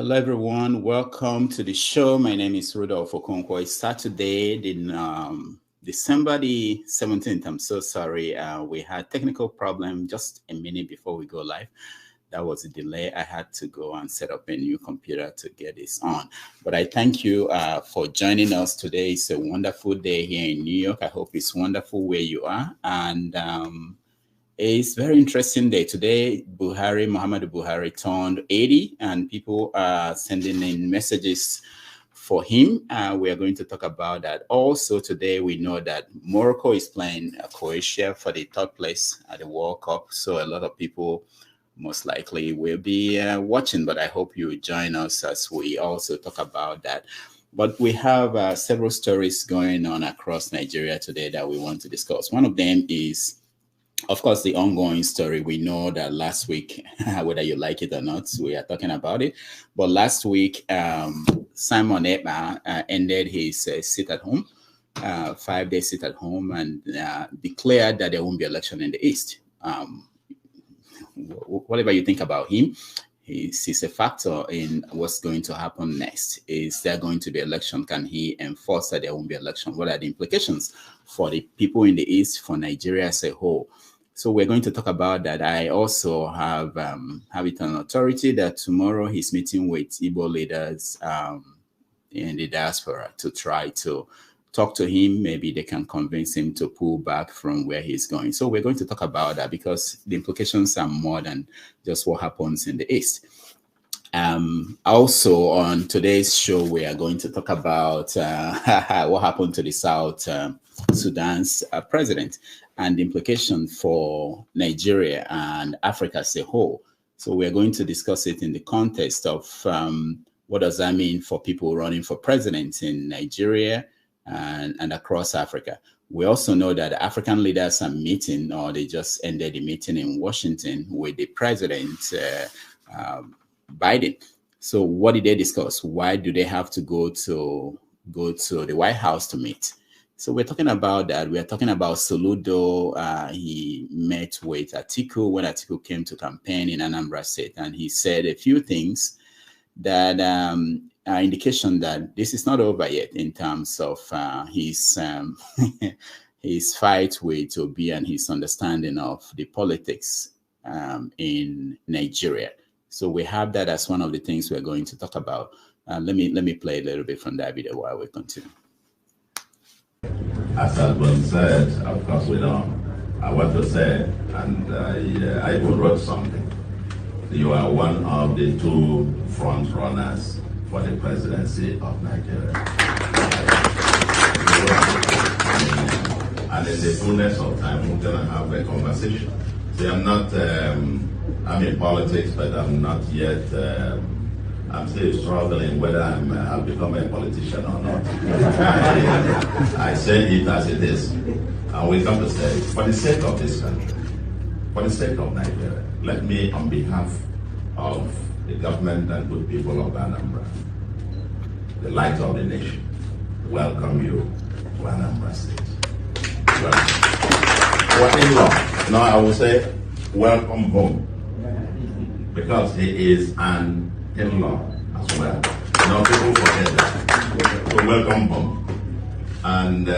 Hello, everyone. Welcome to the show. My name is Rudolph Okonkwo. It's Saturday, December the 17th. I'm so sorry. We had technical problem just a minute before we go live. That was a delay. I had to go and set up a new computer to get this on. But I thank you for joining us today. It's a wonderful day here in New York. I hope it's wonderful where you are. And it's a very interesting day. Today, Muhammadu Buhari turned 80, and people are sending in messages for him. We are going to talk about that. Also, today, we know that Morocco is playing Croatia for the third place at the World Cup. So a lot of people most likely will be watching, but I hope you join us as we also talk about that. But we have several stories going on across Nigeria today that we want to discuss. One of them is, of course, the ongoing story. We know that last week, whether you like it or not, we are talking about it. But last week, Simon Ekpa ended his sit at home, 5-day sit at home, and declared that there won't be election in the East. Whatever you think about him, he's a factor in what's going to happen next. Is there going to be election? Can he enforce that there won't be election? What are the implications for the people in the East, for Nigeria as a whole? So we're going to talk about that. I also have it on authority that tomorrow he's meeting with Igbo leaders in the diaspora to try to talk to him. Maybe they can convince him to pull back from where he's going. So we're going to talk about that because the implications are more than just what happens in the East. Also on today's show, we are going to talk about what happened to the South Sudan's president and the implication for Nigeria and Africa as a whole. So we're going to discuss it in the context of what does that mean for people running for president in Nigeria and across Africa. We also know that African leaders are meeting, or they just ended the meeting in Washington with the president, Biden. So what did they discuss? Why do they have to go to the White House to meet? So we're talking about that. We're talking about Soludo. He met with Atiku when Atiku came to campaign in Anambra State, and he said a few things that are indication that this is not over yet in terms of his his fight with Obi and his understanding of the politics in Nigeria. So we have that as one of the things we're going to talk about. Let me play a little bit from that video while we continue. As has been said, of course we know. I want to say, and I even wrote something. You are one of the two front runners for the presidency of Nigeria. And in the fullness of time, we're going to have a conversation. See, I'm in politics, but I'm not yet, I'm still struggling whether I'll become a politician or not. I say it as it is. And we come to say, for the sake of this country, for the sake of Nigeria, let me, on behalf of the government and good people of Anambra, the light of the nation, welcome you to Anambra State. Welcome. In-law. No, I will say, welcome home. Because he is an in-law as well. No, people forget that. So welcome home. And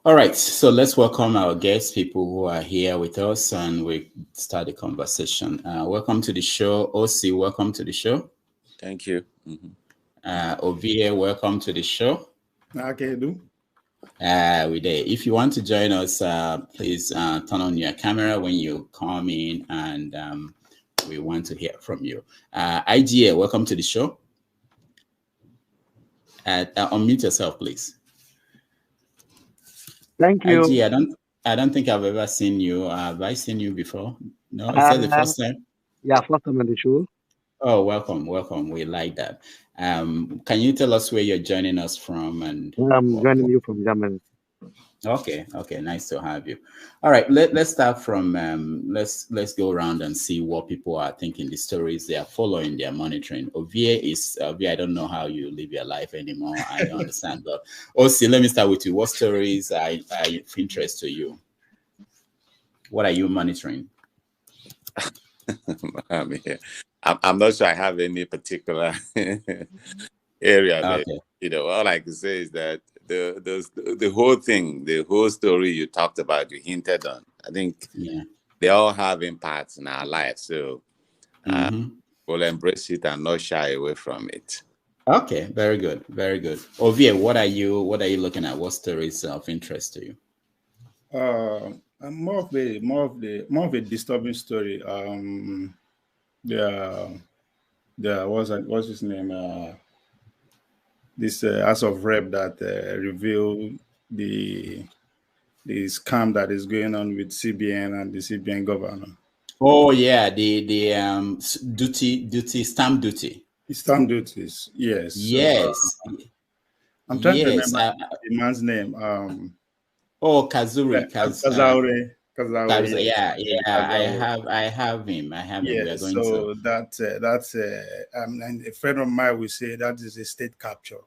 all right, so let's welcome our guests, people who are here with us, and we start the conversation. Welcome to the show. OC, welcome to the show. Thank you. Ovie, welcome to the show. Okay, do. We did. If you want to join us, please turn on your camera when you come in, and we want to hear from you. IGA, welcome to the show. Unmute yourself, please. Thank you. IG, I don't think I've ever seen you. Have I seen you before? No, is that the first time? Yeah, first time on the show. Oh, welcome, welcome. We like that. Can you tell us where you're joining us from and I'm joining you from Germany. Okay, okay, nice to have you. All right, let's start from let's go around and see what people are thinking, the stories they are following, they are monitoring. Ovie, I don't know how you live your life anymore. I don't understand. But Osi, let me start with you. What stories are of interest to you? What are you monitoring? I'm not sure I have any particular area there. Okay. You know, all I can say is that the whole thing, the whole story you talked about, you hinted on, I think they all have impacts in our lives. So we'll embrace it and not shy away from it. Okay, very good, very good. Ovie, what are you looking at? What stories of interest to you? More of a disturbing story. What's his name? This House of Rep that revealed the scam that is going on with CBN and the CBN governor. Oh yeah, the stamp duty. The stamp duties, yes. Yes. So, I'm trying to remember the man's name. Kazuri. Kazaure. Yeah. I have him. Yeah, so that's and a friend of mine will say that is a state capture.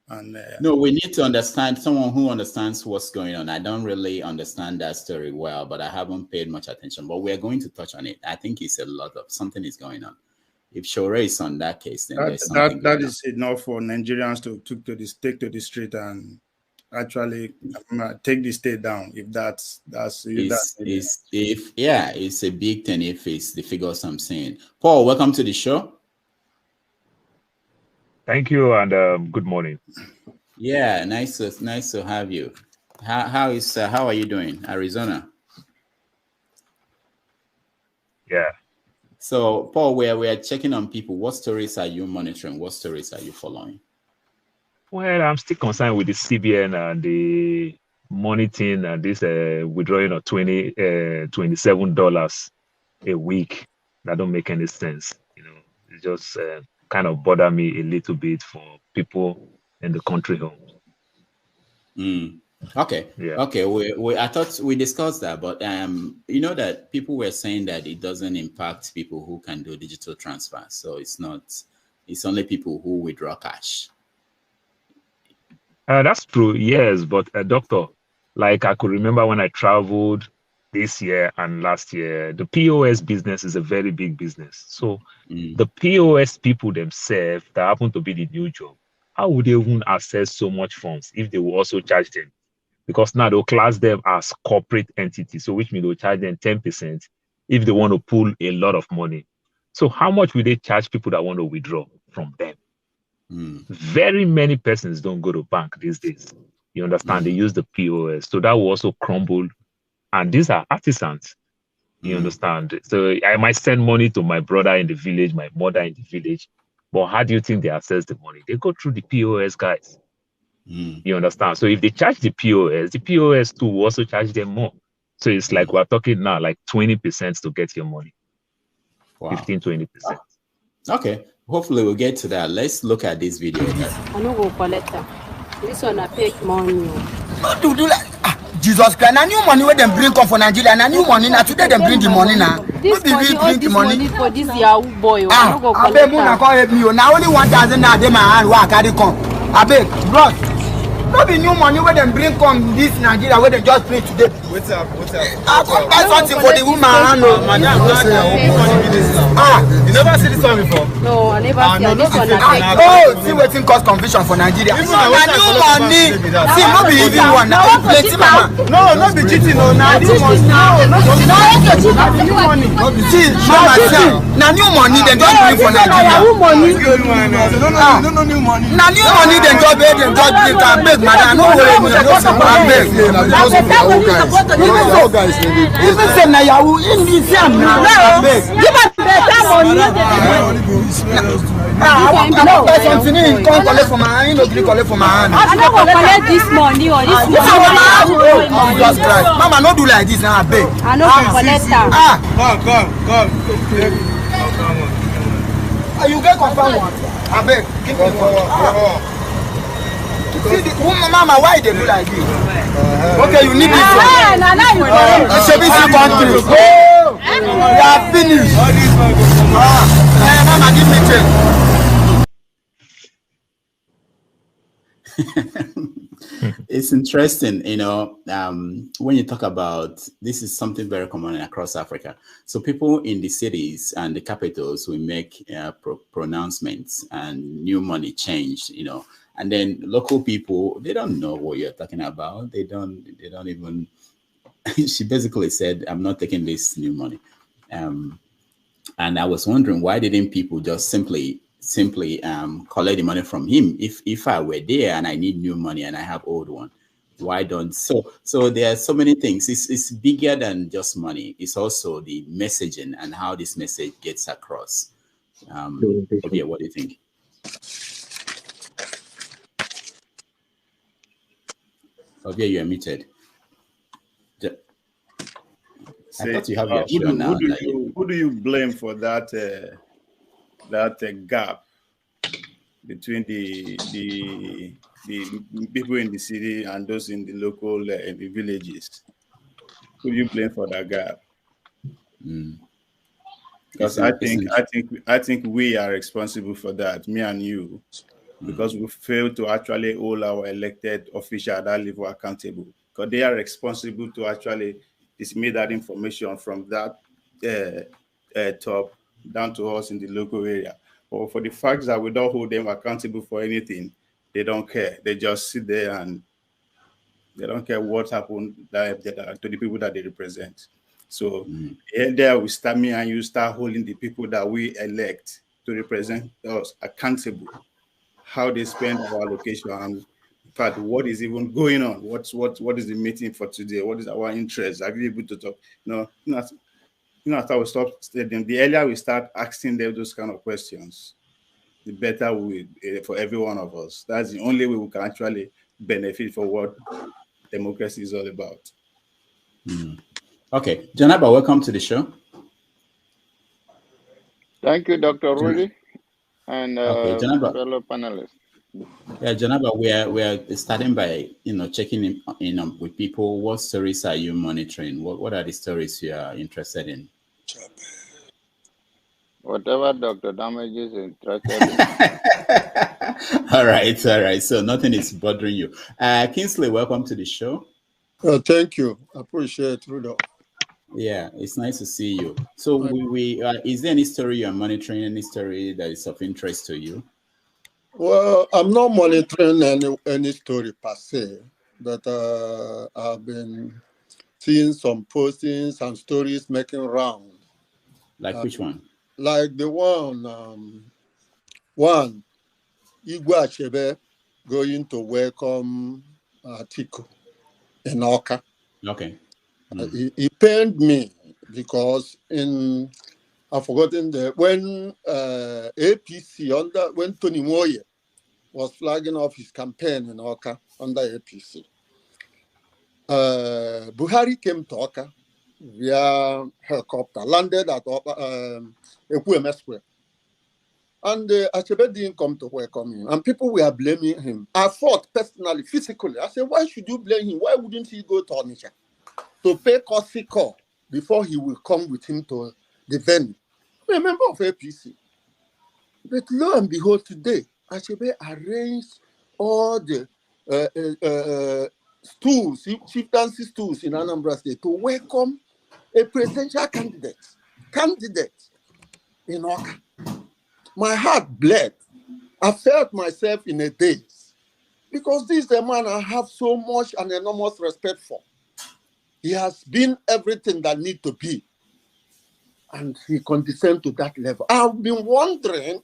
And no, we need to understand someone who understands what's going on. I don't really understand that story well, but I haven't paid much attention. But we're going to touch on it. I think it's a lot of something is going on. If Shore is on that case, then that is enough for Nigerians to take to the street and actually take the state down. If it's a big thing. If it's the figures I'm saying. Paul, welcome to the show. Thank you and good morning. Yeah, nice to have you. How are you doing, Arizona? Yeah. So, Paul, we are checking on people. What stories are you monitoring? What stories are you following? Well, I'm still concerned with the CBN and the money thing and this withdrawing of $27 a week. That don't make any sense. You know, it just kind of bother me a little bit for people in the country home. Okay. Yeah. Okay. I thought we discussed that, but you know that people were saying that it doesn't impact people who can do digital transfer. So it's only people who withdraw cash. That's true, yes, but doctor, like I could remember when I traveled this year and last year, the POS business is a very big business. So the POS people themselves that happen to be the new job, how would they even access so much funds if they will also charge them? Because now they'll class them as corporate entities, so which means they'll charge them 10% if they want to pull a lot of money. So how much will they charge people that want to withdraw from them? Very many persons don't go to bank these days. You understand? They use the POS. So that will also crumble. And these are artisans. You understand? So I might send money to my brother in the village, my mother in the village. But how do you think they access the money? They go through the POS guys. You understand? So if they charge the POS too will also charge them more. So it's like we're talking now like 20% to get your money. Wow. 15-20%. Okay. Hopefully we'll get to that. Let's look at this video. I no go collect that. This one I take money. Not to do like Jesus Christ. Now new money where them bring come for Nigeria. Now new money. Now today them bring the money now. This money, all this money for this Yahoo boy. I no go collect that. Help me. Now only 1,000 now they my hand. Why carry come? Abeg, bros. No be new money where them bring come this Nigeria where they just bring today. What's up? I come buy something for the woman. Madam, you never see this one before? No, I never see this one. See wetin cause confusion for Nigeria. Na new money. See, no be even one. Now plenty mama. No be cheating. No, na new money. See, mama, na new money dem just bring for Nigeria. No new money. Na new money dem just bring. Abeg, madam, no worry me. Even say na Yahoo, in this same now. Give us better money. I don't buy something in come collect for my hand. No collect for my hand. I no go collect this money or this money. Jesus Christ, mama, no do like this now, abeg. I no go collect am. Come. You get confirm one. I beg, give me one. See the mama, why they do like this? Okay, you need this one. HBC country. We are finished. Mama, give me change. It's interesting, you know, when you talk about this is something very common across Africa. So people in the cities and the capitals will make pronouncements and new money change, you know, and then local people, they don't know what you're talking about. They don't even. She basically said, "I'm not taking this new money," and I was wondering why didn't people just simply collect the money from him? If I were there and I need new money and I have old one, why don't so there are so many things. It's bigger than just money. It's also the messaging and how this message gets across. Okay, what do you think? Okay, you're muted. I thought you have your show now. Who do you blame for that gap between the people in the city and those in the local the villages? Who do you blame for that gap? Because I think we are responsible for that, me and you, because we failed to actually hold our elected officials at that level accountable. Because they are responsible to actually disseminate that information from that top down to us in the local area. But for the fact that we don't hold them accountable for anything, they don't care. They just sit there and they don't care what happened to the people that they represent. So there we start, me and you start holding the people that we elect to represent us accountable, how they spend our allocation, and in fact, what is even going on? What is the meeting for today? What is our interest? Are we able to talk? After we stop studying, the earlier we start asking them those kind of questions, the better for every one of us. That's the only way we can actually benefit for what democracy is all about. Okay, Janaba, welcome to the show. Thank you, Dr. Rudy, and fellow panelists. Yeah, Janaba, we are starting by checking in with people. What stories are you monitoring? What are the stories you are interested in? Whatever Dr. Damage is interested in. All right. So nothing is bothering you. Kingsley, welcome to the show. Thank you. I appreciate it, Rudolph. Yeah, it's nice to see you. So is there any story you are monitoring, any story that is of interest to you? Well, I'm not monitoring any story per se, but I've been seeing some postings and stories making round. Like which one? Like the one Igbo Achebe going to welcome Atiku in Oka. Okay. He pained me because I've forgotten when APC when Tony Moye was flagging off his campaign in Oka under APC. Buhari came to Oka via helicopter, landed at Ekwueme Square. And Achebe didn't come to welcome him. And people were blaming him. I thought personally, physically, I said, why should you blame him? Why wouldn't he go to Onitsha to pay courtesy call before he will come with him to the venue? I'm a member of APC. But lo and behold, today, Achebe arranged all the stools, chieftaincy stools in Anambra State to welcome a presidential candidate in Oka. My heart bled. I felt myself in a daze because this is a man I have so much and enormous respect for. He has been everything that needs to be, and he condescended to that level. I've been wondering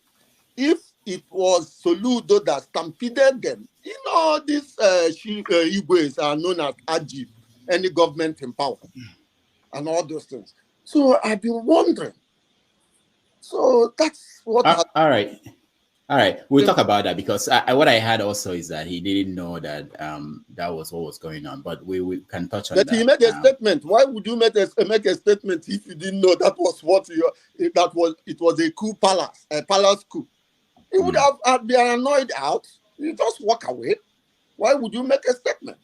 if it was Soludo that stampeded them. You know, these Igbo's are known as Ajib, any government in power, and all those things. So I've been wondering. So that's what. All right. All right, we'll talk about that because what I heard also is that he didn't know that that was what was going on. But we can touch on that. But he made a statement. Why would you make a statement if you didn't know that was what it was a coup palace, a palace coup? He would have been annoyed out. You just walk away. Why would you make a statement?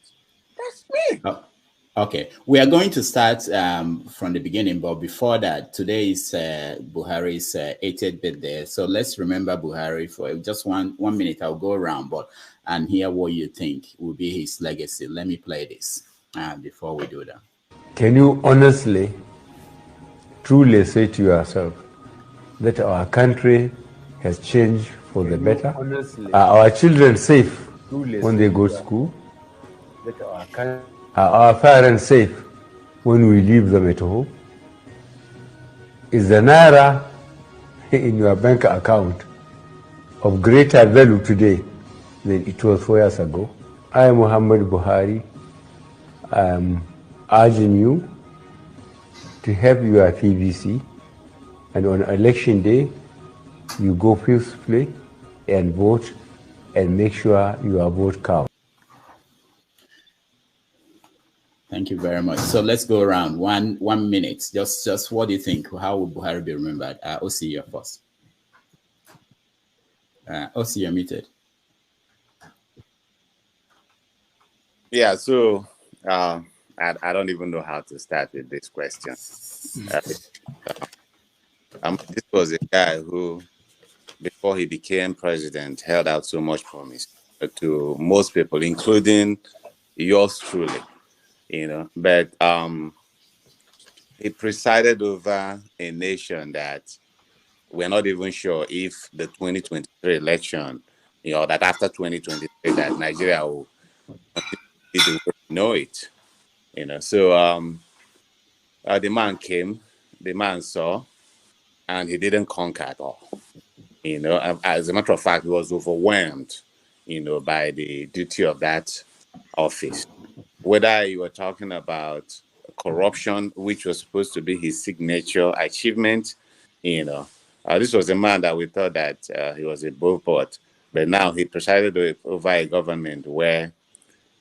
That's me. Oh, okay, we are going to start from the beginning, but before that, today is Buhari's 80th birthday. So let's remember Buhari for just one minute. I'll go around and hear what you think will be his legacy. Let me play this before we do that. Can you honestly, truly say to yourself that our country has changed for the better? Are our children safe when they go to school? Are our parents safe when we leave them at home? Is the Naira in your bank account of greater value today than it was 4 years ago? I, Muhammad Buhari, am urging you to have your PVC, and on election day, you go peacefully and vote and make sure your vote counts. Thank you very much. So let's go around 1 minute. Just what do you think? How will Buhari be remembered? OC, you're first. OC, you're muted. Yeah, so I don't even know how to start with this question. This was a guy who, before he became president, held out so much promise to most people, including yours truly. But he presided over a nation that we're not even sure if the 2023 election, that after 2023, that Nigeria will be the way we know it. So the man came, the man saw, and he didn't conquer at all. As a matter of fact, he was overwhelmed, by the duty of that office. Whether you were talking about corruption, which was supposed to be his signature achievement, this was a man that we thought that he was above board, but now he presided over a government where,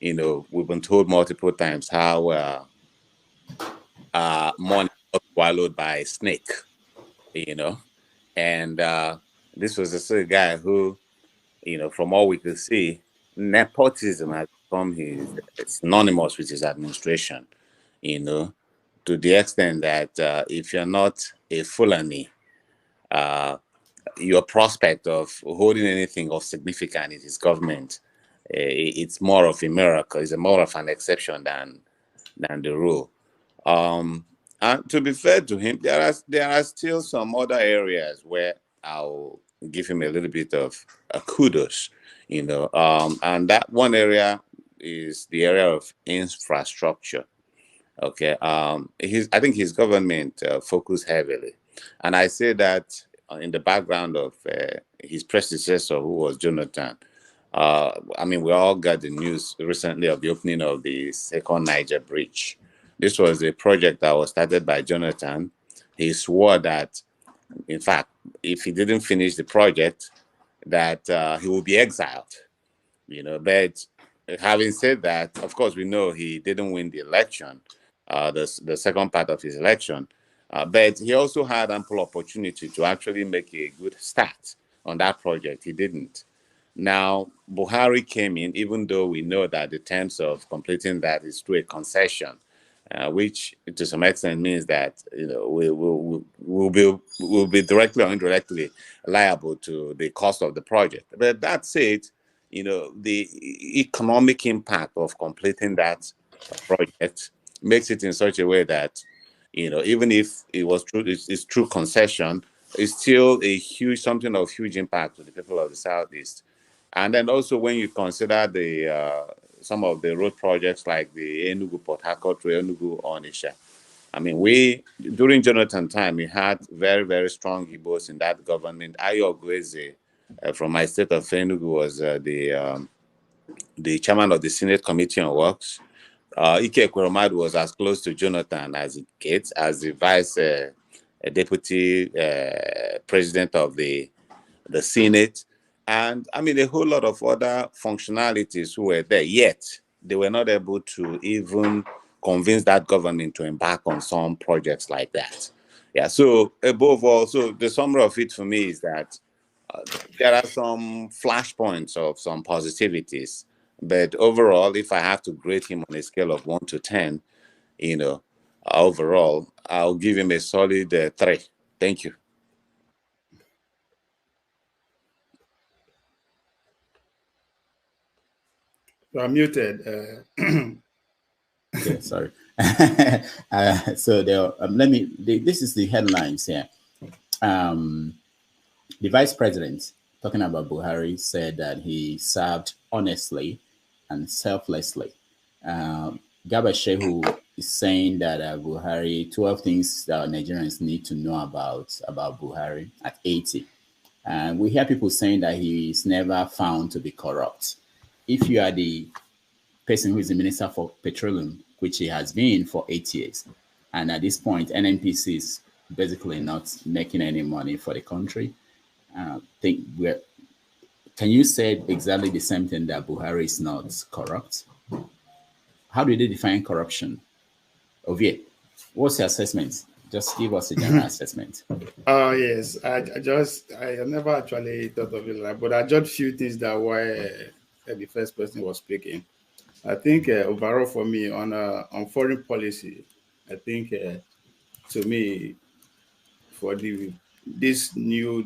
we've been told multiple times how money was swallowed by a snake, and this was just a guy who, from all we could see, nepotism has become it's synonymous with his administration, to the extent that if you're not a Fulani, your prospect of holding anything of significance in his government, it's more of a miracle. It's more of an exception than the rule. And to be fair to him, there are still some other areas where I'll give him a little bit of kudos, and that one area is the area of infrastructure. Okay, I think his government focused heavily, and I say that in the background of his predecessor, who was Jonathan. We all got the news recently of the opening of the second Niger Bridge. This was a project that was started by Jonathan. He swore that, in fact, if he didn't finish the project, that he will be exiled. But having said that, of course, we know he didn't win the election, the second part of his election. But he also had ample opportunity to actually make a good start on that project. He didn't. Now, Buhari came in, even though we know that the terms of completing that is through a concession, which to some extent means that we'll be directly or indirectly liable to the cost of the project. But that said, the economic impact of completing that project makes it in such a way that, even if it was true, it's true concession, it's still something of huge impact to the people of the Southeast. And then also when you consider some of the road projects like the Enugu-Port Harcourt to Enugu-Onitsha, during Jonathan time, we had very, very strong Igbos in that government. Ayo Ogweze from my state of Enugu was the chairman of the Senate Committee on Works. Ike Ekweremadu was as close to Jonathan as it gets, as the vice deputy president of the Senate. And I mean, a whole lot of other functionalities were there, yet they were not able to even convince that government to embark on some projects like that. Yeah, so above all, so the summary of it for me is that there are some flashpoints of some positivities, but overall, if I have to grade him on a scale of 1 to 10, overall, I'll give him a solid 3. Thank you. You are muted. Okay, sorry. So this is the headlines here. The vice president, talking about Buhari, said that he served honestly and selflessly. Garba Shehu is saying that Buhari, 12 things that Nigerians need to know about Buhari at 80. And we hear people saying that he is never found to be corrupt. If you are the person who is the Minister for Petroleum, which he has been for 8 years, and at this point, NNPC is basically not making any money for the country, can you say exactly the same thing, that Buhari is not corrupt? How do they define corruption? Ovie, what's your assessment? Just give us a general assessment. Oh, yes. I never actually thought of it like, but I judged a few things that why the first person was speaking. I think overall for me on foreign policy, I think to me, for this new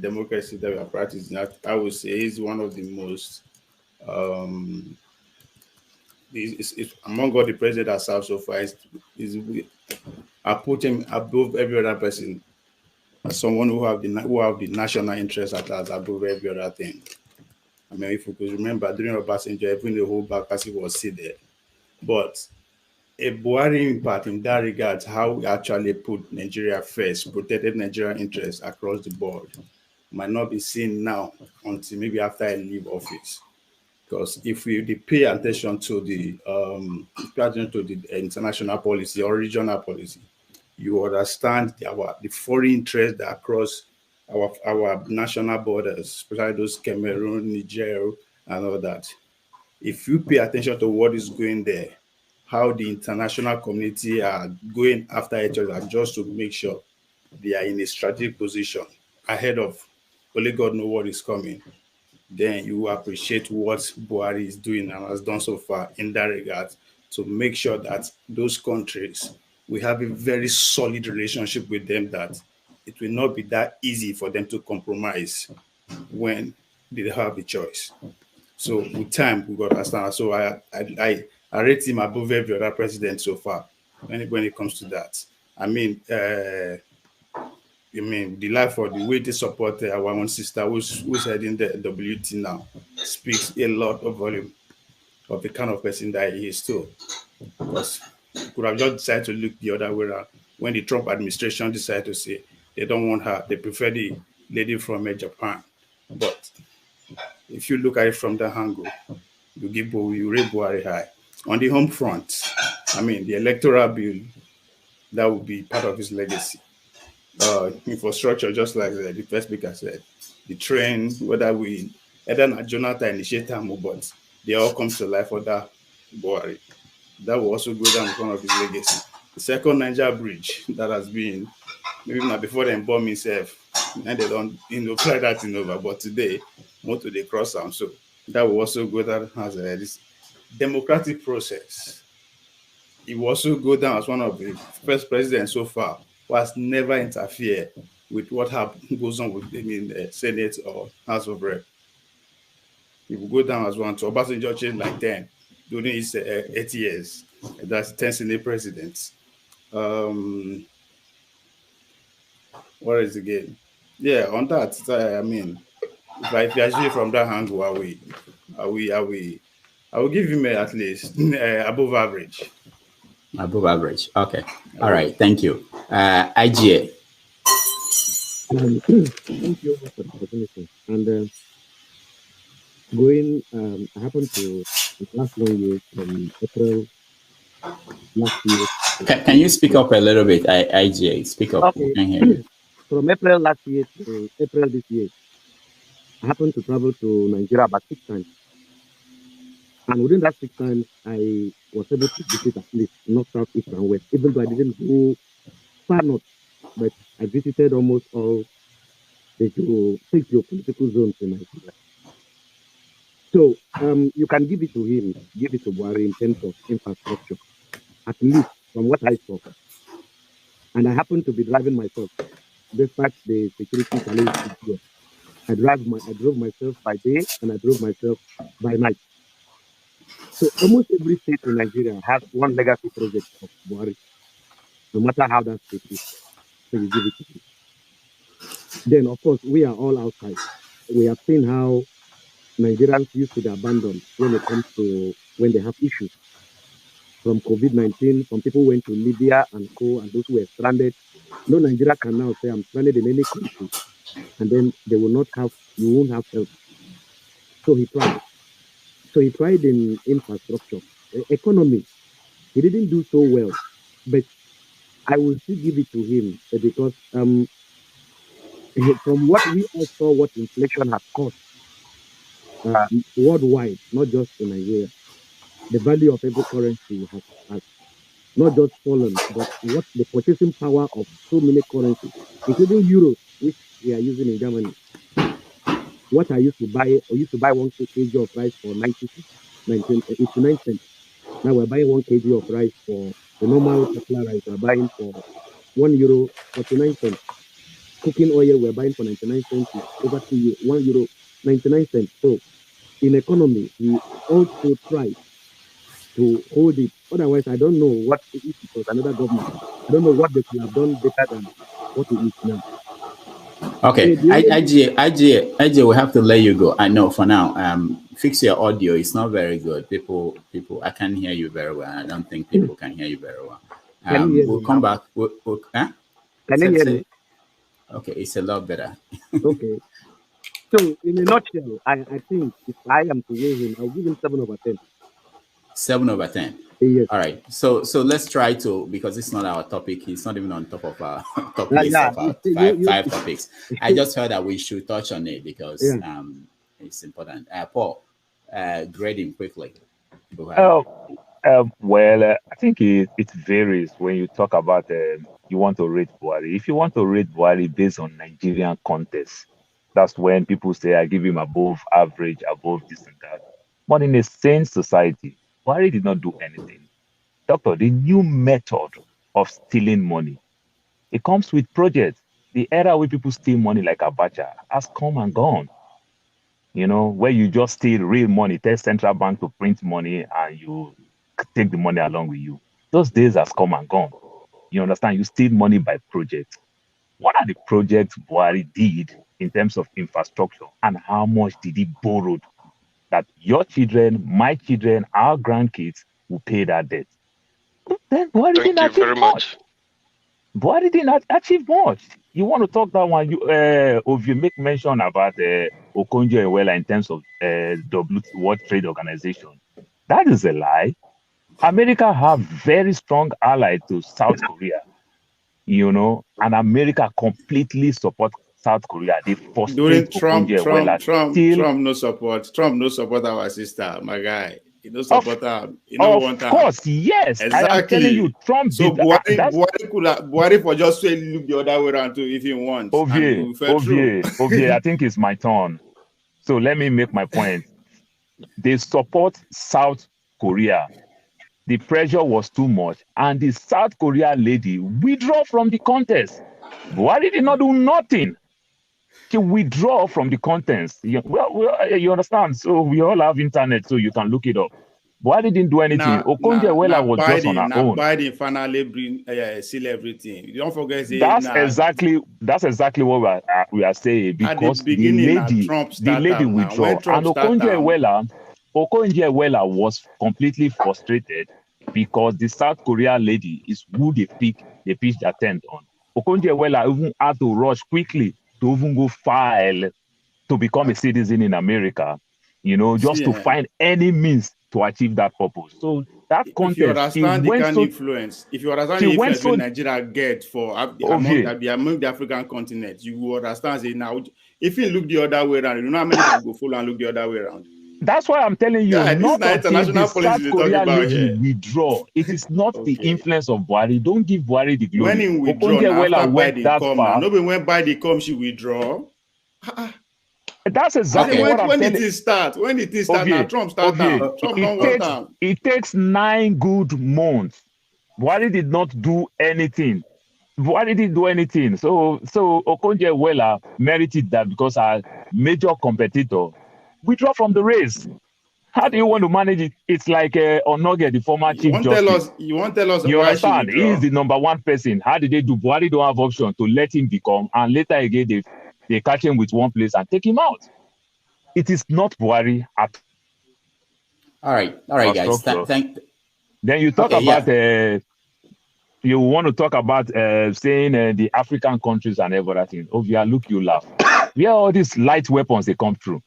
democracy that we are practicing, I would say is one of the most it's among all the presidents that served so far. I put him above every other person as someone who have the national interest at us above every other thing. I mean, if you could remember, during Obasanjo, even the whole back party was still there. But a Buhari impact in that regard, how we actually put Nigeria first, protected Nigerian interests across the board, might not be seen now until maybe after I leave office. Because if we pay attention to the international policy or regional policy, you understand the foreign interest that across our national borders, especially those Cameroon, Niger, and all that. If you pay attention to what is going there, how the international community are going after each other just to make sure they are in a strategic position ahead of only God knows what is coming, then you appreciate what Buhari is doing and has done so far in that regard to make sure that those countries, we have a very solid relationship with them, that it will not be that easy for them to compromise when they have a choice. So with time, we got to understand. So I rate him above every other president so far when it comes to that. I mean, the life or the way they support our own sister who's heading the WT now speaks a lot of volume of the kind of person that he is too. Because we could have just decided to look the other way around when the Trump administration decided to say they don't want her, they prefer the lady from Japan. But if you look at it from that angle, you rate Buhari high. On the home front, I mean, the electoral bill, that would be part of his legacy. Infrastructure, just like the first speaker said, the train, whether not Jonathan initiate them, but they all come to life under Buhari. That will also go down as one of his legacy. The second Niger Bridge that has been, maybe not before they bomb himself, and they don't fly that thing over, but today, more to the cross arm. So that will also go down as this democratic process. It will also go down as one of the first presidents so far who has never interfered with what goes on with the Senate or House of Rep. It will go down as one. So Obasanjo changed like 10 during his 8 years. That's 10 Senate presidents. What is the game? Yeah, on that, I mean, if I see from that angle, I will give him at least above average. Above average. Okay. All right. Thank you. IGA. Thank you for the opportunity. And I happened to last 1 year from April last year. Can you speak up a little bit, IGA? Speak up. Okay. I can hear you. From April last year to April this year, I happened to travel to Nigeria about 6 times. And within that 6 times, I was able to visit at least north, south, east, and west, even though I didn't go far north, but I visited almost all the 6 geopolitical zones in Nigeria. So you can give it to him, give it to Buhari in terms of infrastructure, at least from what I saw. And I happened to be driving myself, despite the security challenge. I drove myself by day and I drove myself by night. So almost every state in Nigeria has one legacy project of Buhari, no matter how that state is. So you give it to him. Then, of course, we are all outside. We have seen how Nigerians used to be abandoned when it comes to when they have issues. From COVID-19, some people went to Libya and co, and those who were stranded. No Nigeria can now say, I'm stranded in any country, and then they will not have, you won't have help. So he tried. So he tried in infrastructure, economy. He didn't do so well, but I will still give it to him because from what we all saw, what inflation has caused worldwide, not just in Nigeria, the value of every currency has not just fallen, but what the purchasing power of so many currencies, including euros, which we are using in Germany. What I used to buy 1 kg of rice for 89 cents. Now we're buying 1 kg of rice for the normal popular rice. We're buying for €1, 49 cents. Cooking oil we're buying for 99 cents is over €1, 99 cents. So in economy, he also tried to hold it. Otherwise, I don't know what if it was another government. I don't know what they could have done better than what it is now. Okay, IJ, we have to let you go. I know for now. Fix your audio. It's not very good. People, I can't hear you very well. I don't think people can hear you very well. We'll come back. Huh? Can you hear me? Okay, it's a lot better. Okay. So, in a nutshell, I think if I am to weigh him, I'll give him 7 over 10. 7 over 10. Yes. All right. So let's try to, because it's not our topic. It's not even on top of our top list of our five topics. I just heard that we should touch on it because it's important. Paul, grade him quickly. Well, I think it varies when you talk about you want to rate Buhari. If you want to rate Buhari based on Nigerian context, that's when people say I give him above average, above this and that. But in a sane society, Buhari did not do anything. Doctor, the new method of stealing money, it comes with projects. The era where people steal money like Abacha has come and gone. You know, where you just steal real money, tell central bank to print money and you take the money along with you. Those days has come and gone. You understand? You steal money by project. What are the projects Buhari did in terms of infrastructure and how much did he borrow that your children, my children, our grandkids will pay that debt? Then Buhari didn't achieve much. Buhari didn't achieve much. You want to talk that one? If you make mention about Okonjo-Iweala in terms of World Trade Organization, that is a lie. America have very strong ally to South Korea, you know, and America completely support South Korea. They during Trump no support our sister, my guy. He no support her. He no want her. Of course, yes. Exactly. I am telling you, Trump so did Buhari for just say look the other way around too if he wants. Ovie, I think it's my turn. So let me make my point. They support South Korea. The pressure was too much, and the South Korea lady withdraw from the contest. Buhari did not do nothing. She withdraw from the contest. Well, you understand? So we all have internet, so you can look it up. Buhari didn't do anything. Okonjo-Iweala was Biden, just on her own. Biden finally seal everything. You don't forget. That's exactly what we are saying, because the lady withdraw, and Okonjo-Iweala was completely frustrated because the South Korea lady is who they pitched their tent on. Okonjo-Iweala even had to rush quickly to even go file to become a citizen in America, you know, just to find any means to achieve that purpose. So that contest, if you understand the kind so, influence, if you understand the influence so, Nigeria get for among the African continent, you will understand it now. If you look the other way around, you know how many people go follow and look the other way around. That's why I'm telling you, not until the South Korea lady withdraw. It is not the influence of Buhari. Don't give Buhari the glory. When he withdraw, after Biden come, now nobody when Biden come, she withdraw. That's exactly what I'm when telling you. When it start, now Trump start down. Trump don't want down. It takes 9 good months. Buhari did not do anything. Buhari didn't do anything. So Okonjo-Iweala merited that because our major competitor withdraw from the race. How do you want to manage it? It's like Onoge, the former chief justice. You won't tell us you why understand? He is the number 1 person. How did they do? Buhari don't have option to let him become, and later again they catch him with one place and take him out. It is not Buhari at all right, guys. Then you talk about you want to talk about saying the African countries and everything. Oh, yeah, look, you laugh. Where all these light weapons they come through.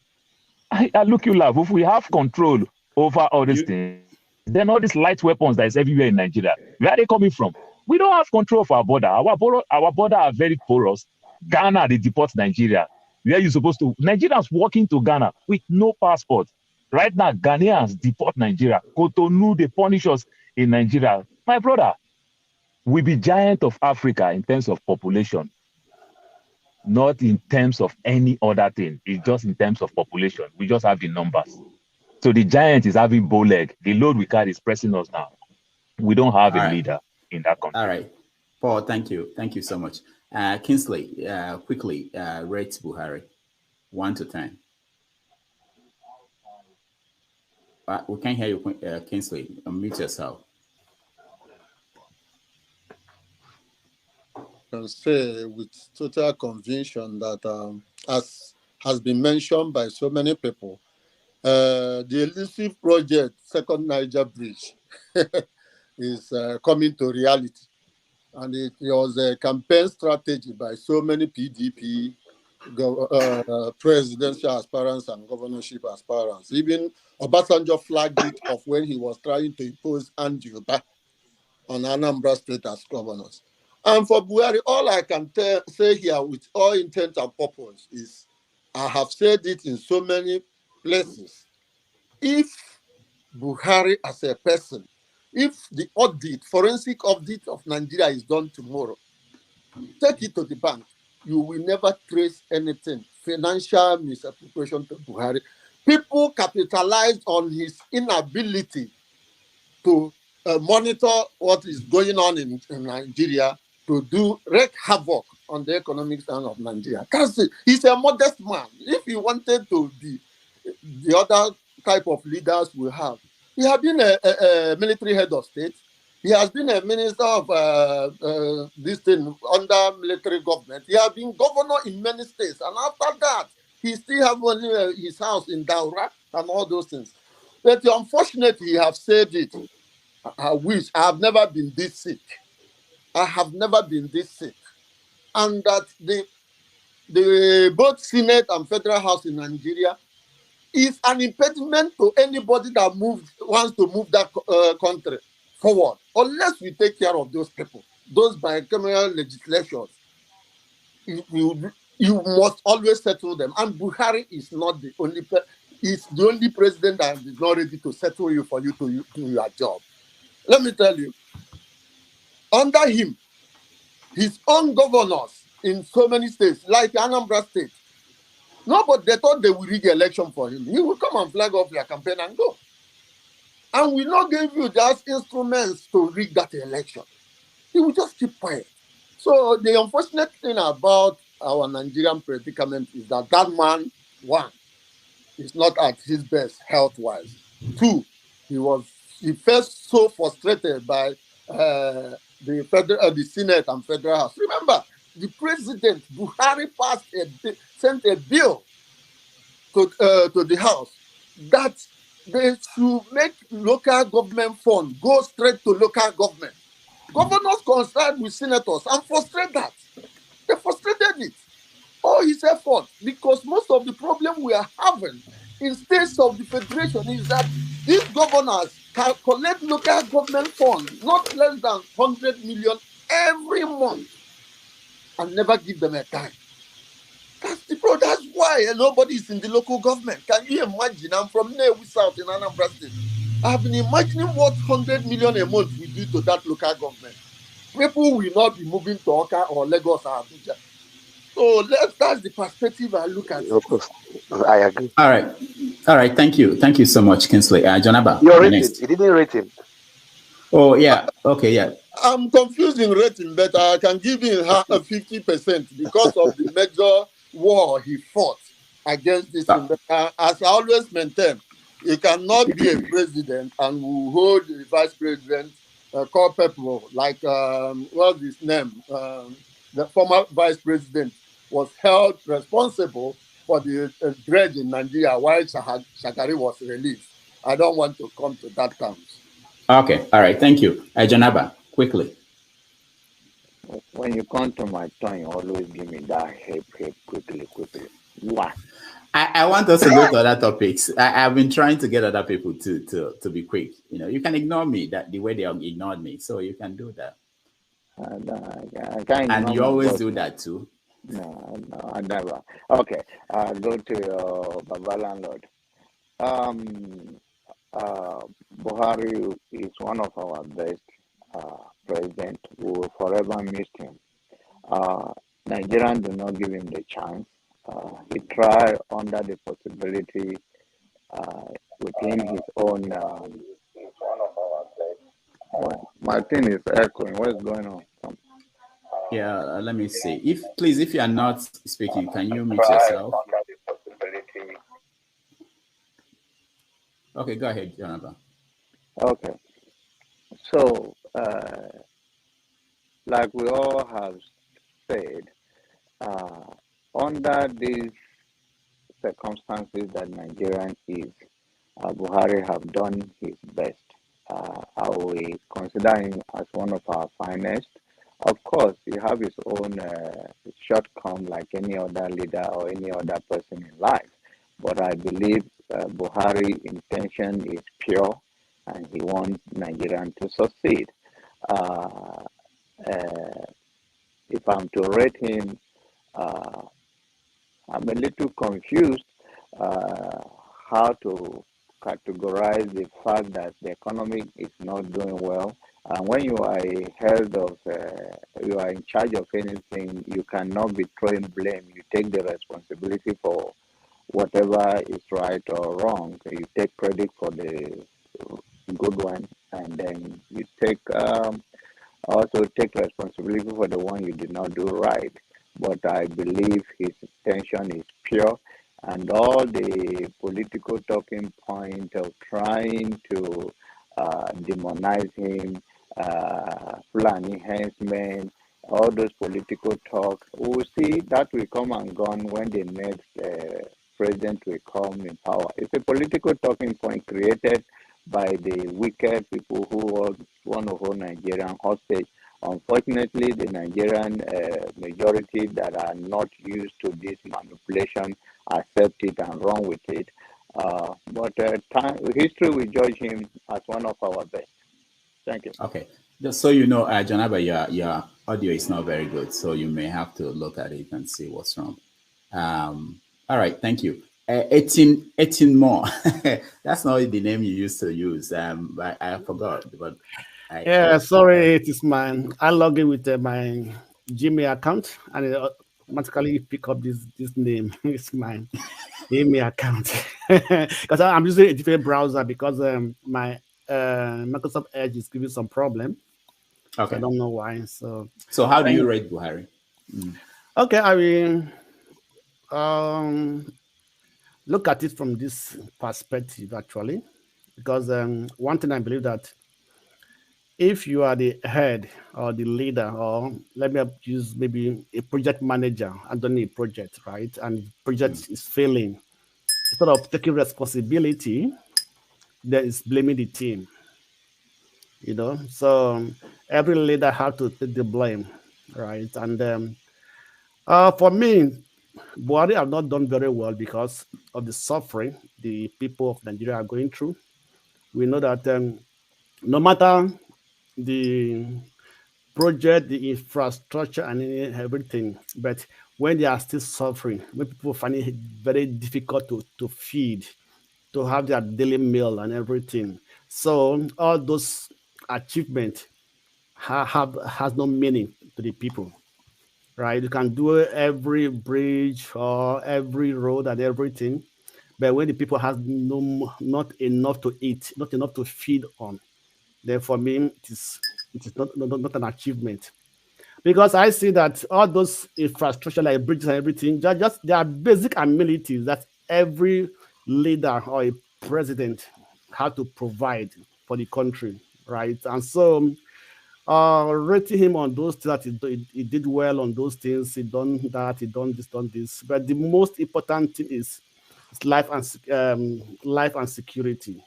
I look, you laugh. If we have control over all these things, then all these light weapons that is everywhere in Nigeria, where are they coming from? We don't have control of our border. Our border are very porous. Ghana, they deport Nigeria. Where are you supposed to? Nigerians walking to Ghana with no passport. Right now, Ghanaians deport Nigeria. Cotonou, they punish us in Nigeria. My brother, we be giant of Africa in terms of population, not in terms of any other thing. It's just in terms of population. We just have the numbers. So the giant is having bow leg. The load we carry is pressing us now. We don't have a leader in that country. All right. Paul, thank you. Thank you so much. Kingsley, quickly, rate Buhari, 1 to 10. We can't hear you, Kingsley. Unmute yourself. I can say with total conviction that, as has been mentioned by so many people, the elusive project, Second Niger Bridge, is coming to reality. And it was a campaign strategy by so many PDP presidential aspirants and governorship aspirants. Even Obasanjo flagged it off when he was trying to impose Anjuba on Anambra State as governors. And for Buhari, all I can say here with all intent and purpose is, I have said it in so many places, if Buhari as a person, if the audit, forensic audit of Nigeria is done tomorrow, take it to the bank, you will never trace anything, financial misappropriation to Buhari. People capitalized on his inability to monitor what is going on in Nigeria, to wreak havoc on the economic stand of Nigeria. He's a modest man. If he wanted to be the other type of leaders we have, he has been a military head of state. He has been a minister of this thing under military government. He has been governor in many states. And after that, he still has his house in Daura and all those things. But unfortunately, he has said it. I wish I have never been this sick. I have never been this sick. And that the both Senate and Federal House in Nigeria is an impediment to anybody that wants to move that country forward, unless we take care of those people, those bicameral legislatures. You must always settle them. And Buhari is not the only he's the only president that is not ready to settle you for you to do your job. Let me tell you, under him, his own governors in so many states, like Anambra State, nobody, they thought they would rig the election for him. He will come and flag off your campaign and go. And we not give you just instruments to rig that election. He will just keep quiet. So the unfortunate thing about our Nigerian predicament is that that man, 1, is not at his best health-wise. 2, he felt so frustrated by the Senate and Federal House. Remember, the president, Buhari, sent a bill to the House that they should make local government fund go straight to local government. Governors concerned with senators and frustrate that. They frustrated it. All his effort, because most of the problem we are having in states of the federation is that these governors collect local government funds, not less than 100 million every month, and never give them a dime. That's why nobody is in the local government. Can you imagine? I'm from Newi South in Anambra State. I've been imagining what 100 million a month will do to that local government. People will not be moving to Oka or Lagos or Abuja. So that's the perspective I look at. I agree. All right. Thank you so much, Kinsley. Jonaba, you're rating. You didn't rate him. Oh yeah. Okay. Yeah. I'm confused in rating, but I can give him a 50% because of the major war he fought against this. As I always maintain, he cannot be a president and will hold the vice president, call people like what's his name? The former vice president was held responsible for the dredge in Nigeria while Shagari was released. I don't want to come to that terms. Okay, all right, thank you. Janaba, quickly. When you come to my turn, you always give me that hip, quickly. What? I want us to go to other topics. I've been trying to get other people to be quick. You can ignore me the way they ignored me, so you can do that. I can't. And you always do that too. No, I never. Okay, go to your Baba landlord. Buhari is one of our best presidents. We will forever miss him. Nigerians do not give him the chance. He tried under the possibility within his own. My thing is echoing. What is going on? Yeah, let me see. If you are not speaking, can you mute yourself? Okay, go ahead, Jonathan. Okay. So, like we all have said, under these circumstances that Nigerian is, Buhari have done his best. I will consider him as one of our finest. Of course, he have his own shortcoming like any other leader or any other person in life. But I believe Buhari's intention is pure and he wants Nigerians to succeed. If I'm to rate him, I'm a little confused how to categorize the fact that the economy is not doing well. And when you are you are in charge of anything, you cannot be throwing blame. You take the responsibility for whatever is right or wrong. You take credit for the good one, and then you take also take responsibility for the one you did not do right. But I believe his intention is pure, and all the political talking point of trying to demonize him, plan enhancement, all those political talk, we'll see that will come and gone when the next president will come in power. It's a political talking point created by the wicked people who want to hold Nigerian hostage. Unfortunately, the Nigerian majority that are not used to this manipulation accept it and run with it. But history will judge him as one of our best. Thank you. Okay. Just so you know, Janaba, your audio is not very good, so you may have to look at it and see what's wrong. All right, thank you. 18 more. That's not the name you used to use. I forgot, but sorry, it is mine. I log in with my Gmail account, and it automatically pick up this name. It's mine Gmail account because I'm using a different browser because my Microsoft Edge is giving some problem. Okay, I don't know why. So how do you rate Buhari? Okay, I will look at it from this perspective actually, because one thing I believe that if you are the head or the leader, or let me use maybe a project manager underneath a project, right? And the project is failing, instead of taking responsibility, there is blaming the team. So every leader has to take the blame, right? And for me, Buhari have not done very well because of the suffering the people of Nigeria are going through. We know that no matter the project, the infrastructure, and everything, but when they are still suffering, when people find it very difficult to feed, to have their daily meal and everything. So all those achievements has no meaning to the people, right? You can do every bridge or every road and everything, but when the people have not enough to eat, not enough to feed on, then for me it is not an achievement. Because I see that all those infrastructure like bridges and everything, just they are basic amenities that every leader or a president had to provide for the country, right? And so rating him on those things that he did well on those things, he done that, he done this. But the most important thing is life and security,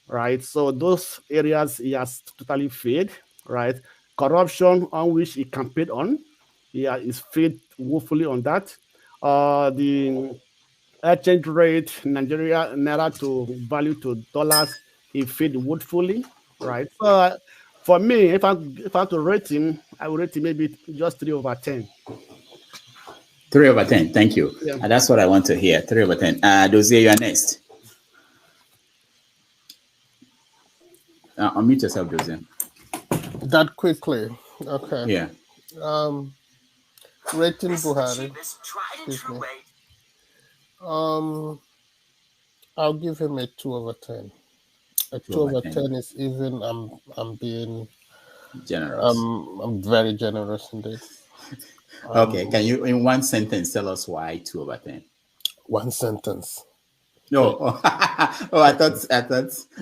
right? So those areas he has totally failed, right? Corruption on which he campaigned on, is failed woefully on that. The exchange rate, Nigeria naira to value to dollars, he failed woefully, right? So for me, if I have to rate him, I would rate him maybe just 3/10. 3/10. Thank you. Yeah. And that's what I want to hear. 3/10. Dozier, you are next. Unmute yourself, Dozier. That quickly. Okay. Yeah. Rating Buhari. Excuse me. I'll give him a 2/10. A 2/10 is even. I'm being generous. I'm very generous indeed. Okay, can you in one sentence tell us why 2/10? One sentence. No. Oh, I thought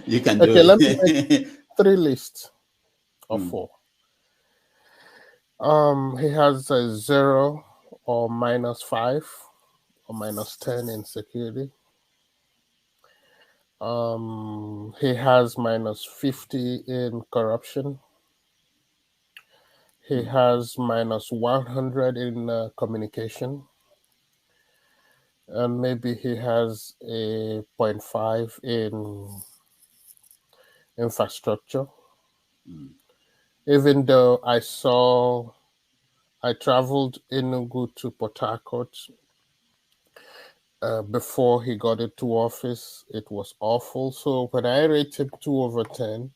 you can do it. Okay, let me make 3 lists of 4. He has a 0 or -5 or -10 in security. He has -50 in corruption. He has -100 in communication. And maybe he has a 0.5 in infrastructure. Even though I traveled Enugu to Port Harcourt before he got into office, it was awful. So when I rate him 2/10,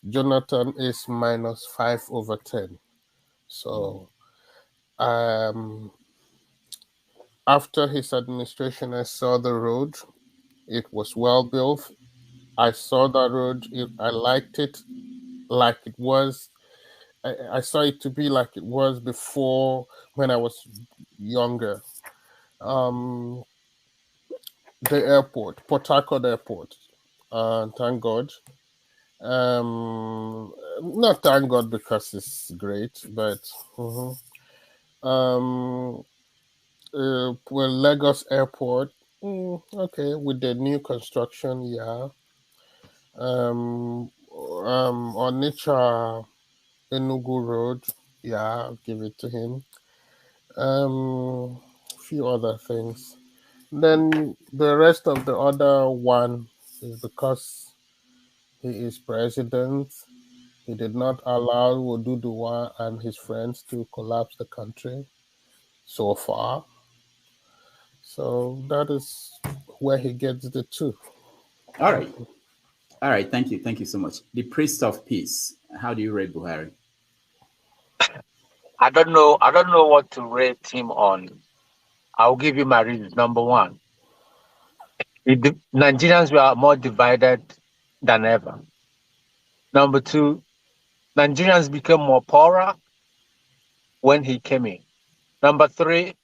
Jonathan is -5/10. So after his administration, I saw the road. It was well built. I saw that road. I liked it like it was. I saw it to be like it was before when I was younger. The airport, Port Harcourt Airport. Thank God. Not thank God because it's great, but well, Lagos Airport, okay, with the new construction, yeah. Onitsha Enugu Road, yeah, I'll give it to him. A few other things. Then the rest of the other one is because he is president. He did not allow Oduduwa and his friends to collapse the country so far. So that is where he gets the 2. All right. All right. Thank you. Thank you so much. The priest of peace. How do you rate Buhari? I don't know what to rate him on. I'll give you my reasons. Number 1, the Nigerians were more divided than ever. Number 2, Nigerians became more poorer when he came in. Number 3,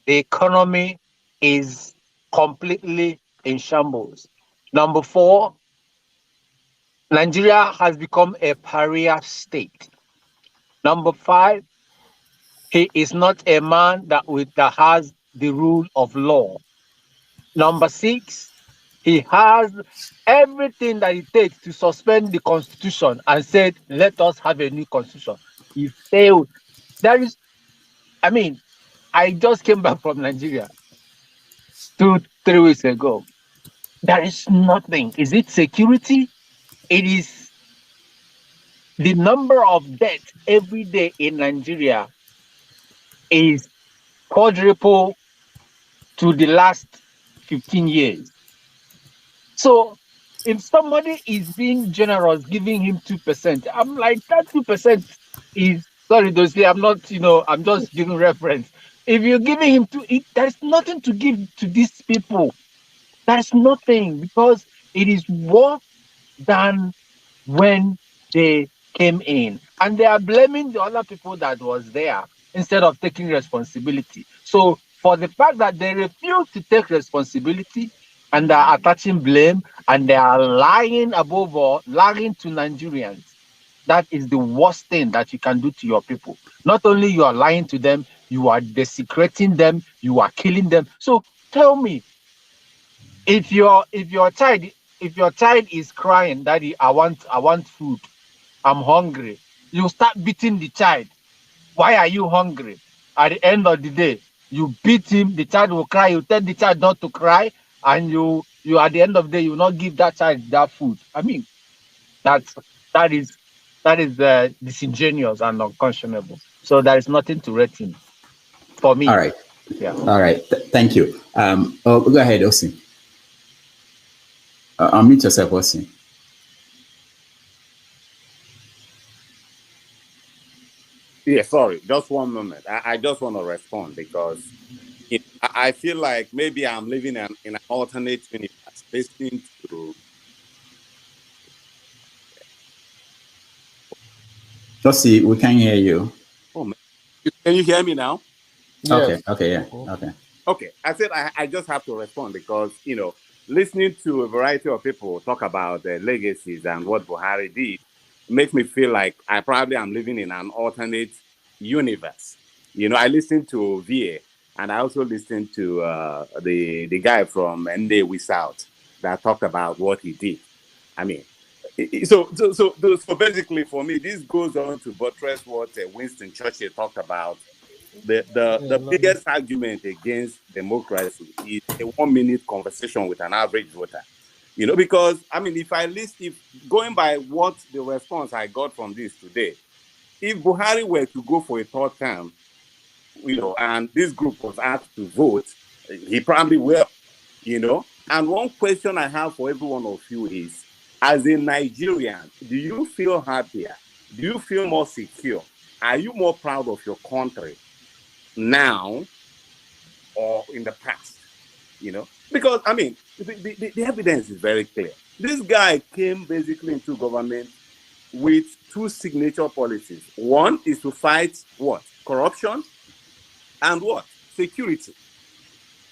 the economy is completely in shambles. Number 4, Nigeria has become a pariah state. Number 5, he is not a man that has the rule of law. Number 6, he has everything that it takes to suspend the constitution and said, let us have a new constitution. He failed. I just came back from Nigeria 2-3 weeks ago. There is nothing. Is it security? It is the number of deaths every day in Nigeria is quadruple to the last 15 years. So if somebody is being generous, giving him 2%, I'm like, that 2% is, sorry to say, I'm not, I'm just giving reference. If you're giving him there's nothing to give to these people. There's nothing, because it is worse than when they came in. And they are blaming the other people that was there instead of taking responsibility. So for the fact that they refuse to take responsibility and they are attaching blame and they are lying, above all, lying to Nigerians, that is the worst thing that you can do to your people. Not only you are lying to them, you are desecrating them, you are killing them. So tell me, if your child is crying, Daddy, I want food, I'm hungry, you start beating the child. Why are you hungry? At the end of the day, you beat him, the child will cry, you tell the child not to cry, and you at the end of the day, you will not give that child that food. I mean, that is disingenuous and unconscionable. So there is nothing to rate him for me. All right. Yeah. All right. Thank you. Go ahead, Osi. Unmute yourself, Osi. Yeah, sorry, just one moment. I just want to respond because I feel like maybe I'm living in an alternate universe, listening to. Osi, we can hear you. Oh, man. Can you hear me now? Yes. Okay, yeah, okay. Okay, I said I just have to respond because, listening to a variety of people talk about their legacies and what Buhari did makes me feel like I probably am living in an alternate universe. I listened to VA and I also listened to the guy from Ndewi South that talked about what he did. I mean, so basically for me, this goes on to buttress what Winston Churchill talked about. The biggest argument against democracy is a 1-minute conversation with an average voter. Because if going by what the response I got from this today, if Buhari were to go for a third term, and this group was asked to vote, he probably will, And one question I have for every one of you is, as a Nigerian, do you feel happier? Do you feel more secure? Are you more proud of your country now or in the past? Because the evidence is very clear. This guy came basically into government with 2 signature policies. One is to fight what? Corruption, and what? Security.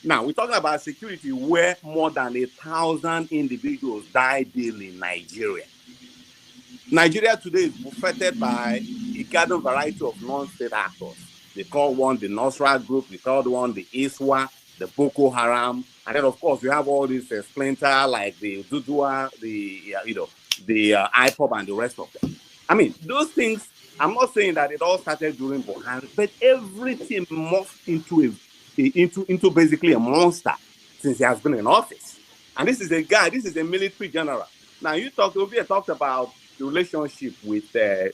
Now we're talking about security where more than 1,000 individuals die daily in Nigeria. Nigeria today is buffeted by a garden variety of non-state actors. They call one the Nusra group, they call one the ISWA, the Boko Haram, and then of course we have all these splinter like the Dudua, the IPOB and the rest of them. Those things, I'm not saying that it all started during Buhari, but everything morphed into basically a monster since he has been in office. And this is a military general. Now Obi talked about the relationship with the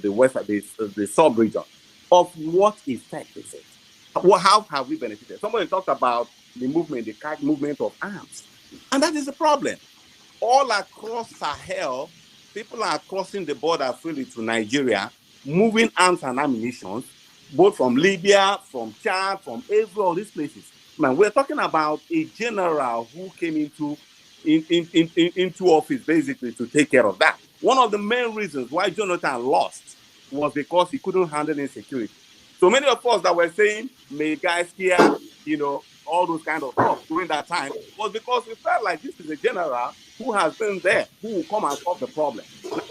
west, the sub-region. Of what effect is it? How have we benefited? Somebody talked about the movement of arms. And that is the problem. All across Sahel, people are crossing the border freely to Nigeria, moving arms and ammunition, both from Libya, from Chad, from all these places. Man, we're talking about a general who came into office basically to take care of that. One of the main reasons why Jonathan lost was because he couldn't handle insecurity. So many of us that were saying, may guys here, all those kind of stuff during that time was because we felt like this is a general who has been there, who will come and solve the problem. Now,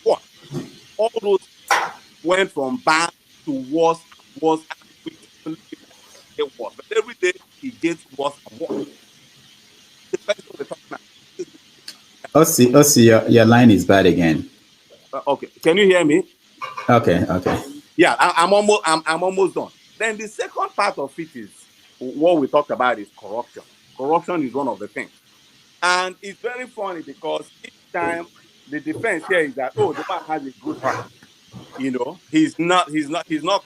what? All those went from bad to worse, but every day he gets worse and worse. Osi, your line is bad again. Okay, can you hear me? Okay. Yeah, I'm almost done. Then the second part of it is what we talked about is corruption. Corruption is one of the things. And it's very funny because each time the defense here is that, oh, the man has a good heart. You know, he's not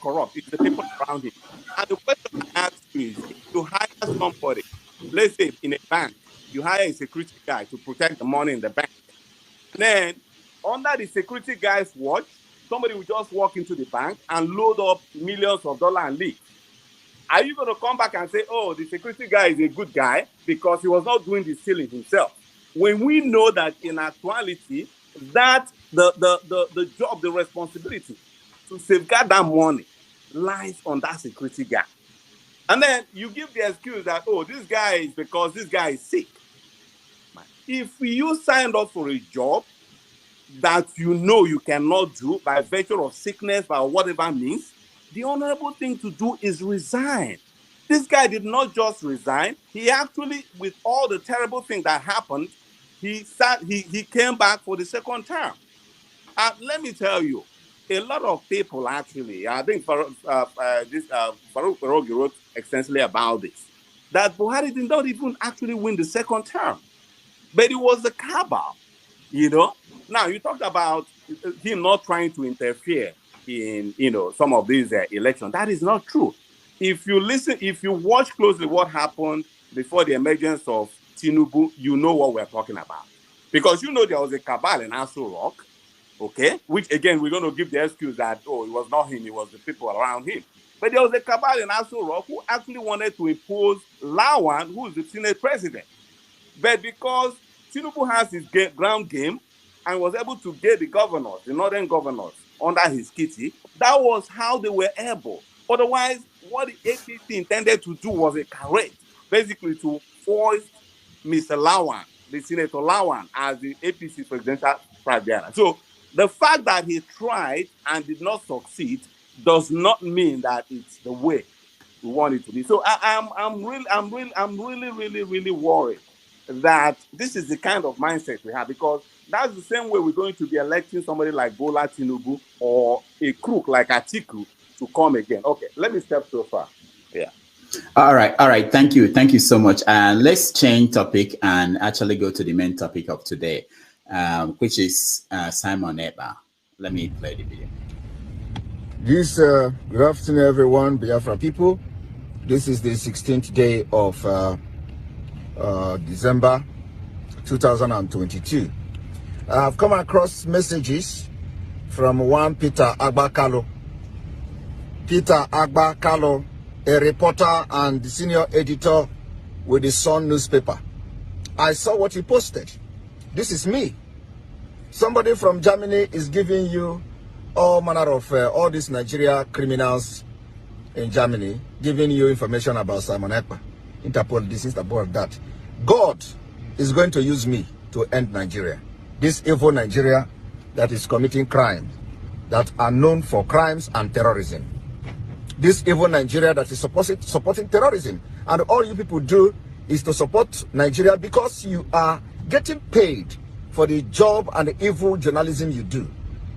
corrupt. It's the people around him. And the question I ask you is, if you hire somebody, let's say in a bank, you hire a security guy to protect the money in the bank. And then under the security guy's watch, somebody will just walk into the bank and load up millions of dollars and leave. Are you going to come back and say, oh, the security guy is a good guy because he was not doing the stealing himself? When we know that in actuality, that the job, the responsibility to safeguard that money lies on that security guy. And then you give the excuse that, oh, this guy is because this guy is sick. If you signed up for a job that you know you cannot do by virtue of sickness, by whatever means, the honorable thing to do is resign. This guy did not just resign. He actually, with all the terrible things that happened, he came back for the second term. Let me tell you, a lot of people actually, I think Farouk Perogi wrote extensively about this, that Buhari did not even actually win the second term, but it was the cabal, you know. Now, you talked about him not trying to interfere in, you know, some of these elections. That is not true. If you watch closely what happened before the emergence of Tinubu, you know what we're talking about. Because you know there was a cabal in Aso Rock, okay? Which, again, we're going to give the excuse that, oh, it was not him, it was the people around him. But there was a cabal in Aso Rock who actually wanted to impose Lawan, who is the Senate president. But because Tinubu has his ground game and was able to get the governors, the northern governors, under his kitty, that was how they were able. Otherwise, what the APC intended to do was a charade, basically to force Mr. Lawan, the Senator Lawan, as the APC presidential primary. So the fact that he tried and did not succeed does not mean that it's the way we want it to be. So I'm really worried that this is the kind of mindset we have, because that's the same way we're going to be electing somebody like Bola Tinubu or a crook like Atiku to come again. Okay, let me step so far. Yeah. All right. Thank you so much. And let's change topic and actually go to the main topic of today, which is Simon Ekpa. Let me play the video. Good afternoon, everyone, Biafra people. This is the 16th day of December 2022. I've come across messages from one Peter Agba-Kalo. Peter Agba-Kalo, a reporter and the senior editor with the Sun newspaper. I saw what he posted. This is me. Somebody from Germany is giving you all manner of all these Nigeria criminals in Germany, giving you information about Simon Ekpa, Interpol this, Interpol that. God is going to use me to end Nigeria. This evil Nigeria that is committing crimes that are known for crimes and terrorism. This evil Nigeria that is supporting terrorism. And all you people do is to support Nigeria because you are getting paid for the job and the evil journalism you do.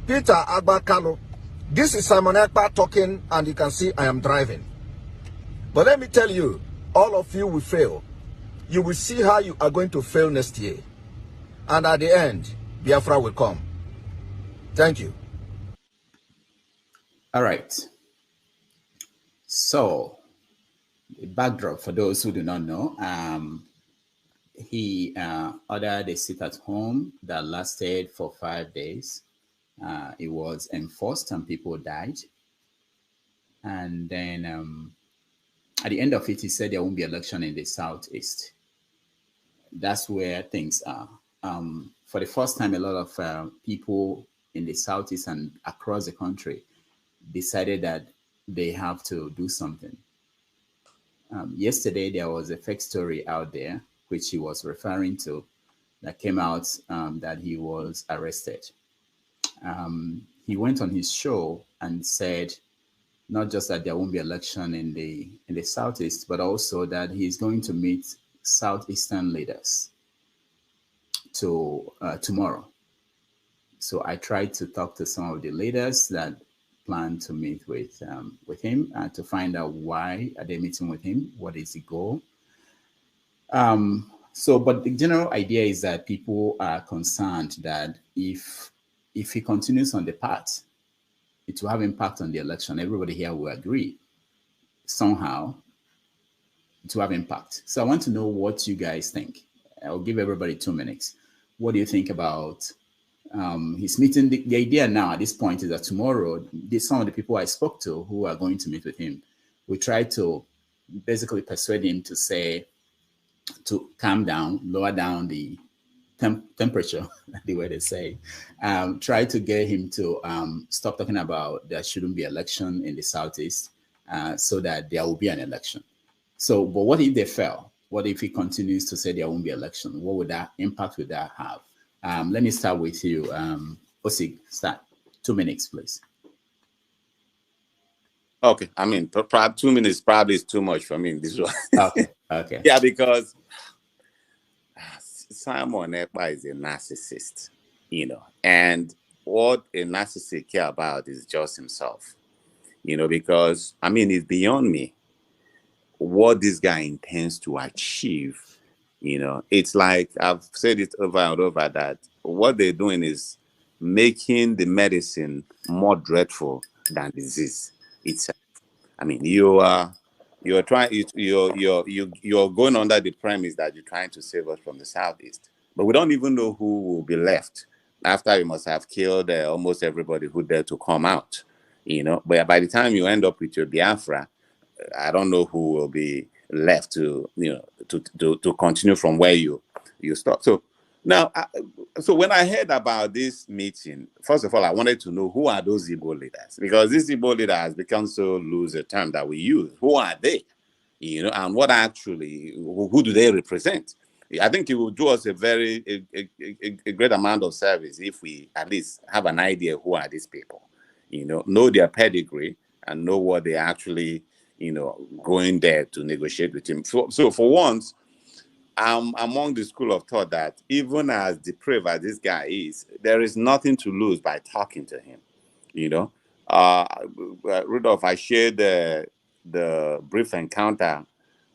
Peter Agba-Kalo, this is Simon Ekpa talking, and you can see I am driving. But let me tell you, all of you will fail. You will see how you are going to fail next year. And at the end, Biafra will come. Thank you. All right. So, the backdrop for those who do not know, he ordered a sit-at-home that lasted for 5 days. It was enforced and people died. And then at the end of it, he said there won't be election in the Southeast. That's where things are. For the first time, a lot of people in the Southeast and across the country decided that they have to do something. Yesterday, there was a fake story out there, which he was referring to, that came out that he was arrested. He went on his show and said not just that there won't be election in the Southeast, but also that he's going to meet Southeastern leaders tomorrow. So I tried to talk to some of the leaders that plan to meet with him to find out why are they meeting with him, what is the goal. So, but the general idea is that people are concerned that if he continues on the path, it will have impact on the election. Everybody here will agree somehow it will have impact. So I want to know what you guys think. I'll give everybody 2 minutes. What do you think about his meeting? The idea now at this point is that tomorrow, some of the people I spoke to who are going to meet with him, we try to basically persuade him to calm down, lower down the temperature, the way they say, try to get him to stop talking about there shouldn't be election in the Southeast, so that there will be an election. So, but what if they fail? What if he continues to say there won't be election? What would that impact would that have? Let me start with you, Osig. Start. 2 minutes, please. Okay, I mean, perhaps 2 minutes probably is too much for me in this one. Okay. Yeah, because Simon Ekpa is a narcissist, and what a narcissist care about is just himself, because, I mean, it's beyond me what this guy intends to achieve. It's like I've said it over and over that what they're doing is making the medicine more dreadful than disease itself. I mean, you're going under the premise that you're trying to save us from the Southeast, but we don't even know who will be left after you must have killed almost everybody who dared to come out. But by the time you end up with your Biafra, I don't know who will be left to continue from where you stop. So now, so when I heard about this meeting, first of all, I wanted to know who are those Igbo leaders, because this Igbo leader has become so loose a term that we use. Who are they? And what actually, who do they represent? I think it will do us a great amount of service if we at least have an idea who are these people, know their pedigree and know what they actually, going there to negotiate with him. So for once, I'm among the school of thought that even as depraved as this guy is, there is nothing to lose by talking to him. Rudolph, I shared the brief encounter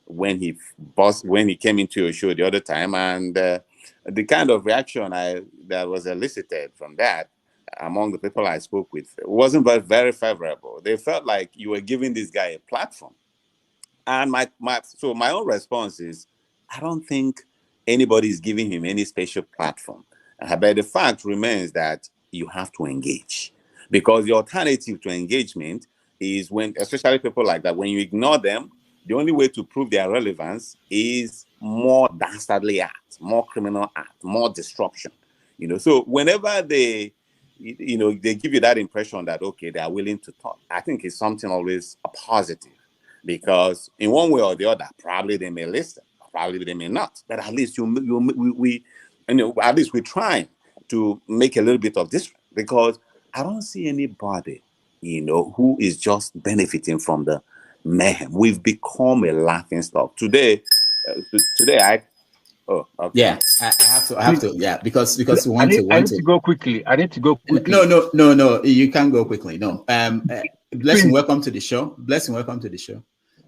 when he came into your show the other time, and the kind of reaction that was elicited from that among the people I spoke with wasn't very favorable. They felt like you were giving this guy a platform. And my own response is, I don't think anybody is giving him any special platform. But the fact remains that you have to engage, because the alternative to engagement is when, especially people like that, when you ignore them, the only way to prove their relevance is more dastardly acts, more criminal acts, more disruption. So whenever they give you that impression that, okay, they are willing to talk, I think it's something always a positive, because in one way or the other, probably they may listen, probably they may not, but at least at least we're trying to make a little bit of this, because I don't see anybody, who is just benefiting from the mayhem. We've become a laughing stock. Today, I have to, yeah, because we I need to go quickly. No, you can't go quickly. No. Blessing, welcome to the show.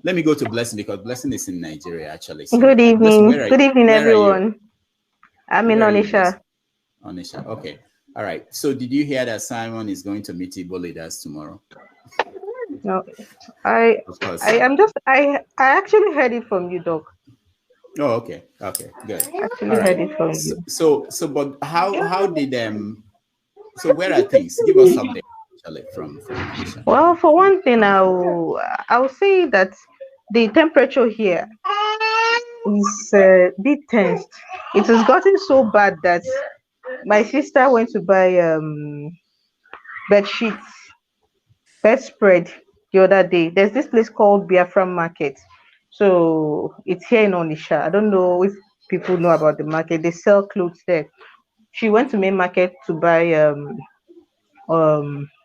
Let me go to Blessing, because Blessing is in Nigeria, actually. So, good evening. Blessing, good evening, everyone. I'm in Onisha. Onisha, okay. All right. So did you hear that Simon is going to meet Igbo leaders tomorrow? No, I actually heard it from you, Doc. Oh, okay, good. I actually heard it from you. So, but how did so where are things? Give us something from Onisha. Well, for one thing, I'll say that the temperature here is a bit tense. It has gotten so bad that my sister went to buy bedspread the other day. There's this place called Biafra Market. So it's here in Onisha. I don't know if people know about the market. They sell clothes there. She went to main market to buy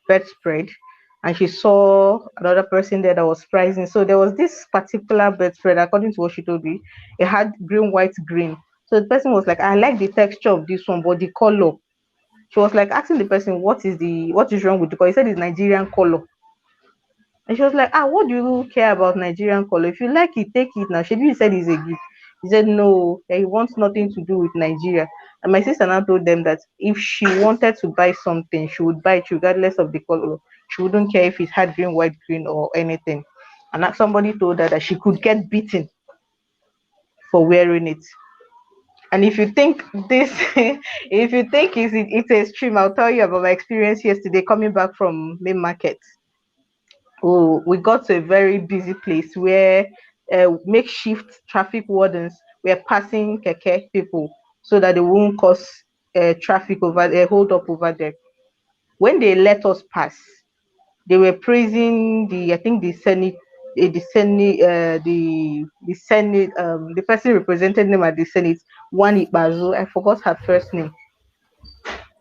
bedspread, and she saw another person there that was pricing. So there was this particular bedspread, according to what she told me, it had green, white, green. So the person was like, I like the texture of this one, but the color. She was like asking the person, what is wrong with the color? He said it's Nigerian color. And she was like, what do you care about Nigerian color? If you like it, take it now. She said it's a gift. He said no, that he wants nothing to do with Nigeria. And my sister now told them that if she wanted to buy something, she would buy it regardless of the color. She wouldn't care if it had green, white, green, or anything. And that somebody told her that she could get beaten for wearing it. And if you think this, if you think it's extreme, I'll tell you about my experience yesterday coming back from main market. Oh, we got to a very busy place where makeshift traffic wardens were passing keke people so that they won't cause traffic over there, hold up over there. When they let us pass, they were praising the, I think the Senate, the person represented them at the Senate, One Ibazu, I forgot her first name.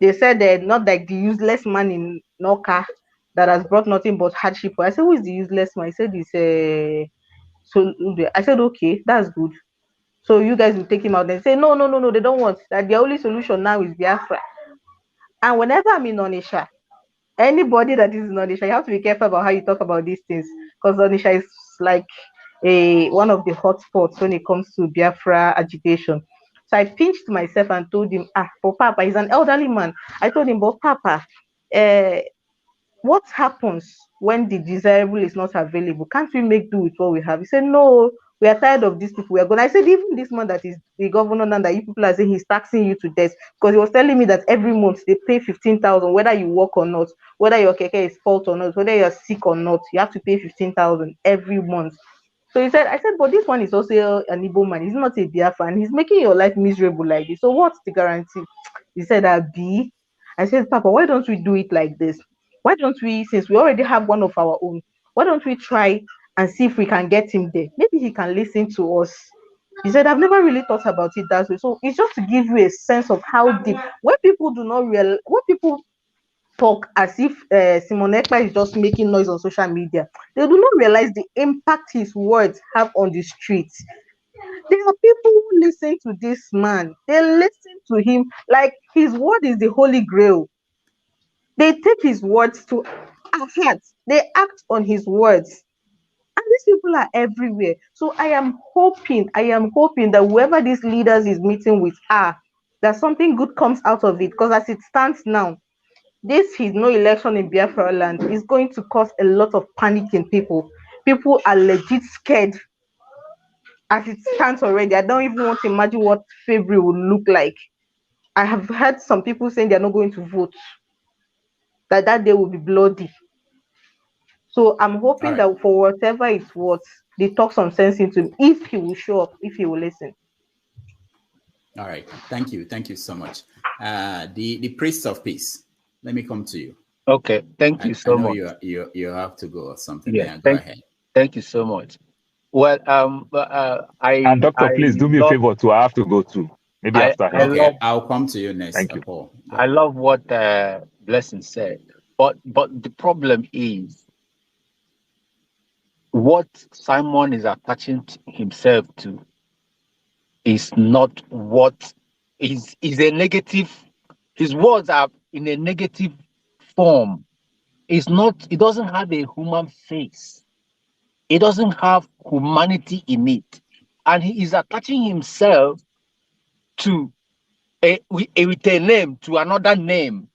They said they're not like the useless man in Noka that has brought nothing but hardship. I said, who is the useless man? I said, it's Soludo. I said, okay, that's good. So you guys will take him out. They say, no, they don't want that. The only solution now is Biafra. And whenever I'm in Onisha, anybody that is in Onisha, you have to be careful about how you talk about these things, because Onisha is like one of the hot spots when it comes to Biafra agitation. So I pinched myself and told him, for Papa, he's an elderly man. I told him, but Papa, what happens when the desirable is not available? Can't we make do with what we have? He said, no, we are tired of these people. We are going. I said, even this man that is the governor now, that you people are saying he's taxing you to death, because he was telling me that every month they pay 15,000, whether you work or not, whether your keke is fault or not, whether you're sick or not, you have to pay 15,000 every month. So he said, I said, but this one is also an Igbo man. He's not a Biafra, and he's making your life miserable like this. So what's the guarantee? He said, B. I said, Papa, why don't we do it like this? Why don't we, since we already have one of our own, why don't we try and see if we can get him there? Maybe he can listen to us. He said, I've never really thought about it that way. So it's just to give you a sense of how deep, when people do not realize, when people talk as if Simon Ekpa is just making noise on social media, they do not realize the impact his words have on the streets. There are people who listen to this man. They listen to him like his word is the holy grail. They take his words to heart. They act on his words. And these people are everywhere. So I am hoping that whoever these leaders is meeting with that something good comes out of it. Because as it stands now, this is no election in Biafra land is going to cause a lot of panic in people. People are legit scared as it stands already. I don't even want to imagine what February will look like. I have heard some people saying they're not going to vote, that day will be bloody. So I'm hoping that for whatever it's worth, they talk some sense into him, if he will show up, if he will listen. All right. Thank you so much. The priest of peace, let me come to you. Okay. Thank you so much. You have to go or something. Yeah. Go ahead. Thank you so much. Well, and Doctor, please do me a favor too. I have to go too. Maybe after him. I'll come to you next. Thank you. Paul. I love what Blessing said, but the problem is what Simon is attaching himself to is not what is a negative. His words are in a negative form. It doesn't have a human face. It doesn't have humanity in it. And he is attaching himself to with a name, to another name.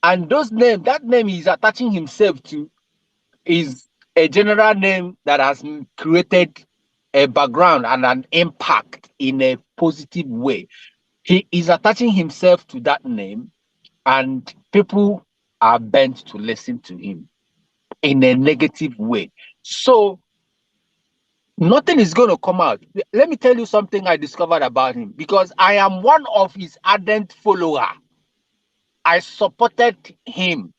And that name he's attaching himself to is a general name that has created a background and an impact in a positive way. He is attaching himself to that name, and people are bent to listen to him in a negative way. So nothing is going to come out. Let me tell you something I discovered about him, because I am one of his ardent followers. I supported him.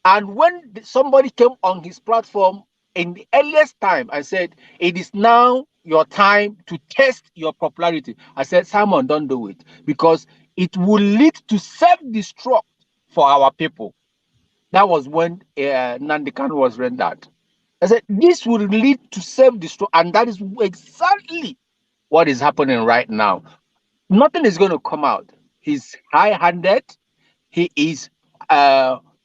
And when somebody came on his platform in the earliest time, I said, it is now your time to test your popularity. I said, Simon, don't do it, because it will lead to self-destruct for our people. That was when Nandikan was rendered. I said, this will lead to self-destruct, and that is exactly what is happening right now. Nothing is going to come out. He's high-handed. He is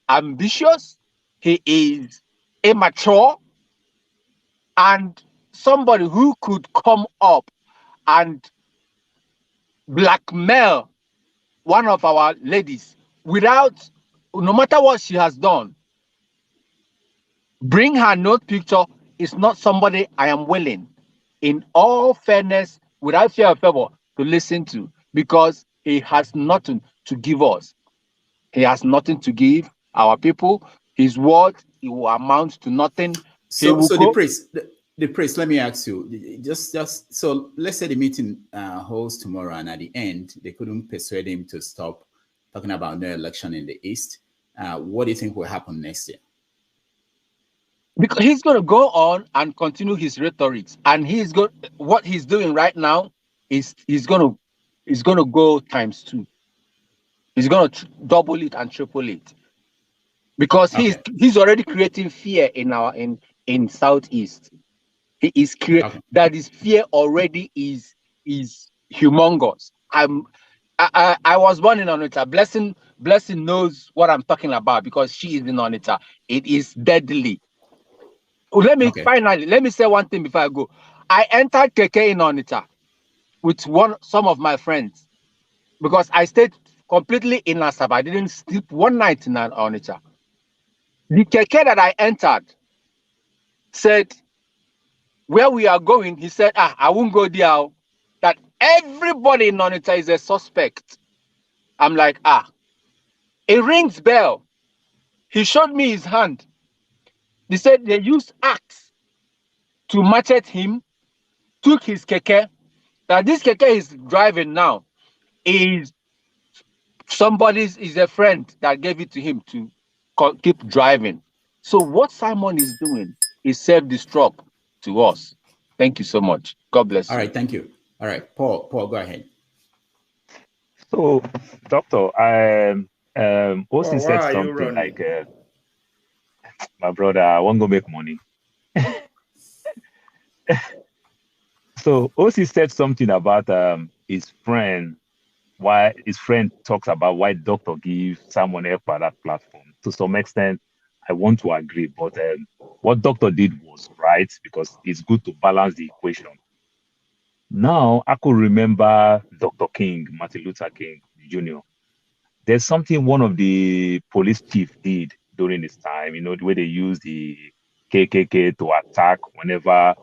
ambitious. He is immature. And somebody who could come up and blackmail one of our ladies without, no matter what she has done, bring her note picture is not somebody I am willing, in all fairness, without fear of favor, to listen to, because he has nothing to give us. He has nothing to give our people. His word, it will amount to nothing. So the priest, let me ask you, just so let's say the meeting holds tomorrow, and at the end they couldn't persuade him to stop talking about no election in the East. What do you think will happen next year? Because he's going to go on and continue his rhetoric, and what he's doing right now is he's going to go times 2. He's going to double it and triple it, because he's already creating fear in Southeast. He is that his fear already is humongous. I was born in Onitsha. Blessing knows what I'm talking about, because she is in Onitsha. It is deadly. Let me say one thing before I go. I entered Keke in Onitsha with some of my friends, because I stayed completely in Asaba. I didn't sleep one night in Onitsha. The Keke that I entered said, where we are going, he said, I won't go there. That everybody in Onitsha is a suspect. I'm like, it rings bell. He showed me his hand. They said they used axe to machete him, took his keke. Now this keke is driving now is a friend that gave it to him to keep driving. So what Simon is doing is self-destruct to us. Thank you so much. God bless you. All right, thank you. All right, Paul, go ahead. So, Doctor, Osi said something like, my brother, I want to make money. So, Osi said something about his friend, why his friend talks about why Doctor gives Simon Ekpa that platform. To some extent, I want to agree, but what Doctor did was right, because it's good to balance the equation. Now, I could remember Dr. King, Martin Luther King Jr. There's something one of the police chief did during his time, the way they use the KKK to attack whenever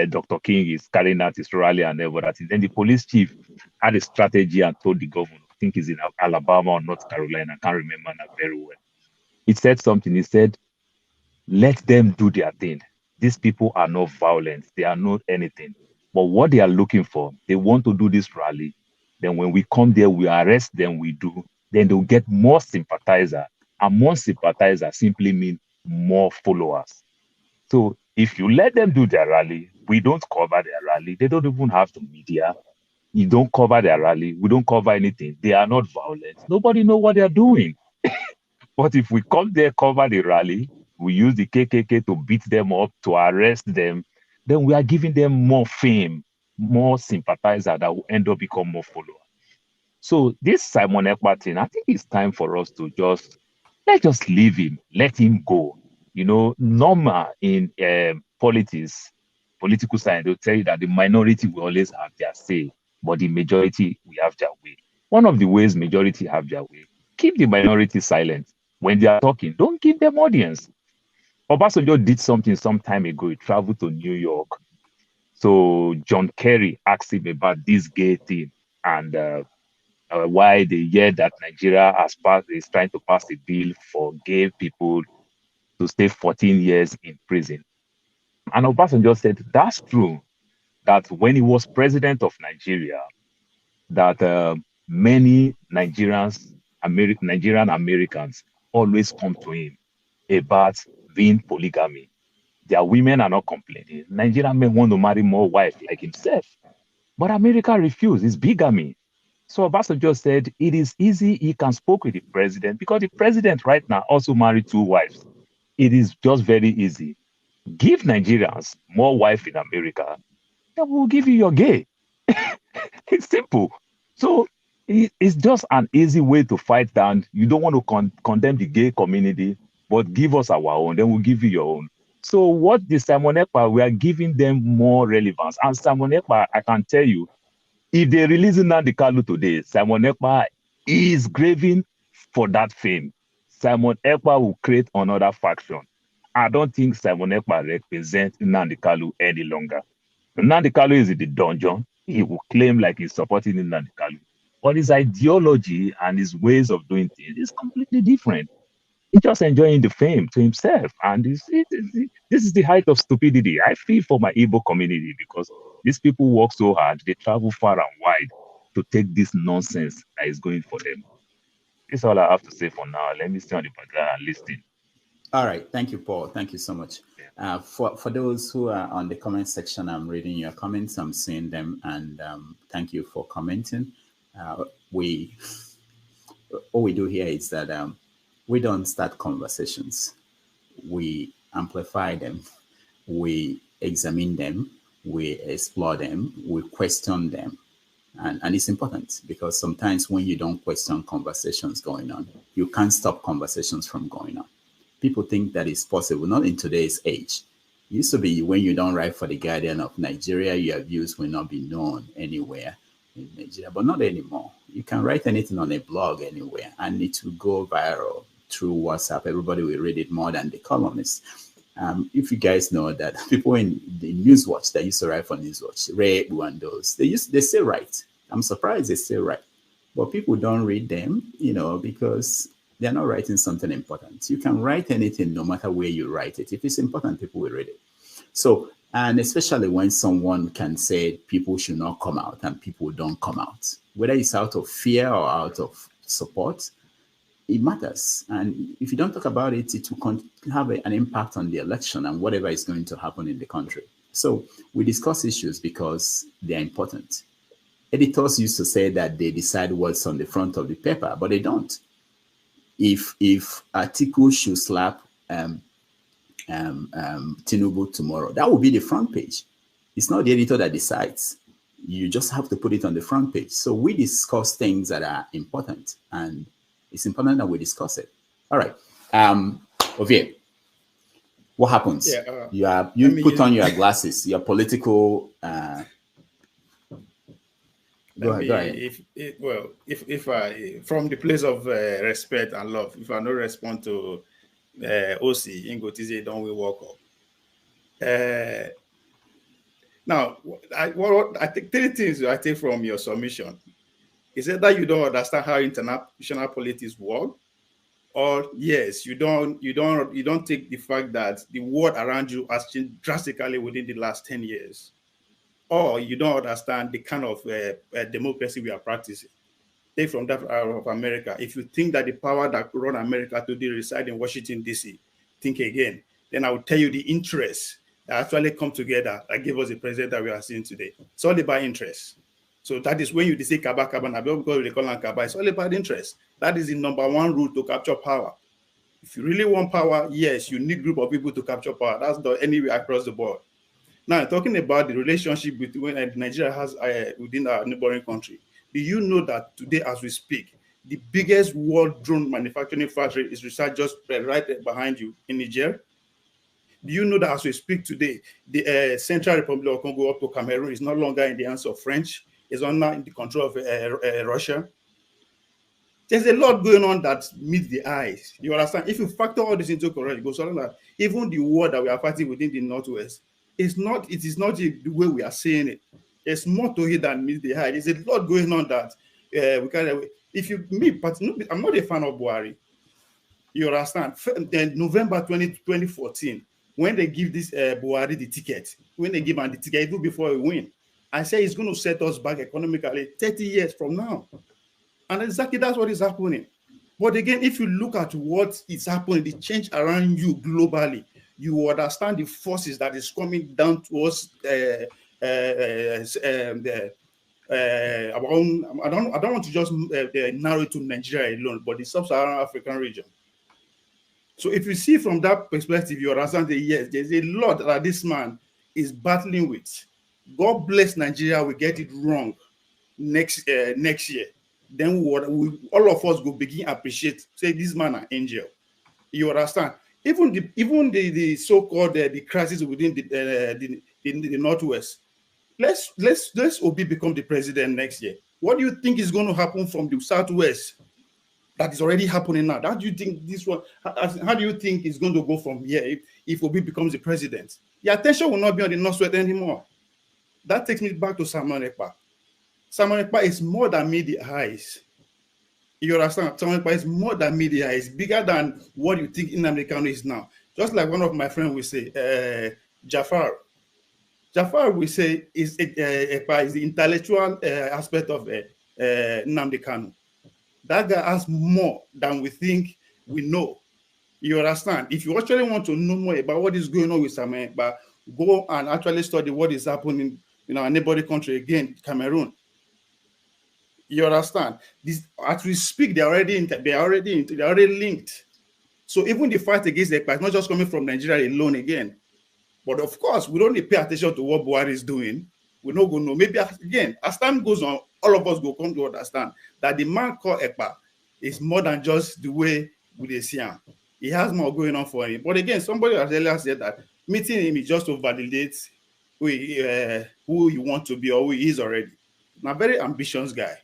Dr. King is carrying out his rally and everything. Then the police chief had a strategy and told the governor, I think he's in Alabama or North Carolina, I can't remember that very well. He said something, he said, let them do their thing. These people are not violent, they are not anything. But what they are looking for, they want to do this rally. Then when we come there, we arrest them, we do. Then they'll get more sympathizers. And more sympathizers simply mean more followers. So if you let them do their rally, we don't cover their rally. They don't even have the media. You don't cover their rally. We don't cover anything. They are not violent. Nobody knows what they are doing. But if we come there, cover the rally, we use the KKK to beat them up, to arrest them, then we are giving them more fame, more sympathizers that will end up become more followers. So this Simon Ekpa thing, I think it's time for us to let's just leave him, let him go. Normal in politics, political science, they'll tell you that the minority will always have their say, but the majority will have their way. One of the ways majority have their way, keep the minority silent. When they are talking, don't give them audience. Obasanjo did something some time ago. He traveled to New York. So John Kerry asked him about this gay thing and why the year that Nigeria is trying to pass a bill for gay people to stay 14 years in prison. And Obasanjo said, that's true, that when he was president of Nigeria, that many Nigerian Americans always come to him about being polygamy. Their women are not complaining. Nigerian men want to marry more wives like himself. But America refused. It's bigamy. So Obasanjo said, it is easy. He can speak with the president because the president right now also married 2 wives. It is just very easy. Give Nigerians more wives in America, then we'll give you your gay. It's simple. So it's just an easy way to fight down. You don't want to condemn the gay community, but give us our own, then we'll give you your own. So what the Simon Ekpa, we are giving them more relevance. And Simon Ekpa, I can tell you, if they release Nnamdi Kanu today, Simon Ekpa is craving for that fame. Simon Ekpa will create another faction. I don't think Simon Ekpa represents Nnamdi Kanu any longer. Nnamdi Kanu is in the dungeon. He will claim like he's supporting Nnamdi Kanu. But his ideology and his ways of doing things is completely different. He's just enjoying the fame to himself. And this is the height of stupidity. I feel for my Igbo community because these people work so hard. They travel far and wide to take this nonsense that is going for them. That's all I have to say for now. Let me stay on the background and listen. All right. Thank you, Paul. Thank you so much. For those who are on the comment section, I'm reading your comments. I'm seeing them. And thank you for commenting. All we do here is that we don't start conversations. We amplify them. We examine them. We explore them. We question them. And it's important because sometimes when you don't question conversations going on, you can't stop conversations from going on. People think that it's possible, not in today's age. It used to be when you don't write for the Guardian of Nigeria, your views will not be known anywhere in Nigeria, but not anymore. You can write anything on a blog anywhere and it will go viral through WhatsApp. Everybody will read it more than the columnists. If you guys know that people in the Newswatch that used to write for Newswatch, Ray and those, they still write. I'm surprised they still write. But people don't read them, because they're not writing something important. You can write anything no matter where you write it. If it's important, people will read it. So, and especially when someone can say people should not come out and people don't come out, whether it's out of fear or out of support, it matters. And if you don't talk about it, it will have an impact on the election and whatever is going to happen in the country. So we discuss issues because they're important. Editors used to say that they decide what's on the front of the paper, but they don't. If articles should slap Tinubu tomorrow, that will be the front page. It's not the editor that decides. You just have to put it on the front page. So we discuss things that are important, and it's important that we discuss it. All right. Ovie, what happens? Yeah, you put on your glasses, your political. Go ahead. If I, from the place of respect and love, if I no respond to OC, Ingotize, don't we walk up? Now, I think 3 things I take from your submission. Is it that you don't understand how international politics work, or yes, you don't take the fact that the world around you has changed drastically within the last 10 years, or you don't understand the kind of democracy we are practicing. Take from that of America. If you think that the power that run America today reside in Washington, D.C., think again. Then I will tell you the interests that actually come together that give us the president that we are seeing today. It's all about interest. So that is when you say Kaba, because they call them Kaba, it's all about interest. That is the #1 route to capture power. If you really want power, yes, you need a group of people to capture power. That's done anywhere across the board. Now, talking about the relationship between Nigeria has within our neighboring country, do you know that today, as we speak, the biggest world drone manufacturing factory is just right behind you in Niger? Do you know that as we speak today, the Central Republic of Congo up to Cameroon is no longer in the hands of French, is under in the control of Russia? There's a lot going on that meets the eyes. You understand? If you factor all this into correct, it goes on that even the war that we are fighting within the Northwest, it is not the way we are saying it. There's more to it than meets the eye. There's a lot going on that we can. If you but I'm not a fan of Buhari. You understand? Then November 2014, when they give this Buhari the ticket, when they give him the ticket, even before we win, I say it's going to set us back economically 30 years from now. And exactly that's what is happening. But again, if you look at what is happening, the change around you globally, you understand the forces that is coming down towards I don't want to just narrow it to Nigeria alone, but the sub-Saharan African region. So if you see from that perspective, you understand that yes, there's a lot that this man is battling with. God bless Nigeria, we get it wrong next year. Then all of us will begin appreciate, say this man an angel. You understand? even the so-called the crisis within the Northwest. Let's Obi become the president next year. What do you think is going to happen from the Southwest? That is already happening now. How do you think this one? How do you think it's going to go from here if Obi becomes the president? The attention will not be on the Northwest anymore. That takes me back to Simon Ekpa. Simon Ekpa is more than media eyes. You understand? Simon Ekpa is more than media eyes. Bigger than what you think Nnamdi Kanu is now. Just like one of my friends will say, Jafar. Jafar will say Ekpa is the intellectual aspect of Nnamdi Kanu. That guy has more than we think we know. You understand? If you actually want to know more about what is going on with Simon Ekpa, go and actually study what is happening in our neighboring country again, Cameroon. You understand? This, as we speak, they're already linked. So even the fight against Ekpa is not just coming from Nigeria alone again. But of course, we don't pay attention to what Buhari is doing. We're not going to know. Maybe again, as time goes on, all of us will come to understand that the man called Ekpa is more than just the way we see him. He has more going on for him. But again, somebody has earlier said that meeting him is just to validate who you want to be or who he is already. Now, very ambitious guy.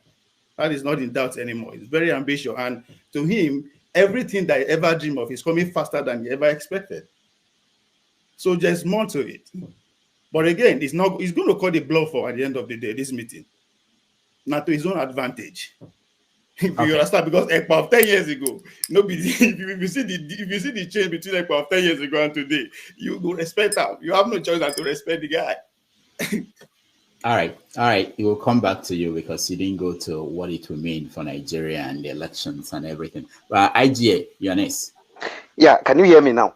That is not in doubt anymore. He's very ambitious. And to him, everything that he ever dreamed of is coming faster than he ever expected. So there's more to it. But again, he's going to call the bluff for at the end of the day, this meeting. Not to his own advantage. You understand? Because Ekpa of 10 years ago, if you see the change between Ekpa of 10 years ago and today, you will respect him. You have no choice than to respect the guy. All right. It will come back to you because you didn't go to what it will mean for Nigeria and the elections and everything. But IGA, you're next. Yeah, can you hear me now?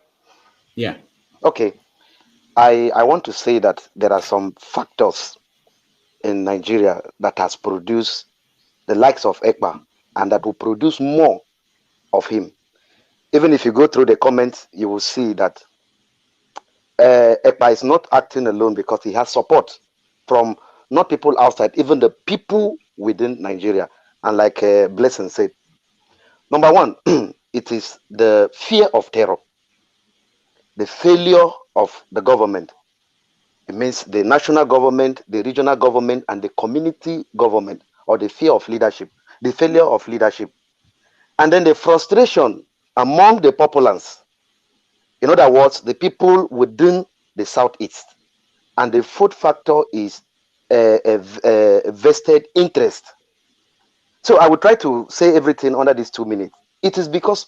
Yeah. Okay. I want to say that there are some factors in Nigeria that has produced the likes of Ekpa and that will produce more of him. Even if you go through the comments, you will see that Ekpa is not acting alone because he has support from not people outside, even the people within Nigeria. And like Blessing said, number one, it is the fear of terror, the failure of the government. It means the national government, the regional government, and the community government, or the fear of leadership, the failure of leadership. And then the frustration among the populace. In other words, the people within the Southeast. And the fourth factor is a vested interest. So I will try to say everything under these 2 minutes. It is because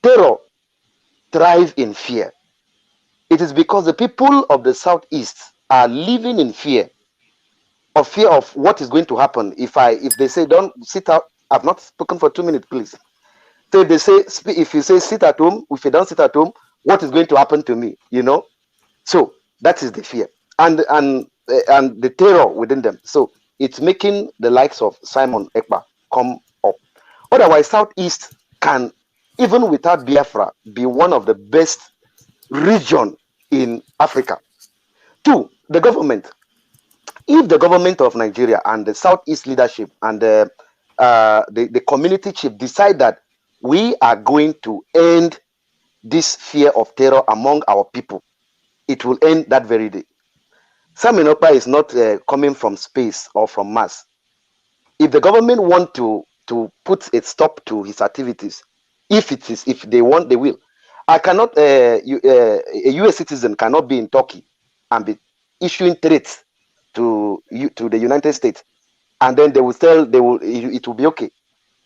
terror thrives in fear. It is because the people of the Southeast are living in fear of what is going to happen if they say don't sit out. I've not spoken for 2 minutes, please. So if they say, if you say sit at home, if you don't sit at home, what is going to happen to me? You know. So that is the fear and the terror within them. So it's making the likes of Simon Ekpa come up. Otherwise, Southeast can, even without Biafra, be one of the best region in Africa. Two, the government. If the government of Nigeria and the Southeast leadership and the community chief decide that we are going to end this fear of terror among our people, it will end that very day. Simon Ekpa is not coming from space or from Mars. If the government want to put a stop to his activities, if they want, they will. I cannot. A U.S. citizen cannot be in Turkey and be issuing threats to the United States, and then it will be okay.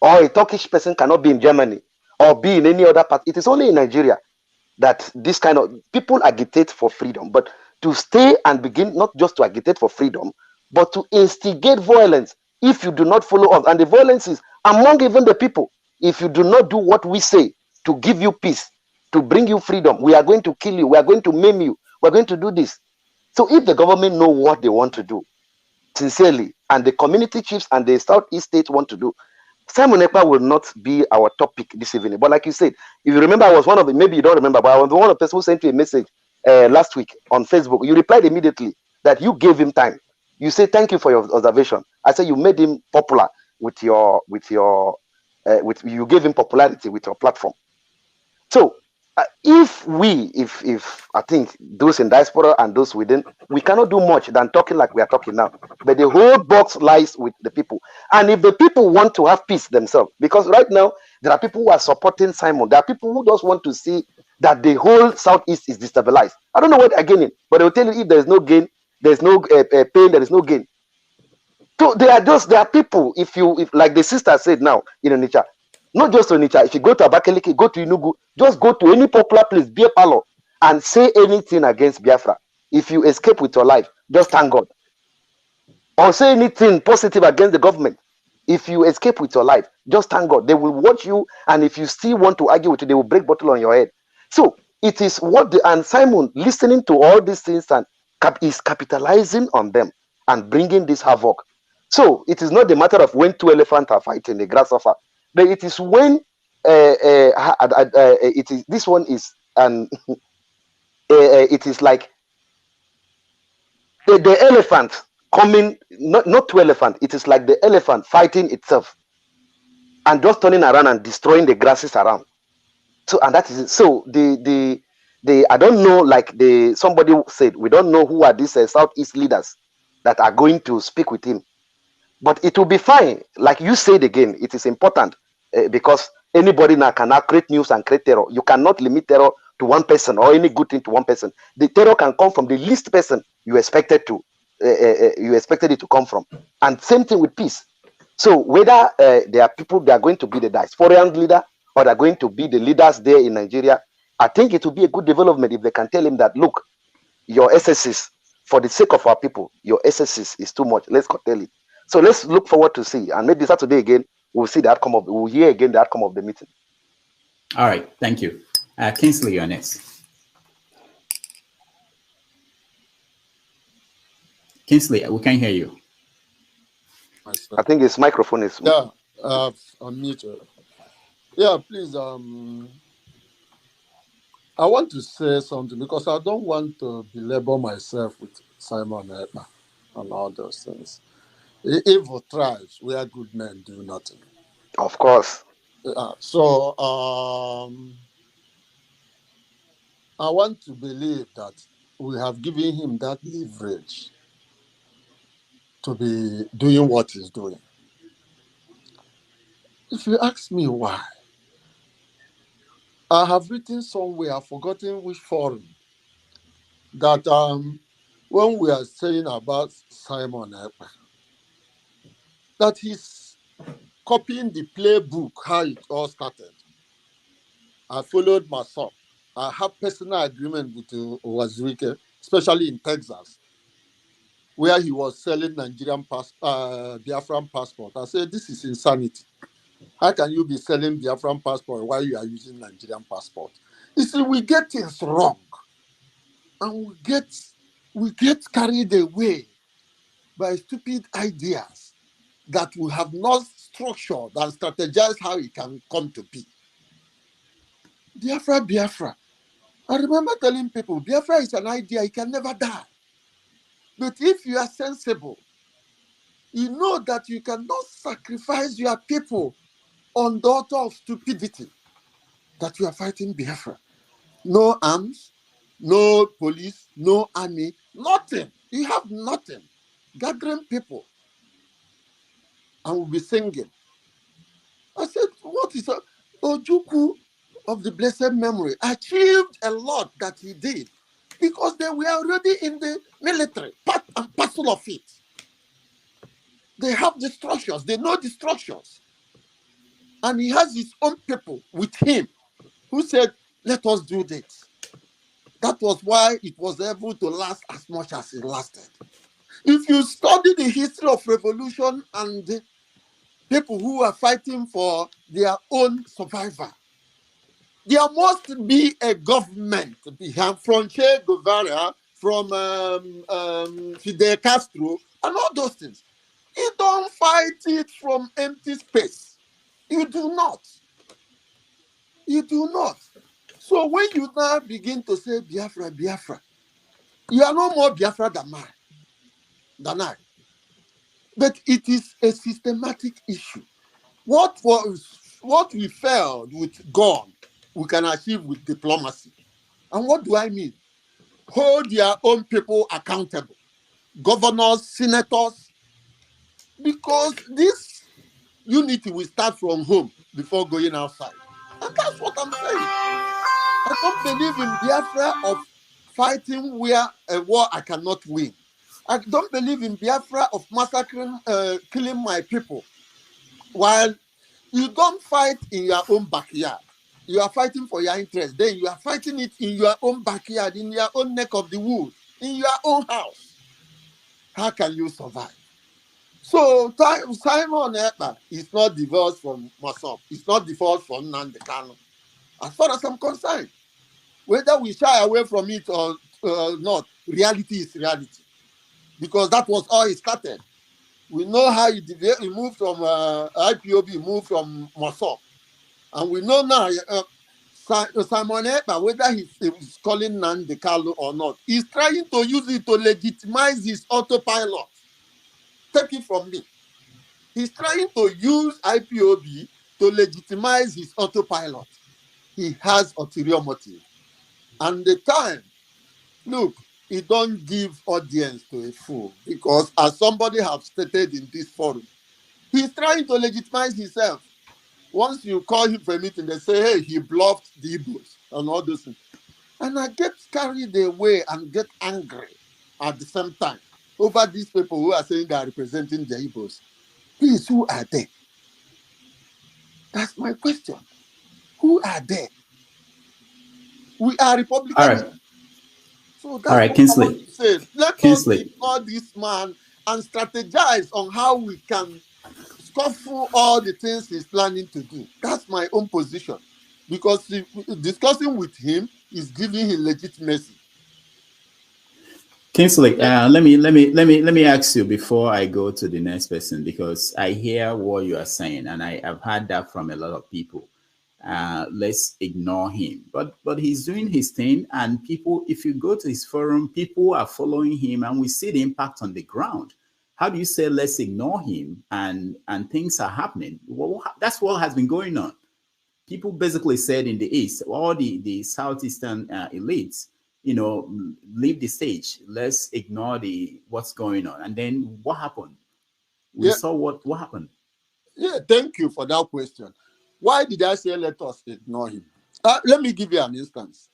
Or a Turkish person cannot be in Germany or be in any other part. It is only in Nigeria that this kind of people agitate for freedom, but to stay and begin not just to agitate for freedom, but to instigate violence if you do not follow up. And the violence is among even the people. If you do not do what we say to give you peace, to bring you freedom, we are going to kill you, we are going to maim you, we are going to do this. So if the government know what they want to do, sincerely, and the community chiefs and the Southeast states want to do, Simon Ekpa will not be our topic this evening. But like you said, if you remember, I was one of the, maybe you don't remember, but I was one of the people who sent you a message last week on Facebook. You replied immediately that you gave him time. You said thank you for your observation. I said you made him popular you gave him popularity with your platform. So if I think those in diaspora and those within, we cannot do much than talking like we are talking now. But the whole box lies with the people. And if the people want to have peace themselves, because right now there are people who are supporting Simon. There are people who just want to see that the whole Southeast is destabilized. I don't know what they're gaining, but they will tell you if there is no gain, there is no pain, there is no gain. So there are people, if like the sister said now in Onitsha, not just Onitsha, if you go to Abakaliki, go to Enugu, just go to any popular place, beer parlor, and say anything against Biafra. If you escape with your life, just thank God. Or say anything positive against the government. If you escape with your life, just thank God. They will watch you, and if you still want to argue with you, they will break bottle on your head. So it is and Simon listening to all these things and is capitalizing on them and bringing this havoc. So it is not the matter of when two elephants are fighting, the grasshopper, but it is when it is. This one is it is like the elephant coming, not two elephants. It is like the elephant fighting itself and just turning around and destroying the grasses around. So and that is it. So the I don't know, like somebody said, we don't know who are these Southeast leaders that are going to speak with him. But it will be fine. Like you said again, it is important because anybody now can create news and create terror. You cannot limit terror to one person or any good thing to one person. The terror can come from the least person you expected it to come from. And same thing with peace. So whether there are people that are going to be the diasporan leader or they're going to be the leaders there in Nigeria, I think it will be a good development if they can tell him that, look, your SSs, for the sake of our people, your SSs is too much. Let's curtail it. So let's look forward to see, and maybe Saturday again we'll see the outcome of. We'll hear again the outcome of the meeting. All right, thank you, Kingsley. You're next. Kingsley, we can hear you. I think his microphone is. Yeah, unmuted. Yeah, please. I want to say something because I don't want to belabor myself with Simon Ekpa and all those things. Evil thrives where good men do nothing. Of course. So I want to believe that we have given him that leverage to be doing what he's doing. If you ask me why, I have written somewhere, I've forgotten which forum, that when we are saying about Simon Ekpa, that he's copying the playbook, how it all started. I followed myself. I have personal agreement with Wazirike, especially in Texas, where he was selling Nigerian Biafran passport. I said, this is insanity. How can you be selling Biafran passport while you are using Nigerian passport? You see, we get things wrong, and we get carried away by stupid ideas that we have not structured and strategized how it can come to be. Biafra. I remember telling people, Biafra is an idea, it can never die. But if you are sensible, you know that you cannot sacrifice your people on the altar of stupidity, that you are fighting Biafra. No arms, no police, no army, nothing. You have nothing. Gathering people, and we'll be singing. I said, what is that? Ojukwu of the blessed memory achieved a lot that he did because they were already in the military, part and parcel of it. They have the structures, they know the structures. And he has his own people with him who said, let us do this. That was why it was able to last as much as it lasted. If you study the history of revolution and the people who are fighting for their own survival, there must be a government behind, from Che Guevara, from Fidel Castro, and all those things. You don't fight it from empty space. You do not. You do not. So when you now begin to say Biafra, Biafra, you are no more Biafra than I. But it is a systematic issue. What we failed with God we can achieve with diplomacy. And what do I mean? Hold their own people accountable. Governors, senators, because this unity will start from home before going outside. And that's what I'm saying. I don't believe in Biafra of fighting where a war I cannot win. I don't believe in Biafra of massacring, killing my people. While you don't fight in your own backyard, you are fighting for your interest. Then you are fighting it in your own backyard, in your own neck of the woods, in your own house. How can you survive? So Simon Ekpa is not divorced from Masop. It's not divorced from Nnamdi Kanu. As far as I'm concerned, whether we shy away from it or not, reality is reality. Because that was how it started. We know how he moved from IPOB, moved from Masop. And we know now Simon Ekpa, whether he's calling Nnamdi Kanu or not, he's trying to use it to legitimize his autopilot. Take it from me. He's trying to use IPOB to legitimize his autopilot. He has ulterior motive. And the time, look, he don't give audience to a fool, because as somebody have stated in this forum, he's trying to legitimize himself. Once you call him for a meeting, they say, hey, he bluffed the Igbos and all those things. And I get carried away and get angry at the same time over these people who are saying they are representing the Igbos. Please, who are they? That's my question. Who are they? We are Republicans. All right. So that's all right, what Kingsley. I want to say. Let us ignore this man and strategize on how we can scuffle all the things he's planning to do. That's my own position. Because discussing with him is giving him legitimacy. Kingsley, let me ask you before I go to the next person, because I hear what you are saying, and I've heard that from a lot of people. Let's ignore him, but he's doing his thing, and people, if you go to his forum, people are following him, and we see the impact on the ground. How do you say let's ignore him and things are happening? Well, that's what has been going on. People basically said in the East, all the Southeastern elites, leave the stage. Let's ignore what's going on. And then what happened? We saw what happened. Yeah, thank you for that question. Why did I say let us ignore him? Let me give you an instance.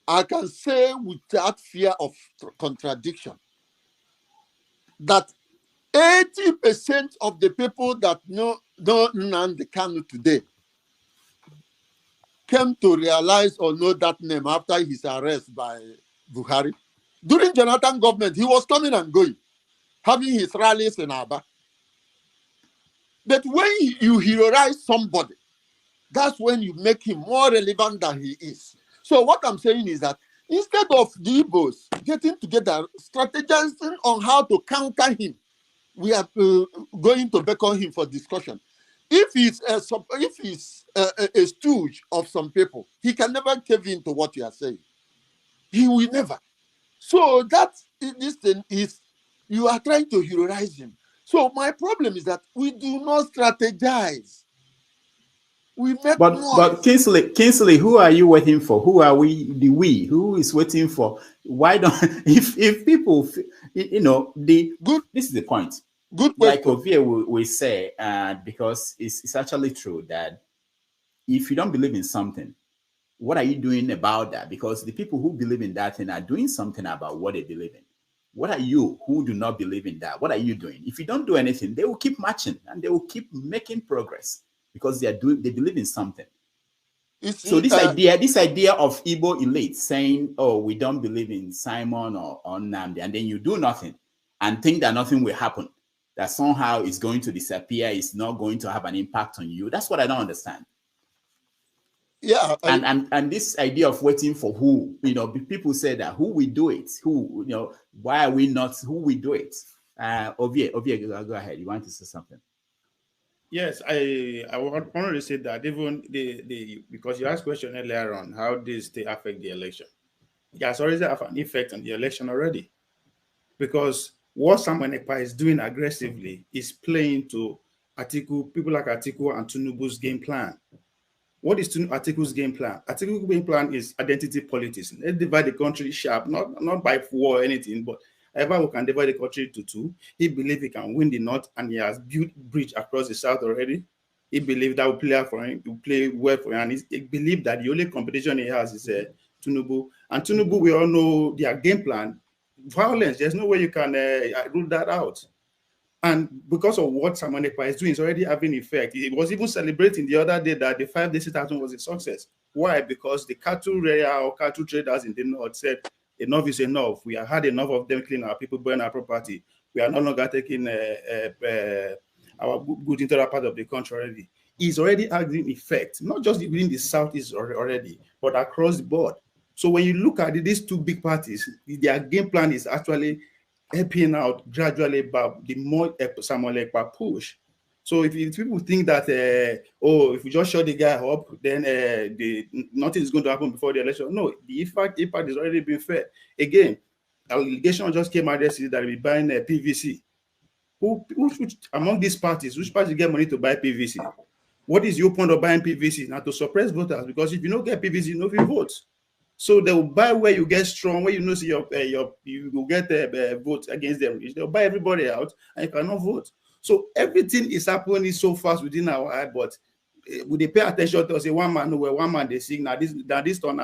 I can say without fear of contradiction that 80% of the people that know Nnamdi Kanu today came to realize or know that name after his arrest by Buhari. During Jonathan government, he was coming and going, having his rallies in Aba. But when you heroize somebody, that's when you make him more relevant than he is. So what I'm saying is that instead of the Igbos getting together, strategizing on how to counter him, we are going to beckon him for discussion. If he's a stooge of some people, he can never cave into what you are saying. He will never. So this thing is, you are trying to heroize him. So my problem is that we do not strategize. We make noise. But Kingsley, who are you waiting for? Who are we? Who is waiting for? Why don't if people, this is the point. Good question. Like Ovie will say, because it's actually true that if you don't believe in something, what are you doing about that? Because the people who believe in that thing are doing something about what they believe in. What are you who do not believe in that? What are you doing? If you don't do anything, they will keep marching and they will keep making progress because they believe in something. So this idea of Igbo elite saying, oh, we don't believe in Simon or Nnamdi, and then you do nothing and think that nothing will happen, that somehow it's going to disappear, it's not going to have an impact on you. That's what I don't understand. Yeah. And this idea of waiting for who, people say that who will do it, why are we not, who will do it? Ovie, go ahead. You want to say something? Yes, I wanted to say that even because you asked a question earlier on how this they affect the election. It has already have an effect on the election already. Because what Simon Ekpa is doing aggressively is playing to people like Atiku and Tinubu's game plan. What is Atiku's game plan? Atiku's game plan is identity politics. Let's divide the country sharp, not by war or anything, but however we can divide the country to two. He believes he can win the north, and he has built bridge across the south already. He believes that will play out for him, will play well for him, and he believes that the only competition he has is Tinubu. And Tinubu, we all know their game plan. Violence, there's no way you can rule that out. And because of what Simon Ekpa is doing, it's already having effect. He was even celebrating the other day that the 5-day sit-at-home was a success. Why? Because the cattle rearer or cattle traders in the north said, enough is enough. We have had enough of them killing our people, burn our property. We are no longer taking our goods into that part of the country already. It's already having effect, not just within the southeast already, but across the board. So when you look at these two big parties, their game plan is actually helping out gradually, but the more Simon Ekpa push. So if people think that, if we just shut the guy up, then nothing is going to happen before the election. No, the impact is already been fed. Again, allegation just came out yesterday that we're buying PVC. Which among these parties, which party get money to buy PVC? What is your point of buying PVC? Now to suppress voters, because if you don't get PVC, you don't vote. So they will buy where you get strong, where you know see you will get votes against them. They'll buy everybody out, and you cannot vote. So everything is happening so fast within our eye, but would they pay attention to say one man they sing now this turn.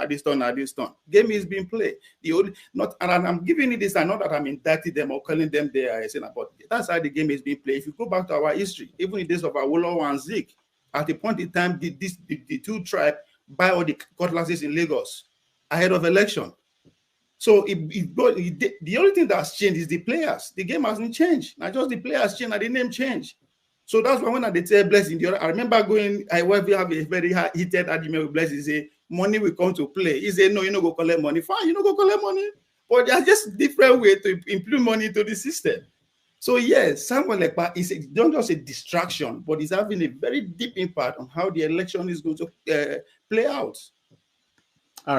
Game is being played. And I'm giving it this, and not that I'm indicting them or calling them there, but that's how the game is being played. If you go back to our history, even in days of Awolowo and Zik, at a point in time, the two tribes buy all the cutlasses in Lagos ahead of election. So the only thing that's changed is the players. The game hasn't changed. Not just the players change, and the name change. So that's why when I tell Blessing, I remember I have a very heated argument with Blessing. He say, money will come to play. He said, no, you don't go collect money. Fine, you don't go collect money. But there's just different way to implement money into the system. So yes, Simon Ekpa is not just a distraction, but it's having a very deep impact on how the election is going to play out. All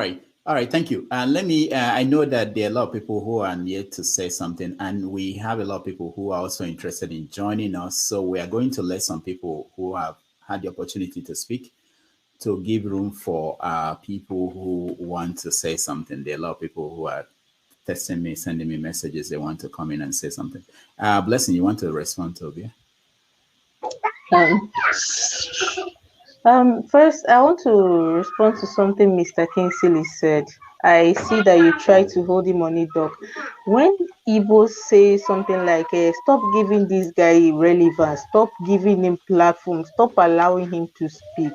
right, thank you. Let me, I know that there are a lot of people who are yet to say something, and we have a lot of people who are also interested in joining us. So we are going to let some people who have had the opportunity to speak to give room for people who want to say something. There are a lot of people who are texting me, sending me messages. They want to come in and say something. Blessing, you want to respond to Obia? First, I want to respond to something Mr. Kingsley said. I see that you try to hold him on it, Doc. When Igbo say something like, stop giving this guy relevance, stop giving him platform, stop allowing him to speak,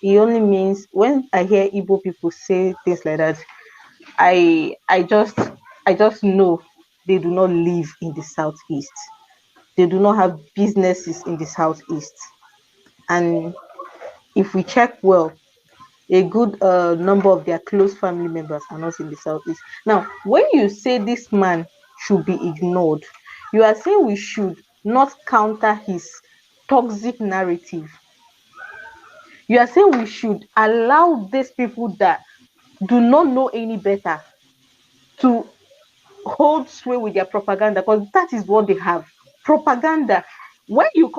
it only means when I hear Igbo people say things like that, I just know they do not live in the Southeast. They do not have businesses in the Southeast. And if we check well, a good number of their close family members are not in the Southeast. Now, when you say this man should be ignored, you are saying we should not counter his toxic narrative. You are saying we should allow these people that do not know any better to hold sway with their propaganda, because that is what they have. Propaganda. When you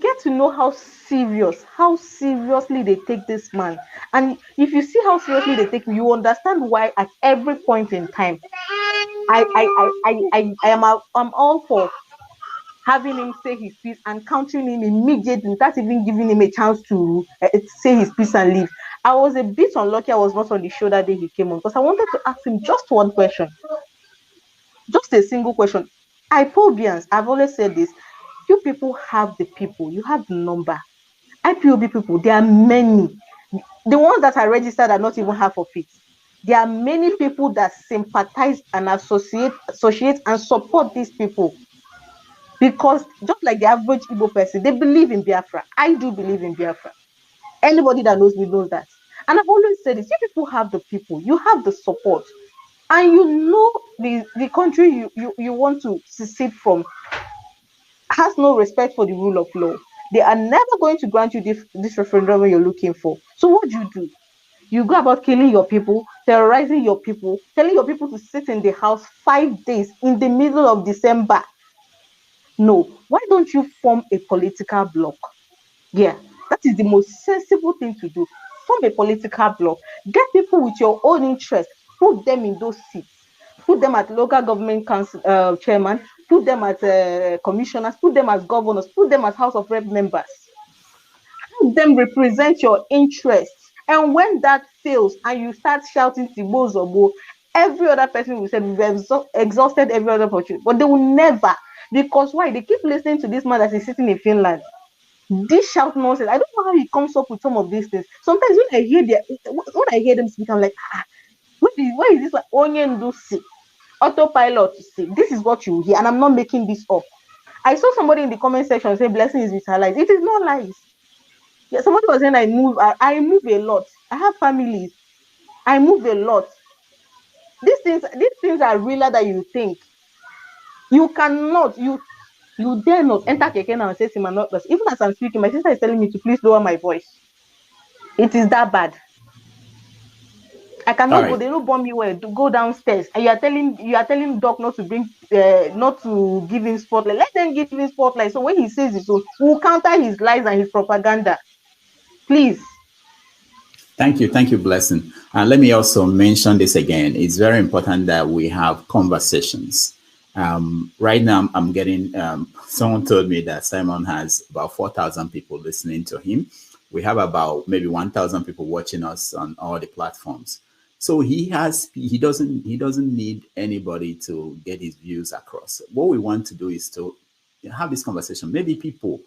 get to know how seriously they take this man, and if you see how seriously they take him, you understand why at every point in time I'm all for having him say his piece and countering him immediately without even giving him a chance to say his piece and leave. I was a bit unlucky I was not on the show that day he came on, because I wanted to ask him just one question, just a single question. IPOBians, I've always said this, you people have the people, you have the number. IPOB people, there are many. The ones that are registered are not even half of it. There are many people that sympathize and associate and support these people, because just like the average Igbo person, they believe in Biafra. I do believe in Biafra. Anybody that knows me knows that. And I've always said this, you people have the people, you have the support, and you know the country you want to secede from has no respect for the rule of law. They are never going to grant you this referendum you're looking for. So what do? You go about killing your people, terrorizing your people, telling your people to sit in the house 5 days in the middle of December. No, why don't you form a political bloc? Yeah, That is the most sensible thing to do. Form a political bloc. Get people with your own interest. Put them in those seats. Put them at local government council chairman. Put them as commissioners. Put them as governors. Put them as House of Rep members. Have them represent your interests. And when that fails and you start shouting Tibo Zobo, every other person will say we've exhausted every other opportunity. But they will never. Because why? They keep listening to this man that is sitting in Finland. This shout nonsense. I don't know how he comes up with some of these things. Sometimes when I hear them speak, I'm like, why is this like onion do see? Autopilot to see. This is what you hear, and I'm not making this up. I saw somebody in the comment section say blessing is with her lies. It is not lies. Yeah, somebody was saying I move a lot. I have families. I move a lot. These things are realer than you think. You cannot, you dare not enter Keke now and say Simon Ekpa. Even as I'm speaking, my sister is telling me to please lower my voice. It is that bad. I cannot go. They don't bomb me where to go downstairs, and you are telling Doc not to bring, not to give him spotlight. Let them give him spotlight. So when he says it, so we'll counter his lies and his propaganda. Please. Thank you, Blessing. Let me also mention this again. It's very important that we have conversations. Right now, I'm getting. Someone told me that Simon has about 4,000 people listening to him. We have about maybe 1,000 people watching us on all the platforms. So he doesn't need anybody to get his views across. What we want to do is to have this conversation. Maybe people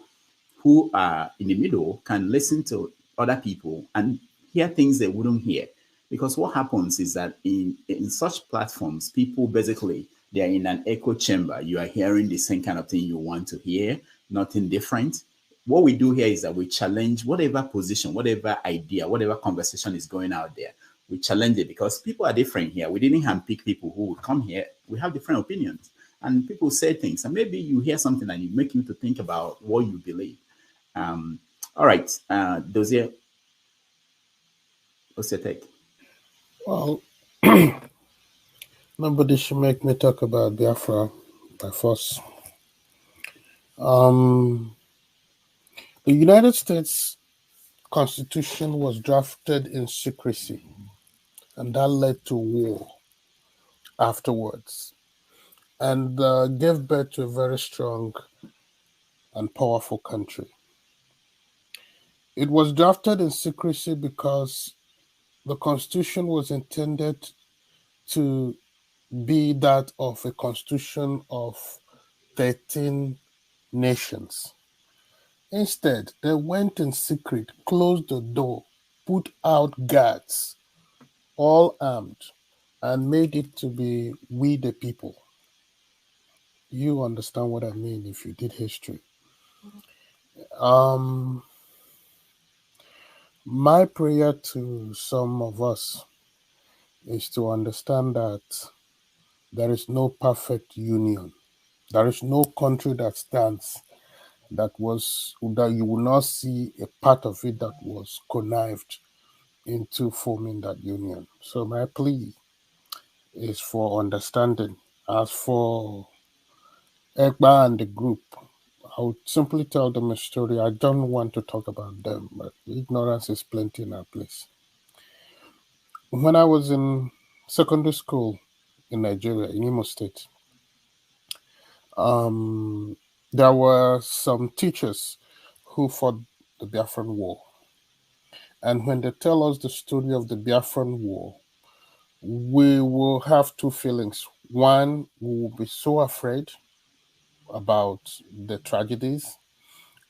who are in the middle can listen to other people and hear things they wouldn't hear. Because what happens is that in such platforms, people basically, they are in an echo chamber. You are hearing the same kind of thing you want to hear, nothing different. What we do here is that we challenge whatever position, whatever idea, whatever conversation is going out there. We challenge it because people are different here. We didn't handpick people who would come here. We have different opinions and people say things. And maybe you hear something and you make you to think about what you believe. All right. Dozier, what's your take? Well, nobody should make me talk about Biafra by force. The United States Constitution was drafted in secrecy, and that led to war afterwards, and gave birth to a very strong and powerful country. It was drafted in secrecy because the Constitution was intended to be that of a constitution of 13 nations. Instead, they went in secret, closed the door, put out guards, all armed, and made it to be we the people. You understand what I mean if you did history. My prayer to some of us is to understand that there is no perfect union. There is no country that stands that you will not see a part of it that was connived into forming that union. So my plea is for understanding. As for Ekpa and the group, I would simply tell them a story. I don't want to talk about them, but ignorance is plenty in our place. When I was in secondary school in Nigeria, in Imo State, there were some teachers who fought the Biafran War. And when they tell us the story of the Biafran War, we will have two feelings. One, we will be so afraid about the tragedies.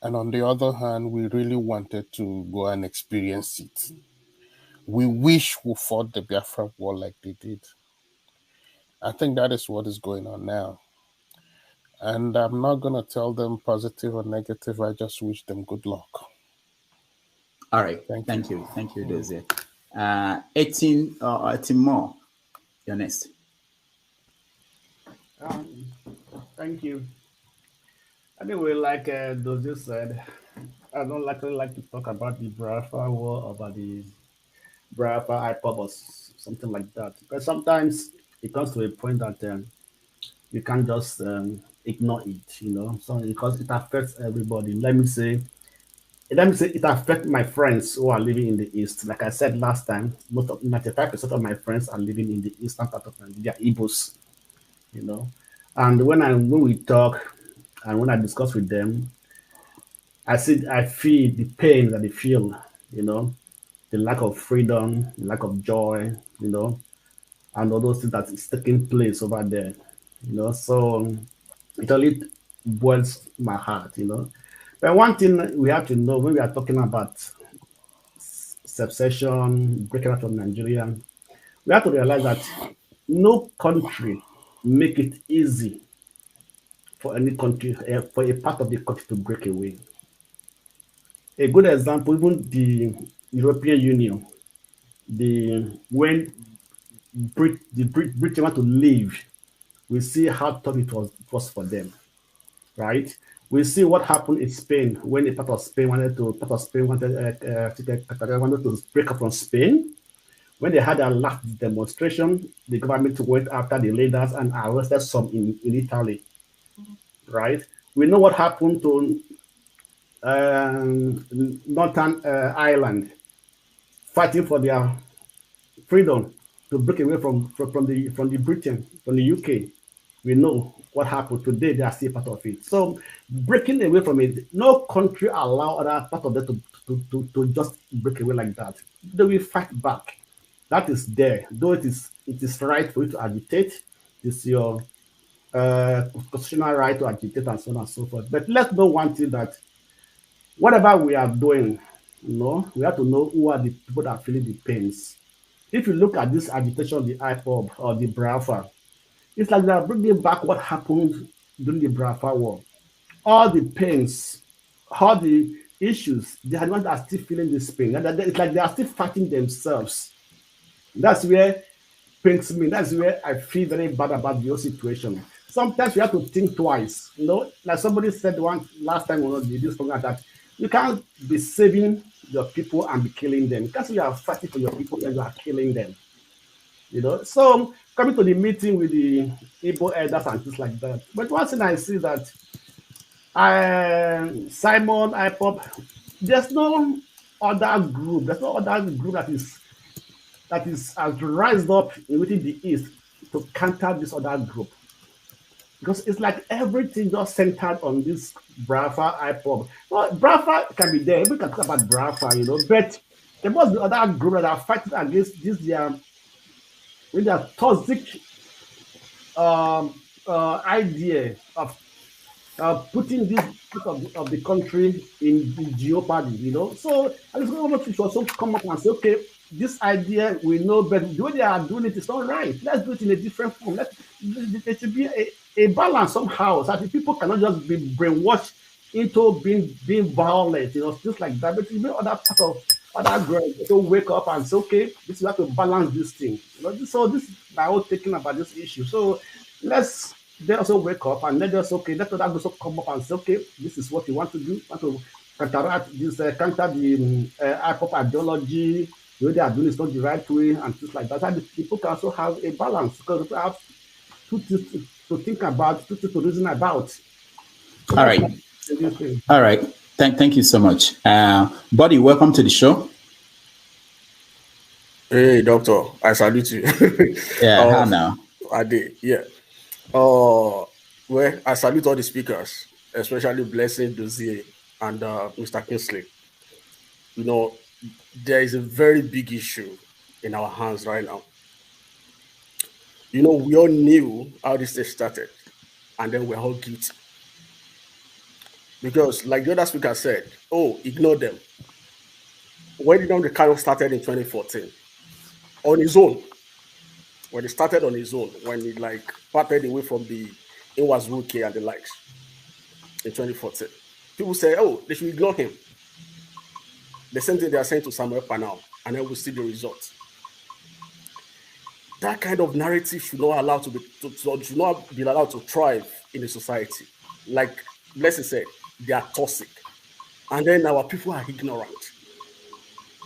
And on the other hand, we really wanted to go and experience it. We wish we fought the Biafran War like they did. I think that is what is going on now. And I'm not going to tell them positive or negative. I just wish them good luck. All right. Thank you. Thank you, Dozier. 18 more. You're next. Thank you. Anyway, like Dozier said, I don't like to talk about the Biafra war or about the Biafra IPOB or something like that. But sometimes it comes to a point that you can't just ignore it, so because it affects everybody. Let me say, let me say it affects my friends who are living in the East. Like I said last time, most of 95% of my friends are living in the eastern part of Nigeria, Igbos, you know. And when we talk and when I discuss with them, I feel the pain that they feel, you know, the lack of freedom, the lack of joy, you know, and all those things that is taking place over there, you know. So it only boils my heart, you know. But one thing we have to know when we are talking about secession, breaking out from Nigeria, we have to realize that no country make it easy for any country, for a part of the country to break away. A good example, even the European Union, when Britain want to leave, we see how tough it was for them, right? We see what happened in Spain when a part of Spain wanted to break up from Spain. When they had a last demonstration, the government went after the leaders and arrested some in Italy, right? We know what happened to Northern Ireland, fighting for their freedom to break away from the Britain, from the UK. We know what happened. Today they are still part of it. So breaking away from it, no country allow other part of them to just break away like that. They will fight back. That is there. Though it is right for you to agitate. It's your constitutional right to agitate and so on and so forth. But let's know one thing, that whatever we are doing, you know, we have to know who are the people that are feeling the pains. If you look at this agitation, the IPOB or the Biafra, it's like they are bringing back what happened during the Biafra war. All the pains, all the issues, they are the ones that are still feeling this pain. It's like they are still fighting themselves. That's where pains me. That's where I feel very bad about the whole situation. Sometimes you have to think twice. You know, like somebody said last time on this program, that you can't be saving your people and be killing them. Because you are fighting for your people and you are killing them. You know, so coming to the meeting with the Igbo elders and things like that. But one thing I see that Simon Ekpa, there's no other group that has rised up within the East to counter this other group. Because it's like everything just centered on this Biafra IPOB. Well, Biafra can be there. We can talk about Biafra, you know, but there must be other groups that are fighting against this with their toxic idea of putting this part of the country in jeopardy, you know. So I just want to also come up and say, okay, this idea we know, but the way they are doing it is not right. Let's do it in a different form. There should be a balance somehow, so that people cannot just be brainwashed into being violent, you know, just like that. But you other part of other girls to wake up and say, okay, this is how to balance this thing. You know, so this is my whole thinking about this issue. So they also wake up and let us, okay, let others also come up and say, okay, this is what you want to do. You want to counteract this, counter the IPOB ideology. The way they are doing is not the right way and things like that. And people can also have a balance, because people have two things to think about, two things to reason about. So all right. All right. Thank you so much. Buddy, welcome to the show. Hey, doctor. I salute you. Yeah, how now? I did, yeah. Well, I salute all the speakers, especially Blessing, Dozier, and Mr. Kingsley. You know, there is a very big issue in our hands right now. You know, we all knew how this thing started, and then we're all guilty. Because, like the other speaker said, oh, ignore them. When the kind started in 2014, on his own, when he started on his own, when he like parted away from the Inwas Rookie and the likes in 2014, people say, oh, they should ignore him. The same thing they are saying to Simon Ekpa now, and then we'll see the results. That kind of narrative should not be allowed to thrive in a society. Like Blessing said, they are toxic. And then our people are ignorant.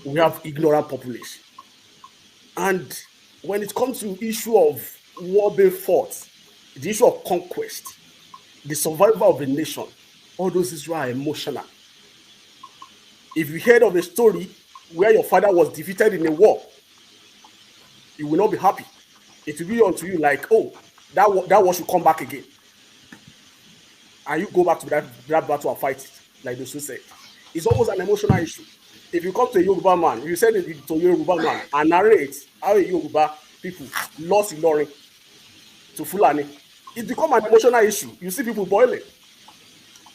We have ignorant population. And when it comes to the issue of war being fought, the issue of conquest, the survival of a nation, all those issues are emotional. If you heard of a story where your father was defeated in a war, you will not be happy. It will be unto you like, oh, that war should come back again. And you go back to that battle and fight it, like the said. It's almost an emotional issue. If you come to a Yoruba man, you send it to a Yoruba man and narrate how a Yoruba people lost Ilorin to Fulani, it becomes an emotional issue. You see people boiling.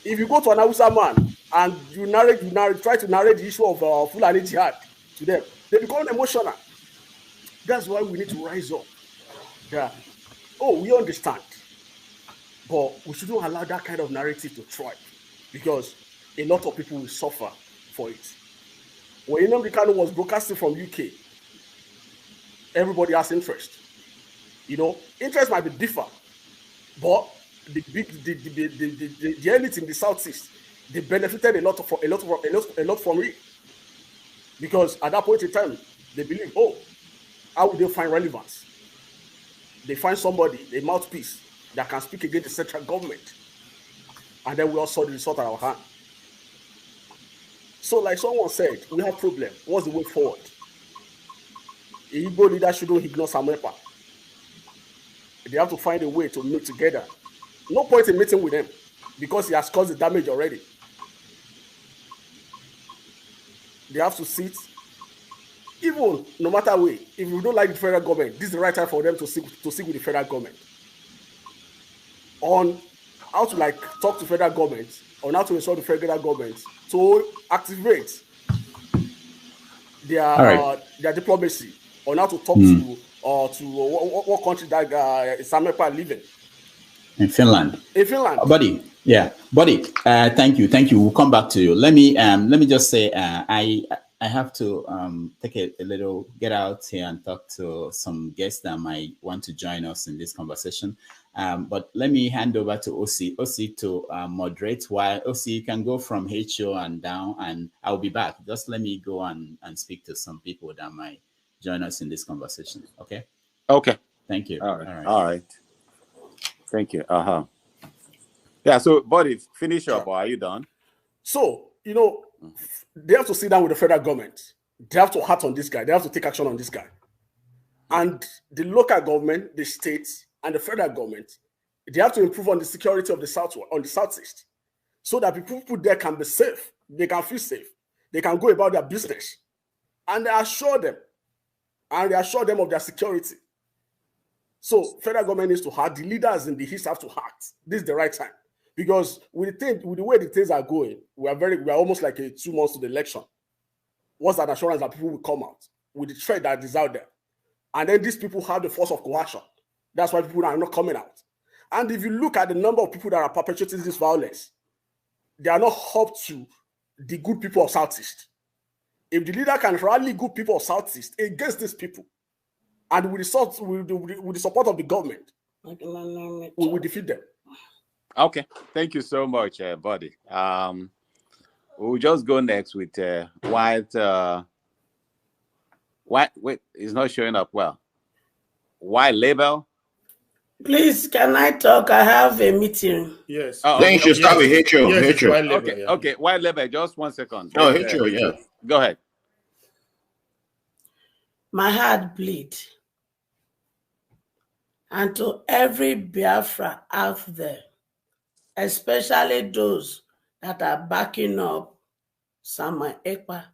If you go to an Hausa man and you try to narrate the issue of Fulani jihad to them, they become emotional. That's why we need to rise up. Yeah. Oh, we understand. But we shouldn't allow that kind of narrative to thrive, because a lot of people will suffer for it. When Nnamdi Kanu was broadcasting from UK, everybody has interest. You know, interest might be different, but the elite in the Southeast, they benefited a lot from it, because at that point in time they believe, oh, how would they find relevance? They find somebody, a mouthpiece that can speak against the central government, and then we all saw the result at our hand. So, like someone said, we have problem. What's the way forward? The Igbo leader shouldn't ignore Simon Ekpa. They have to find a way to meet together. No point in meeting with him, because he has caused the damage already. They have to sit. Even no matter way, if you don't like the federal government, this is the right time for them to sit with the federal government on how to like talk to federal government, on how to insult the federal government to activate their diplomacy, on how to talk to what country that Simon Ekpa live in Finland. In Finland, buddy. Yeah, buddy. Thank you. We'll come back to you. Let me just say, I have to take a little get out here and talk to some guests that might want to join us in this conversation. But let me hand over to OC to moderate, while OC, you can go from HO and down, and I'll be back. Just let me go and speak to some people that might join us in this conversation. Okay? Okay. Thank you. All right. Thank you. Yeah, so, buddy, finish up, or are you done? So, you know, they have to sit down with the federal government. They have to act on this guy. They have to take action on this guy. And the local government, the states, and the federal government, they have to improve on the security of the Southeast, so that people there can be safe. They can feel safe. They can go about their business. And they assure them of their security. So federal government needs to act. The leaders in the East have to act. This is the right time. Because with the way the things are going, we are almost like 2 months to the election. What's that assurance that people will come out with the threat that is out there? And then these people have the force of coercion. That's why people are not coming out. And if you look at the number of people that are perpetrating this violence, they are not up to the good people of Southeast. If the leader can rally good people of Southeast against these people, and with the support of the government, we will defeat them. Okay, thank you so much, buddy. We'll just go next with White. Wait, it's not showing up well. White label. Please, can I talk? I have a meeting. Yes. Oh, then you should start with HO. Yes, HO. Okay, White label. Just 1 second. Oh, HO, yeah. Go ahead. My heart bleeds. And to every Biafra out there, especially those that are backing up Simon Ekpa,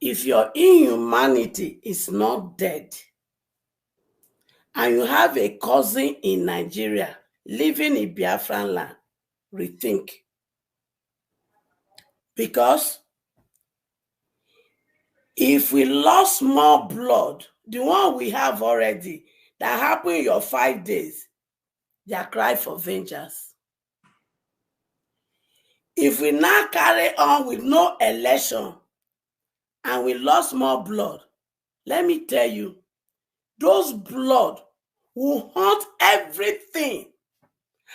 if your inhumanity is not dead, and you have a cousin in Nigeria living in Biafran land, rethink. Because if we lost more blood, the one we have already, that happened in your 5 days, they are crying for vengeance. If we now carry on with no election and we lost more blood, let me tell you, those blood will haunt everything.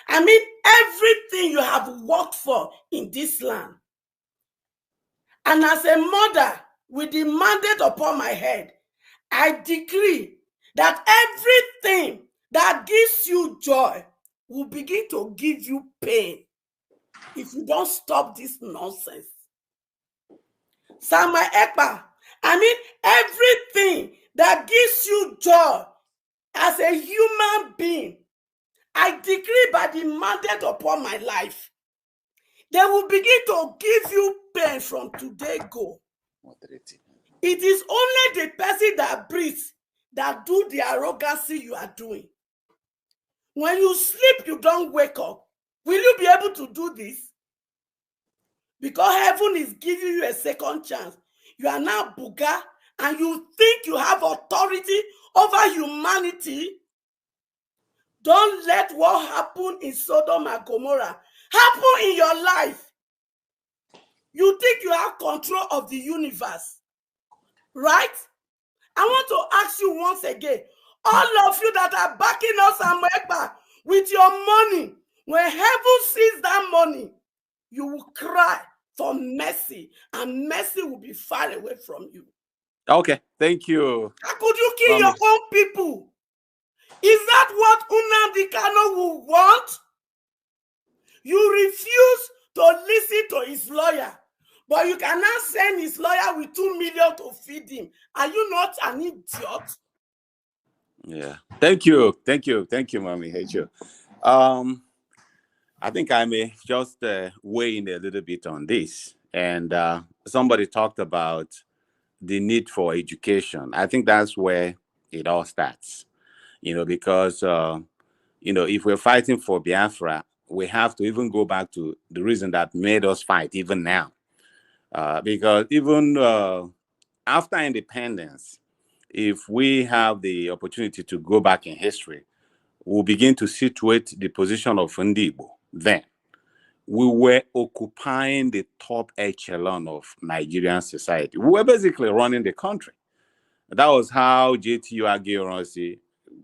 I mean, everything you have worked for in this land. And as a mother, with the mandate upon my head, I decree that everything that gives you joy will begin to give you pain if you don't stop this nonsense. Simon Ekpa. I mean, everything that gives you joy as a human being, I decree by the mandate upon my life, they will begin to give you pain from today go. It is only the person that breathes that do the arrogancy you are doing. When you sleep, you don't wake up. Will you be able to do this? Because heaven is giving you a second chance. You are now Buga, and you think you have authority over humanity. Don't let what happened in Sodom and Gomorrah happen in your life. You think you have control of the universe, right? I want to ask you once again, all of you that are backing us and Ekpa with your money, when heaven sees that money, you will cry for mercy, and mercy will be far away from you. Okay, thank you. How could you kill your own people? Is that what Nnamdi Kanu will want? You refuse to listen to his lawyer, but you cannot send his lawyer with 2 million to feed him. Are you not an idiot? Yeah. Thank you, Mommy. Hate you. I think I may just weigh in a little bit on this. And somebody talked about the need for education. I think that's where it all starts. Because if we're fighting for Biafra, we have to even go back to the reason that made us fight even now. Because even after independence, if we have the opportunity to go back in history, we'll begin to situate the position of Igbo. Then we were occupying the top echelon of Nigerian society. We were basically running the country. That was how JTU Aguiyi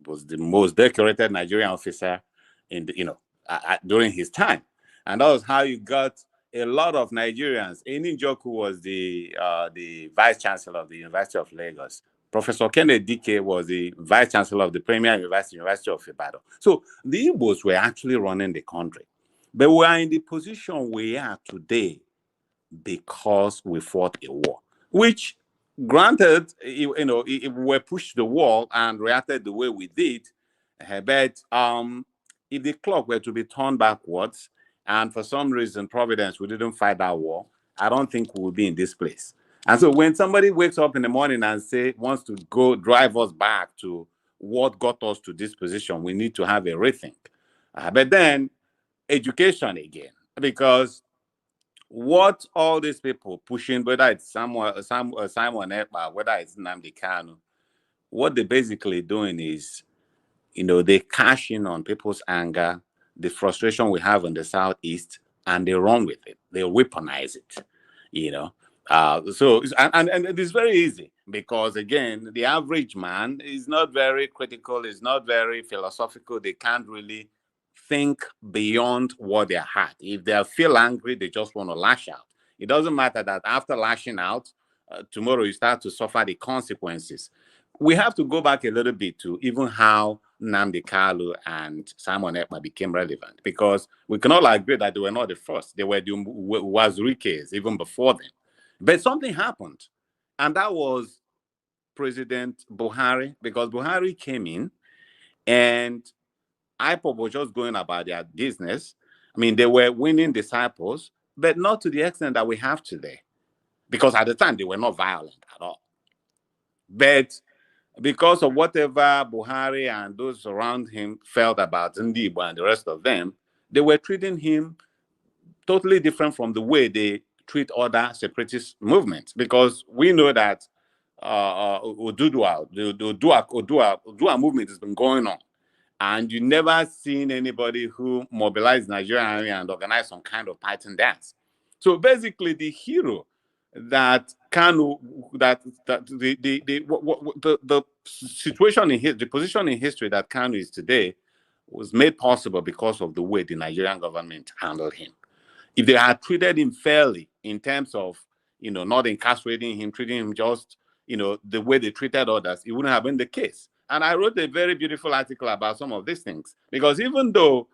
was the most decorated Nigerian officer in during his time. And that was how you got a lot of Nigerians. Eni Njoku was the vice chancellor of the University of Lagos. Professor Kennedy Dike was the vice chancellor of the Premier University of Ibadan. So the Igbos were actually running the country. But we are in the position we are today because we fought a war, which, granted, if we pushed the wall and reacted the way we did, but if the clock were to be turned backwards, and for some reason, Providence, we didn't fight that war, I don't think we would be in this place. And so when somebody wakes up in the morning and wants to go drive us back to what got us to this position, we need to have a rethink. But then education again, because what all these people pushing, whether it's Simon Ekpa, whether it's Nnamdi Kanu, what they're basically doing is, they cash in on people's anger, the frustration we have in the Southeast, and they run with it. They weaponize it, So, and it's very easy because, again, the average man is not very critical, is not very philosophical. They can't really think beyond what they're at. If they feel angry, they just want to lash out. It doesn't matter that after lashing out, tomorrow you start to suffer the consequences. We have to go back a little bit to even how Nnamdi Kanu and Simon Ekpa became relevant, because we can all agree that they were not the first. They were the Wazirikes even before them. But something happened, and that was President Buhari, because Buhari came in and IPOB was just going about their business. I mean, they were winning disciples, but not to the extent that we have today, because at the time they were not violent at all. But because of whatever Buhari and those around him felt about Ndibo and the rest of them, they were treating him totally different from the way they treat other separatist movements. Because we know that Odua movement has been going on, and you never seen anybody who mobilized Nigerian army and organized some kind of Python dance. So basically, the hero that Kanu, the situation in the position in history that Kanu is today was made possible because of the way the Nigerian government handled him. If they had treated him fairly in terms of, not incarcerating him, treating him just, the way they treated others, it wouldn't have been the case. And I wrote a very beautiful article about some of these things, because even though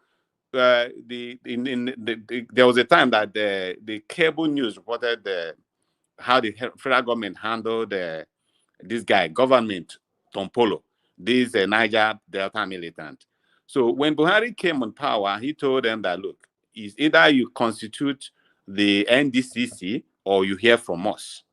there was a time that the cable news reported how the federal government handled this guy, government Tompolo, this Niger Delta militant. So when Buhari came on power, he told them that, look, it's either you constitute the NDCC or you hear from us.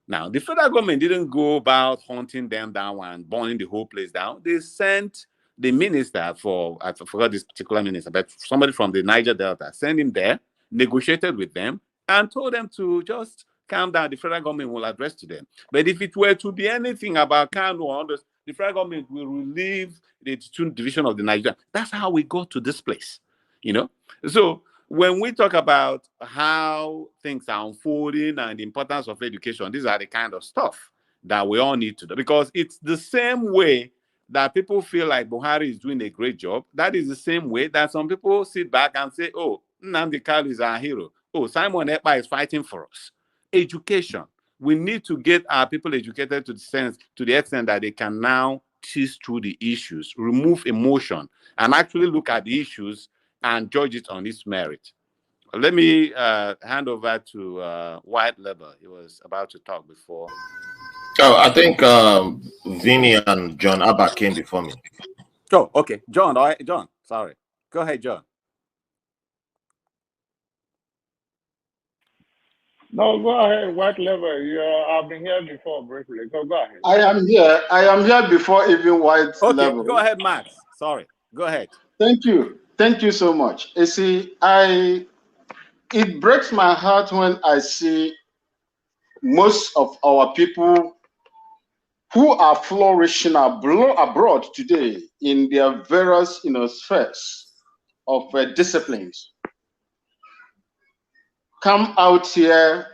Now, the federal government didn't go about hunting them down and burning the whole place down. They sent the minister for, I forgot this particular minister, but somebody from the Niger Delta, sent him there, negotiated with them, and told them to just calm down. The federal government will address to them. But if it were to be anything about Kano or others, the federal government will relieve the 2nd division of the Niger. That's how we got to this place, you know? So when we talk about how things are unfolding and the importance of education, these are the kind of stuff that we all need to do, because it's the same way that people feel like Buhari is doing a great job. That is the same way that some people sit back and say, oh, Nnamdi Kanu is our hero. Oh, Simon Ekpa is fighting for us. Education. We need to get our people educated to the extent that they can now tease through the issues, remove emotion, and actually look at the issues and judge it on its merit. Let me hand over to White Labor. He was about to talk before. Oh, I think Vinny and John Abba came before me. Oh, okay. John, all right, John, sorry. Go ahead, John. No, go ahead, White Labor. I've been here before briefly. Go ahead. I am here before even White Labor. Go ahead, Max. Sorry. Go ahead. Thank you. Thank you so much. You see, it breaks my heart when I see most of our people who are flourishing abroad today in their various, spheres of disciplines come out here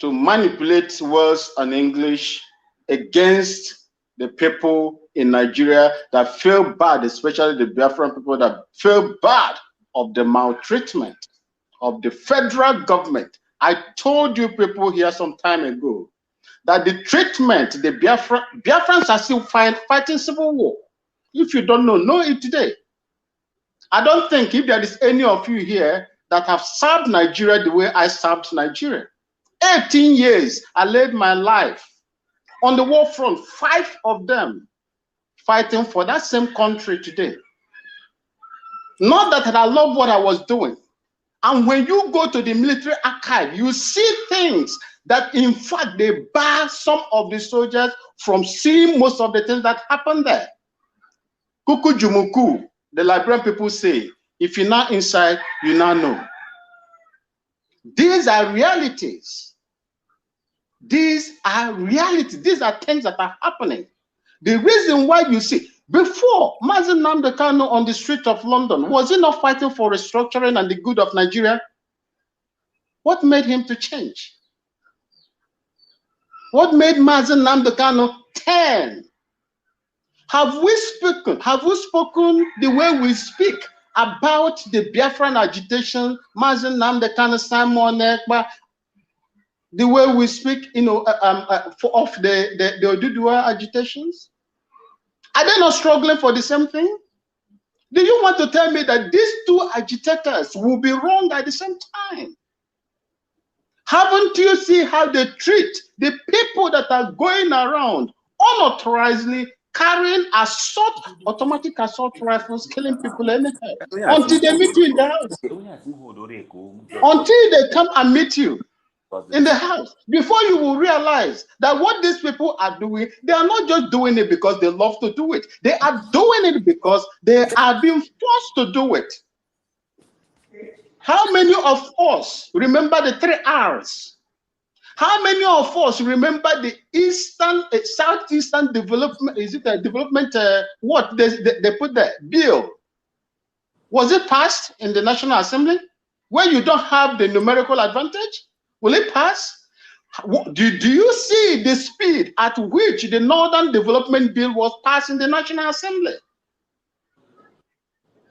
to manipulate words and English against the people in Nigeria that feel bad, especially the Biafran people that feel bad of the maltreatment of the federal government. I told you people here some time ago that the treatment, the Biafrans are still fighting civil war. If you don't know it today. I don't think if there is any of you here that have served Nigeria the way I served Nigeria. 18 years, I laid my life on the war front, 5 of them fighting for that same country today. Not that I love what I was doing. And when you go to the military archive, you see things that, in fact, they bar some of the soldiers from seeing most of the things that happened there. Kuku Jumuku, the Liberian people say, if you're not inside, you now know. These are realities. These are realities. These are things that are happening. The reason why you see, before Mazi Nnamdi Kanu on the street of London, was he not fighting for restructuring and the good of Nigeria? What made him to change? What made Mazi Nnamdi Kanu turn? Have we spoken the way we speak about the Biafran agitation, Mazi Nnamdi Kanu, Simon Ekpa, the way we speak, of the Oduduwa agitations? Are they not struggling for the same thing? Do you want to tell me that these 2 agitators will be wrong at the same time? Haven't you seen how they treat the people that are going around unauthorizedly carrying automatic assault rifles, killing people anyhow, until they meet you in the house? Until they come and meet you in the house, before you will realize that what these people are doing, they are not just doing it because they love to do it. They are doing it because they are being forced to do it. How many of us remember the 3 R's? How many of us remember the Southeastern development? Is it a development? What they put there? Bill. Was it passed in the National Assembly? Where you don't have the numerical advantage? Will it pass? Do you see the speed at which the Northern Development Bill was passed in the National Assembly?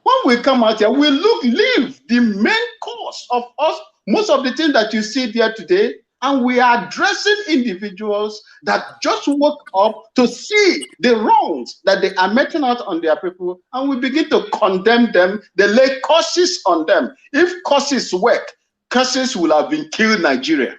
When we come out here, we leave the main cause of us, most of the things that you see there today, and we are addressing individuals that just woke up to see the wrongs that they are making out on their people, and we begin to condemn them. They lay curses on them. If curses work, curses will have been killed Nigeria.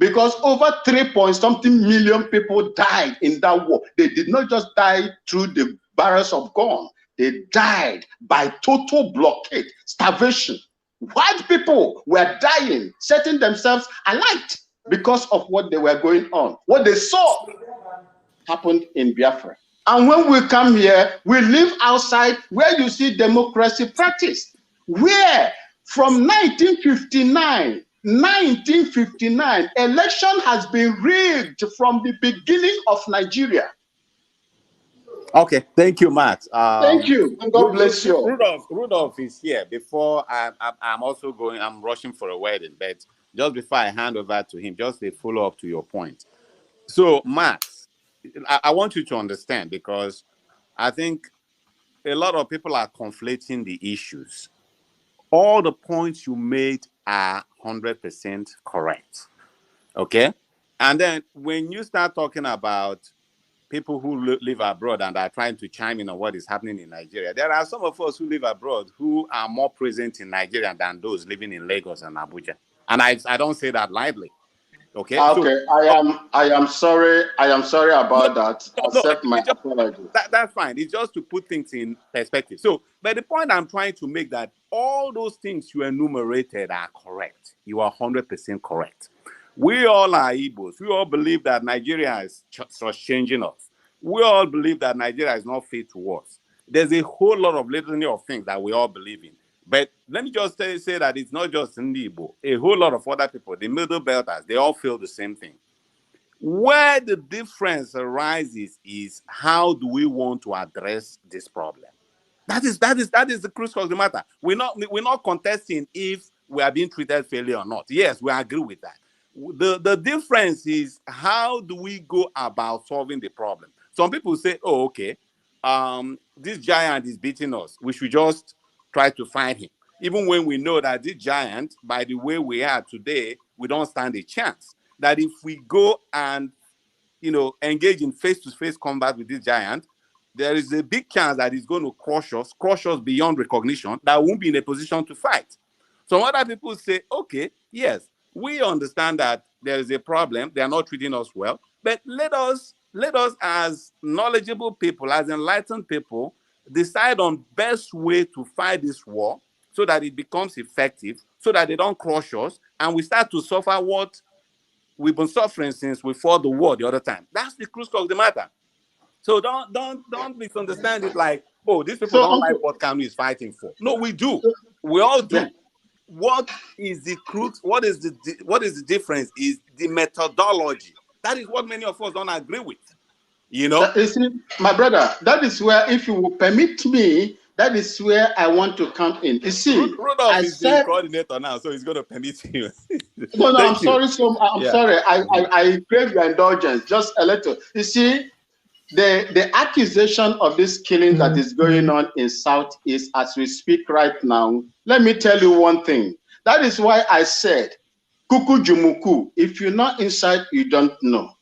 because over 3-point-something million people died in that war. They did not just die through the barrels of gun. They died by total blockade, starvation. White people were dying, setting themselves alight because of what they were going on. What they saw happened in Biafra. And when we come here, we live outside where you see democracy practiced. Where from 1959, election has been rigged from the beginning of Nigeria. Okay, thank you, Matt. Thank you, and God bless you. Rudolph is here. Before I'm also going, I'm rushing for a wedding, but just before I hand over to him, just a follow-up to your point. So, Matt, I want you to understand, because I think a lot of people are conflating the issues. All the points you made are 100% correct, okay? And then when you start talking about people who live abroad and are trying to chime in on what is happening in Nigeria, there are some of us who live abroad who are more present in Nigeria than those living in Lagos and Abuja. And I don't say that lightly. Okay. Okay, so, I am sorry about that. Accept my apology. That's fine. It's just to put things in perspective. So, but the point I'm trying to make, that all those things you enumerated are correct. You are 100% correct. We all are Igbos. We all believe that Nigeria is changing us. We all believe that Nigeria is not fit to us. There's a whole lot of litany of things that we all believe in. But let me just say that it's not just Igbo. A whole lot of other people, the Middle Belters, they all feel the same thing. Where the difference arises is, how do we want to address this problem? That is the crux of the matter. We're not contesting if we are being treated fairly or not. Yes, we agree with that. The difference is, how do we go about solving the problem? Some people say, oh, okay, this giant is beating us. We should just try to fight him. Even when we know that this giant, by the way we are today, we don't stand a chance. That if we go and, engage in face-to-face combat with this giant, there is a big chance that he's going to crush us beyond recognition, that won't be in a position to fight. Some other people say, okay, yes, we understand that there is a problem. They are not treating us well, but let us as knowledgeable people, as enlightened people, decide on best way to fight this war so that it becomes effective, so that they don't crush us, and we start to suffer what we've been suffering since we fought the war the other time. That's the crux of the matter. So don't misunderstand it like, oh, these people don't like what Kanu is fighting for. No, we do. We all do. What is the crux? What is the difference? Is the methodology. That is what many of us don't agree with. My brother, that is where, if you will permit me, that is where I want to come in. You see, Rudolph is the coordinator now, so he's going to permit you. No, I'm sorry. I'm sorry. I crave your indulgence just a little. You see, the accusation of this killing that is going on in Southeast as we speak right now, let me tell you one thing. That is why I said, Kuku Jumuku, if you're not inside, you don't know.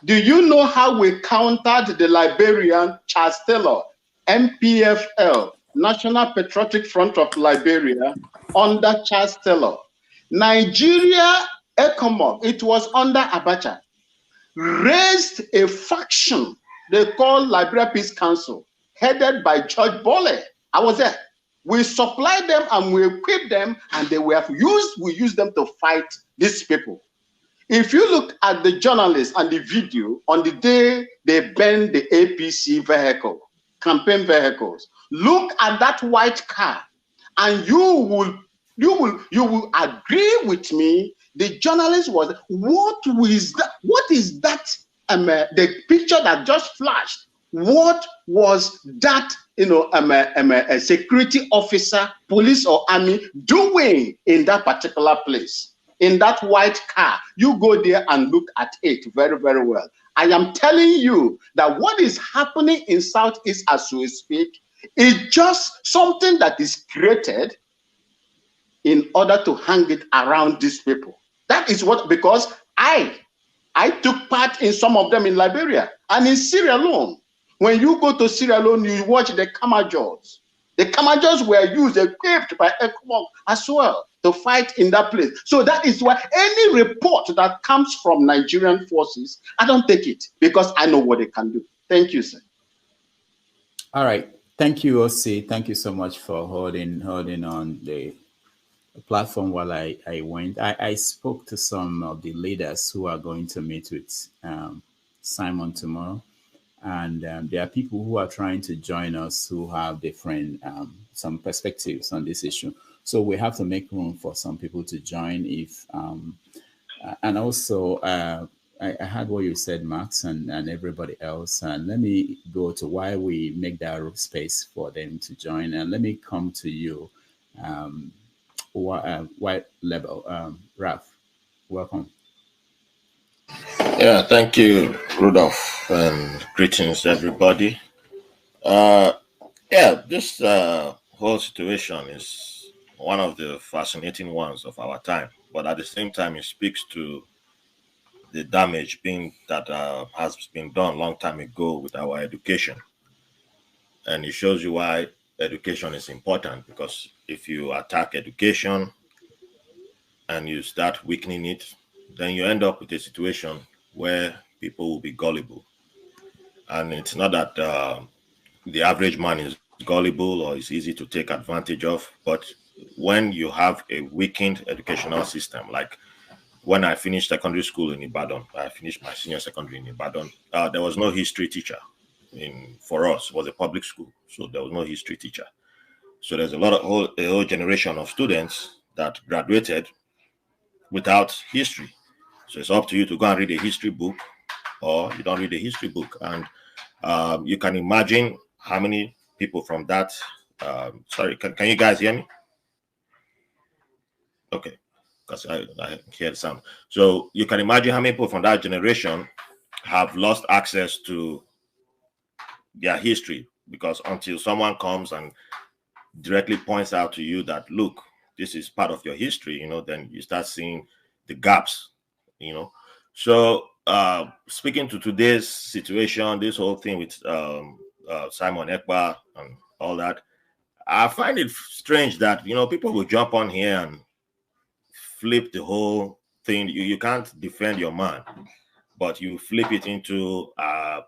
Do you know how we countered the Liberian Charles Taylor, MPFL, National Patriotic Front of Liberia, under Charles Taylor? Nigeria, ECOMOG, it was under Abacha, raised a faction they call Liberia Peace Council, headed by George Bole. I was there. We supplied them and we equipped them, and we used them to fight these people. If you look at the journalists and the video on the day they burned the APC vehicle, campaign vehicles, look at that white car, and you will agree with me. The journalist was, what is that? The picture that just flashed. What was that? A security officer, police or army doing in that particular place? In that white car, you go there and look at it very, very well. I am telling you that what is happening in Southeast as we speak is just something that is created in order to hang it around these people. That is what, because I took part in some of them in Liberia and in Sierra Leone. When you go to Sierra Leone, you watch the Kamajors. The Kamajo's were used, equipped by ECOWAS as well to fight in that place. So that is why any report that comes from Nigerian forces, I don't take it because I know what they can do. Thank you, sir. All right. Thank you, OC. Thank you so much for holding on the platform while I went. I spoke to some of the leaders who are going to meet with Simon tomorrow. And there are people who are trying to join us who have different, some perspectives on this issue. So we have to make room for some people to join if, and also I heard what you said, Max, and everybody else. And let me go to why we make that space for them to join. And let me come to you, White Level, Ralph. Welcome. Yeah, thank you, Rudolph, and greetings, everybody. Yeah, this whole situation is one of the fascinating ones of our time, but at the same time, it speaks to the damage that has been done a long time ago with our education. And it shows you why education is important, because if you attack education and you start weakening it, then you end up with a situation where people will be gullible. And it's not that the average man is gullible or is easy to take advantage of, but when you have a weakened educational system, like when I finished secondary school in Ibadan, I finished my senior secondary in Ibadan, there was no history teacher. For us, it was a public school, so there was no history teacher. So there's a whole generation of students that graduated without history. So it's up to you to go and read a history book, or you don't read a history book. And you can imagine how many people from that, sorry, can you guys hear me? Okay, because I hear the sound. So you can imagine how many people from that generation have lost access to their history, because until someone comes and directly points out to you that, look, this is part of your history, then you start seeing the gaps, So speaking to today's situation, this whole thing with Simon Ekpa and all that, I find it strange that, people will jump on here and flip the whole thing. You can't defend your man, but you flip it into a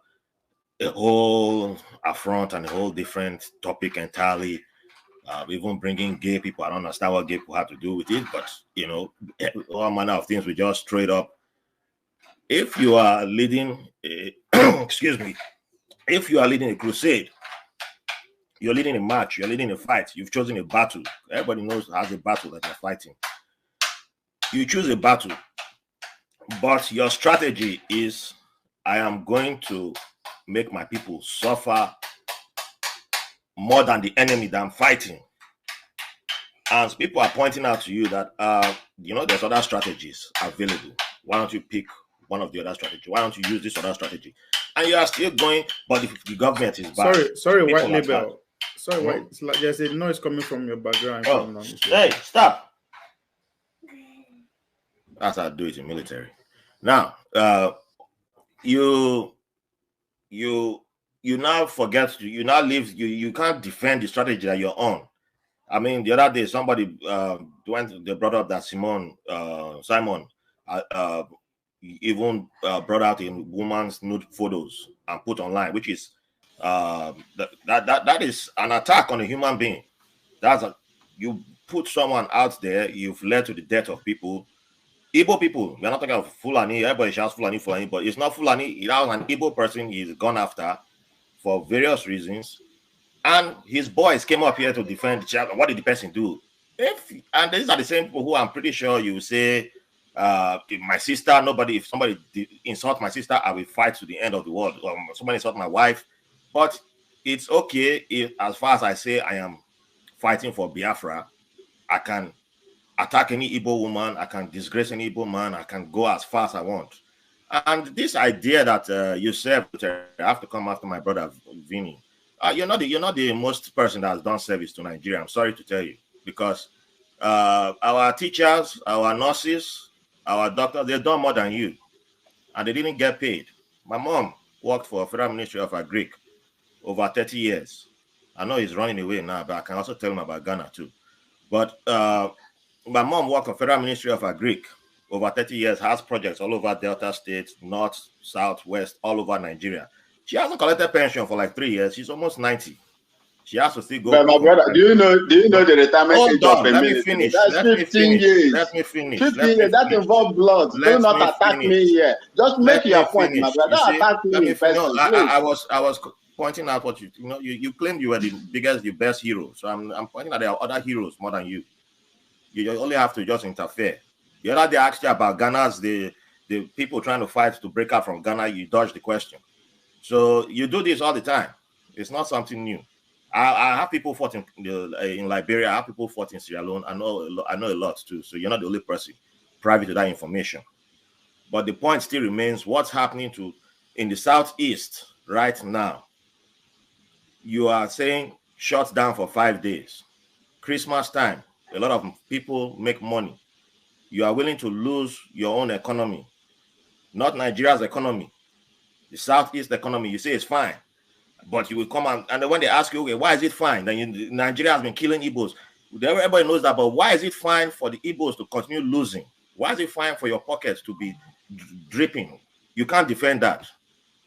whole affront and a whole different topic entirely. Even bringing gay people, I don't understand what gay people have to do with it, but all manner of things we just straight up. If you are leading excuse me, if you are leading a crusade, you're leading a march, you're leading a fight, you've chosen a battle. Everybody knows has a battle that you're fighting. You choose a battle, but your strategy is, I am going to make my people suffer more than the enemy that I'm fighting. And people are pointing out to you that, there's other strategies available. Why don't you pick one of the other strategies? Why don't you use this other strategy? And you are still going, but if the government is bad. Sorry, White Label. Sorry, White. It's like there's a noise coming from your background. Oh, hey, stop. That's how I do it in military. Now, you now forget, you now leave, you can't defend the strategy that you're on. I mean, the other day, somebody they brought up that Simon even brought out in woman's nude photos and put online, which is that is an attack on a human being. You put someone out there, you've led to the death of people. Igbo people, we're not talking about Fulani. Everybody shouts Fulani, but it's not Fulani. That was an Igbo person he's gone after for various reasons. And his boys came up here to defend the child. What did the person do? And these are the same people who I'm pretty sure you say, if my sister, if somebody insult my sister, I will fight to the end of the world. Somebody insult my wife. But it's okay if, as far as I say I am fighting for Biafra, I can attack any Igbo woman, I can disgrace any Igbo man, I can go as far as I want. And this idea that you said, I have to come after my brother Vinny. You're not the most person that has done service to Nigeria. I'm sorry to tell you, because our teachers, our nurses, our doctors, they've done more than you, and they didn't get paid. My mom worked for Federal Ministry of Agric over 30 years. I know he's running away now, but I can also tell him about Ghana too. But my mom worked for Federal Ministry of Agric over 30 years, has projects all over Delta State, North, South, West, all over Nigeria. She hasn't collected pension for like 3 years. She's almost 90. She has to still go. But my brother, do you know the retirement age of a let me minister? finish. That's 15 years. Let me finish. 15 years. That involves blood. Do not attack me here. Just make your point, my brother. Don't attack me in person, please. I was pointing out what you claimed you were the biggest, the best hero. So I'm pointing out there are other heroes more than you. You only have to just interfere. The other day I asked you about Ghana's the people trying to fight to break out from Ghana. You dodged the question. So you do this all the time. It's not something new. I have people fought in Liberia. I have people fought in Sierra Leone. I know a lot too. So you're not the only person privy to that information. But the point still remains: what's happening in the Southeast right now? You are saying shut down for 5 days. Christmas time, a lot of people make money. You are willing to lose your own economy, not Nigeria's economy, the Southeast economy. You say it's fine. But you will come and then when they ask you, okay, why is it fine? Then Nigeria has been killing Igbos. Everybody knows that, but why is it fine for the Igbos to continue losing? Why is it fine for your pockets to be dripping? You can't defend that.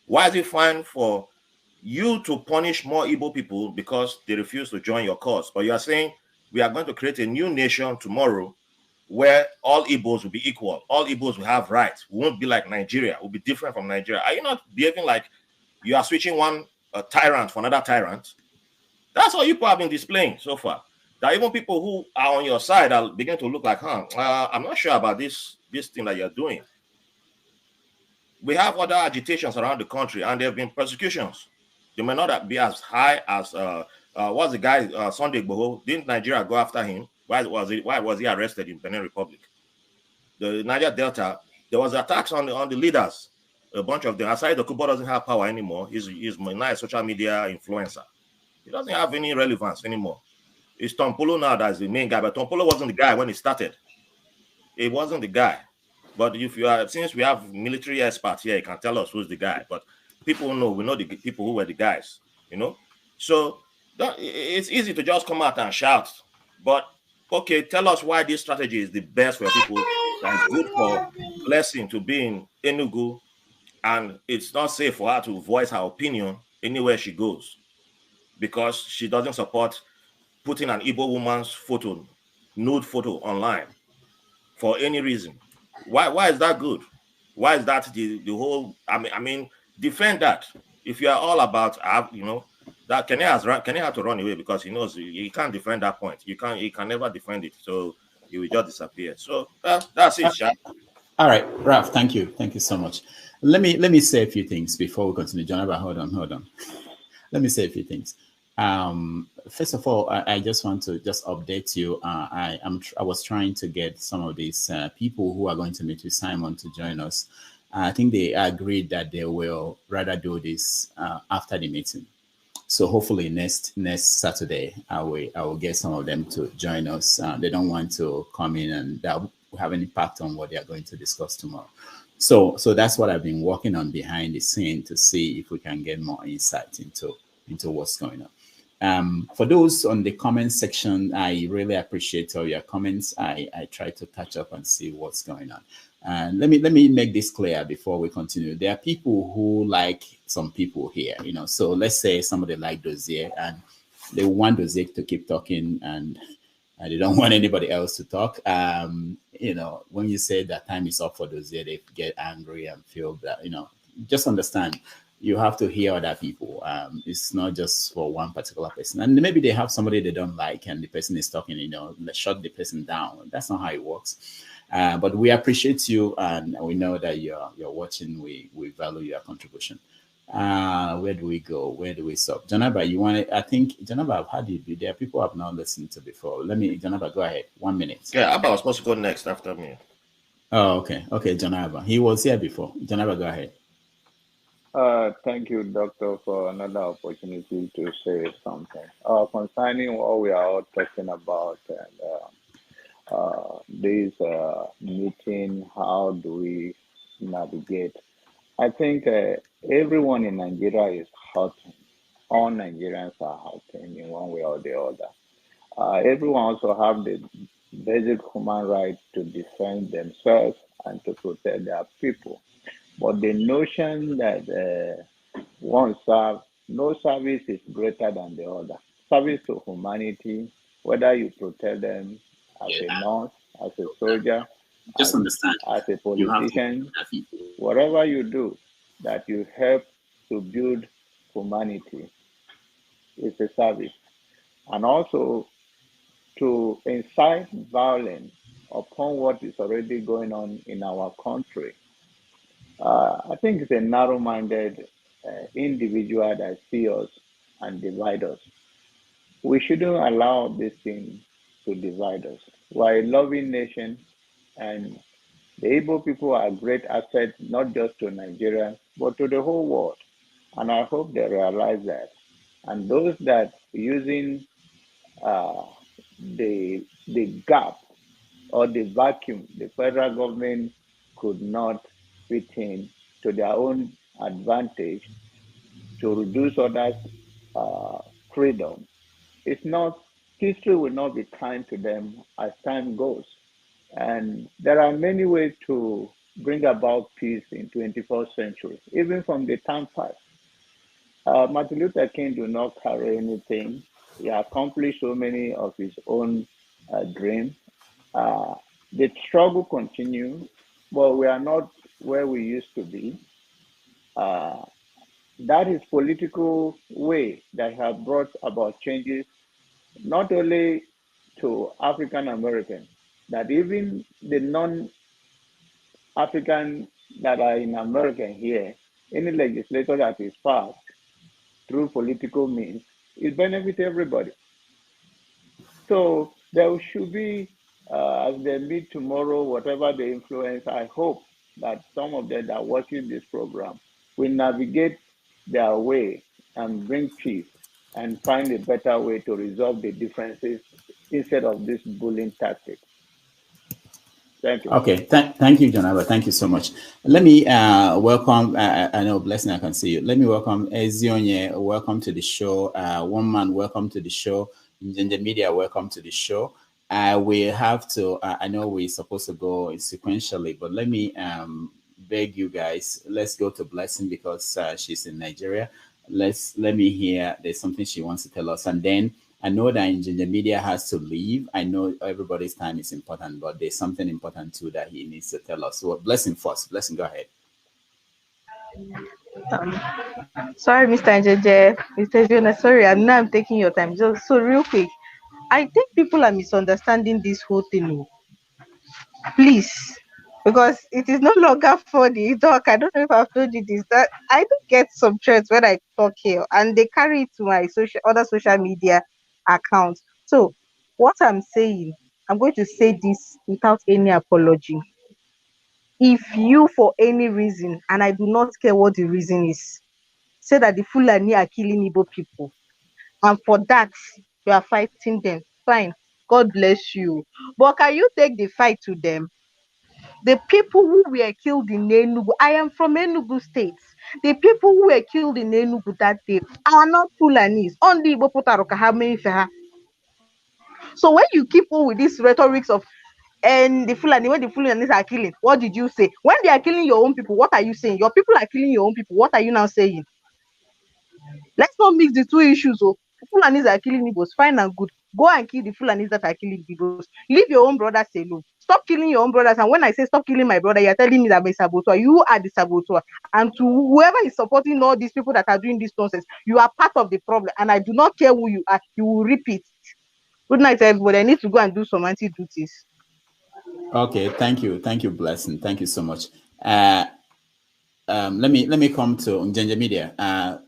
Why is it fine for you to punish more Igbo people because they refuse to join your cause? But you are saying we are going to create a new nation tomorrow where all Igbos will be equal. All Igbos will have rights. We won't be like Nigeria. We'll be different from Nigeria. Are you not behaving like you are switching one tyrant for another tyrant? That's what you people have been displaying so far. That even people who are on your side are beginning to look like, I'm not sure about this thing that you're doing. We have other agitations around the country, and there have been persecutions. They may not be as high as what's the guy Sunday Igbo? Didn't Nigeria go after him? Why was he arrested in Benin Republic? The Niger Delta, there was attacks on the leaders. A bunch of them. Aside, Okubo doesn't have power anymore. He's now a social media influencer. He doesn't have any relevance anymore. It's Tompolo now that's the main guy, but Tompolo wasn't the guy when he started. It wasn't the guy. But since we have military experts here, you can tell us who's the guy. But people know, we know the people who were the guys, So it's easy to just come out and shout. But okay, tell us why this strategy is the best for people. That's good for Blessing to be in Enugu, and it's not safe for her to voice her opinion anywhere she goes because she doesn't support putting an Igbo woman's nude photo online for any reason. Why is that good? Why is that the whole? I mean, defend that. If you are all about, that Kenny had to run away because he knows he can't defend that point. He can never defend it. So he will just disappear. So that's it, Sha. All right, Ralph, thank you so much. Let me say a few things before we continue. Jonathan, hold on. Let me say a few things. First of all, I just want to update you. I was trying to get some of these people who are going to meet with Simon to join us. I think they agreed that they will rather do this after the meeting. So hopefully next Saturday, I will get some of them to join us. They don't want to come in and that will have an impact on what they are going to discuss tomorrow. So that's what I've been working on behind the scene to see if we can get more insight into what's going on. For those on the comment section, I really appreciate all your comments. I try to catch up and see what's going on. And let me make this clear before we continue. There are people who like some people here, So let's say somebody like Dozier and they want Dozier to keep talking and they don't want anybody else to talk. When you say that time is up for Dozier, they get angry and feel that, just understand. You have to hear other people. It's not just for one particular person. And maybe they have somebody they don't like and the person is talking, let's shut the person down. That's not how it works. But we appreciate you and we know that you're watching. We value your contribution. Where do we go? Where do we stop? Janaba, I think, Janaba, I've had you there. People have not listened to before. Janaba, go ahead. 1 minute. Yeah, Abba was supposed to go next after me. Oh, okay. Okay, Janaba. He was here before. Janaba, go ahead. Thank you, Doctor, for another opportunity to say something. Concerning what we are all talking about and this meeting, how do we navigate? I think everyone in Nigeria is hurting. all Nigerians are helping in one way or the other. Everyone also have the basic human right to defend themselves and to protect their people. But the notion that one serve, no service is greater than the other. Service to humanity, whether you protect them as a nurse, as a soldier, just understand as a politician, whatever you do, that you help to build humanity is a service. And also to incite violence upon what is already going on in our country. I think it's a narrow-minded individual that see us and divide us. We shouldn't allow this thing to divide us. We're a loving nation, and the Igbo people are a great asset, not just to Nigeria, but to the whole world. And I hope they realize that. And those that using the gap or the vacuum the federal government could not fit in to their own advantage to reduce others' freedom. It's not, history will not be kind to them as time goes. And there are many ways to bring about peace in 21st century, even from the time past. Martin Luther King did not carry anything. He accomplished so many of his own dreams. The struggle continues, but we are not where we used to be. That is political way that have brought about changes, not only to African Americans, that even the non-African that are in America here, any legislator that is passed through political means, it benefits everybody. So there should be, as they meet tomorrow, whatever the influence, I hope that some of them that are watching this program will navigate their way and bring peace and find a better way to resolve the differences instead of this bullying tactic. Thank you. Okay, thank you, Jonaba. Thank you so much. Let me welcome, I know, Blessing, I can see you. Let me welcome Ezionye. Welcome to the show. One Man, welcome to the show. Ginger Media, welcome to the show. We have to, I know we're supposed to go sequentially, but let me beg you guys, let's go to Blessing because she's in Nigeria. Let me hear, there's something she wants to tell us. And then I know that Ginger Media has to leave. I know everybody's time is important, but there's something important too that he needs to tell us. So Blessing first. Blessing, go ahead. Sorry, Mr. Njeje. Mr. Fiona, sorry, I'm taking your time. Just so real quick. I think people are misunderstanding this whole thing. Please. Because it is no longer for the talk. I don't know if I've told you this. That I do get some threats when I talk here, and they carry it to my other social media accounts. So what I'm saying, I'm going to say this without any apology. If you, for any reason, and I do not care what the reason is, say that the Fulani are killing Igbo people, and for that you are fighting them, fine, God bless you. But can you take the fight to them? The people who were killed in Enugu, I am from Enugu State. The people who were killed in Enugu that day are not Fulanis. Only Igbo Potaroka have made. So when you keep on with these rhetorics of and the Fulani, when the Fulanis are killing, what did you say? When they are killing your own people, what are you saying? Your people are killing your own people. What are you now saying? Let's not mix the two issues. Oh, Fulanis are killing Igbos, fine and good. Go and kill the Fulanis that are killing Igbos. Leave your own brothers alone. Stop killing your own brothers. And when I say stop killing my brother, you're telling me that I'm a saboteur. You are the saboteur. And to whoever is supporting all these people that are doing this nonsense, you are part of the problem. And I do not care who you are. You will repeat. Good night, everybody. I need to go and do some anti-duties. Okay, thank you, Blessing. Thank you so much. Let me come to Ginger Media.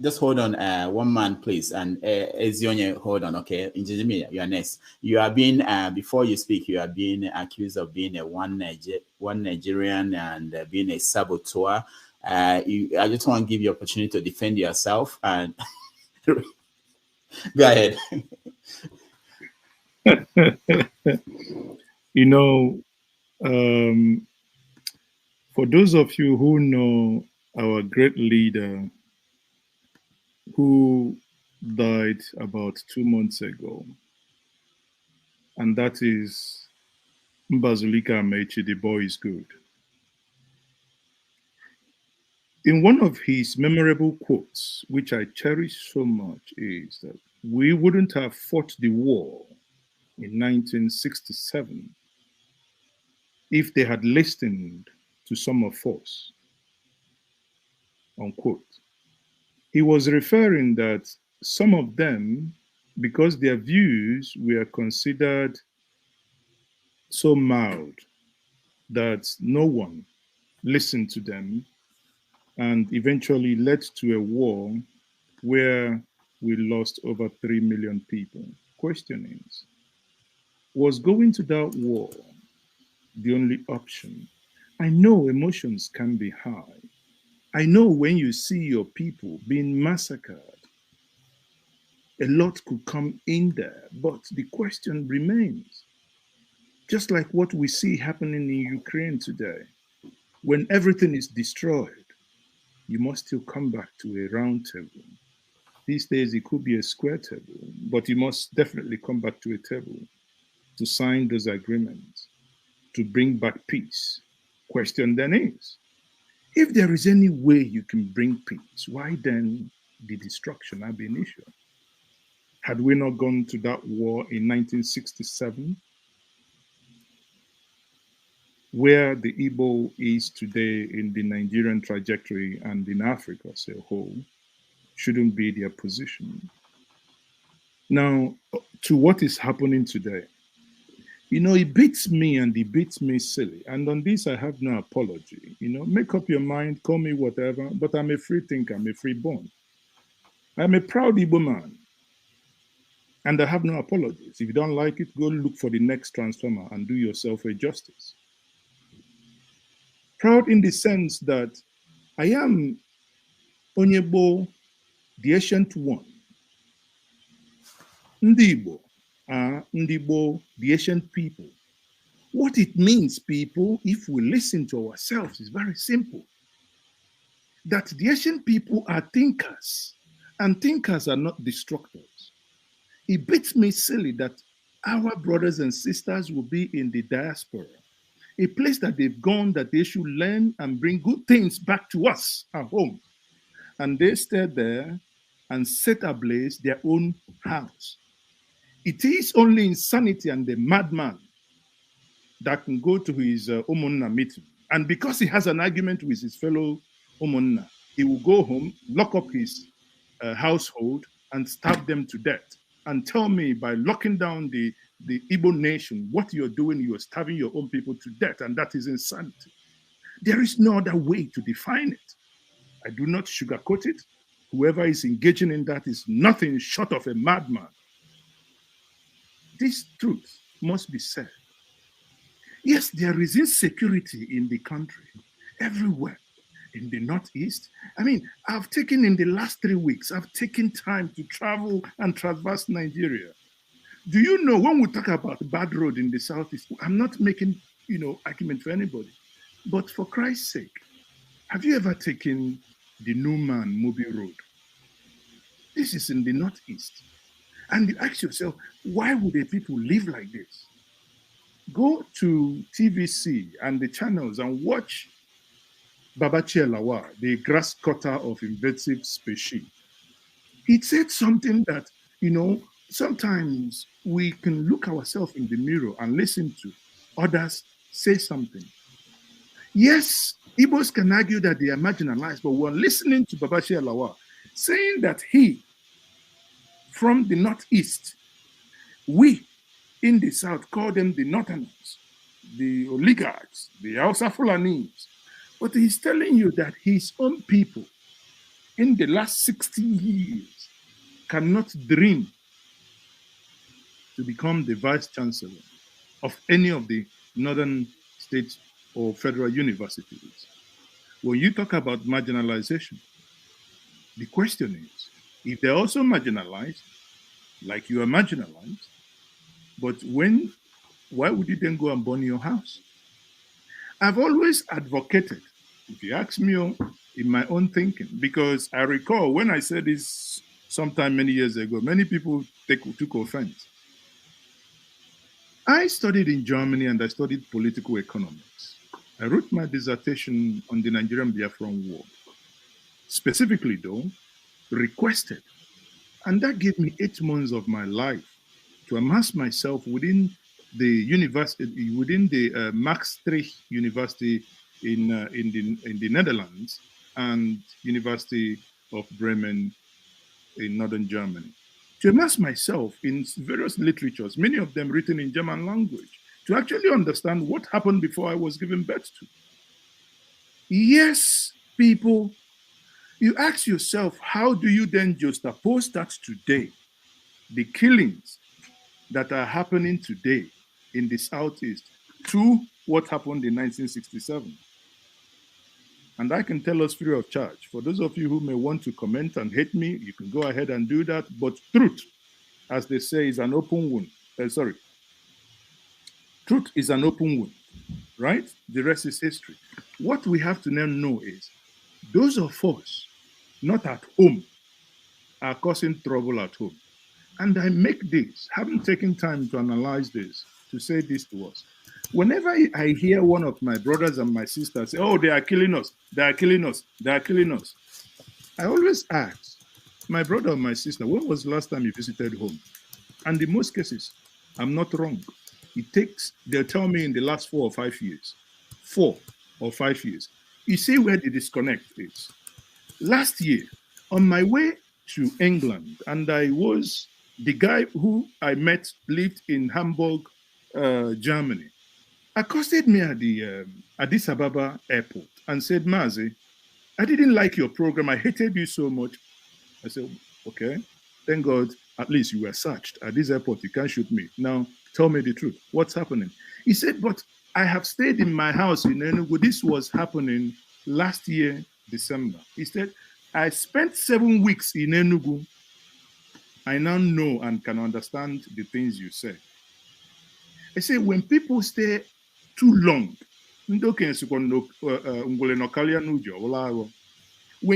Just hold on, one man, please, and Ezionye, hold on, okay? Ginger Media, you are next. You are being before you speak, you are being accused of being a one Nigerian and being a saboteur. I just want to give you opportunity to defend yourself and go ahead. You know, for those of you who know our great leader, who died about 2 months ago, and that is Mbazulika Amechi, the boy is good. In one of his memorable quotes, which I cherish so much, is that we wouldn't have fought the war in 1967 if they had listened to some of us, unquote. He was referring that some of them, because their views were considered so mild that no one listened to them, and eventually led to a war where we lost over 3 million people. Question is, was going to that war the only option? I know emotions can be high. I know when you see your people being massacred, a lot could come in there, but the question remains, just like what we see happening in Ukraine today, when everything is destroyed, you must still come back to a round table. These days, it could be a square table, but you must definitely come back to a table to sign those agreements, to bring back peace. Question then is, if there is any way you can bring peace, why then the destruction ab initio? Had we not gone to that war in 1967, where the Igbo is today in the Nigerian trajectory and in Africa as a whole, shouldn't be their position. Now, to what is happening today, you know, it beats me and it beats me silly. And on this, I have no apology. You know, make up your mind, call me whatever, but I'm a free thinker, I'm a free born. I'm a proud Igbo man. And I have no apologies. If you don't like it, go look for the next transformer and do yourself a justice. Proud in the sense that I am Onyebo, the ancient one. Ndibo, Ndibo, the ancient people. What it means, people, if we listen to ourselves, is very simple. That the ancient people are thinkers, and thinkers are not destructors. It beats me silly that our brothers and sisters will be in the diaspora, a place that they've gone that they should learn and bring good things back to us at home. And they stay there and set ablaze their own house. It is only insanity and the madman that can go to his Umunna meeting. And because he has an argument with his fellow Umunna, he will go home, lock up his household, and stab them to death. And tell me, by locking down the Igbo nation, what you're doing, you're starving your own people to death, and that is insanity. There is no other way to define it. I do not sugarcoat it. Whoever is engaging in that is nothing short of a madman. This truth must be said. Yes, there is insecurity in the country, everywhere. In the Northeast. I mean, I've taken in the last 3 weeks, I've taken time to travel and traverse Nigeria. Do you know when we talk about bad road in the Southeast, I'm not making, you know, argument for anybody, but for Christ's sake, have you ever taken the Newman Mobi Road? This is in the Northeast. And you ask yourself, why would the people live like this? Go to TVC and the channels and watch Babachi Lawa, the grass cutter of invasive species. He said something that, you know, sometimes we can look ourselves in the mirror and listen to others say something. Yes, Igbos can argue that they are marginalized, but we're listening to Babachi Lawa saying that he, from the Northeast, we in the South call them the Northerners, the oligarchs, the Hausa Fulanis. But he's telling you that his own people in the last 60 years cannot dream to become the vice chancellor of any of the northern state or federal universities. When you talk about marginalization, the question is, if they're also marginalized, like you are marginalized, but why would you then go and burn your house? I've always advocated, if you ask me in my own thinking, because I recall when I said this sometime many years ago. Many people took offense. I studied in Germany and I studied political economics. I wrote my dissertation on the Nigerian Biafran War. Specifically, though, requested. And that gave me 8 months of my life to immerse myself within the university, within the Maastricht University in the Netherlands and University of Bremen in northern Germany, to immerse myself in various literatures, many of them written in German language, to actually understand what happened before I was given birth to. Yes, people, you ask yourself, how do you then juxtapose that today? The killings that are happening today in the Southeast to what happened in 1967. And I can tell us free of charge. For those of you who may want to comment and hate me, you can go ahead and do that. But truth, as they say, is an open wound. Truth is an open wound, right? The rest is history. What we have to now know is those of us not at home are causing trouble at home. And I make this, having taken time to analyze this, to say this to us. Whenever I hear one of my brothers and my sisters say, oh, they are killing us, they are killing us, they are killing us, I always ask, my brother or my sister, when was the last time you visited home? And in most cases, I'm not wrong. It takes, they'll tell me in the last 4 or 5 years. 4 or 5 years. You see where the disconnect is. Last year, on my way to England, and I was, the guy who I met lived in Hamburg, Germany, accosted me at the Addis Ababa airport and said, Mazi, I didn't like your program. I hated you so much. I said, okay, thank God, at least you were searched. At this airport, you can't shoot me. Now, tell me the truth. What's happening? He said, but I have stayed in my house in Enugu. This was happening last year, December. He said, I spent 7 weeks in Enugu. I now know and can understand the things you say. I say, when people stay too long, when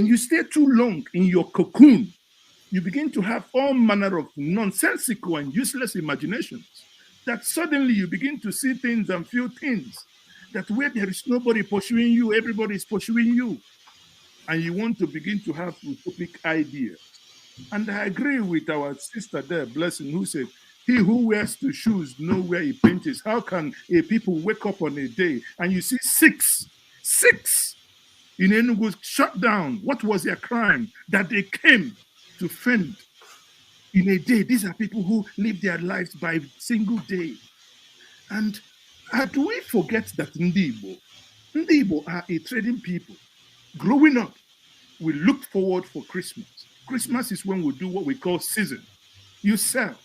you stay too long in your cocoon, you begin to have all manner of nonsensical and useless imaginations, that suddenly you begin to see things and feel things, that where there is nobody pursuing you, everybody is pursuing you. And you want to begin to have utopic ideas. And I agree with our sister there, Blessing, who said, he who wears the shoes know where he pinches. How can a people wake up on a day and you see six in Enugu shut down? What was their crime? That they came to fend in a day. These are people who live their lives by single day. And do we forget that Ndi Igbo are a trading people? Growing up, we looked forward for Christmas. Christmas is when we do what we call season. You sell.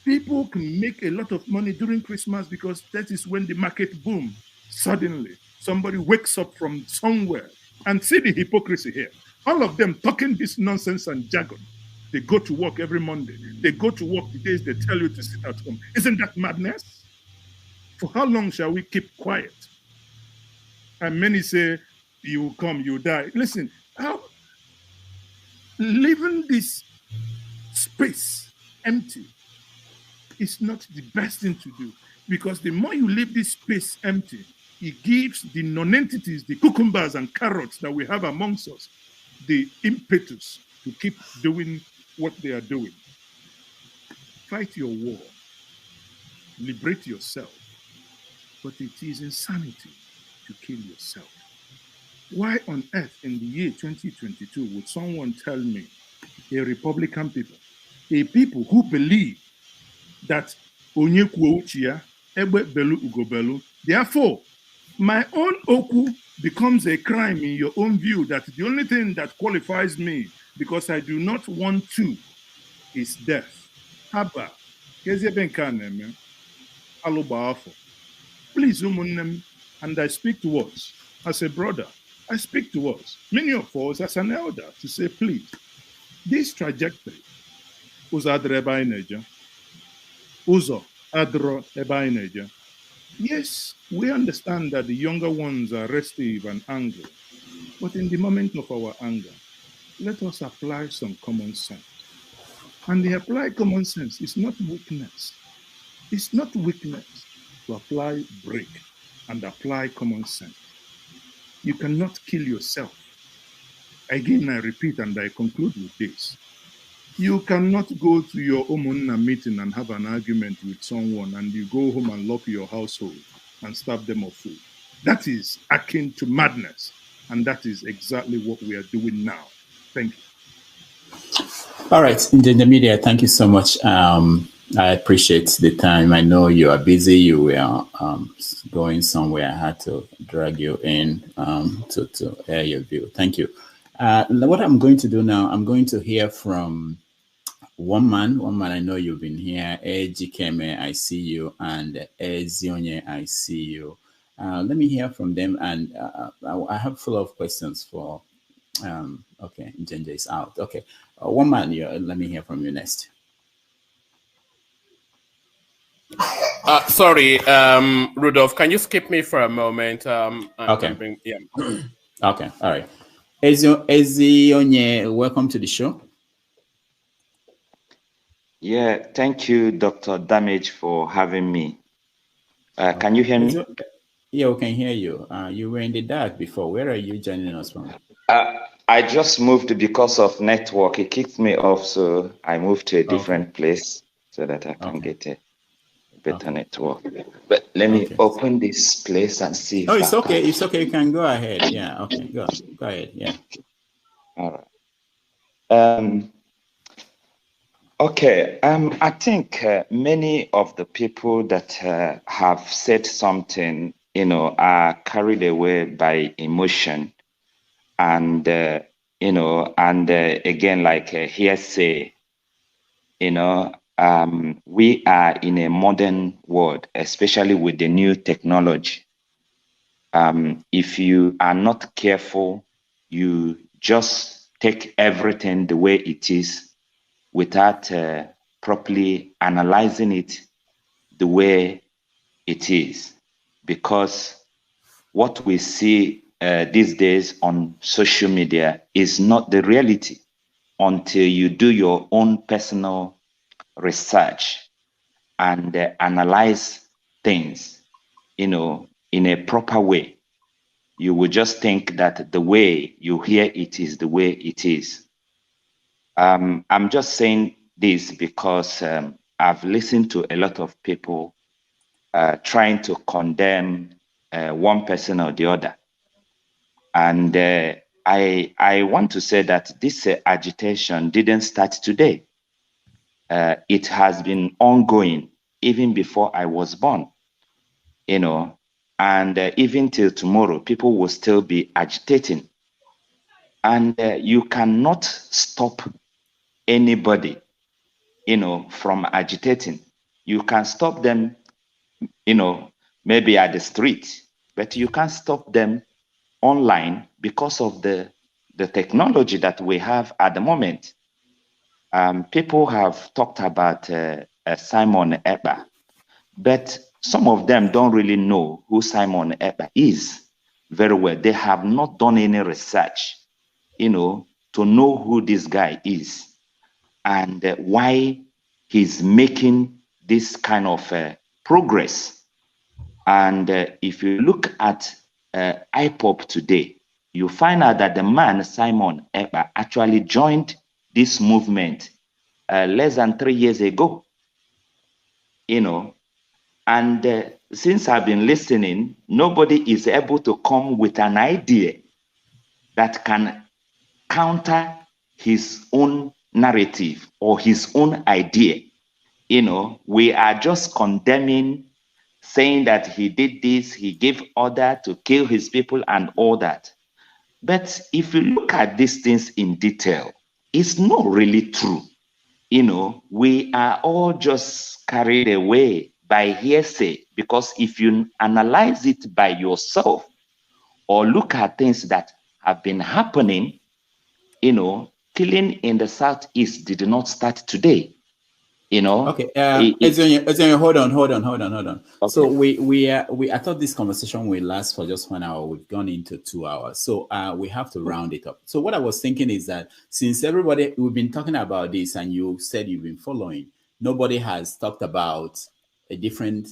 People can make a lot of money during Christmas because that is when the market boom. Suddenly, somebody wakes up from somewhere and see the hypocrisy here. All of them talking this nonsense and jargon. They go to work every Monday. They go to work the days they tell you to sit at home. Isn't that madness? For how long shall we keep quiet? And many say, you will come, you will die. Listen, how leaving this space empty is not the best thing to do, because the more you leave this space empty, it gives the non-entities, the cucumbers and carrots that we have amongst us, the impetus to keep doing what they are doing. Fight your war. Liberate yourself. But it is insanity to kill yourself. Why on earth in the year 2022 would someone tell me, a Republican people, a people who believe that onye kwuo uche ya, egbe belu ugobelu, therefore, my own oku becomes a crime in your own view, that the only thing that qualifies me, because I do not want to, is death. Haba, please, and I speak to us as a brother. I speak to us, many of us as an elder, to say, please, this trajectory, Uzo adro eba. Yes, we understand that the younger ones are restive and angry, but in the moment of our anger, let us apply some common sense. And they apply common sense. It's not weakness. It's not weakness to apply break and apply common sense. You cannot kill yourself. Again, I repeat and I conclude with this. You cannot go to your Omunna meeting and have an argument with someone and you go home and lock your household and starve them of food. That is akin to madness. And that is exactly what we are doing now. Thank you. All right, in the media, thank you so much. I appreciate the time. I know you are busy. You were going somewhere. I had to drag you in to air your view. Thank you. What I'm going to do now, I'm going to hear from one man. I know you've been here. Ejikeme, I see you, and Ezionye, I see you. Let me hear from them, and I have follow-up questions for. Okay, Njenje is out. Okay, one man. Let me hear from you next. Sorry, Rudolph, can you skip me for a moment? Okay. Yeah. Okay, all right. Ezionye, welcome to the show. Yeah, thank you, Dr. Damage, for having me. Can you hear me? Yeah, we can hear you. You were in the dark before. Where are you joining us from? I just moved because of network. It kicked me off, so I moved to a different place so that I can get a better network. But let me open this place and see. Oh, it's okay. It's okay. You can go ahead. Yeah. Okay. Go ahead. Yeah. All right. Okay. I think many of the people that have said something, are carried away by emotion, and again, like hearsay. We are in a modern world, especially with the new technology. If you are not careful, you just take everything the way it is without properly analyzing it the way it is. Because what we see these days on social media is not the reality until you do your own personal research and analyze things, in a proper way. You will just think that the way you hear it is the way it is. I'm just saying this because I've listened to a lot of people trying to condemn one person or the other. And I want to say that this agitation didn't start today. It has been ongoing even before I was born, and even till tomorrow, people will still be agitating. And you cannot stop anybody, from agitating. You can stop them, maybe at the street, but you can't stop them online because of the technology that we have at the moment. People have talked about Simon Ekpa, but some of them don't really know who Simon Ekpa is very well. They have not done any research, to know who this guy is and why he's making this kind of progress. And if you look at IPOP today, you find out that the man, Simon Ekpa, actually joined this movement less than 3 years ago, and since I've been listening, nobody is able to come with an idea that can counter his own narrative or his own idea. We are just condemning, saying that he did this, he gave order to kill his people and all that. But if you look at these things in detail, it's not really true. We are all just carried away by hearsay, because if you analyze it by yourself or look at things that have been happening, killing in the Southeast did not start today. You know. Okay. Hold on. Okay. So I thought this conversation will last for just 1 hour. We've gone into 2 hours, so we have to round it up. So what I was thinking is that since we've been talking about this, and you said you've been following, nobody has talked about a different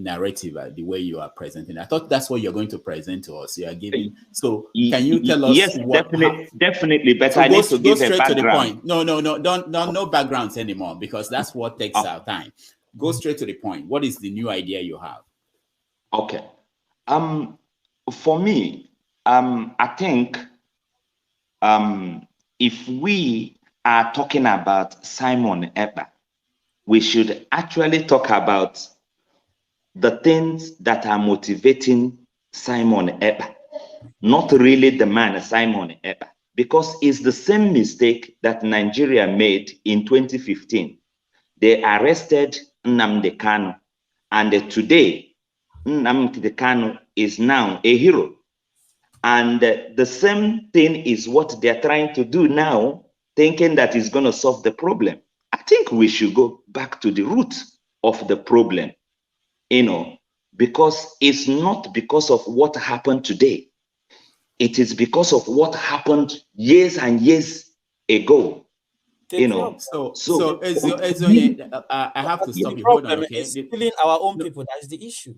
narrative, the way you are presenting. I thought that's what you're going to present to us. You are giving. So can you tell us? Yes, definitely. But so I need to give a background. To the point. No, don't no backgrounds anymore, because that's what takes our time. Go straight to the point. What is the new idea you have? Okay. For me, I think if we are talking about Simon Ekpa, we should actually talk about the things that are motivating Simon Ekpa, not really the man Simon Ekpa, because it's the same mistake that Nigeria made in 2015. They arrested Nnamdi Kanu, and today Nnamdi Kanu is now a hero. And the same thing is what they're trying to do now, thinking that it's going to solve the problem. I think we should go back to the root of the problem, because it's not because of what happened today. It is because of what happened years and years ago. I have to stop you. Hold on, okay? It's killing our own people. That's the issue.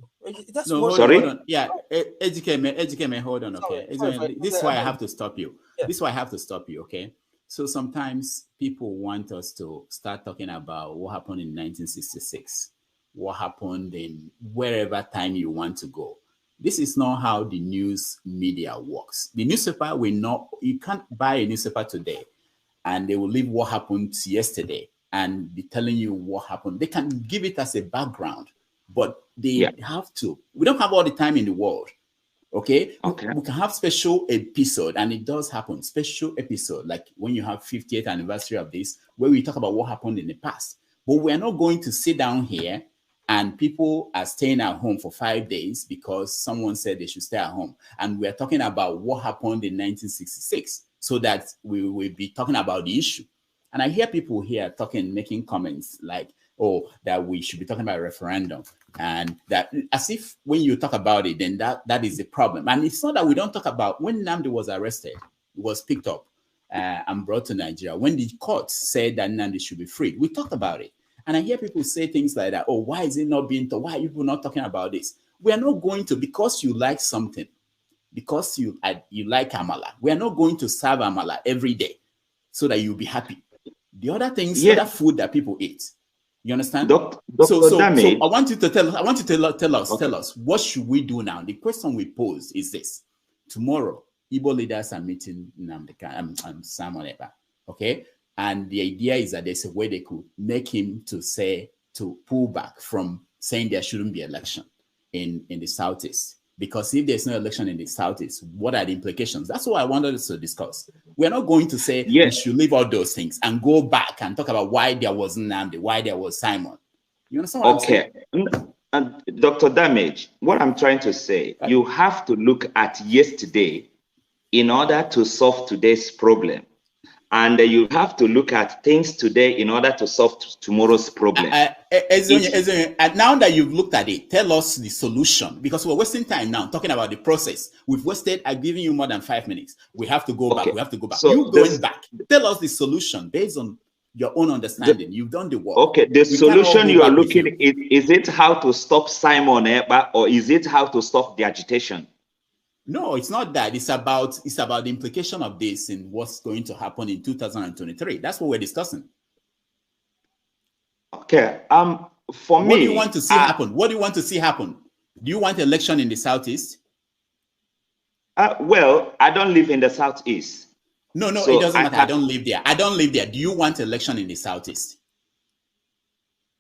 That's hold on. Yeah, educate me. Hold on, okay? This is why I have to stop you. Yeah. This is why I have to stop you, okay? So sometimes people want us to start talking about what happened in 1966, what happened in wherever time you want to go. This is not how the news media works. The newspaper will not, you can't buy a newspaper today and they will leave what happened yesterday and be telling you what happened. They can give it as a background, but they have to. We don't have all the time in the world. Okay? We can have special episode, and it does happen. Special episode, like when you have 50th anniversary of this, where we talk about what happened in the past. But we're not going to sit down here and people are staying at home for 5 days because someone said they should stay at home. And we're talking about what happened in 1966, so that we will be talking about the issue. And I hear people here making comments like, oh, that we should be talking about a referendum. And that, as if when you talk about it, then that is the problem. And it's not that we don't talk about when Nnamdi was arrested, he was picked up and brought to Nigeria. When the court said that Nnamdi should be freed, we talked about it. And I hear people say things like that. Oh, why is it not being told? Why are people not talking about this? We are not going to, because you like something, because you like Amala, we are not going to serve Amala every day so that you'll be happy. The other things, other food that people eat. You understand? So I want you to tell us, what should we do now? The question we pose is this. Tomorrow, Igbo leaders are meeting Simon Ekpa, okay? And the idea is that there's a way they could make him to pull back from saying there shouldn't be election in the Southeast. Because if there's no election in the Southeast, what are the implications? That's what I wanted us to discuss. We're not going to say we should leave all those things and go back and talk about why there was Nnamdi, why there was Simon. You understand what I'm saying? And Dr. Damage, what I'm trying to say, you have to look at yesterday in order to solve today's problem. And you have to look at things today in order to solve tomorrow's problem. Now that you've looked at it, tell us the solution, because we're wasting time now talking about the process. We've wasted, I've given you more than 5 minutes. We have to go back. We have to go back. So you going back. Tell us the solution based on your own understanding. You've done the work. Okay, the solution you are looking at, is it how to stop Simon Ekpa, or is it how to stop the agitation? No, it's not that. It's about the implication of this and what's going to happen in 2023. That's what we're discussing. Okay. For me, what do you want to see happen? What do you want to see happen? Do you want election in the Southeast? Well, I don't live in the Southeast. No, so it doesn't matter. I don't live there. I don't live there. Do you want election in the Southeast?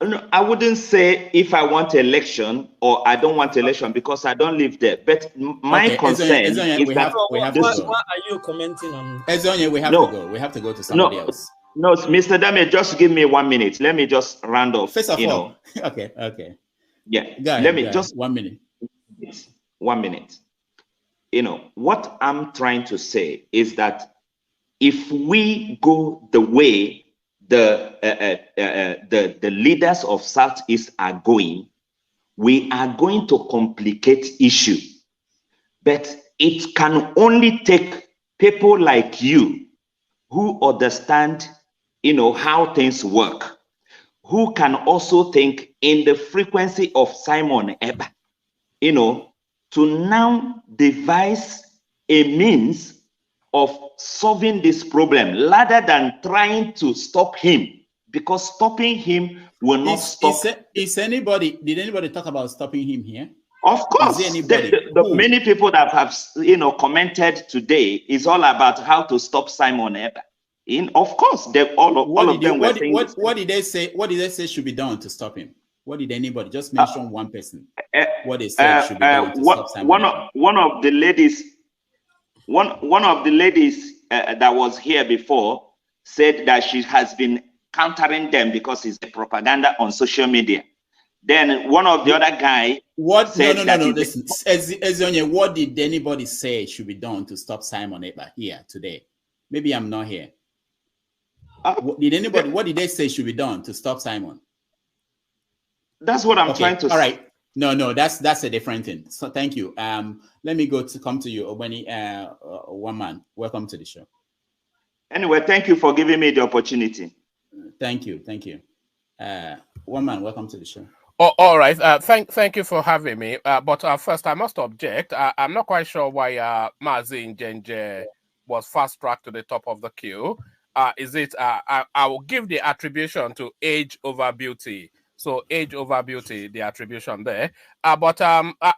No, I wouldn't say if I want election or I don't want election, because I don't live there. But my concern is that why are you commenting on? Ezonya, we have to go. We have to go to somebody else. No, Mr. Dame, just give me 1 minute. Let me just round off. First of all, okay. Yeah, let me just 1 minute. 1 minute. What I'm trying to say is that if we go the way the leaders of Southeast are going, we are going to complicate issue. But it can only take people like you who understand, how things work, who can also think in the frequency of Simon Ekpa, to now devise a means of solving this problem rather than trying to stop him, because stopping him will not stop. Did anybody talk about stopping him here? Of course, the many people that have commented today is all about how to stop Simon Ekpa. Of course, all of them were saying. What did they say? What did they say should be done to stop him? What did anybody just mention? One person. What they said should be done to stop Simon Ekpa. One of the ladies that was here before said that she has been countering them because it's a propaganda on social media. Then one of the other guy said no. Listen, Ezionye, what did anybody say should be done to stop Simon Ekpa here today? Maybe I'm not here. What did they say should be done to stop Simon? That's what I'm trying to say. All right. No, that's a different thing. So thank you. Let me come to you, Obani. One man, welcome to the show. Anyway, thank you for giving me the opportunity. Thank you. One man, welcome to the show. Oh, all right. Thank you for having me. But first, I must object. I'm not quite sure why Mazi Njenje was fast-tracked to the top of the queue. Is it? I will give the attribution to age over beauty. So age over beauty, the attribution there. But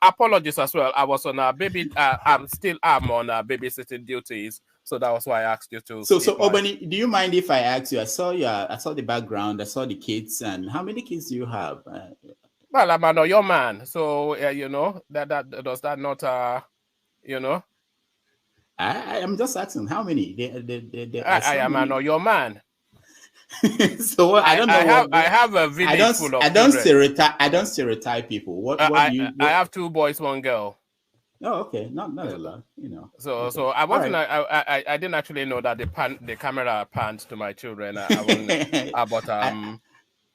apologies as well. I was on a baby. I'm on babysitting duties. So that was why I asked you to. So Obani, do you mind if I ask you? I saw the background. I saw the kids. And how many kids do you have? Well, I'm an Oyo man. So that does that not I am just asking how many. I am an Oyo man. So I don't know. I have a village full of children. I don't stereotype people. What do you? I have 2 boys, 1 girl. Oh, okay, not a lot, So okay. So I wasn't. Right. I didn't actually know that the camera panned to my children.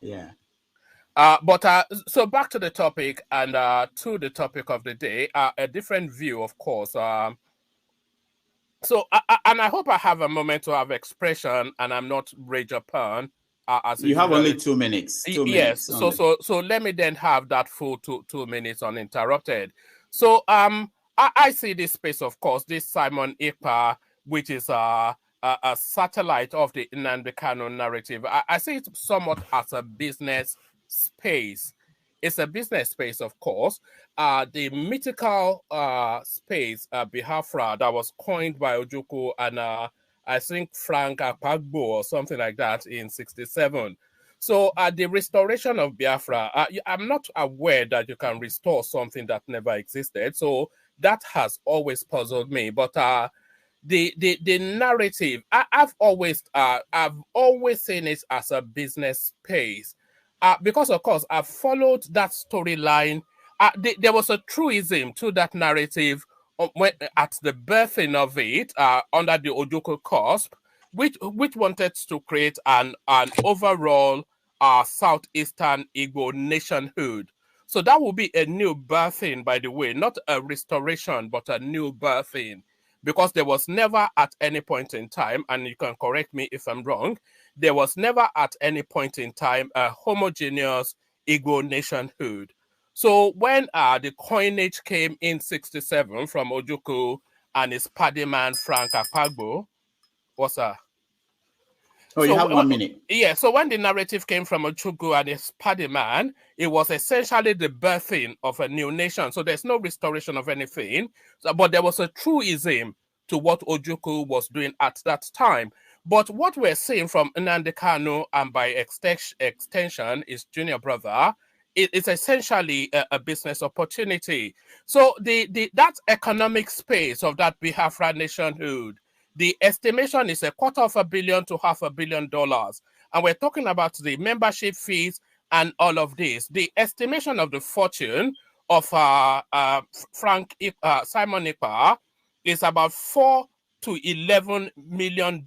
Yeah. So back to the topic and to the topic of the day, a different view, of course. So and I hope I have a moment to have expression, and I'm not rage upon. As you have only 2 minutes. 2 minutes. Yes. So let me then have that full 2 minutes uninterrupted. So I see this space, of course, this Simon Ekpa, which is a satellite of the Nnamdi Kanu narrative. I see it somewhat as a business space. It's a business space, of course. The mythical space, Biafra, that was coined by Ojukwu and I think Frank Akpagbo or something like that in 1967. So the restoration of Biafra, I'm not aware that you can restore something that never existed. So that has always puzzled me. But the narrative, I've always seen it as a business space. Because, of course, I've followed that storyline. There was a truism to that narrative at the birthing of it under the Ojukwu cusp, which wanted to create an overall Southeastern Igbo nationhood. So that will be a new birthing, by the way, not a restoration, but a new birthing. Because there was never at any point in time, and you can correct me if I'm wrong, there was never at any point in time a homogeneous Igbo nationhood. So when the coinage came in 1967 from Ojukwu and his paddy man Frank Akpagbo, what's that? Oh, you have 1 minute. Yeah, so when the narrative came from Ojukwu and his paddy man, it was essentially the birthing of a new nation. So there's no restoration of anything, but there was a truism to what Ojukwu was doing at that time. But what we're seeing from Nnamdi Kanu and by extension his junior brother, it's essentially a business opportunity. So that economic space of that Biafra nationhood, the estimation is $250 million to $500 million. And we're talking about the membership fees and all of this. The estimation of the fortune of Simon Ekpa is about $4 to $11 million.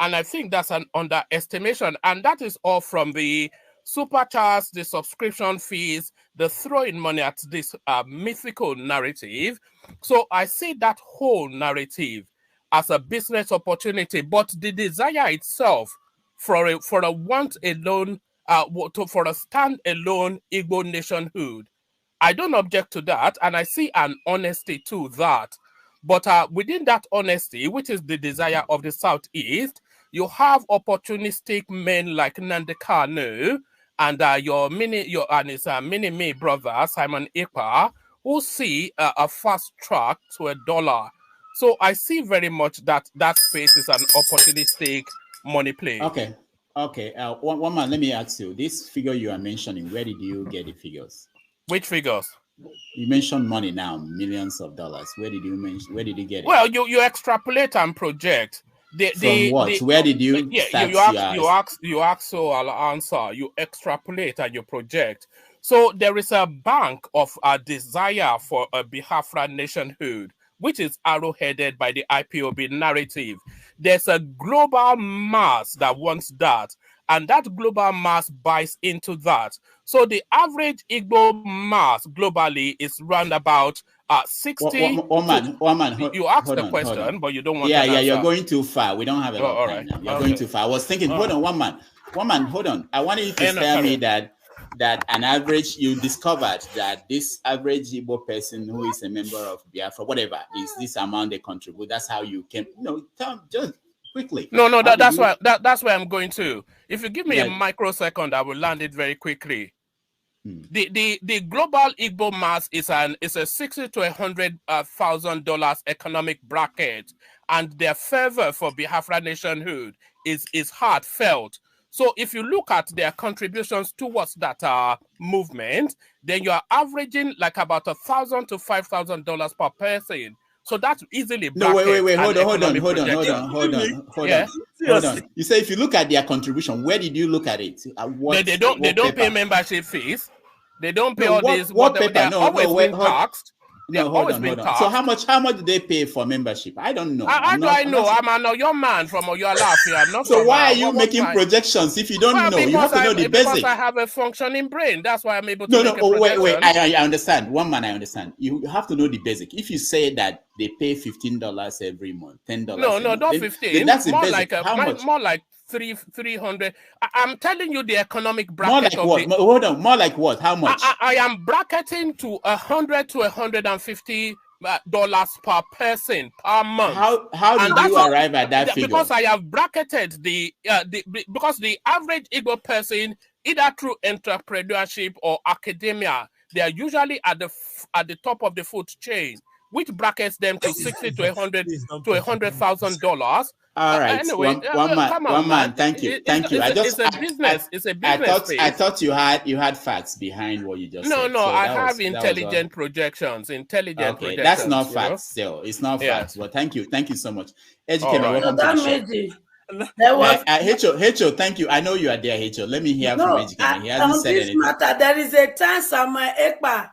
And I think that's an underestimation. And that is all from the supercharge, the subscription fees, the throwing money at this mythical narrative. So I see that whole narrative as a business opportunity, but the desire itself for a want alone, for a stand-alone Igbo nationhood, I don't object to that, and I see an honesty to that. But within that honesty, which is the desire of the Southeast, you have opportunistic men like Nnamdi Kanu and his mini-me brother, Simon Ekpa, who see a fast track to $1. So I see very much that that space is an opportunistic money play. Okay. One man, let me ask you, this figure you are mentioning, where did you get the figures? Which figures? You mentioned money now, millions of dollars. Where did you get it? Well, you extrapolate and project. From what? Where did you start? You ask, so I'll answer. You extrapolate and you project. So there is a bank of a desire for a Biafra nationhood, which is arrowheaded by the IPOB narrative. There's a global mass that wants that, and that global mass buys into that. So the average Igbo mass globally is round about 60. One man. You asked the question, but you don't want to answer. You're going too far. We don't have a lot of time now. You're going too far. I was thinking, hold on, one man, hold on. I wanted you to tell me that an average, you discovered that this average Igbo person who is a member of Biafra, whatever, is this amount they contribute. That's how you came. Just quickly. No, that's where I'm going to. If you give me a microsecond, I will land it very quickly. The global Igbo mass is a $60,000 to $100,000 economic bracket, and their fervor for Biafra nationhood is heartfelt. So if you look at their contributions towards that movement, then you are averaging like about $1,000 to $5,000 per person. So that's easily wait. Hold on. You say if you look at their contribution, where did you look at it? They don't pay membership fees. They don't pay all this. They're always being taxed. Hold on. So how much do they pay for membership? I don't know. How do I know? I'm your man from your laugh here. So why are you making projections if you don't know? You have to know the basics. Because I have a functioning brain. That's why I'm able to make a projection. Wait. I understand. One man, I understand. You have to know the basic. If you say that they pay $15 every month, $10. No, not 15. That's more basic. How much? More like 300. I'm telling you the economic bracket. More like what? Hold on. More like what? How much? I am bracketing to $100 to $150 per person per month. How did you arrive at that figure? Because I have bracketed because the average Igbo person, either through entrepreneurship or academia, they are usually at the top of the food chain, which brackets them to $60,000 to $100,000. All right. Anyway, one man. Thank you. It's a business. It's a business. I thought you had facts behind what you just said. No. I have intelligent projections. Okay, that's not facts. Still, it's not facts. Well, thank you so much. Educate me. Welcome to the show. Hecho, thank you. I know you are there, Hecho. Let me hear from Educate. He hasn't said anything. Matter, there is a time Simon Ekpa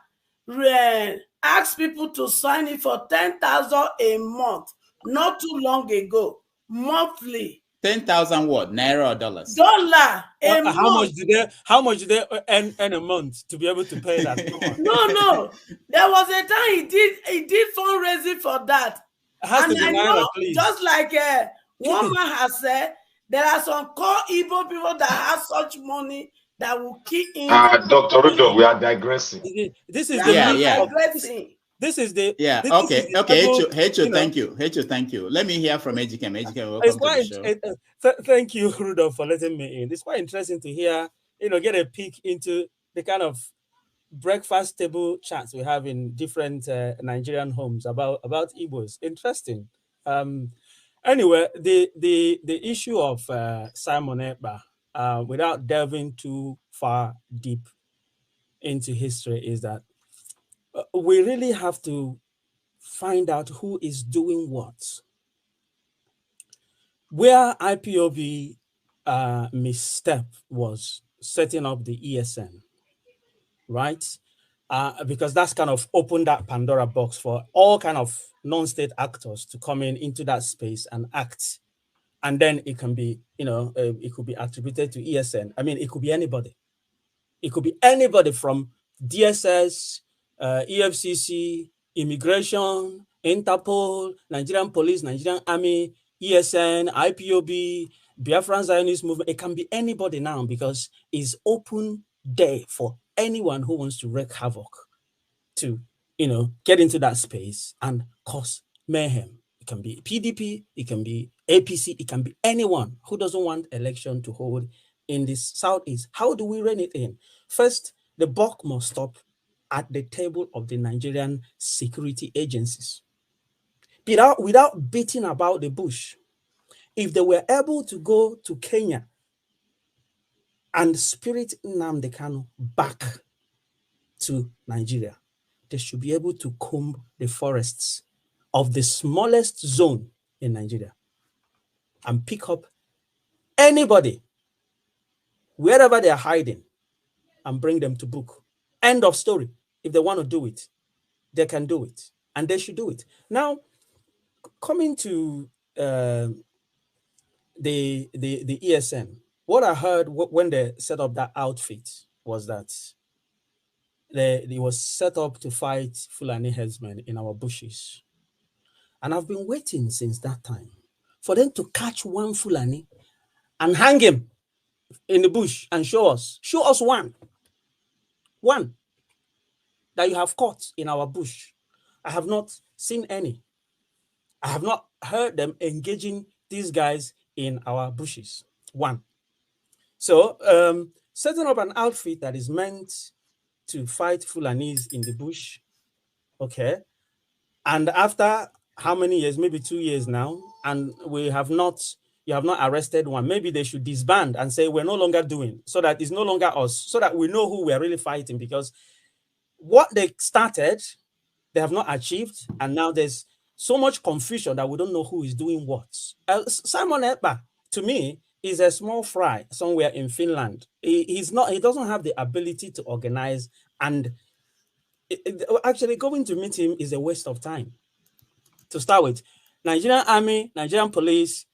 asked people to sign in for 10,000 a month not too long ago. Monthly. 10,000 what? Naira or dollars? Dollar. How much do they earn a month to be able to pay that? No. There was a time he did fundraising for that. And I know, just like one man has said, there are some core Igbo people that have such money that will kick in. Dr. Rudo, we are digressing. This is digressing. This is the okay. Hecho, thank you. Let me hear from Ejike. Welcome to the show. Thank you, Rudolph, for letting me in. It's quite interesting to hear, get a peek into the kind of breakfast table chats we have in different Nigerian homes about Igbos. Interesting. Anyway, the issue of Simon Ekpa, without delving too far deep into history, is that we really have to find out who is doing what. Where IPOB misstep was setting up the ESN, right? Because that's kind of opened that Pandora box for all kind of non-state actors to come into that space and act and then it can be, it could be attributed to ESN. I mean, it could be anybody. It could be anybody from DSS, EFCC, Immigration, Interpol, Nigerian Police, Nigerian Army, ESN, IPOB, Biafran Zionist Movement. It can be anybody now because it's open day for anyone who wants to wreak havoc to, get into that space and cause mayhem. It can be PDP, it can be APC, it can be anyone who doesn't want election to hold in this Southeast. How do we rein it in? First, the buck must stop at the table of the Nigerian security agencies. Without beating about the bush, if they were able to go to Kenya and spirit Nnamdi Kanu back to Nigeria, they should be able to comb the forests of the smallest zone in Nigeria and pick up anybody, wherever they are hiding, and bring them to book. End of story. If they want to do it, they can do it, and they should do it. Now, coming to the ESN, what I heard when they set up that outfit was that it was set up to fight Fulani herdsmen in our bushes. And I've been waiting since that time for them to catch one Fulani and hang him in the bush and show us one that you have caught in our bush. I have not seen any. I have not heard them engaging these guys in our bushes. One. So setting up an outfit that is meant to fight Fulanis in the bush, okay, and after how many years, maybe 2 years now, and you have not arrested one, maybe they should disband and say we're no longer doing, so that it's no longer us, so that we know who we're really fighting, because what they started, they have not achieved, and now there's so much confusion that we don't know who is doing what. Simon Ekpa, to me, is a small fry somewhere in Finland. He doesn't have the ability to organize, and actually going to meet him is a waste of time. To start with, Nigerian Army, Nigerian Police,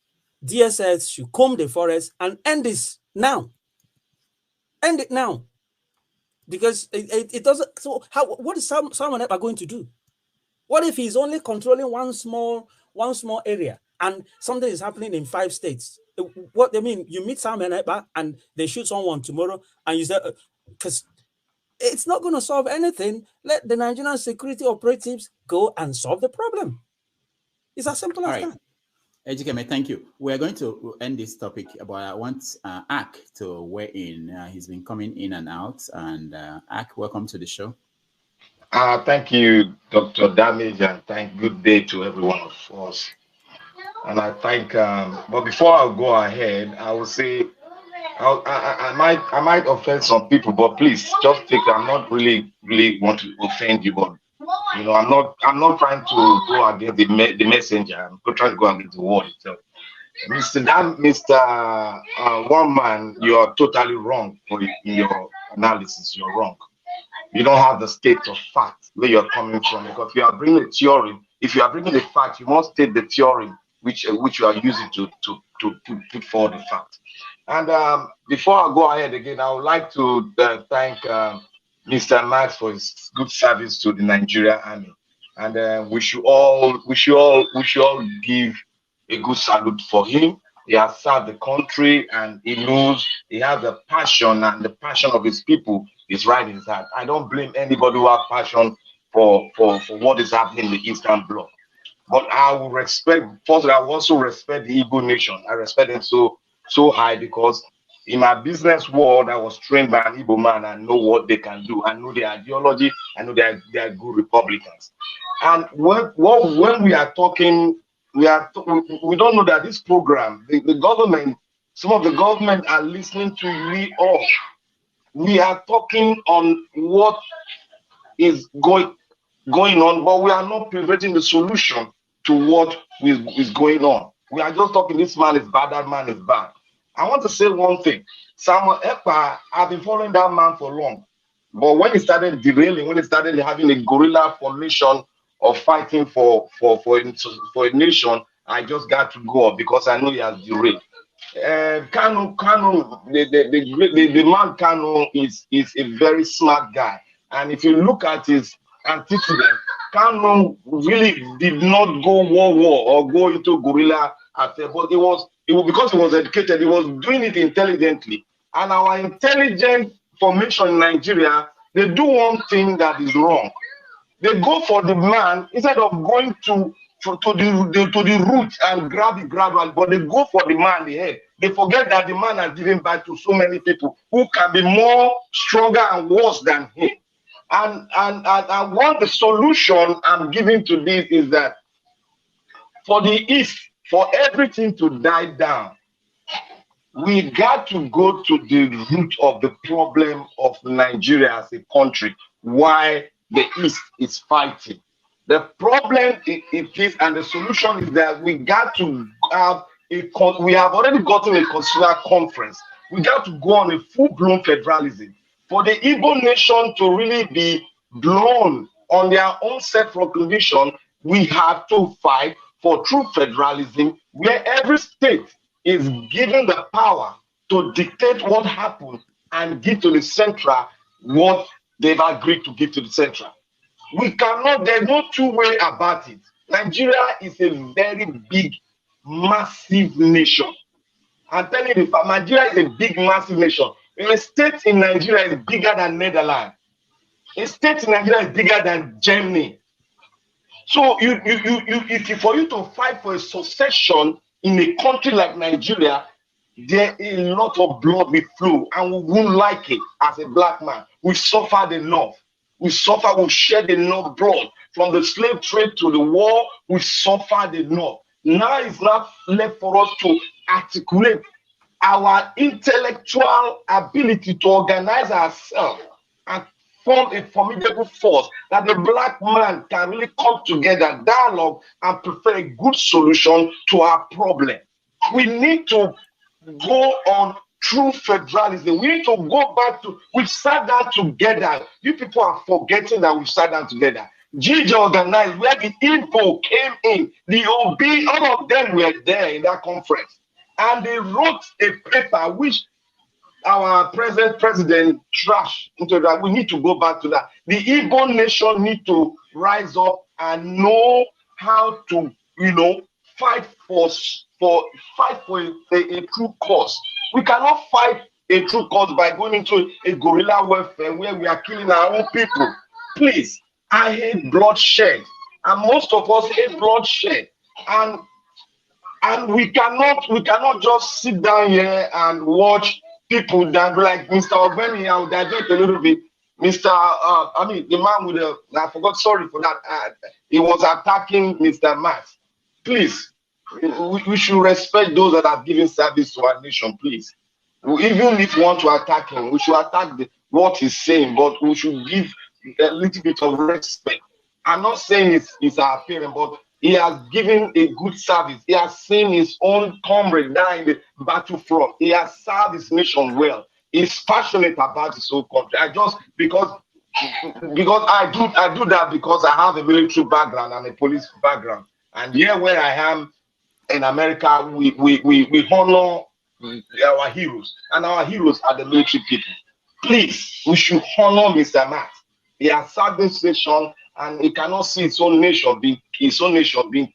DSS should comb the forest and end this now. End it now. Because it doesn't. So what is Simon Ekpa going to do? What if he's only controlling one small area and something is happening in 5 states? What they mean, you meet Simon Ekpa and they shoot someone tomorrow, and you say, because it's not going to solve anything. Let the Nigerian security operatives go and solve the problem. It's as simple as that. Ejikeme, thank you. We're going to end this topic, but I want Ak to weigh in. He's been coming in and out. And Ak, welcome to the show. Thank you, Dr. Damage, and good day to every one of us. And I thank, but before I go ahead, I will say, I might offend some people, but please just take. I'm not really want to offend you, but I'm not trying to go against the messenger. I'm trying to go against the word itself. Mr. One Man, you are totally wrong in your analysis. You're wrong. You don't have the state of fact where you're coming from, because you are bringing a theory. If you are bringing the fact, you must state the theory which you are using to put forward the fact. And before I go ahead again, I would like to thank Mr. Max for his good service to the Nigerian Army, and we should all give a good salute for him. He has served the country, and he knows he has the passion, and the passion of his people is right in his heart. I don't blame anybody who has passion for what is happening in the Eastern Bloc. But I will respect, first, I will also respect the Igbo nation. I respect them so high, because in my business world, I was trained by an Igbo man. I know what they can do. I know their ideology. I know they are good Republicans. And when we are talking, we don't know that this program, the government, some of the government are listening to we all. We are talking on what is going on, but we are not presenting the solution to what is going on. We are just talking, this man is bad, that man is bad. I want to say one thing. Simon Ekpa, I've been following that man for long. But when he started derailing, when he started having a guerrilla formation of fighting for a nation, I just got to go up because I know he has derailed. Kanu, the man Kanu is a very smart guy. And if you look at his antecedent, Kanu really did not go war or go into guerrilla affair, but because he was educated, he was doing it intelligently. And our intelligent formation in Nigeria, they do one thing that is wrong. They go for the man instead of going to the root and grab it gradually, but they go for the man, the head. They forget that the man has given back to so many people who can be more stronger and worse than him. And what the solution I'm giving to this is that for the East, for everything to die down, we got to go to the root of the problem of Nigeria as a country, why the East is fighting. The problem it is, and the solution is that we got to have we have already gotten a constitutional conference. We got to go on a full-blown federalism. For the Igbo nation to really be blown on their own self-recognition, we have to fight for true federalism, where every state is given the power to dictate what happens and give to the central what they've agreed to give to the central. We cannot, there's no two-way about it. Nigeria is a very big, massive nation. I'm telling you, Nigeria is a big, massive nation. A state in Nigeria is bigger than Netherlands. A state in Nigeria is bigger than Germany. So for you to fight for a succession in a country like Nigeria, there is a lot of blood will flow, and we won't like it as a black man. We suffered enough. We shed enough blood. From the slave trade to the war, we suffered enough. Now it's not left for us to articulate our intellectual ability to organize ourselves and form a formidable force that the black man can really come together, dialogue, and prepare a good solution to our problem. We need to go on true federalism. We need to go back to, we sat down together. You people are forgetting that we sat down together. Gigi organized where the Igbo came in, the OB, all of them were there in that conference. And they wrote a paper which our present president trashed into that. We need to go back to that. The Igbo nation need to rise up and know how to, fight for a true cause. We cannot fight a true cause by going into a guerrilla warfare where we are killing our own people. Please, I hate bloodshed, and most of us hate bloodshed, and we cannot just sit down here and watch people that be like Mr. Obeni. I will divert a little bit. The man with the, I forgot, sorry for that. He was attacking Mr. Matt. Please, we should respect those that have given service to our nation, please. Even if we want to attack him, we should attack what he's saying, but we should give a little bit of respect. I'm not saying it's our parent, but he has given a good service. He has seen his own comrade die in the battlefront. He has served his nation well. He's passionate about his own country. Because I do that because I have a military background and a police background. And here where I am in America, we honor our heroes, and our heroes are the military people. Please, we should honor Mr. Matt. He has served this nation, and he cannot see his own nation being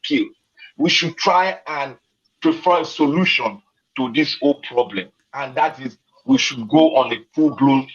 killed. We should try and prefer a solution to this whole problem, and that is we should go on a full-blown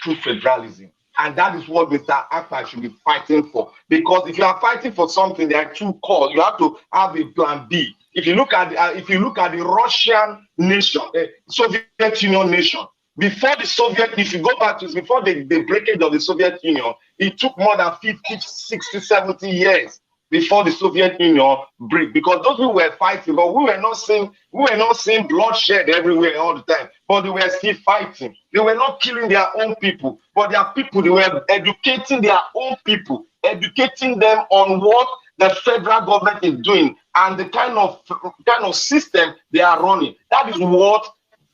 true federalism. And that is what Mr. Ekpa should be fighting for. Because if you are fighting for something, there are two calls. You have to have a plan B. If you look at the Russian nation, the Soviet Union nation, before the Soviet, if you go back to before the breakage of the Soviet Union, it took more than 50, 60, 70 years before the Soviet Union break, because those who were fighting, but we were not seeing bloodshed everywhere all the time, but they were still fighting. They were not killing their own people, but their people, they were educating their own people, educating them on what the federal government is doing and the kind of system they are running. That is what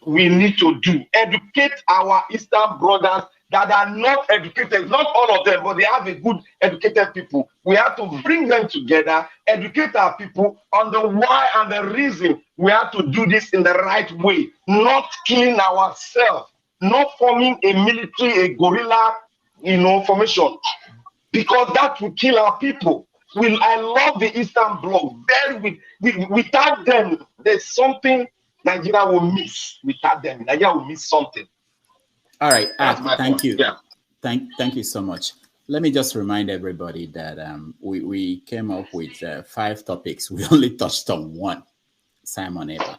we need to do. Educate our Eastern brothers that are not educated, not all of them, but they have a good educated people. We have to bring them together, educate our people on the why and the reason we have to do this in the right way, not killing ourselves, not forming a military, a guerrilla, formation, because that will kill our people. I love the Eastern Bloc. Without them, there's something Nigeria will miss. Without them, Nigeria will miss something. All right. Thank you. Yeah. Thank you so much. Let me just remind everybody that we came up with 5 topics. We only touched on 1, Simon Ekpa.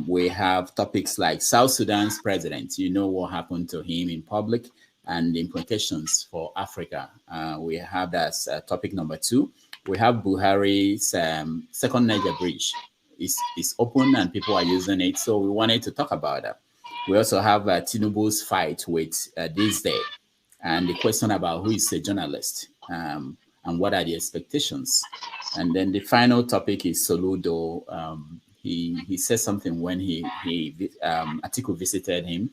We have topics like South Sudan's president. You know what happened to him in public and the implications for Africa. We have that topic number 2. We have Buhari's second Niger Bridge. It's open and people are using it. So we wanted to talk about that. We also have Tinubu's fight with this day and the question about who is a journalist and what are the expectations. And then the final topic is Soludo. He said something when Atiku visited him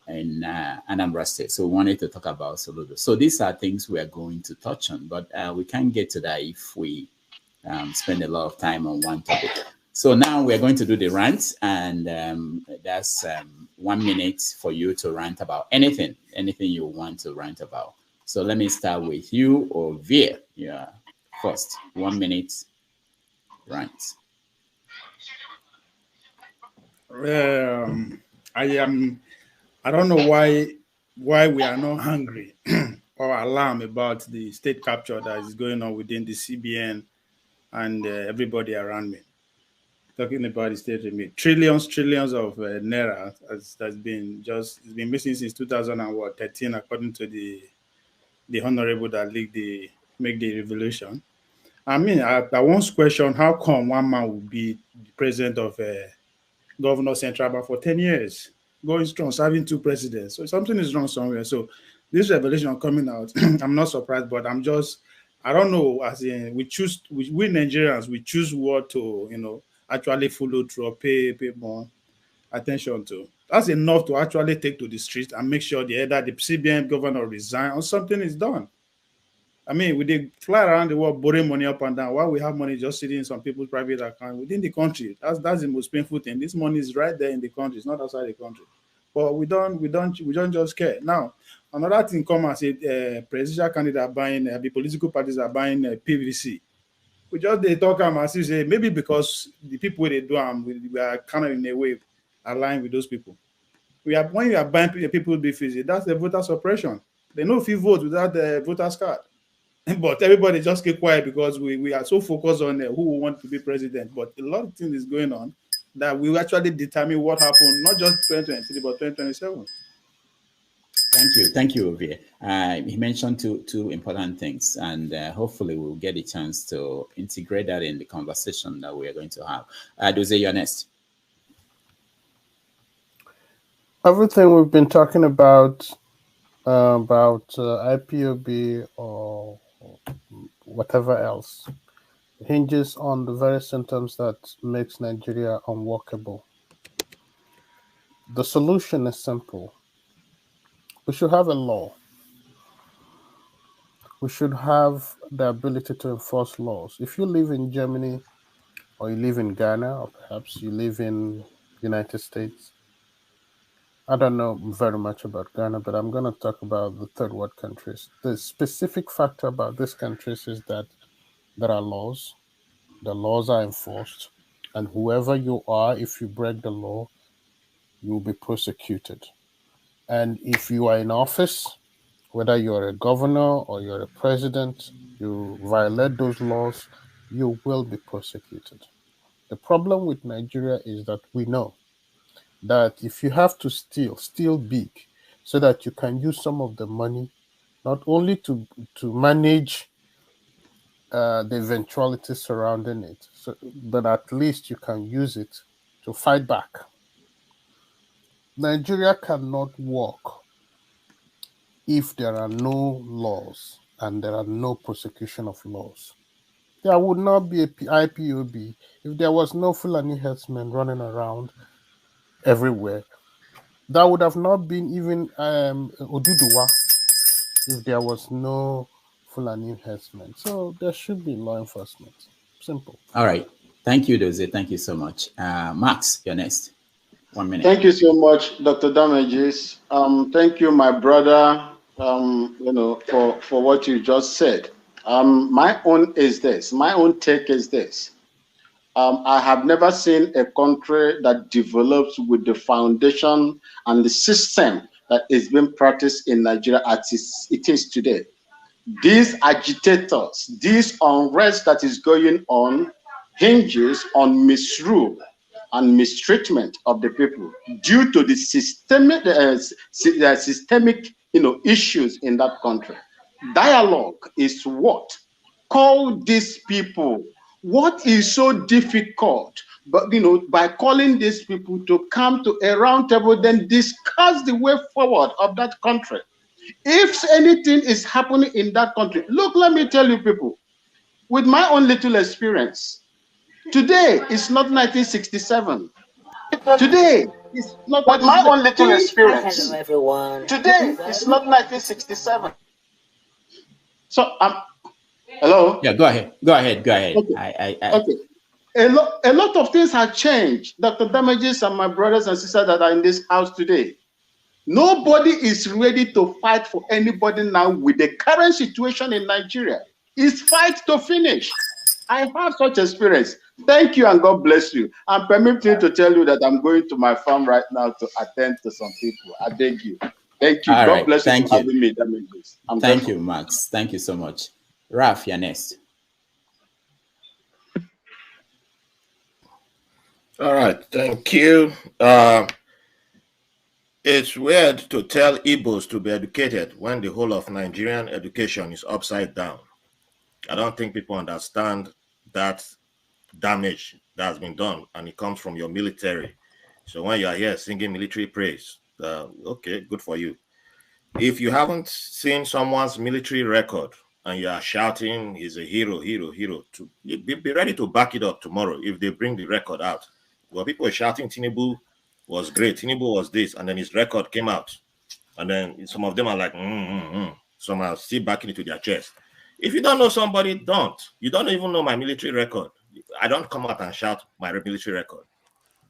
in Anambra State. So we wanted to talk about Soludo. So these are things we are going to touch on, but we can't get to that if we spend a lot of time on one topic. So now we're going to do the rant, and that's 1 minute for you to rant about anything you want to rant about. So let me start with you or Veer. Yeah, first 1 minute rant. I don't know why we are not hungry or alarmed about the state capture that is going on within the CBN and everybody around me. Talking about the state remit, trillions of naira has been missing since 2013, according to the honorable that make the revelation. I mean, I once questioned how come one man would be the president of Governor Central Bank for 10 years, going strong, serving 2 presidents. So something is wrong somewhere. So this revelation coming out, I'm not surprised, but I don't know. As in, we Nigerians, we choose what to actually follow through or pay more attention to. That's enough to actually take to the streets and make sure either the CBN governor resign or something is done. I mean, we did fly around the world borrowing money up and down while we have money just sitting in some people's private account within the country. That's the most painful thing. This money is right there in the country. It's not outside the country. But we don't just care. Now, another thing come and say presidential candidates are buying, the political parties are buying PVC. We just talk and say maybe because the people they do we are kind of in a way aligned with those people. When you are buying people PVC, that's the voter suppression. They know if you vote without the voter's card. But everybody just keep quiet because we are so focused on who we want to be president. But a lot of things is going on that will actually determine what happened, not just 2023, but 2027. Thank you, Ovie. He mentioned two important things, and hopefully we'll get a chance to integrate that in the conversation that we are going to have. Doze, you're next. Everything we've been talking about IPOB or whatever else hinges on the very symptoms that makes Nigeria unworkable. The solution is simple. We should have a law. We should have the ability to enforce laws. If you live in Germany, or you live in Ghana, or perhaps you live in the United States, I don't know very much about Ghana, but I'm going to talk about the third world countries. The specific factor about these countries is that there are laws. The laws are enforced. And whoever you are, if you break the law, you will be prosecuted. And if you are in office, whether you're a governor or you're a president, you violate those laws, you will be prosecuted. The problem with Nigeria is that we know that if you have to steal big so that you can use some of the money, not only to manage the eventualities surrounding it, but at least you can use it to fight back. Nigeria cannot work if there are no laws and there are no prosecution of laws. There would not be a IPOB if there was no Fulani herdsmen running around everywhere that would have not been even Oduduwa if there was no Fulani enhancement. So there should be law enforcement. Simple. All right. Thank you, Dozie. Thank you so much. Max, you're next. 1 minute. Thank you so much, Dr. Damages. Thank you, my brother, for what you just said. My own take is this. I have never seen a country that develops with the foundation and the system that is being practiced in Nigeria as it is today. These agitators, this unrest that is going on hinges on misrule and mistreatment of the people due to the systemic issues in that country. Dialogue is what? Call these people. What is so difficult? But by calling these people to come to a round table, then discuss the way forward of that country. If anything is happening in that country, look, let me tell you people, with my own little experience, today is not 1967. Today is not with my own little experience. Hello, everyone. Today is not 1967. So, hello? Yeah, go ahead. Okay. Okay. A lot of things have changed. Dr. Damages and my brothers and sisters that are in this house today. Nobody is ready to fight for anybody now with the current situation in Nigeria. It's fight to finish. I have such experience. Thank you and God bless you. And permit me to tell you that I'm going to my farm right now to attend to some people. I beg you. Thank you. All God right. bless Thank you for you. having me. Damages. Thank you, Max. Thank you so much. Raf, you're next. All right. Thank you. It's weird to tell Igbos to be educated when the whole of Nigerian education is upside down. I don't think people understand that damage that has been done, and it comes from your military. So when you are here singing military praise, okay, good for you. If you haven't seen someone's military record and you are shouting, he's a hero, be ready to back it up tomorrow if they bring the record out. Well, people are shouting Tinubu was great, Tinubu was this, and then his record came out. And then some of them are like, Some are still backing it to their chest. If you don't know somebody, don't. You don't even know my military record. I don't come out and shout my military record,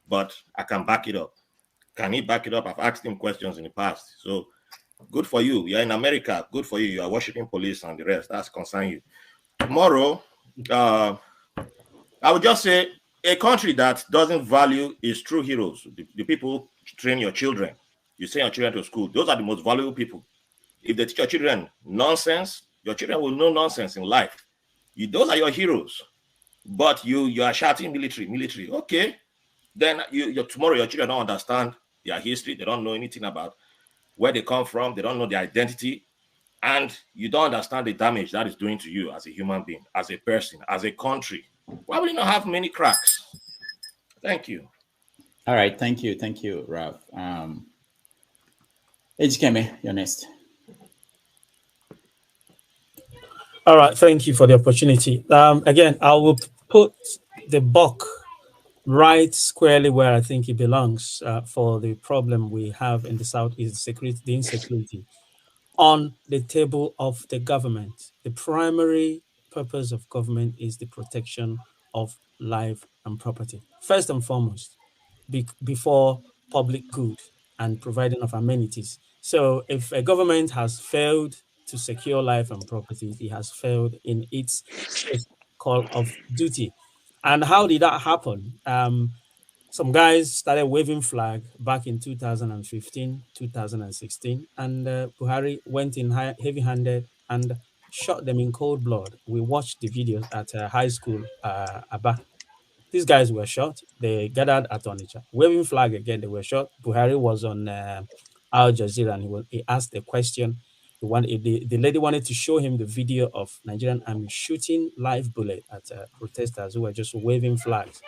but I can back it up. Can he back it up? I've asked him questions in the past. So good for you. You're in America. Good for you. You are worshiping police and the rest. That's concern you. Tomorrow, I would just say a country that doesn't value its true heroes, the people who train your children. You send your children to school. Those are the most valuable people. If they teach your children nonsense, your children will know nonsense in life. Those are your heroes. But you are shouting military. Okay. Then tomorrow your children don't understand their history. They don't know anything about where they come from. They don't know their identity. And you don't understand the damage that is doing to you as a human being, as a person, as a country. Why would you not have many cracks? Thank you. All right. Thank you, Ralph. Ejikeme, you're next. All right. Thank you for the opportunity. Again, I will put the buck right squarely where I think it belongs for the problem we have in the South is the insecurity on the table of the government. The primary purpose of government is the protection of life and property, first and foremost, before public good and providing of amenities. So if a government has failed to secure life and property, it has failed in its call of duty. And how did that happen? Some guys started waving flag back in 2015, 2016, and Buhari went in heavy-handed and shot them in cold blood. We watched the videos at high school, Aba. These guys were shot. They gathered at Onitsha, waving flag again. They were shot. Buhari was on Al Jazeera, and he asked a question. The lady wanted to show him the video of Nigerian army shooting live bullet at protesters who were just waving flags.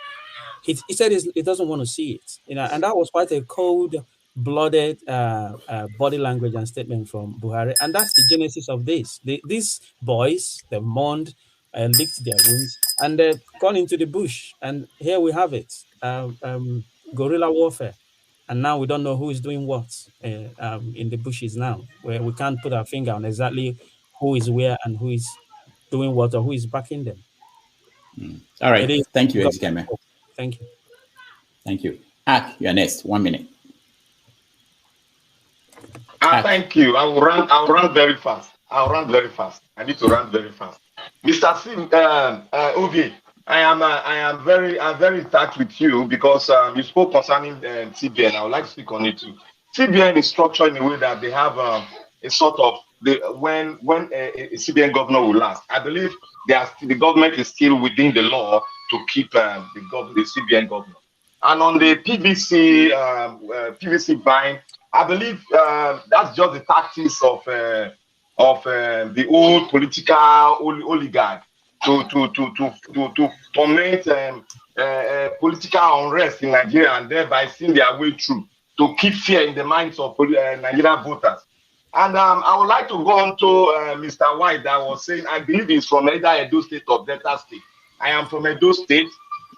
He said he doesn't want to see it, and that was quite a cold-blooded body language and statement from Buhari, and that's the genesis of this. These boys, they mourned, licked their wounds, and they gone into the bush, and here we have it, guerrilla warfare. And now we don't know who is doing what in the bushes now, where we can't put our finger on exactly who is where and who is doing what or who is backing them. All right. Thank you, Ejikeme. Thank you. Thank you. Ak, you're next. 1 minute. Thank you. I'll run very fast. I need to run very fast. Mr. Sim, Uvi, I'm very in touch with you because you spoke concerning CBN. I would like to speak on it too. CBN is structured in a way that they have a sort of when a CBN governor will last. I believe the government is still within the law to keep the CBN governor. And on the PVC buying, I believe that's just the tactics of the old political oligarch to torment political unrest in Nigeria and thereby seeing their way through to keep fear in the minds of Nigerian voters. And I would like to go on to Mr. White that was saying, I believe he's from either Edo State or Delta State. I am from Edo State,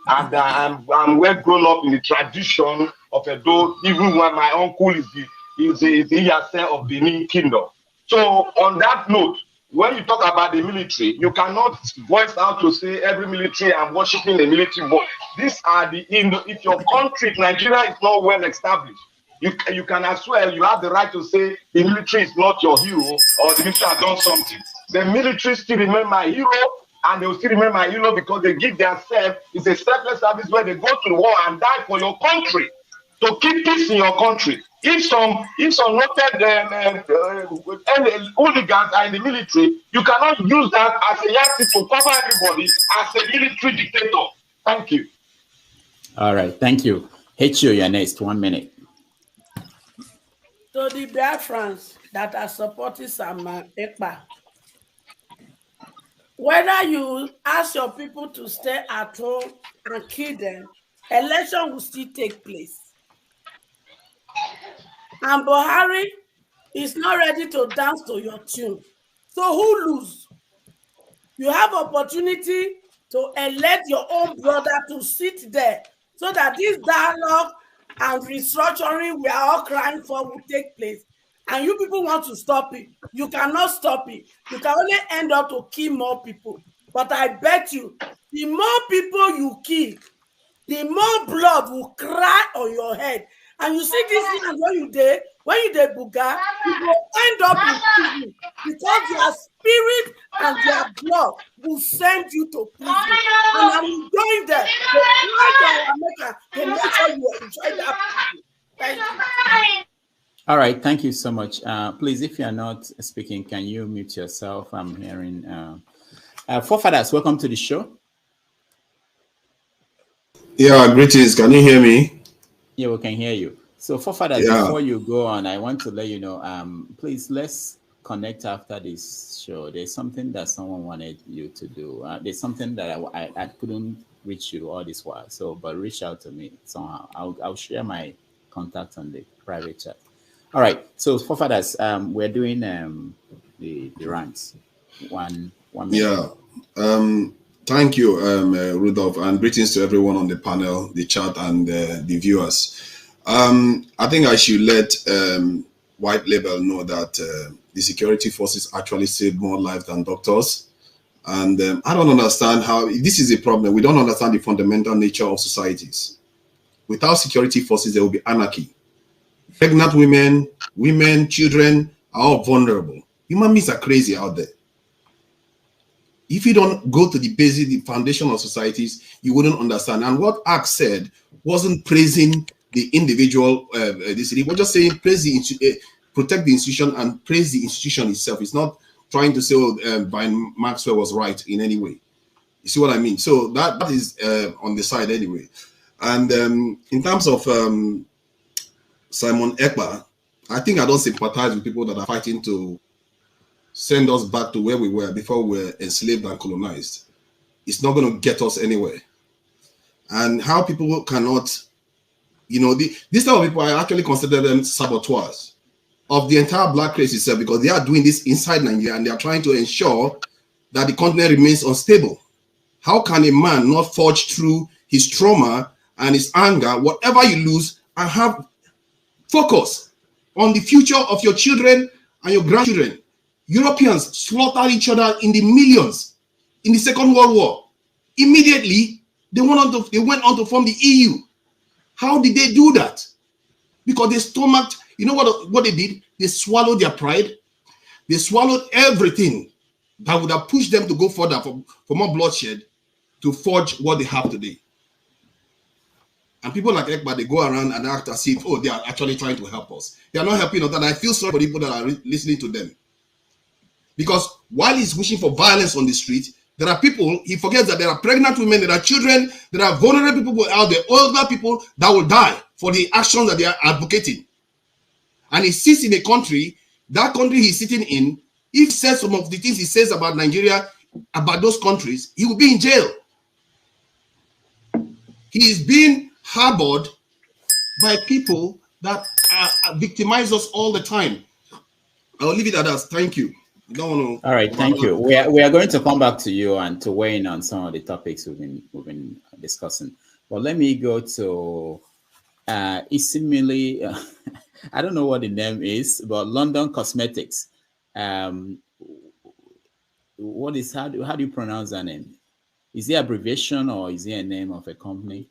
and I'm well grown up in the tradition of Edo, even when my uncle is the Iyase of Benin Kingdom. So on that note, when you talk about the military, you cannot voice out to say every military and worshiping the military. But these are if your country, Nigeria, is not well established, you can as well, you have the right to say the military is not your hero or the military has done something. The military still remain my hero, and they will still remain my hero because they give themselves, it's a selfless service where they go to war and die for your country, to keep peace in your country. If some noted hooligans are in the military, you cannot use that as a yardstick to cover everybody as a military dictator. Thank you. All right, thank you. H.O., you're next. 1 minute. So the Biafrans that are supporting Simon Ekpa, whether you ask your people to stay at home and kill them, election will still take place. And Buhari is not ready to dance to your tune. So who lose? You have opportunity to elect your own brother to sit there so that this dialogue and restructuring we are all crying for will take place. And you people want to stop it. You cannot stop it. You can only end up to kill more people. But I bet you, the more people you kill, the more blood will cry on your head. And you see this thing when you dey buga, you will end up in prison because their spirit and their blood will send you to prison. And I'm going there to make sure you enjoy that prison. Thank you. All right, thank you so much. Please, if you are not speaking, can you mute yourself? I'm hearing forefathers, welcome to the show. Yeah, greetings. Can you hear me? Yeah, we can hear you. So, forefathers, before you go on, I want to let you know, please, let's connect after this show. There's something that someone wanted you to do. There's something that I couldn't reach you all this while. So, but reach out to me somehow. I'll share my contact on the private chat. All right. So, forefathers, we're doing the rants. One minute. Yeah. Thank you, Rudolph, and greetings to everyone on the panel, the chat, and the viewers. I think I should let White Label know that the security forces actually save more lives than doctors. And I don't understand how, this is a problem. We don't understand the fundamental nature of societies. Without security forces, there will be anarchy. Pregnant women, children are all vulnerable. Human beings are crazy out there. If you don't go to the basic, the foundation of societies, you wouldn't understand. And what Ak said wasn't praising the individual, he was just saying protect the institution and praise the institution itself. It's not trying to say, Brian Maxwell was right in any way. You see what I mean? So that is on the side anyway. And in terms of Simon Ekpa, I think I don't sympathize with people that are fighting to send us back to where we were before we were enslaved and colonized. It's not going to get us anywhere. And how people cannot, these type of people, I actually consider them saboteurs of the entire black race itself, because they are doing this inside Nigeria and they are trying to ensure that the continent remains unstable. How can a man not forge through his trauma and his anger, whatever you lose, and have Focus on the future of your children and your grandchildren. Europeans slaughtered each other in the millions in the Second World War. Immediately, they went on to form the EU. How did they do that? Because they stomached, you know what they did? They swallowed their pride. They swallowed everything that would have pushed them to go further for more bloodshed to forge what they have today. And people like Ekpa, they go around and act as if, oh, they are actually trying to help us. They are not helping us, and I feel sorry for people that are listening to them. Because while he's wishing for violence on the street, there are people, he forgets that there are pregnant women, there are children, there are vulnerable people out there, older people that will die for the actions that they are advocating. And he sits in a country, that country he's sitting in, if he says some of the things he says about Nigeria, about those countries, he will be in jail. He is being harbored by people that victimize us all the time. I'll leave it at that. Thank you. All right, thank you. We are going to come back to you and to weigh in on some of the topics we've been discussing. But let me go to Isimili. I don't know what the name is, but London Cosmetics. What is how do you pronounce that name? Is it abbreviation or is it a name of a company?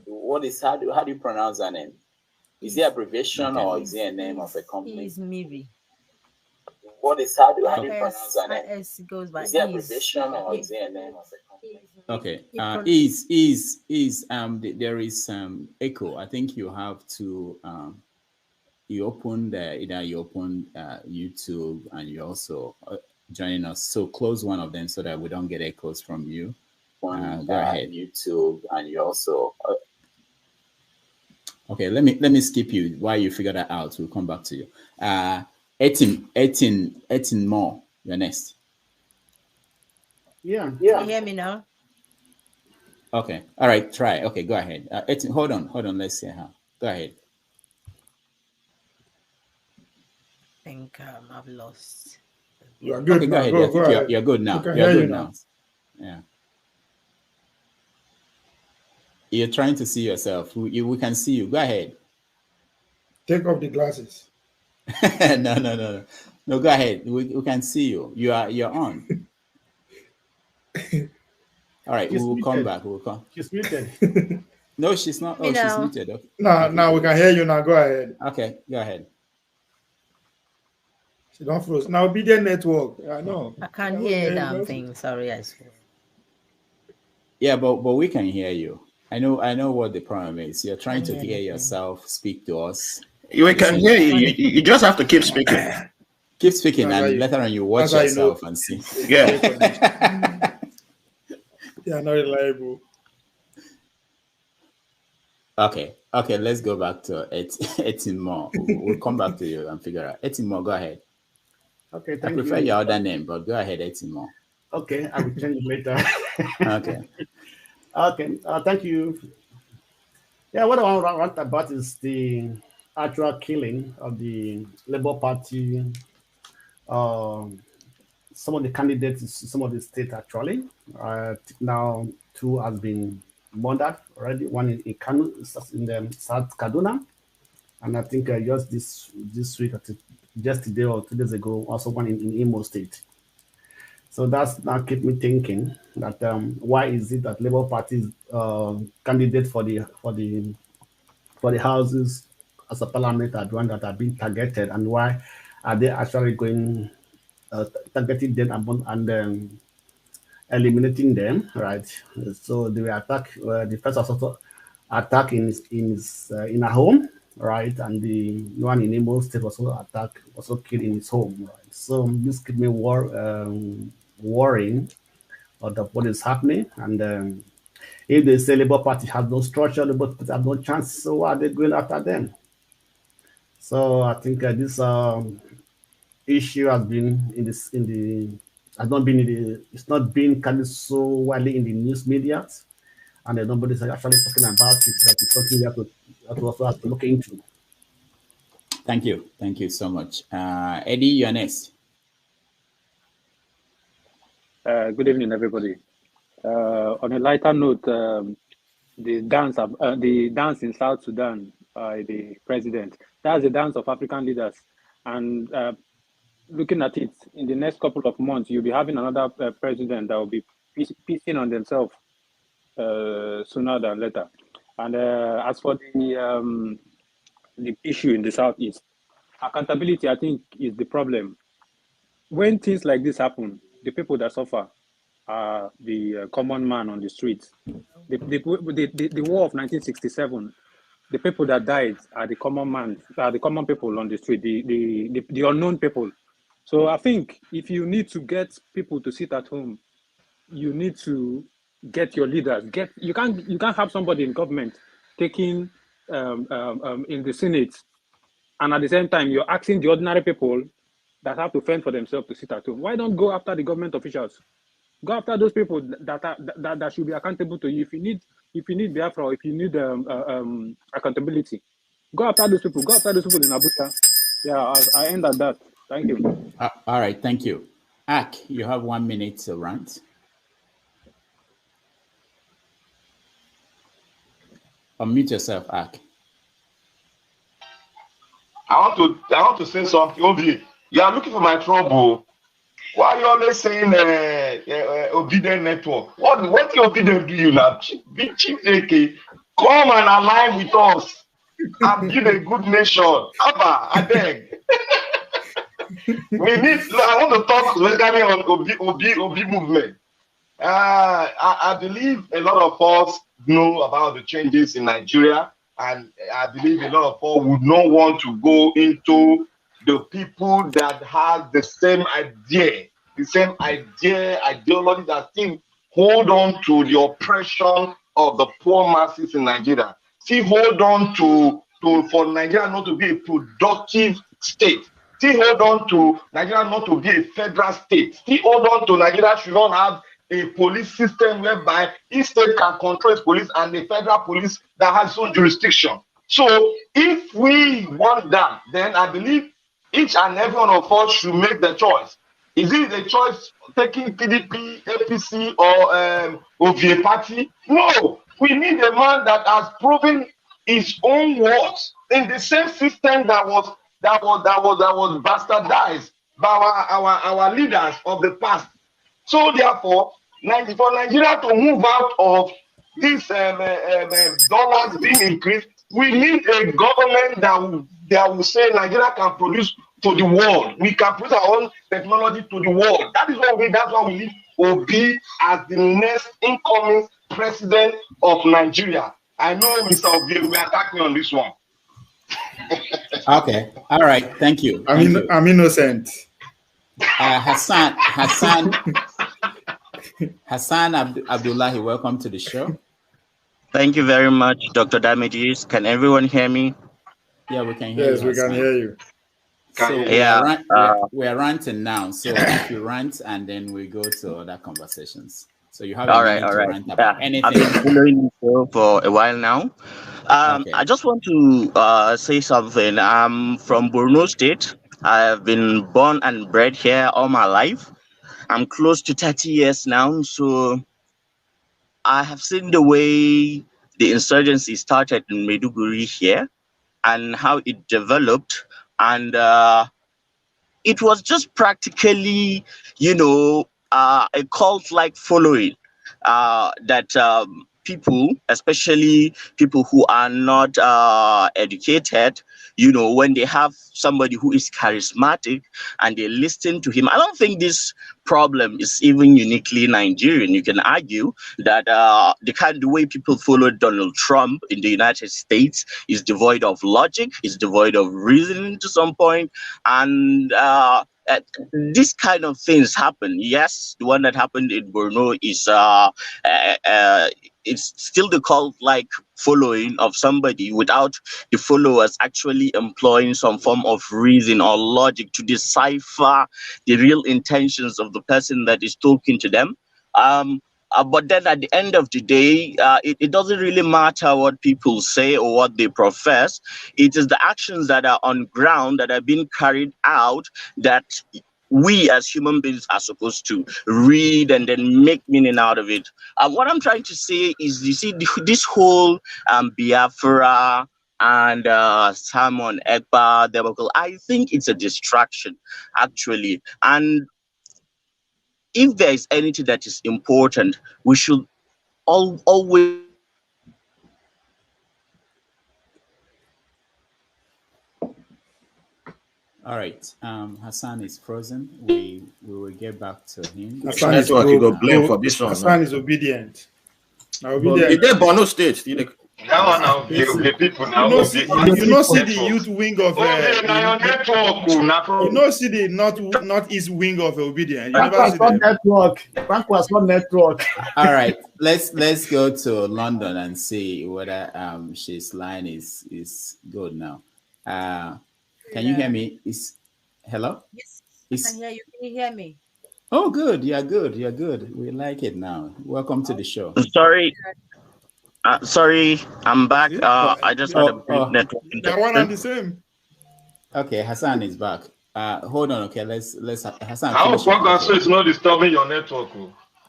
What is how do you pronounce that name? Is it abbreviation or is it a name of a company? Is Miri. What is how do you pronounce that name? S goes by is it abbreviation or is it a name of a company? Okay. There is echo. I think you have to you open YouTube and you also join us. So close one of them so that we don't get echoes from you. Go ahead. YouTube and you also okay, let me skip you while you figure that out. We'll come back to you. 18 more. You're next. Yeah. You hear me now? Okay. All right. Try. Okay. Go ahead. 18. Hold on. Let's see how. Go ahead. I think I've lost. You're good. Okay, go ahead. Go ahead. You're good now. You're good now. Yeah. You're trying to see yourself. We can see you. Go ahead. Take off the glasses. No. Go ahead. We can see you. You're on. All right. We'll come back. We'll come. She's muted. No, she's not. Oh, she's muted. Okay. No, we can hear you now. Go ahead. Okay, go ahead. She don't froze. Now be the network. I know. I can't hear a damn thing. Sorry, I swear. Yeah, but we can hear you. I know what the problem is. You're trying to hear yourself speak to us. We can hear you. You just have to keep speaking. Keep speaking, and later on you watch yourself and see. Yeah. They are not reliable. Okay. Let's go back to 18 more. We'll come back to you and figure out. 18 more. Go ahead. Okay, thank you. I prefer your other name, but go ahead, 18 more. Okay, I will change it later. Okay. Okay, thank you. Yeah, what I want to rant about is the actual killing of the Labour Party. Some of the candidates in some of the states actually. Now 2 has been murdered already. One in Kano, in South Kaduna, and I think just this week, yesterday or 2 days ago, also one in Imo State. So that's now keep me thinking that why is it that Labour Party's candidate for the houses as a parliament are the ones that are being targeted, and why are they actually going targeting them and eliminating them, right? So they will attack. The first also attack in a home, right, and the one in Imo State also killed in his home, right? So this keep me worrying about what is happening, and if they say Labour Party has no structure, Labour Party have no chance, so why are they going after them? So I think this issue has been it's not been carried so widely in the news media, and nobody's actually talking about it. That is something we also have to look into. Thank you so much. Eddie, you're next. Good evening, everybody. On a lighter note, the dance in South Sudan the president. That's the dance of African leaders. And looking at it, in the next couple of months, you'll be having another president that will be piecing on themselves sooner than later. And as for the issue in the Southeast, accountability, I think, is the problem. When things like this happen, the people that suffer are the common man on the streets. The war of 1967, the people that died are the common man, are the common people on the street, the unknown people. So I think if you need to get people to sit at home, you need to get your leaders. You can't have somebody in government taking in the Senate, and at the same time you're asking the ordinary people that have to fend for themselves to sit at home. Why don't go after the government officials? Go after those people that should be accountable to you. If you need Biafra, if you need accountability, go after those people. Go after those people in Abuja. Yeah, I end at that. Thank you. All right, thank you. Ak, you have 1 minute to rant. Unmute yourself, Ak. I want to say something. Obi, you are looking for my trouble. Why are you always saying obedient network? What the obedient do you now? Big Chief AK, come and align with us and build a good nation. Abba, I beg. I want to talk basically on Obi movement. I believe a lot of us know about the changes in Nigeria, and I believe a lot of us would not want to go into the people that have the same ideology that still hold on to the oppression of the poor masses in Nigeria. Still hold on to for Nigeria not to be a productive state. Still hold on to Nigeria not to be a federal state. Still hold on to Nigeria should not have a police system whereby each state can control its police and the federal police that has its own jurisdiction. So if we want that, then I believe each and every one of us should make the choice. Is it the choice taking PDP, APC, or OVA party? No, we need a man that has proven his own worth in the same system that was bastardized by our leaders of the past. So therefore, for Nigeria to move out of these dollars being increased, we need a government that will say Nigeria can produce to the world. We can put our own technology to the world. That's why we need Obi as the next incoming president of Nigeria. I know Mr. Obi will attack me on this one. Okay. All right. Thank you. I'm innocent. Hassan Abdullahi, welcome to the show. Thank you very much, Dr. Damages. Can everyone hear me? Yeah, we can hear you. Yes, we can hear you. So we are ranting now. So if you rant, and then we go to other conversations. So you have all right. Rant about anything. I've been following you for a while now. Okay. I just want to say something. I'm from Borno State. I've been born and bred here all my life. I'm close to 30 years now, so I have seen the way the insurgency started in Maiduguri here and how it developed. And it was just practically, a cult-like following that people, especially people who are not educated, when they have somebody who is charismatic and they listen to him. I don't think this problem is even uniquely Nigerian. You can argue that the way people follow Donald Trump in the United States is devoid of logic, is devoid of reasoning to some point, and these kind of things happen. Yes, the one that happened in Borno is it's still the cult-like following of somebody without the followers actually employing some form of reason or logic to decipher the real intentions of the person that is talking to them. But then at the end of the day, it doesn't really matter what people say or what they profess. It is the actions that are on ground that are being carried out that we as human beings are supposed to read and then make meaning out of it. What I'm trying to say is, you see, this whole Biafra and Simon Ekpa, debacle. I think it's a distraction, actually. And if there is anything that is important, we should always. All right. Hassan is frozen. We will get back to him. Hassan is Hassan is obedient. Obedient. They Borno State. That one now, the people now. You know, see the youth wing of. You know, see the northeast wing of obedient. You never see them. Network. Bank was not network. All right, let's go to London and see whether she's line is good now. Can you hear me? Hello? Yes, I can hear you. Can you hear me? Oh, good. You're good. You're good. We like it now. Welcome to the show. Sorry, I'm back. I just had a brief network. They're one and the same. Okay, Hassan is back. Hold on. Okay, let's Hassan. How so it's not disturbing your network?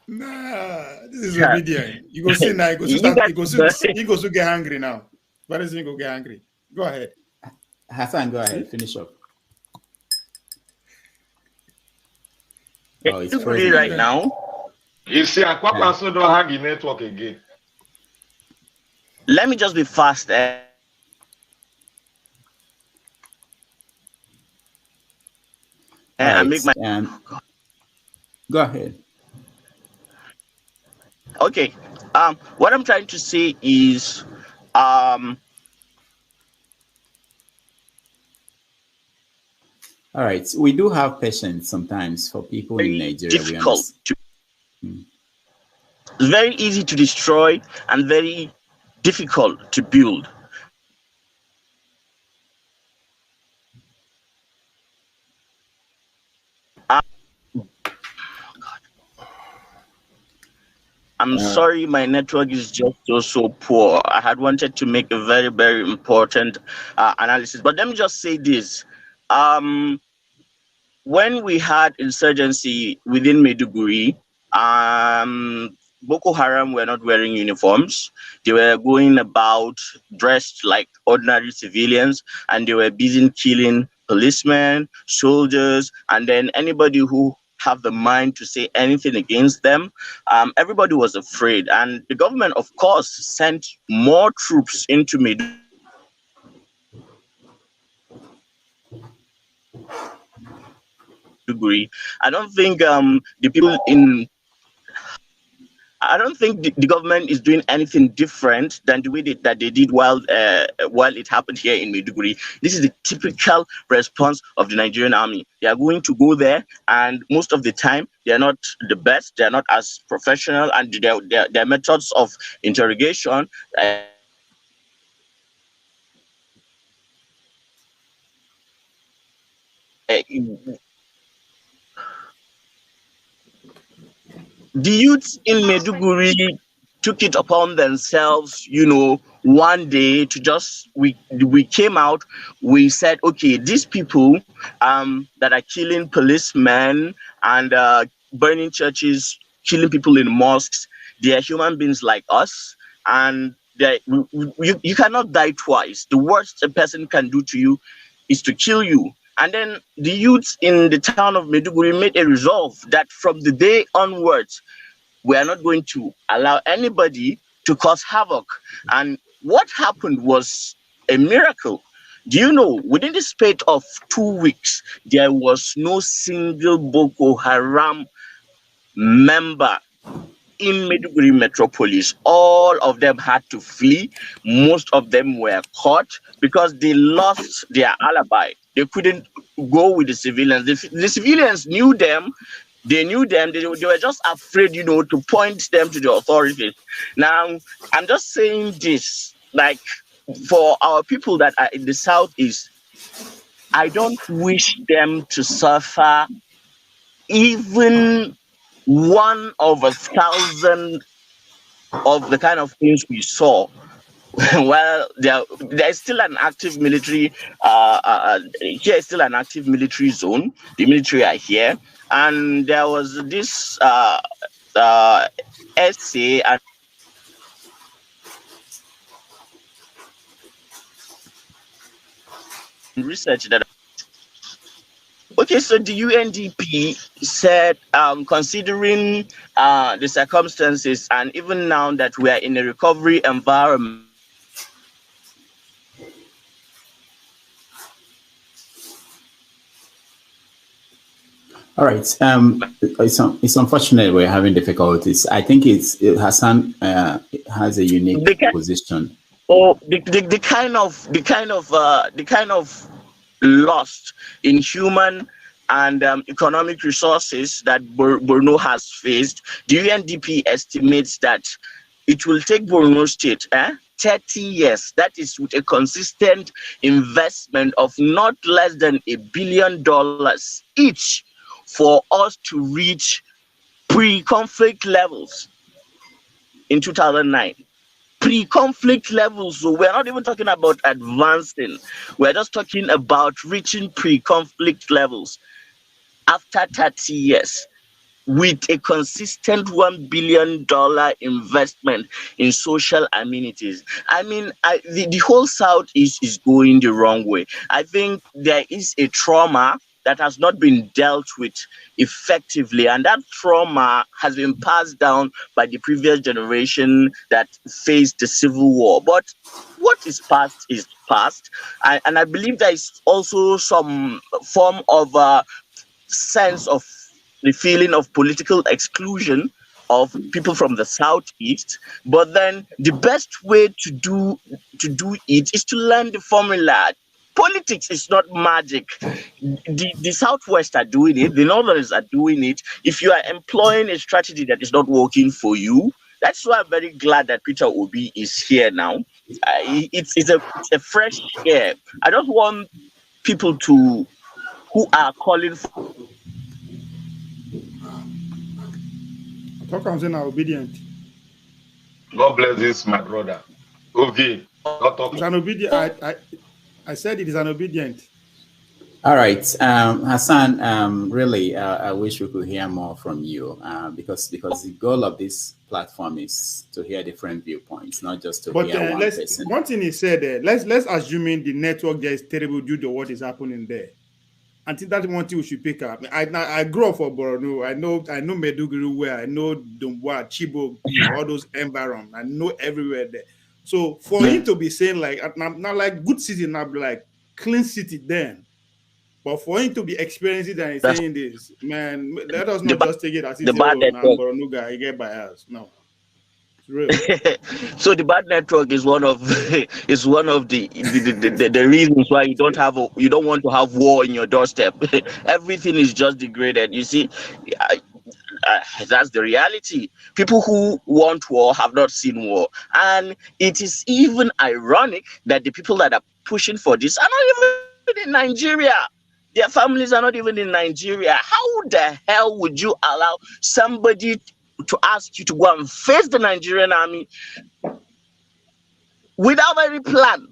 Nah, this is obedient. You go see now. You go to get hungry now. Why does he go get hungry? Go ahead. Hassan, go ahead. Finish up. Oh, it's free right now. You see, I also don't have the network again. Let me just be fast. Right. And make my. Go ahead. Okay. What I'm trying to say is, all right, we do have patience sometimes for people in Nigeria. Difficult. It's very easy to destroy and very difficult to build. I'm sorry, my network is just so poor. I had wanted to make a very, very important analysis, but let me just say this. When we had insurgency within Maiduguri, Boko Haram were not wearing uniforms. They were going about dressed like ordinary civilians, and they were busy killing policemen, soldiers, and then anybody who have the mind to say anything against them. Everybody was afraid, and the government, of course, sent more troops into Maiduguri. I don't think the people in I don't think the government is doing anything different than the way that they did while it happened here in Maiduguri. This is the typical response of the Nigerian army. They are going to go there, and most of the time they are not the best. They are not as professional, and their methods of interrogation. The youths in Maiduguri took it upon themselves, one day to just, we came out, we said, okay, these people that are killing policemen and burning churches, killing people in mosques, they are human beings like us, and you cannot die twice. The worst a person can do to you is to kill you. And then the youths in the town of Maiduguri made a resolve that from the day onwards, we are not going to allow anybody to cause havoc. And what happened was a miracle. Do you know, within the space of 2 weeks, there was no single Boko Haram member in Maiduguri metropolis. All of them had to flee. Most of them were caught because they lost their alibi. They couldn't go with the civilians. The civilians knew them. They knew them. They were just afraid, to point them to the authorities. Now, I'm just saying this, like, for our people that are in the Southeast, I don't wish them to suffer even 1 over 1,000 of the kind of things we saw. Well, there's still an active military. Here is still an active military zone. The military are here, and there was this essay and research that. Okay, so the UNDP said, considering the circumstances, and even now that we are in a recovery environment. All right. It's unfortunate we're having difficulties. I think Hassan has a unique position. Or the kind of loss in human and economic resources that Borno has faced. The UNDP estimates that it will take Borno State 30 years. That is with a consistent investment of not less than $1 billion each for us to reach pre-conflict levels in 2009. Pre-conflict levels, so we're not even talking about advancing. We're just talking about reaching pre-conflict levels after 30 years with a consistent $1 billion investment in social amenities. I mean, the whole South is going the wrong way. I think there is a trauma that has not been dealt with effectively, and that trauma has been passed down by the previous generation that faced the civil war. But what is past is past, and I believe there is also some form of sense of the feeling of political exclusion of people from the Southeast. But then the best way to do it is to learn the formula. Politics is not magic. The Southwest are doing it. The Northerners are doing it. If you are employing a strategy that is not working for you, that's why I'm very glad that Peter Obi is here now. It's a fresh air. I don't want people who are calling for. How comes in obedient? God bless this, my brother. Okay. It's an obedient. I said it is an obedient. All right, Hassan. Really, I wish we could hear more from you because the goal of this platform is to hear different viewpoints, not just to hear one person. One thing he said, let's assuming the network there is terrible due to what is happening there. I think that's one thing we should pick up. I grew up for Borno. I know Meduguri where I know Dumbwa, Chibok, all those environments. I know everywhere there. So for him to be saying like not like good city, not like clean city then. But for him to be experiencing and saying this, man, let us not just take it as it's Borno guy get by us. No. So the bad network is one of the reasons why you don't want to have war in your doorstep. Everything is just degraded. You see, that's the reality. People who want war have not seen war, and it is even ironic that the people that are pushing for this are not even in Nigeria. Their families are not even in Nigeria. How the hell would you allow somebody to ask you to go and face the Nigerian army without any plan?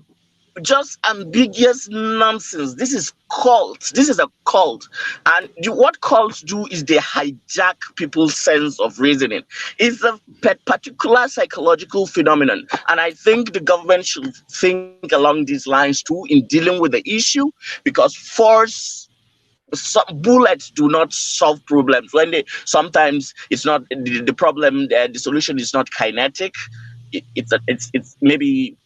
Just ambiguous nonsense. This is cult. This is a cult. And what cults do is they hijack people's sense of reasoning. It's a particular psychological phenomenon. And I think the government should think along these lines too in dealing with the issue, because some bullets do not solve problems. Sometimes it's not the problem. The solution is not kinetic. It's maybe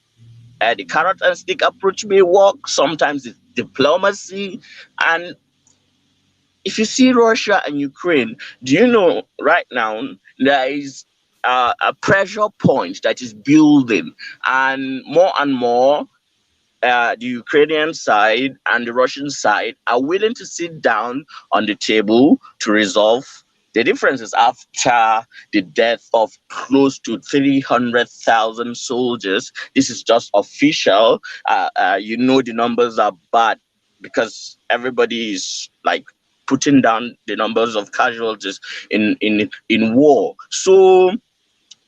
the carrot and stick approach may work. Sometimes it's diplomacy. And if you see Russia and Ukraine, do you know right now there is a pressure point that is building, and more the Ukrainian side and the Russian side are willing to sit down on the table to resolve the differences after the death of close to 300,000 soldiers. This is just official. The numbers are bad because everybody is like putting down the numbers of casualties in war. So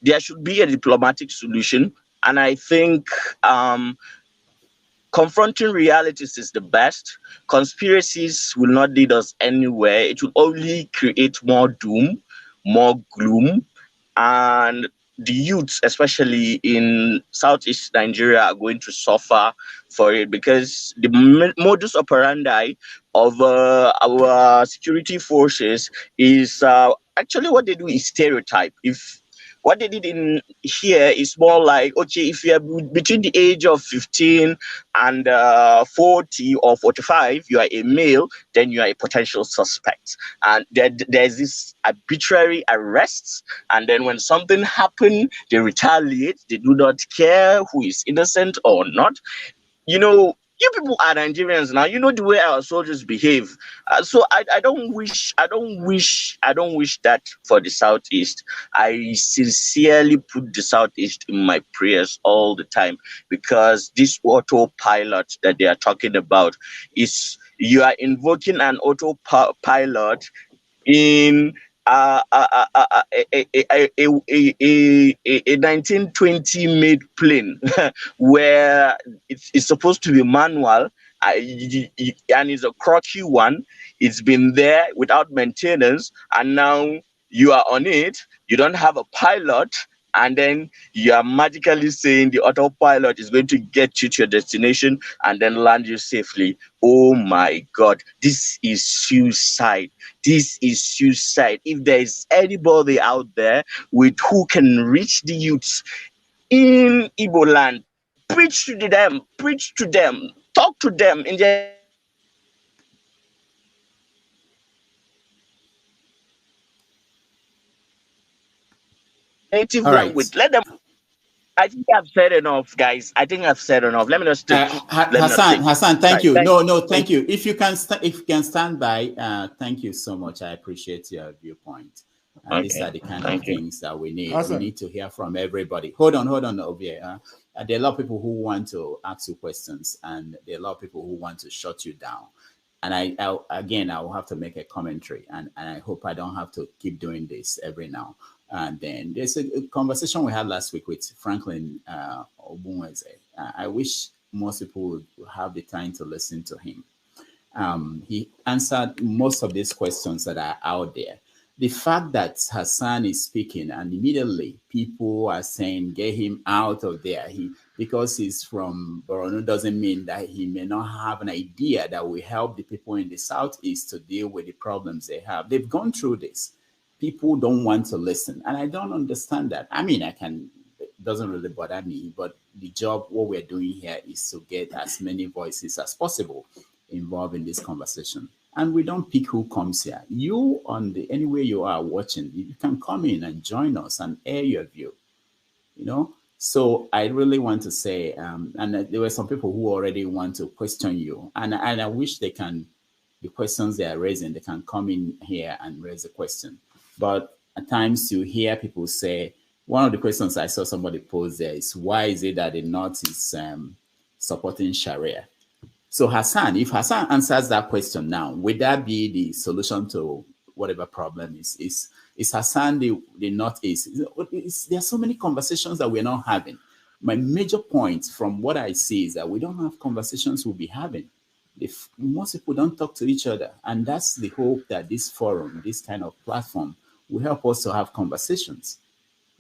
there should be a diplomatic solution, and I think confronting realities is the best. Conspiracies will not lead us anywhere. It will only create more doom, more gloom, and the youths, especially in Southeast Nigeria, are going to suffer for it, because the modus operandi of our security forces is actually what they do is stereotype. If what they did in here is more like, okay, if you are between the age of 15 and 40 or 45, you are a male, then you are a potential suspect. And there's this arbitrary arrests. And then when something happens, they retaliate. They do not care who is innocent or not. You know, you people are Nigerians now. You know the way our soldiers behave. So I don't wish that for the Southeast. I sincerely put the Southeast in my prayers all the time, because this autopilot that they are talking about is, you are invoking an autopilot in a 1920 made plane where it's supposed to be manual, and it's a crocky one. It's been there without maintenance, and now you are on it. You don't have a pilot, and then you are magically saying the autopilot is going to get you to your destination and then land you safely. Oh my God, this is suicide. This is suicide. If there is anybody out there with who can reach the youths in Igbo land, preach to them, talk to them in their native language. Let them. I think I've said enough, guys. I think I've said enough. Let me just take. Hassan, thank you. No, thank you. If you can stand by, thank you so much. I appreciate your viewpoint. Okay. These are the kind of things that we need. Awesome. We need to hear from everybody. Hold on, Ovie. There are a lot of people who want to ask you questions, and there are a lot of people who want to shut you down. And I will have to make a commentary, and I hope I don't have to keep doing this every now. And then there's a conversation we had last week with Franklin Obunweze. I wish most people would have the time to listen to him. He answered most of these questions that are out there. The fact that Hassan is speaking and immediately people are saying, get him out of there. Because he's from Borno doesn't mean that he may not have an idea that will help the people in the Southeast to deal with the problems they have. They've gone through this. People don't want to listen. And I don't understand that. I mean, it doesn't really bother me, but the job, what we're doing here is to get as many voices as possible involved in this conversation. And we don't pick who comes here. You anywhere you are watching, you can come in and join us and air your view, you know? So I really want to say, and there were some people who already want to question you. And I wish the questions they are raising, they can come in here and raise a question. But at times you hear people say, one of the questions I saw somebody pose there is, why is it that the North is supporting Sharia? So Hassan, if Hassan answers that question now, would that be the solution to whatever problem is Hassan the Northeast? There are so many conversations that we're not having. My major point from what I see is that we don't have conversations we'll be having. If most people don't talk to each other, and that's the hope that this forum, this kind of platform, will help us to have conversations.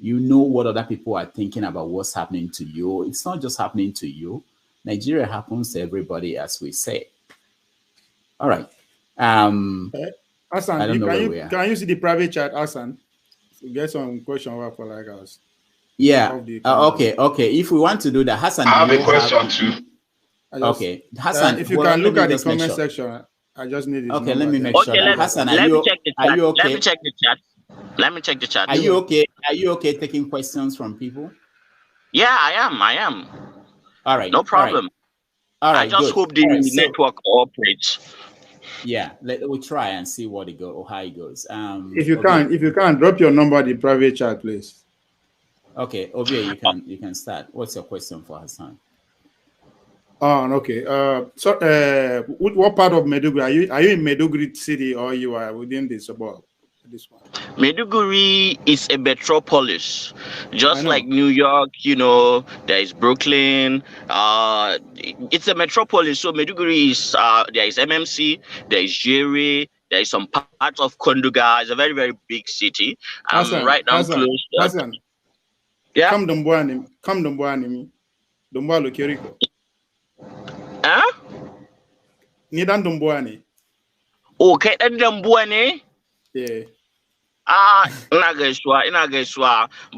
You know what other people are thinking about what's happening to you. It's not just happening to you. Nigeria happens to everybody, as we say. All right. Hassan, can you see the private chat, Hassan? To get some question for like us. Yeah. Okay. If we want to do that, Hassan, I have a question too. Okay, Hassan, if you can look at the comment section, I just need it. Okay, let me make sure. Hassan, are you okay? Let me check the chat. Are you okay? Are you okay taking questions from people? Yeah, I am. All right. No problem. All right. I just hope the network operates. Yeah, we'll try and see what it goes or how it goes. If you can, drop your number in the private chat, please. Okay, Ovie, you can start. What's your question for Hassan? Okay. What part of Maiduguri are you in Maiduguri city, or you are within the suburb? This one. Maiduguri is a metropolis, just like New York. You know, there is Brooklyn. It's a metropolis. So Maiduguri is there is MMC, there is Jere, there is some parts of Konduga. It's a very, very big city. Right now close. Hassan, Yeah. Come Domboani. Domboalo Kiriko. Huh? Nidan Domboani. Okay, then Domboani. Yeah.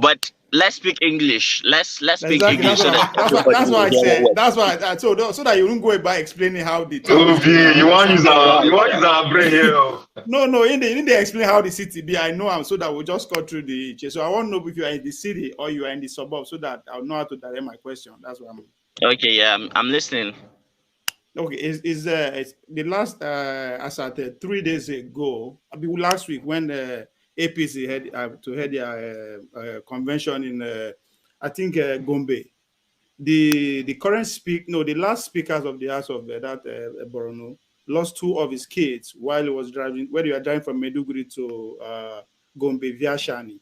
But let's speak English. Let's speak exactly. English. That's why I said. That's why I told so that you don't go by explaining how the town. You want to use our brain here. No. In the explain how the city be. I know I'm so that we'll just go through the. So I want to know if you are in the city or you are in the suburb, so that I'll know how to direct my question. That's what I'm. Okay, yeah, I'm listening. Okay, is the last as at 3 days ago, last week when the APC had to head their convention in I think Gombe. The current the last speakers of the House of that Borno lost 2 of his kids while he was driving, when he was driving from Maiduguri to Gombe via Shani.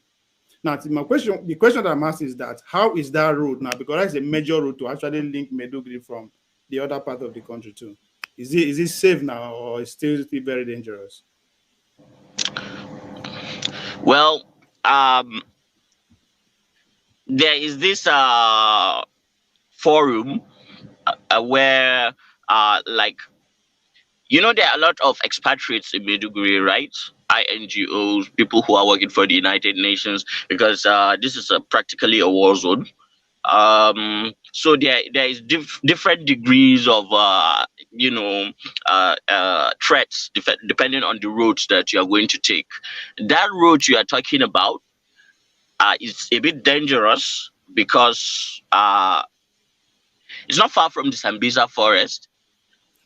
Now, the question that I'm asking is that how is that road now? Because that's a major road to actually link Maiduguri from the other part of the country too. Is it safe now, or is still very dangerous? Well, there is this forum where like, there are a lot of expatriates in Maiduguri, right? INGOs, people who are working for the United Nations, because this is practically a war zone. So there is different degrees of threats depending on the roads that you are going to take. That road you are talking about is a bit dangerous because it's not far from the Sambisa forest.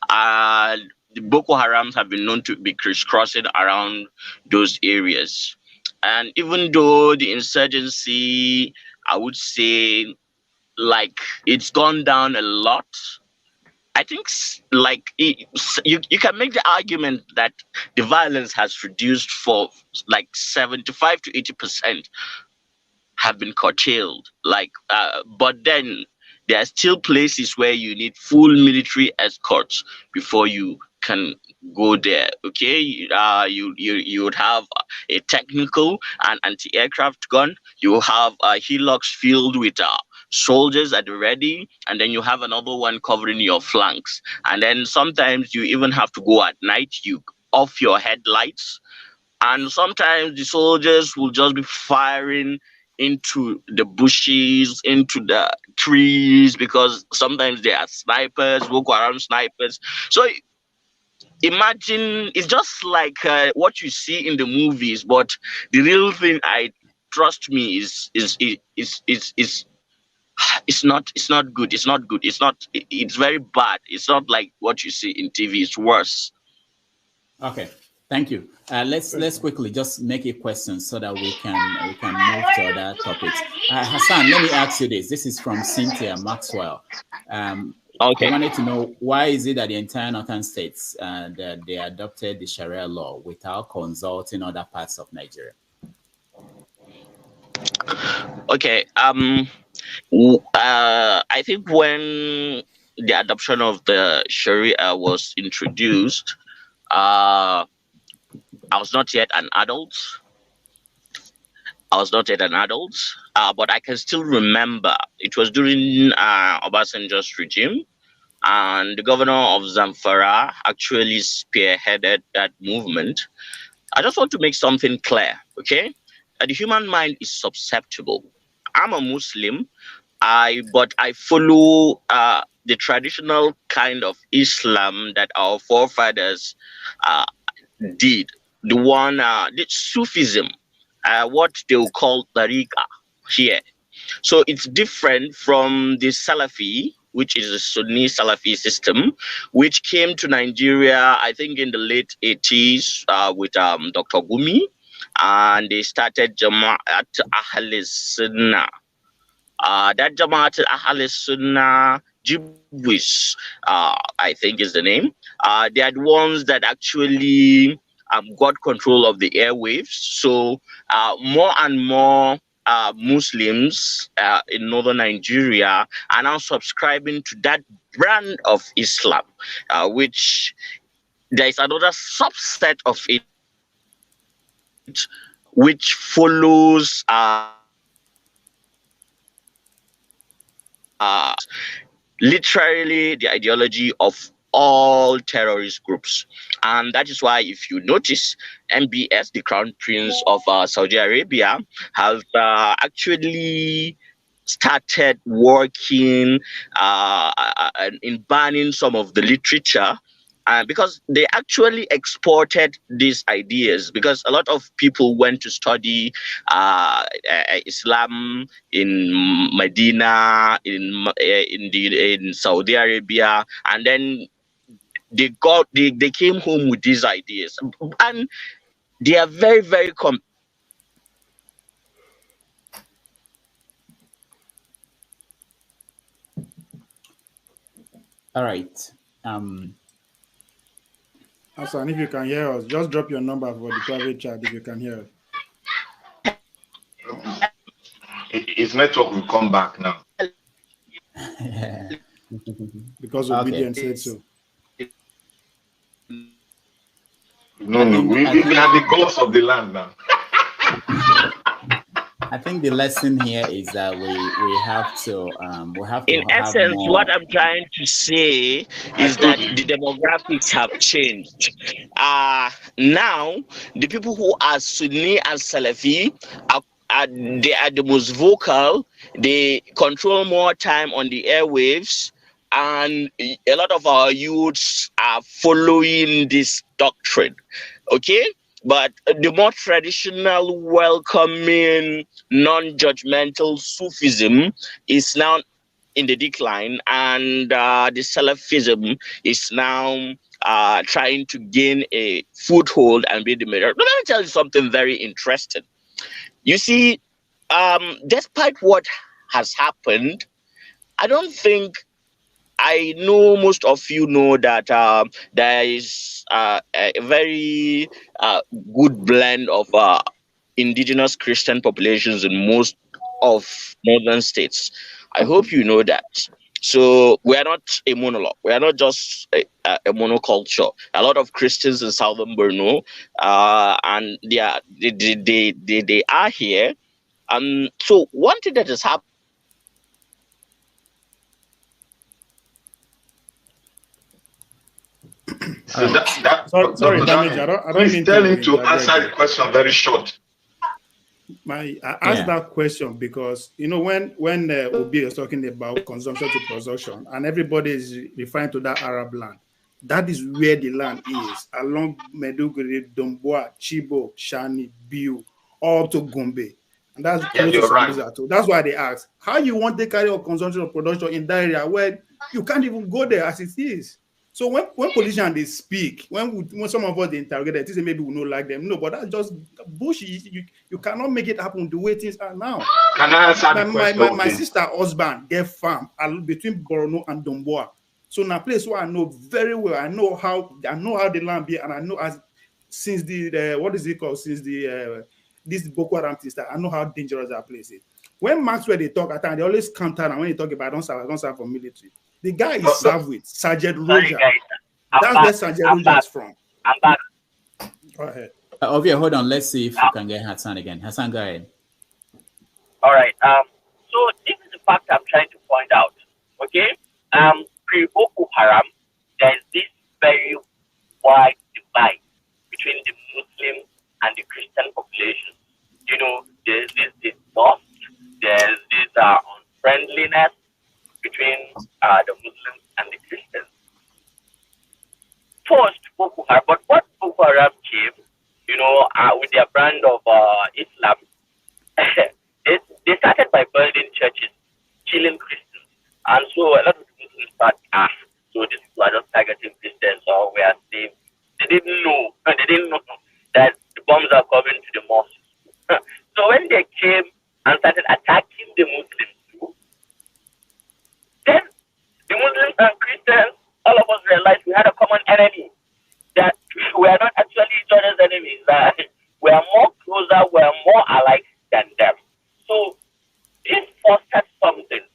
The Boko Harams have been known to be crisscrossing around those areas. And even though the insurgency, I would say, like, it's gone down a lot, I think you can make the argument that the violence has reduced for like 75 to 80% have been curtailed. But then there are still places where you need full military escorts before you can go there. Okay, you would have a technical and anti-aircraft gun. You have hillocks filled with soldiers at the ready, and then you have another one covering your flanks. And then sometimes you even have to go at night. You off your headlights, and sometimes the soldiers will just be firing into the bushes, into the trees, because sometimes they are snipers, Boko Haram snipers. So imagine, it's just like what you see in the movies, but the real thing, trust me, is it's not good. It's very bad. It's not like what you see in TV. It's worse. Okay. Thank you. Let's quickly just make a question so that we can move to other topics. Hassan, let me ask you this. This is from Cynthia Maxwell. Okay. I wanted to know, why is it that the entire northern states that they adopted the Sharia law without consulting other parts of Nigeria? Okay. I think when the adoption of the Sharia was introduced, I was not yet an adult. But I can still remember it was during Obasanjo's regime, and the governor of Zamfara actually spearheaded that movement. I just want to make something clear, okay? The human mind is susceptible. I'm a Muslim, but I follow the traditional kind of Islam that our forefathers did. The one, the Sufism, what they will call Tariqa here. So it's different from the Salafi, which is a Sunni Salafi system, which came to Nigeria, I think, in the late 80s with Dr. Gumi, and they started Jama'at Ahl Sunnah. That Jama'at Ahl Sunnah, Jibwis, I think is the name. They are the ones that actually got control of the airwaves. So more and more Muslims in northern Nigeria are now subscribing to that brand of Islam, which there is another subset of it which follows literally the ideology of all terrorist groups. And that is why, if you notice, MBS, the Crown Prince of Saudi Arabia, have actually started working in banning some of the literature, because they actually exported these ideas, because a lot of people went to study Islam in Medina, in Saudi Arabia, and then they came home with these ideas, and they are very, very All right. Hassan, if you can hear us, just drop your number for the private chat if you can hear us. His network will come back now. Because obedience said so. No, we are the gods of the land now. I think the lesson here is that we have to in essence, what I'm trying to say is that the demographics have changed. Now the people who are Sunni and Salafi they are the most vocal. They control more time on the airwaves, and a lot of our youths are following this doctrine. Okay. But the more traditional, welcoming, non-judgmental Sufism is now in the decline, and the Salafism is now trying to gain a foothold and be the mirror. But let me tell you something very interesting. You see, despite what has happened, I don't think, I know most of you know that there is a very good blend of indigenous Christian populations in most of northern states. I hope you know that. So we are not a monologue. We are not just a monoculture. A lot of Christians in southern Borno, and they are here. So one thing that has happened. So sorry, Damage. I don't mean tell him to answer the question very short. I asked that question because, you know, when Obi is talking about consumption to production, and everybody is referring to that Arab land, that is where the land is, along Meduguri, Domboa, Chibo, Shani, Biu, all to Gombe. And that's close to Sambisa too. That's why they ask, how you want to carry out consumption of production in that area where you can't even go there as it is? So when politicians they speak, when some of us they interrogate, they say maybe we don't like them. No, but that's just bullshit. You cannot make it happen the way things are now. Can I answer the question? My sister husband get farm between Borno and Domboa. So in a place where I know very well, I know how the land be, and I know since the what is it called? Since the this Boko Haram thing started, I know how dangerous that place is. When Maxwell they talk at times, they always counter, and when they talk about I don't serve for military. The guy is served with Sergeant Roger. That's where Sergeant Roger is from. I'm back. Go ahead. Ovia, hold on. Let's see if you can get Hassan again. Hassan, go ahead. All right. So this is the fact I'm trying to point out. Okay. Pre-Boko Haram, there's this very wide divide between the Muslim and the Christian population. You know, there's this distrust, there's this unfriendliness between the Muslims and the Christians. First, Boko Haram, but what Boko Haram came, you know, with their brand of Islam, they started by burning churches, killing Christians, and so a lot of Muslims thought, so these people are just targeting Christians, or we are safe. They didn't know that the bombs are coming to the mosques. So when they came and started attacking the Muslims too, then the Muslims and Christians, all of us realized we had a common enemy, that we are not actually each other's enemies, that we are more closer, we are more alike than them. So this fostered something,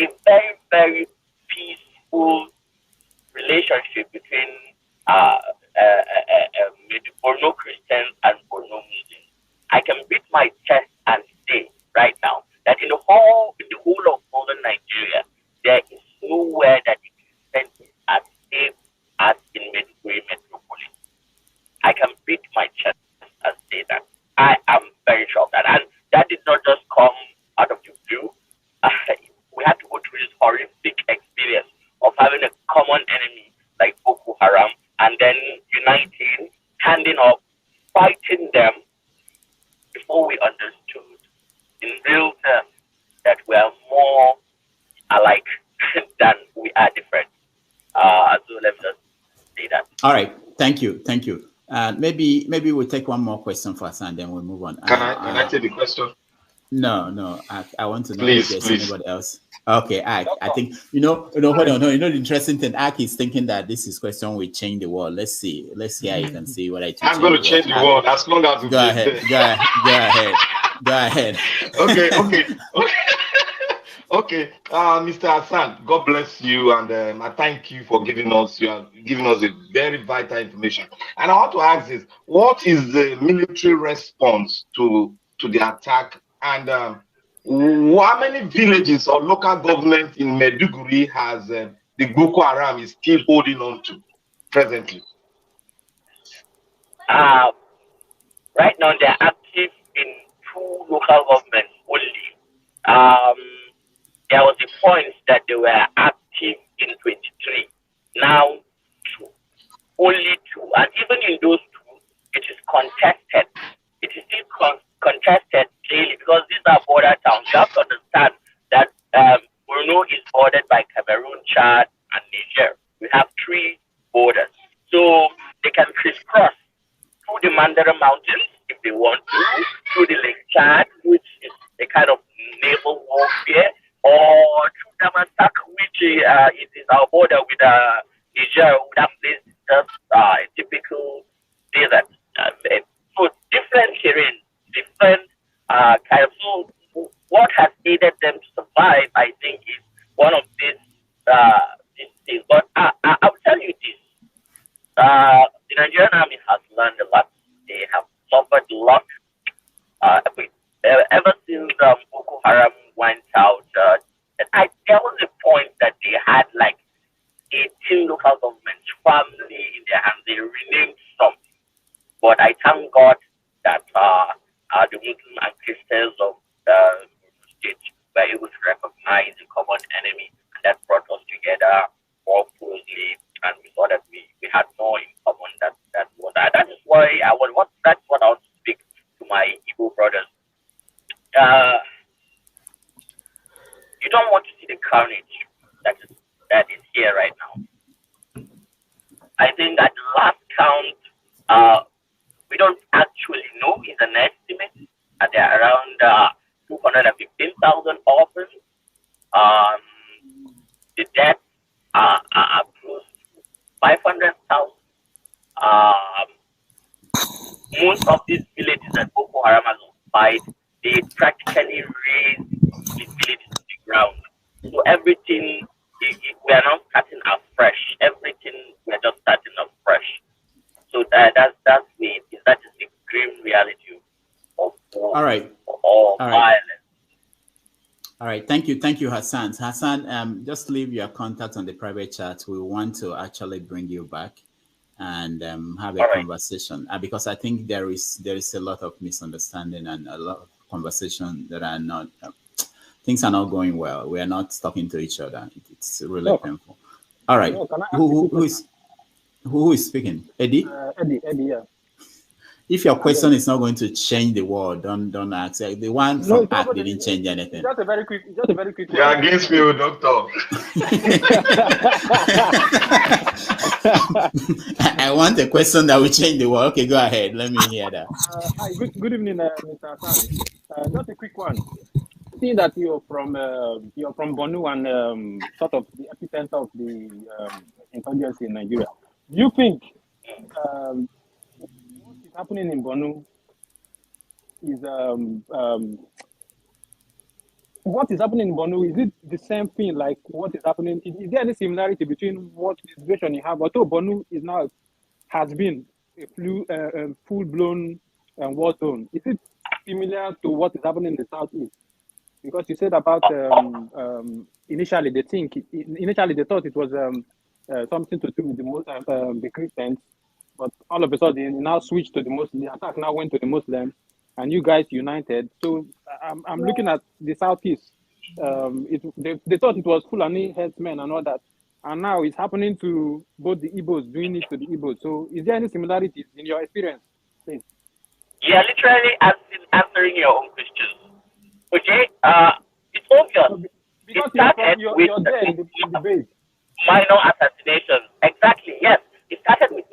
a very, very peaceful relationship between Borno Christians and Borno Muslims. I can beat my chest and say right now that in the whole of All right. Thank you. Thank you. Maybe we'll take one more question first and then we'll move on. Can I take the question? No. I want to know please, if there's anybody else. Okay, I think hold on. No, the interesting thing, Ak is thinking that this is question will change the world. Let's see how you can see what I'm going to change the world as long as you go ahead. Go ahead. Okay. Mr. Hassan, God bless you, and I thank you for giving us a very vital information. And I want to ask this: what is the military response to the attack, and how many villages or local government in Maiduguri has the Boko Haram is still holding on to presently? Right now, they're active in 2 local governments only. There was a point that they were active in 23. Now, 2. Only 2. And even in those 2, it is contested. It is still contested daily because these are border towns. You have to understand that Borno is bordered by Cameroon, Chad, and Niger. We have 3 borders. So they can crisscross through the Mandara Mountains if they want to, through the Lake Chad, which is a kind of naval warfare, or through Damasak, which it is our border with Niger. That place is just a typical desert. So different terrain, different kind of. So what has aided them to survive, I think, is one of these things. But I will tell you this: the Nigerian army has learned a lot. They have suffered a lot. Ever since Boko Haram went out, there was a point that they had like 18 local governments firmly in their hands. They renamed some. But I thank God that the Muslim and Christians of the state were able to recognize the common enemy, and that brought us together more closely, and we saw that we had more in common. That is why that's what I want to speak to my Igbo brothers. You don't want to see the carnage that is here right now. I think at the last count, we don't actually know. It's an estimate. There are around 215,000 orphans. The deaths are close to 500,000. Most of these villages that Boko Haram has occupied, they practically raised the villages to the ground. So everything, we are not starting afresh. Everything, we are just starting afresh. So that's the grim reality of war. All right. Violence. All right. Thank you, Hassan. Hassan, just leave your contact on the private chat. We want to actually bring you back and have a conversation because I think there is a lot of misunderstanding and a lot of conversation that are not things are not going well. We are not talking to each other. It's really painful. All right. Who is speaking? Eddie? Eddie, yeah. If your question is not going to change the world, don't ask. The one from Act didn't change anything. Just a very quick. You're against me, doctor. I want a question that will change the world. Okay, go ahead. Let me hear that. Hi, good evening, Mr. Hassan. Just a quick one. Seeing that you're from Borno and sort of the epicenter of the insurgency in Nigeria, do you think what is happening in Borno is what is happening in Borno? Is it the same thing like what is happening? Is there any similarity between what the situation you have? Although Borno has been a full-blown war zone, is it similar to what is happening in the southeast? Because you said about initially they thought it was something to do with the Christians, but all of a sudden it now switched to the Muslims. The attack now went to the Muslims, and you guys united. So I'm looking at the southeast. They thought it was Fulani headsmen and all that, and now it's happening to both the Igbos, doing it to the Igbos. So is there any similarities in your experience, please? Yeah, literally answering your own questions. Okay, it's obvious. Because it started you're there in the base. Minor assassinations. Exactly, yes. It started with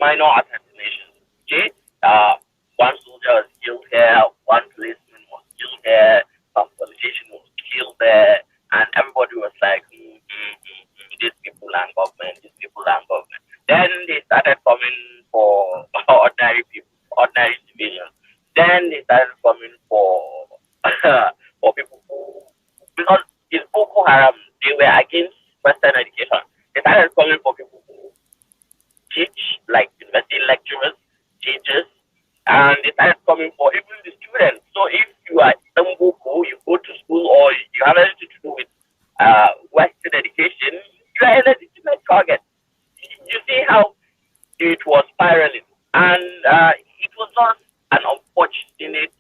because it's Boko Haram. They were against Western education. They started coming for people who teach, like university lecturers, teachers, and they started coming for even the students. So if you are Boko, you go to school, or you have anything to do with Western education, you are a legitimate target. You see how it was spiraling, and it was not an unfortunate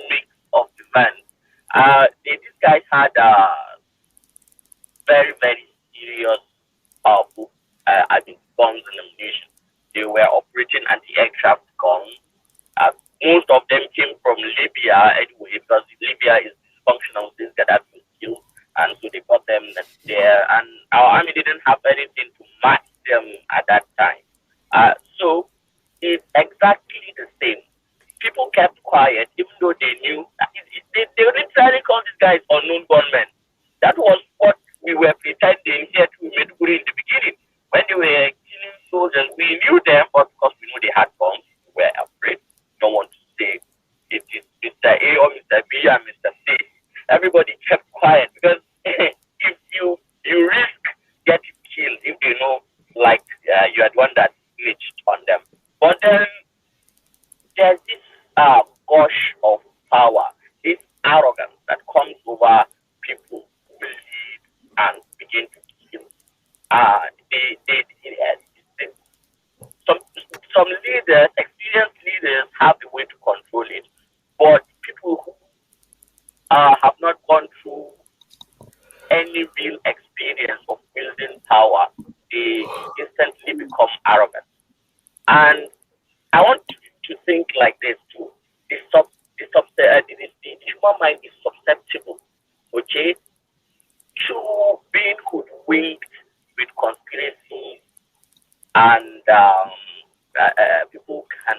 mix of events. These guys had very, very serious, powerful, guns and ammunition. They were operating anti-aircraft guns. Most of them came from Libya anyway, because Libya is dysfunctional since Gaddafi was killed, and so they got them there. And our army didn't have anything to match them at that time. So it's exactly the same. People kept quiet, even though they knew. They literally called these guys unknown gunmen. That was what we were pretending here to Maiduguri in the beginning. When they were killing soldiers, we knew them, but because we knew they had bombs, we were afraid. Don't want to say it is Mr. A or Mr. B and Mr. C. Everybody kept quiet, because if you risk getting killed if they know, like you had one that snitched on them. But then there's this gush of power, this arrogance that comes over people who will lead and begin to kill. Some leaders, experienced leaders, have the way to control it, but people who have not gone through any real experience of building power, they instantly become arrogant. And I want you to think like this too. The human mind is susceptible, okay, to being hoodwinked with conspiracies, and people can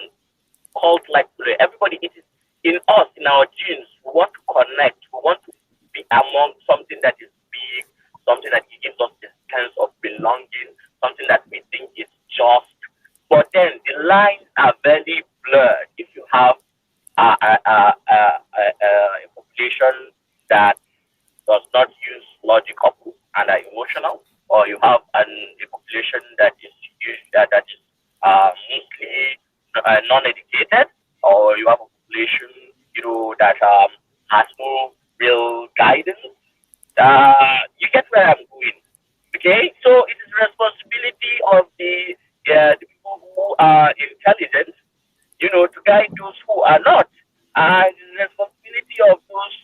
cult like everybody. It is in us, in our genes. We want to connect. We want to be among something that is big, something that gives us a sense of belonging, something that we think is just. But then the lines are very blurred if you have a population that does not use logic and are emotional, or you have a population that is mostly non-educated, or you have a population that has no real guidance. You get where I'm going, okay? So it is responsibility of the people who are intelligent, to guide those who are not. And the responsibility of those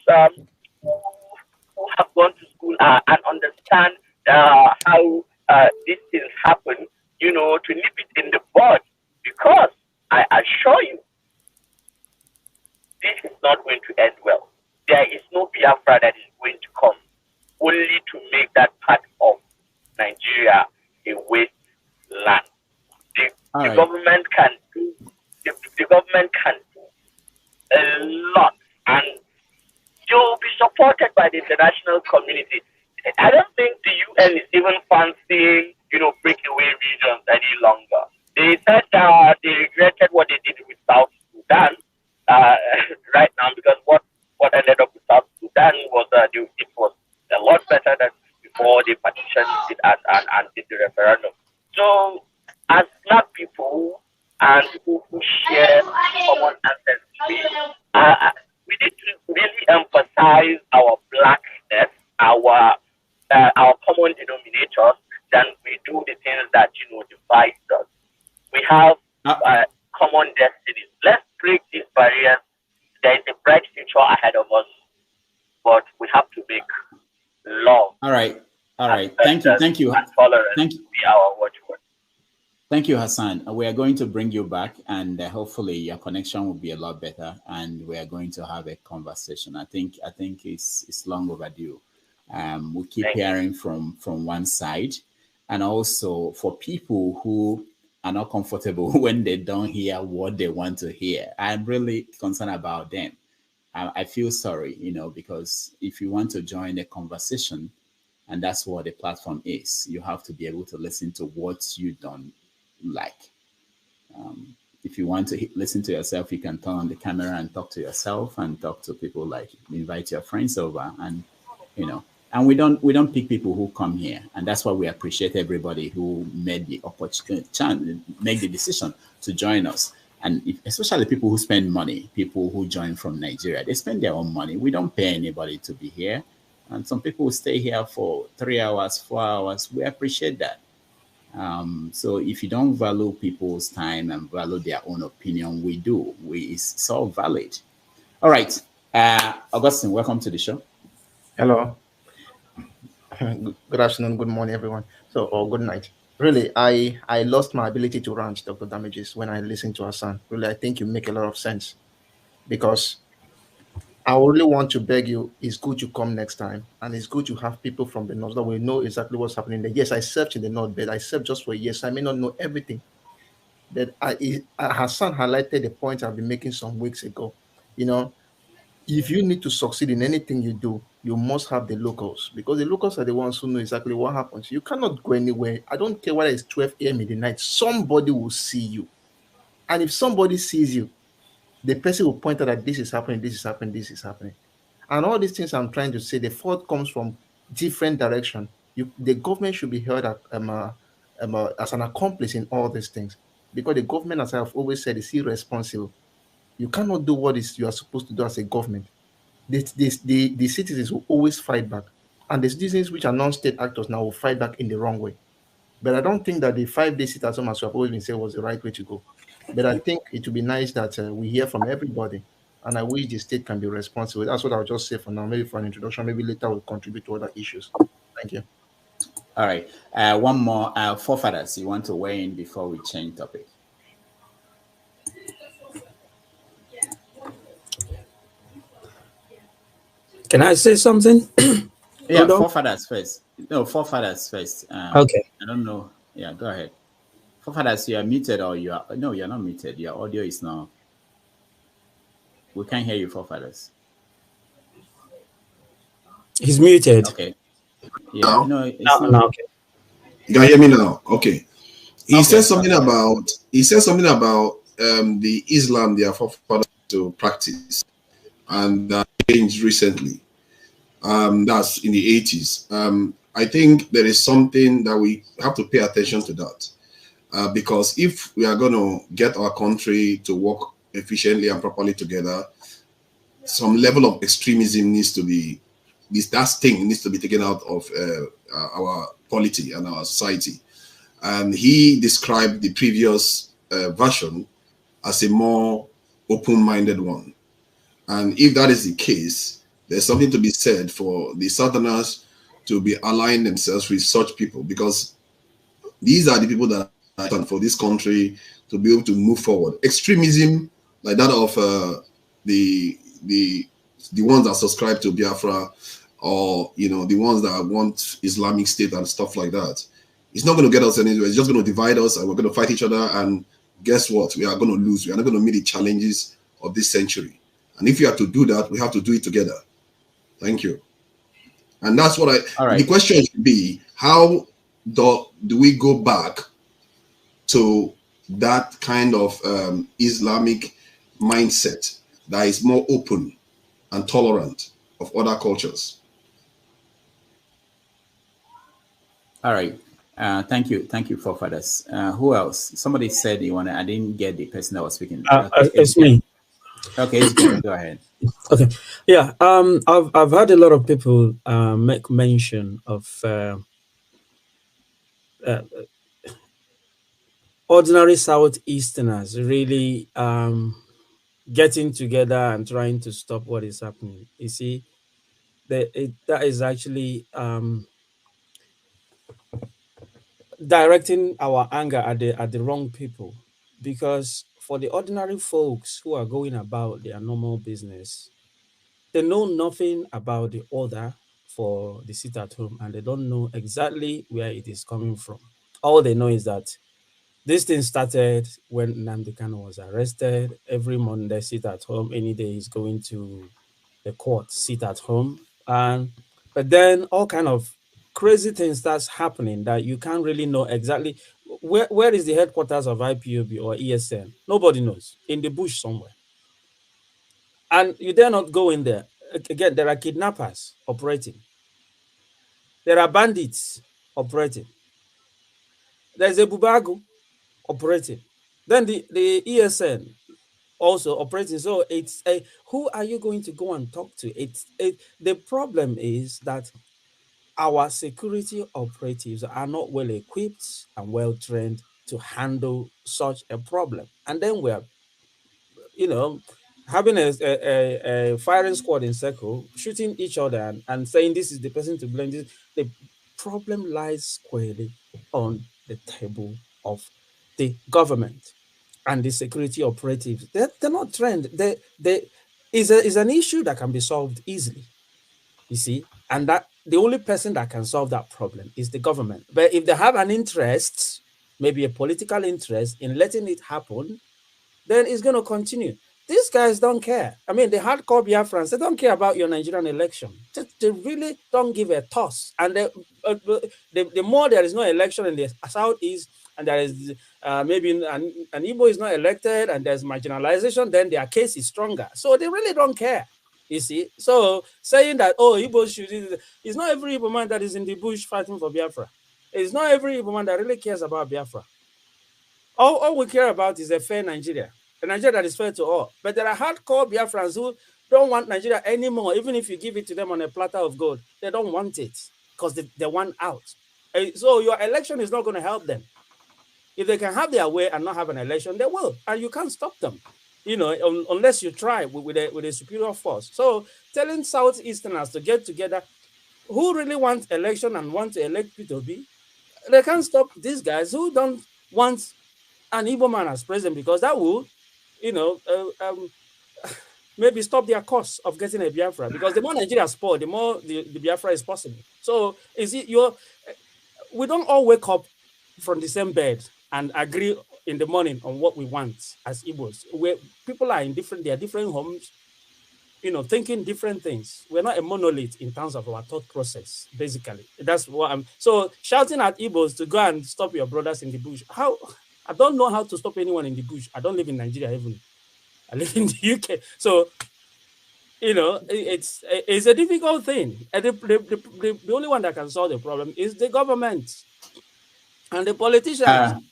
who have gone to school and understand how these things happen, to nip it in the bud. Because I assure you, this is not going to end well. There is no Biafra that is going to come only to make that part of Nigeria a wasteland. The government can do. The government can do a lot, and you'll be supported by the international community. I don't think the UN is even fancying, breakaway regions any longer. They said they regretted what they did with South Sudan right now, because what ended up with South Sudan was it was a lot better than before they petitioned it and did the referendum. So, as Black people and people who share common ancestry, we need to really emphasize our blackness, our common denominators, than we do the things that divide us. We have common destinies. Let's break these barriers. There is a bright future ahead of us, but we have to make love. All right. Thank you. And tolerance be our watchword. Thank you, Hassan. We are going to bring you back, and hopefully your connection will be a lot better, and we are going to have a conversation. I think it's long overdue. We keep hearing from one side, and also for people who are not comfortable when they don't hear what they want to hear. I'm really concerned about them. I feel sorry, because if you want to join the conversation, and that's what the platform is, you have to be able to listen to what you don't like. If you want to listen to yourself, you can turn on the camera and talk to yourself and talk to people, like invite your friends over and you know. And we don't pick people who come here, and that's why we appreciate everybody who made the opportunity, make the decision to join us. And especially people who spend money, people who join from Nigeria, they spend their own money. We don't pay anybody to be here. And some people stay here for 3 hours, 4 hours. We appreciate that. So if you don't value people's time and value their own opinion, we do. It's all valid. All right. Augustine, welcome to the show. Hello. Good afternoon, good morning, everyone. Or good night. Really, I lost my ability to rant, Dr. Damages, when I listened to Hassan. Really, I think you make a lot of sense, because I only want to beg you, it's good to come next time, and it's good to have people from the north that will know exactly what's happening there. Yes, I served in the north, but I served just for years. I may not know everything. But Hassan highlighted the point I've been making some weeks ago. You know, if you need to succeed in anything you do, you must have the locals, because the locals are the ones who know exactly what happens. You cannot go anywhere. I don't care whether it's 12 a.m. in the night. Somebody will see you. And if somebody sees you, the person will point out that this is happening, this is happening, this is happening. And all these things I'm trying to say, the fault comes from different direction. The government should be held as an accomplice in all these things, because the government, as I've always said, is irresponsible. You cannot do what you are supposed to do as a government. The citizens will always fight back, and the citizens which are non-state actors now will fight back in the wrong way. But I don't think that the 5-day sit-at-home, as you have always been saying, was the right way to go. But I think it would be nice that we hear from everybody, and I wish the state can be responsible. That's what I'll just say for now. Maybe for an introduction, maybe later we'll contribute to other issues. Thank you. All right. One more. Forefathers, you want to weigh in before we change topic? Can I say something? Yeah, forefathers first. No, forefathers first. Okay. I don't know. Yeah, go ahead. Forefathers, you are muted, or you are... No, you're not muted. Your audio is not... We can't hear you, forefathers. He's muted. Okay. Yeah, no, it's no, not... okay. You can hear me now? Okay. He said something about the Islam they are forefathers to practice, and that changed recently. That's in the 80s. I think there is something that we have to pay attention to that, because if we are going to get our country to work efficiently and properly together, some level of extremism needs to be, that sting needs to be taken out of our polity and our society. And he described the previous version as a more open-minded one. And if that is the case, there's something to be said for the Southerners to be aligning themselves with such people, because these are the people that are for this country to be able to move forward. Extremism like that of the ones that subscribe to Biafra, or the ones that want Islamic State and stuff like that, it's not going to get us anywhere. It's just going to divide us, and we're going to fight each other. And guess what? We are going to lose. We are not going to meet the challenges of this century. And if you have to do that, we have to do it together. Thank you. And that's what the question should be: how do we go back to that kind of Islamic mindset that is more open and tolerant of other cultures? All right. Thank you, forefathers. Who else? Somebody said you want to... I didn't get the person that was speaking. It's me. Okay, it's good. Go ahead. Okay. Yeah. I've had a lot of people make mention of ordinary Southeasterners really getting together and trying to stop what is happening. You see, that is actually directing our anger at the wrong people, because for the ordinary folks who are going about their normal business, they know nothing about the order for the sit at home, and they don't know exactly where it is coming from. All they know is that this thing started when Nnamdi Kanu was arrested. Every Monday, sit at home. Any day he's going to the court, sit at home. But then all kind of crazy things starts happening that you can't really know exactly where is the headquarters of IPOB or ESN. Nobody knows. In the bush somewhere. And you dare not go in there. Again, there are kidnappers operating. there are bandits operating. There's a Bubago operating. Then the ESN also operating. So it's a, who are you going to go and talk to? The problem is that our security operatives are not well equipped and well trained to handle such a problem. And then we're, you know, having a firing squad in circle, shooting each other and saying this is the person to blame. The problem lies squarely on the table of the government and the security operatives. They're not trained. Is an issue that can be solved easily, you see, and that the only person that can solve that problem is the government. But if they have an interest, maybe a political interest in letting it happen, then it's going to continue. These guys don't care. I mean, the hardcore Biafrans, they don't care about your Nigerian election. They really don't give a toss. And the more there is no election in the Southeast, and there is maybe an Igbo is not elected, and there's marginalization, then their case is stronger. So they really don't care, you see. So saying that, oh, Igbo should, it's not every Igbo man that is in the bush fighting for Biafra. It's not every Igbo man that really cares about Biafra. All we care about is a fair Nigeria, a Nigeria that is fair to all. But there are hardcore Biafrans who don't want Nigeria anymore. Even if you give it to them on a platter of gold, they don't want it because they want out. So your election is not going to help them. If they can have their way and not have an election, they will, and you can't stop them, you know, unless you try with a superior force. So telling Southeasterners to get together, who really want election and want to elect P2B, they can't stop these guys who don't want an Igbo man as president, because that will, you know, maybe stop their course of getting a Biafra. Because the more Nigeria is poor, the more the Biafra is possible. So is it we don't all wake up from the same bed and agree in the morning on what we want as Igbos. People are in their different homes, you know, thinking different things. We're not a monolith in terms of our thought process, basically. That's what I'm, so shouting at Igbos to go and stop your brothers in the bush. I don't know how to stop anyone in the bush. I don't live in Nigeria even. I live in the UK. So, you know, it's a difficult thing. And the only one that can solve the problem is the government and the politicians.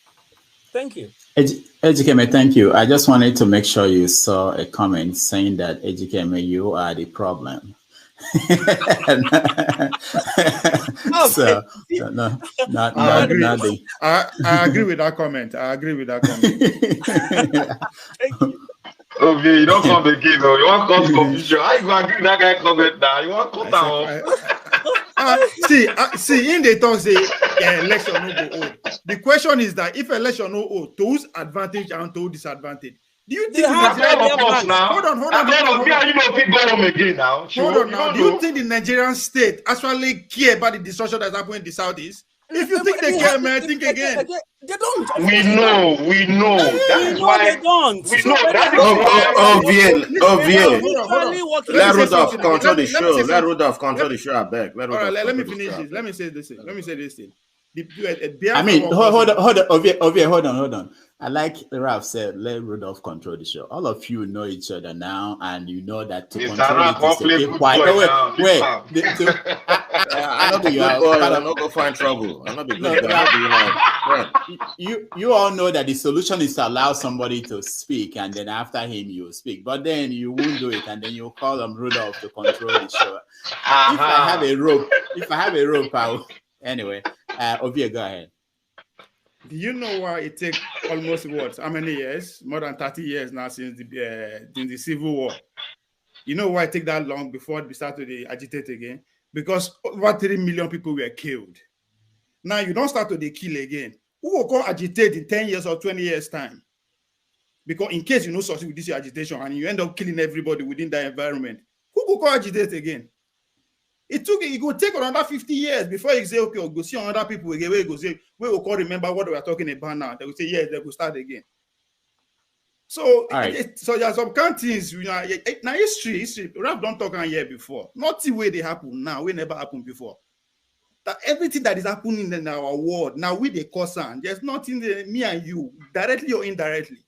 Thank you. Ejikeme, thank you. I just wanted to make sure you saw a comment saying that, Ejikeme, you are the problem. So, I agree with that comment. Thank you. Okay, you don't come again, though. You want cause confusion. How you going to agree with that guy comment now? You want cut off? See, in the talk say election no go hold. The question is that if election no hold, to whose advantage and to whose disadvantage? Do you think hold on. Do you think the Nigerian state actually care about the destruction that's happening in the Southeast? If you think they care, man, think again. They don't. We know. That's why they don't. We know. Let Rudolph control the show. Let Rudolph control the show. I beg. Let me finish this. Let me say this thing. I mean, hold on. I like Ralph said, let Rudolph control the show. All of you know each other now, and you know that to control it is to keep quiet. I'm not go find trouble. I'm not be good. You all know that the solution is to allow somebody to speak, and then after him you speak. But then you won't do it, and then you call on Rudolph to control the show. If I have a rope, I'll anyway. Ovia, go ahead. Do you know why it takes almost how many years? More than 30 years now since the Civil War. You know why it take that long before we start to agitate again? Because over 3 million people were killed. Now you don't start to kill again. Who will come agitate in 10 years or 20 years time? Because in case you know succeed with this agitation and you end up killing everybody within that environment, who will come agitate again? It will take another 50 years before you say, okay, we'll go see other people again. We will call remember what we are talking about now. They will say, yes, they will start again. So, so there are some countries, now history, Rap don't talk on here before. Not the way they happen now, we never happened before. That everything that is happening in our world, now we the cause, there's nothing me and you, directly or indirectly.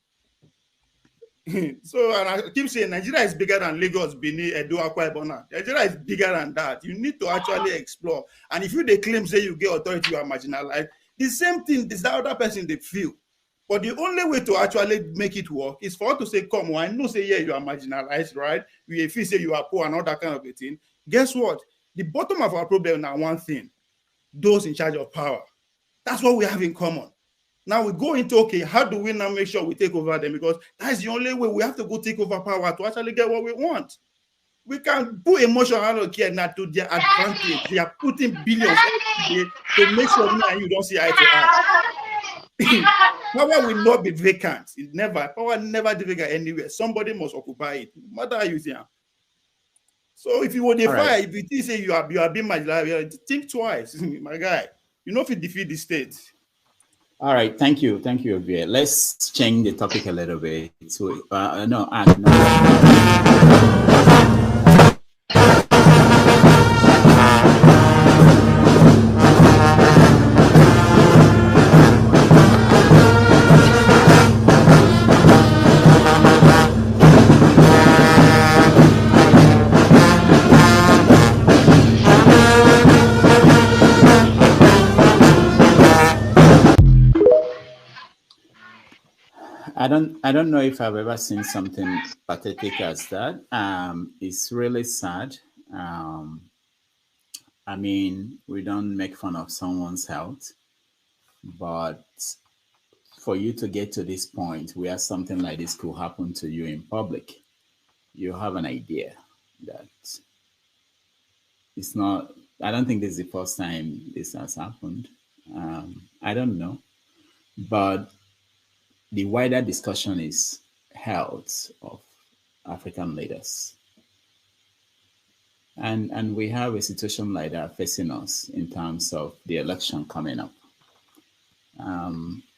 So, and I keep saying Nigeria is bigger than Lagos, Benin, Edo, Akwa Ibom. Nigeria is bigger than that. You need to actually explore. And if they claim, say you get authority, you are marginalized, the same thing is the other person they feel. But the only way to actually make it work is for us to say, come on, I know, say, yeah, you are marginalized, right? If you say you are poor and all that kind of a thing, guess what? The bottom of our problem now, one thing, those in charge of power. That's what we have in common. Now we go into, okay, how do we now make sure we take over them? Because that's the only way. We have to go take over power to actually get what we want. We can put emotion out of here now to their advantage. They are putting billions every day to make sure me and you don't see eye to eye. Power will not be vacant. It never. Power never be vacant anywhere. Somebody must occupy it. No matter how you think. So if you want to fire, if you say you are being marginalized, think twice, my guy. You know if you defeat the state. All right, thank you, Ovie. Let's change the topic a little bit. So, no. I don't know if I've ever seen something pathetic as that. It's really sad. I mean, we don't make fun of someone's health, but for you to get to this point where something like this could happen to you in public, you have an idea that it's not. I don't think this is the first time this has happened. I don't know, but the wider discussion is health of African leaders. And we have a situation like that facing us in terms of the election coming up.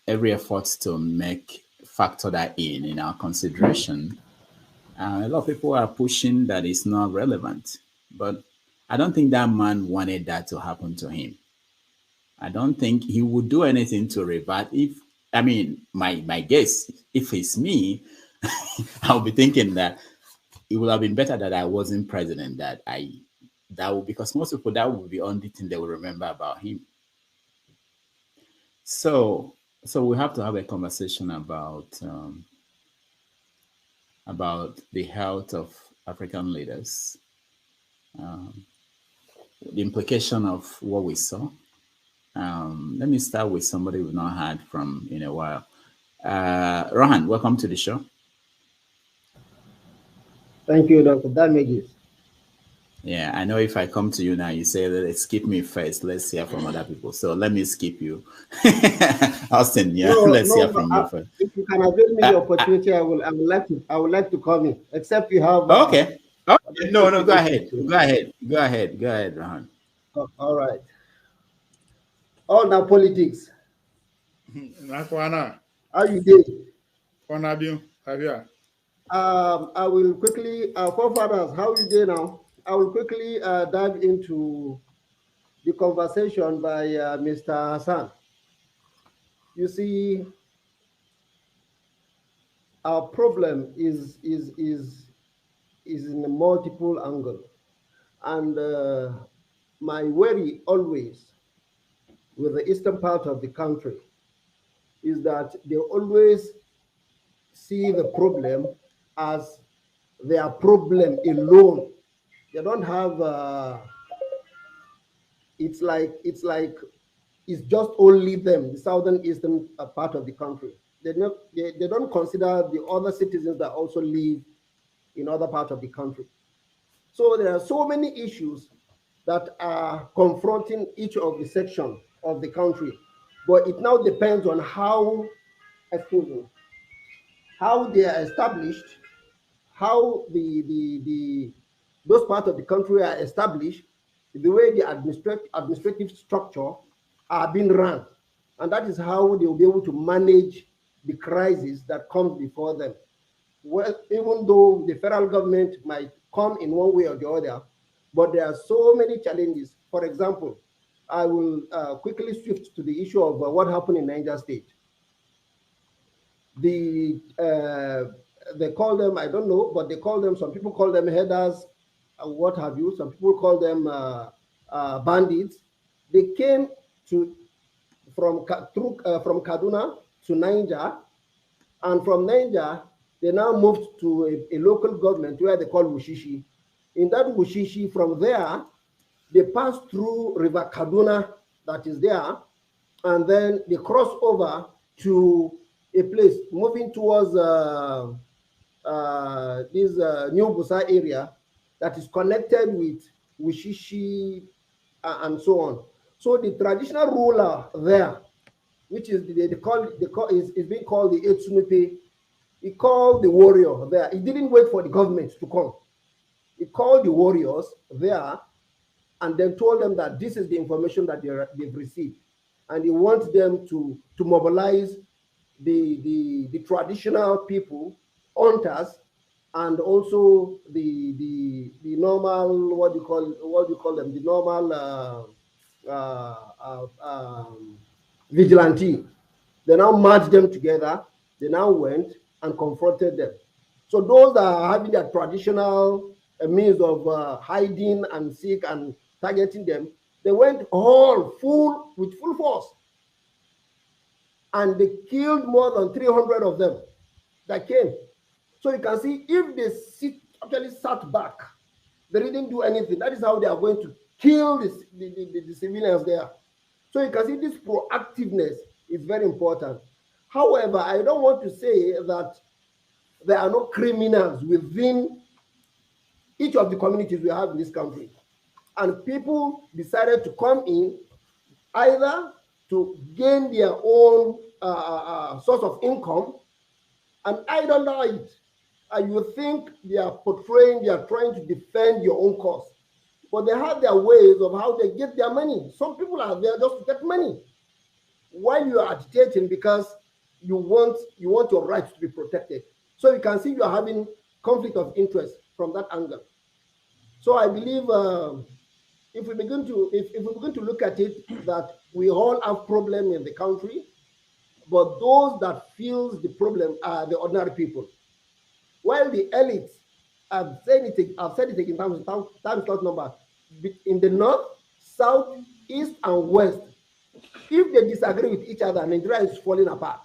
Every effort to factor that in our consideration. A lot of people are pushing that it's not relevant, but I don't think that man wanted that to happen to him. I don't think he would do anything to revert. My guess, if it's me, I'll be thinking that it would have been better that I wasn't president, because most people, that would be the only thing they will remember about him. So we have to have a conversation about the health of African leaders, the implication of what we saw. Let me start with somebody we've not heard from in a while. Rohan, welcome to the show. Thank you, Dr. Damages. Yeah, I know if I come to you now, you say, let's skip me first. Let's hear from other people. So let me skip you. Austin, let's hear from you first. If you can avail me the opportunity, I would like to come in, except you have... Okay. No, go ahead. Go ahead, Rohan. All right. All now politics. How you doing? I will quickly, forefathers, how you doing now? I will quickly dive into the conversation by Mr. Hassan. You see, our problem is in a multiple angle, and my worry always with the eastern part of the country is that they always see the problem as their problem alone. They don't have it's just only them, the southern eastern part of the country. They don't consider the other citizens that also live in other parts of the country. So there are so many issues that are confronting each of the sections of the country, but it now depends on how they are established, how those parts of the country are established, the way the administrative structure are being run, and that is how they will be able to manage the crisis that comes before them. Well, even though the federal government might come in one way or the other, but there are so many challenges. For example, I will quickly shift to the issue of what happened in Niger State. The they call them, I don't know, but they call them, some people call them headers, what have you. Some people call them bandits. They came from Kaduna to Niger, and from Niger, they now moved to a local government where they call Wushishi. In that Wushishi, from there, they passed through River Kaduna that is there, and then they cross over to a place moving towards this New Busa area that is connected with Wushishi and so on. So the traditional ruler there, which is is being called the Etsunupe, he called the warrior there. He didn't wait for the government to come. He called the warriors there and then told them that this is the information that they've received. And he wants them to mobilize the traditional people, hunters, and also the normal, what do you call them, the normal vigilante. They now merged them together. They now went and confronted them. So those that are having their traditional means of hiding and seek and targeting them, they went all with full force. And they killed more than 300 of them that came. So you can see if they actually sat back, they didn't do anything. That is how they are going to kill the civilians there. So you can see this proactiveness is very important. However, I don't want to say that there are no criminals within each of the communities we have in this country. And people decided to come in either to gain their own source of income, and I don't know it. And you think they are trying to defend your own cause. But they have their ways of how they get their money. Some people are there just to get money. While you are agitating because you want your rights to be protected. So you can see you are having conflict of interest from that angle. So I believe if we begin to look at it, that we all have problem in the country, but those that feels the problem are the ordinary people. While the elites, I've said it in times not number, in the north, south, east, and west, if they disagree with each other, Nigeria is falling apart.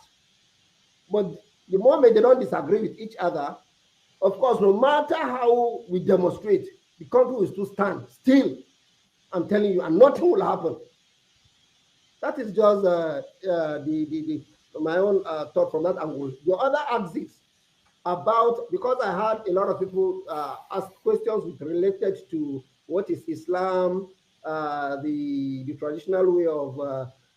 But the moment they don't disagree with each other, of course, no matter how we demonstrate, the country will still stand still. I'm telling you, and nothing will happen. That is just my own thought from that angle. The other axis about, because I had a lot of people ask questions related to what is Islam, the traditional way of,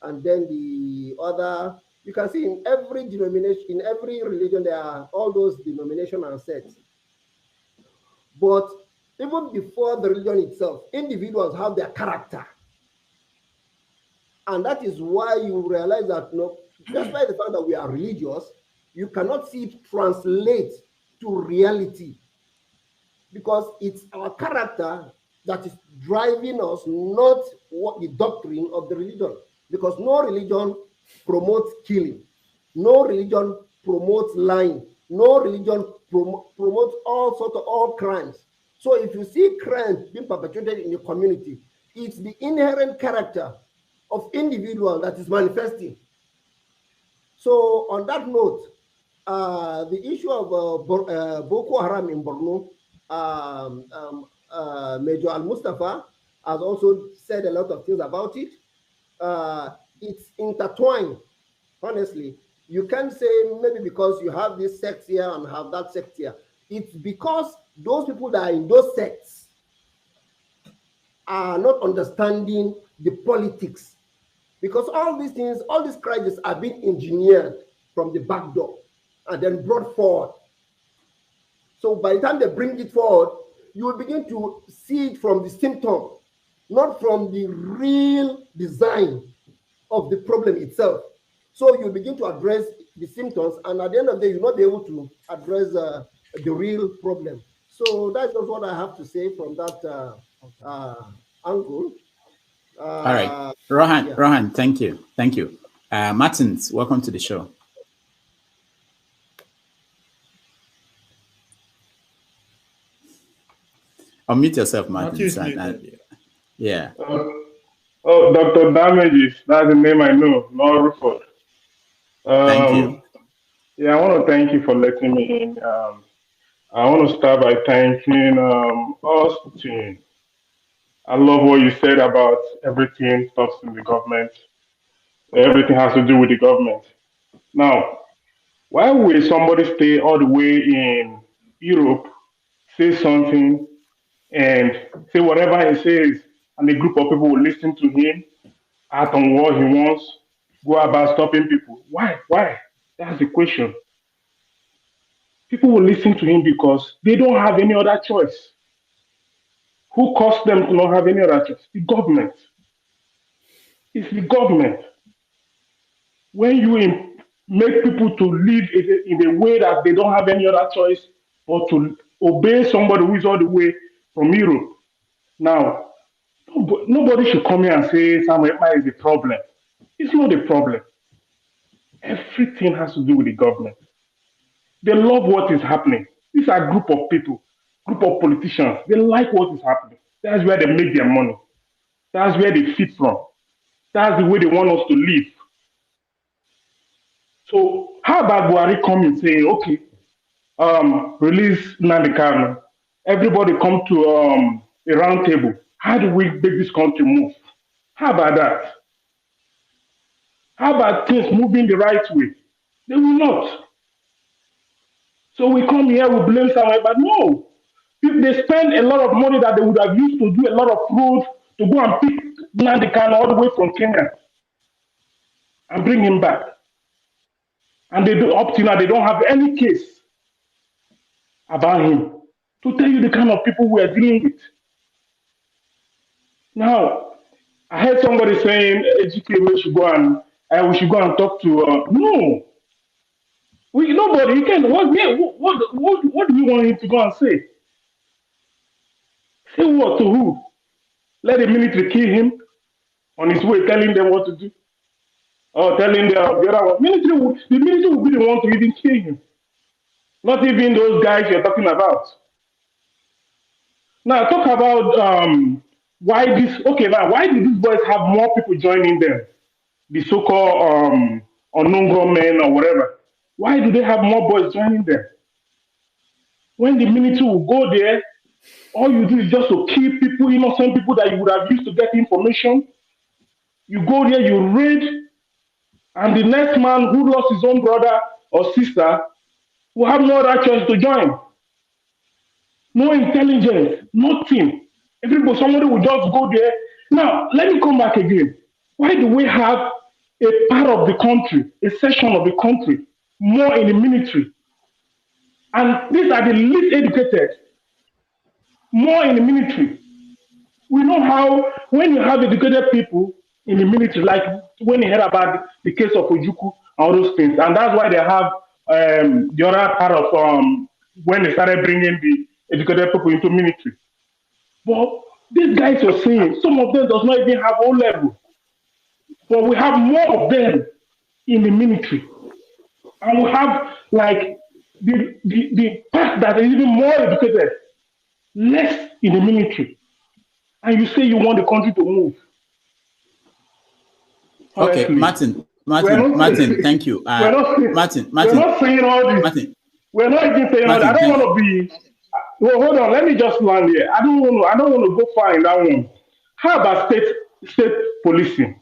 and then the other. You can see in every denomination, in every religion, there are all those denominations and sects. But even before the religion itself, individuals have their character. And that is why you realize that, despite the fact that we are religious, you cannot see it translate to reality. Because it's our character that is driving us, not what the doctrine of the religion. Because no religion promotes killing. No religion promotes lying. No religion promotes all crimes. So if you see crimes being perpetrated in the community, it's the inherent character of individual that is manifesting. So on that note, the issue of Boko Haram in Borno, Major Al-Mustafa has also said a lot of things about it. It's intertwined, honestly. You can't say maybe because you have this sect here and have that sect here. It's because those people that are in those sects are not understanding the politics. Because all these things, all these crises are being engineered from the back door and then brought forward. So by the time they bring it forward, you will begin to see it from the symptom, not from the real design of the problem itself. So you begin to address the symptoms, and at the end of the day, you'll not be able to address the real problem. So that's just what I have to say from that angle. All right, Rohan, thank you. Martins, welcome to the show. Unmute yourself, Martin. Matthew's muted. Yeah. Oh, Dr. Damages, that's the name I know, not Rufus. Thank you. Yeah, I want to thank you for letting me in. I want to start by thanking Austin. I love what you said about everything stops in the government. Everything has to do with the government. Now, why will somebody stay all the way in Europe, say something, and say whatever he says, and a group of people will listen to him, act on what he wants, go about stopping people? Why? Why? That's the question. People will listen to him because they don't have any other choice. Who caused them to not have any other choice? The government. It's the government. When you make people to live in a way that they don't have any other choice but to obey somebody who is all the way from Europe. Now, nobody should come here and say Simon Ekpa is the problem. It's not the problem. Everything has to do with the government. They love what is happening. These are a group of people, group of politicians. They like what is happening. That's where they make their money. That's where they feed from. That's the way they want us to live. So how about Buhari come and say, okay, release Nnamdi Kanu. Everybody come to a round table. How do we make this country move? How about that? How about things moving the right way? They will not. So we come here, we blame someone, but no. If they spend a lot of money that they would have used to do a lot of roads to go and pick Nnamdi Kanu all the way from Kenya and bring him back. And they do up to now, they don't have any case about him to tell you the kind of people we are dealing with. Now, I heard somebody saying, we should go and talk to, no. Nobody, you can't, what do you want him to go and say? Say what to who? Let the military kill him on his way, telling them what to do. Or telling the other one. The military will be the one to even kill him. Not even those guys you're talking about. Now, talk about why did these boys have more people joining them? The so-called unknown gunmen or whatever. Why do they have more boys joining them? When the military will go there, all you do is just to kill people, innocent people that you would have used to get information. You go there, you raid, and the next man who lost his own brother or sister will have no other choice to join. No intelligence, nothing. Somebody will just go there. Now, let me come back again. Why do we have a part of the country, a section of the country, more in the military? And these are the least educated, more in the military. We know how, when you have educated people in the military, like when you heard about the case of Ojukwu, all those things, and that's why they have the other part of when they started bringing the educated people into military. But these guys are saying some of them does not even have O level, but we have more of them in the military, and we have like the part that is even more educated, less in the military, and you say you want the country to move. Honestly. Okay, Martin, thank you. Martin, we're not saying all this. Martin, we're not even saying all that. I don't want to be. Well, hold on. Let me just land here. I don't want to go far in that one. How about state policing?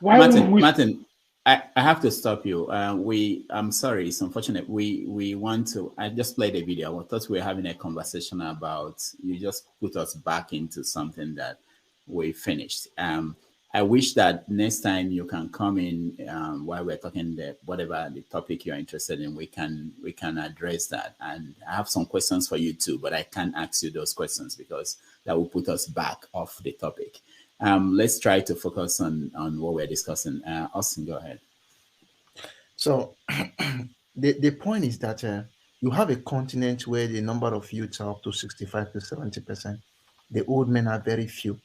Martin, I have to stop you. I'm sorry, it's unfortunate. We want to. I just played a video. I thought we were having a conversation about. You just put us back into something that we finished. I wish that next time you can come in while we're talking whatever the topic you're interested in, we can address that. And I have some questions for you too, but I can't ask you those questions because that will put us back off the topic. Let's try to focus on what we're discussing. Austin, go ahead. So the point is that you have a continent where the number of youths are up to 65 to 70%. The old men are very few.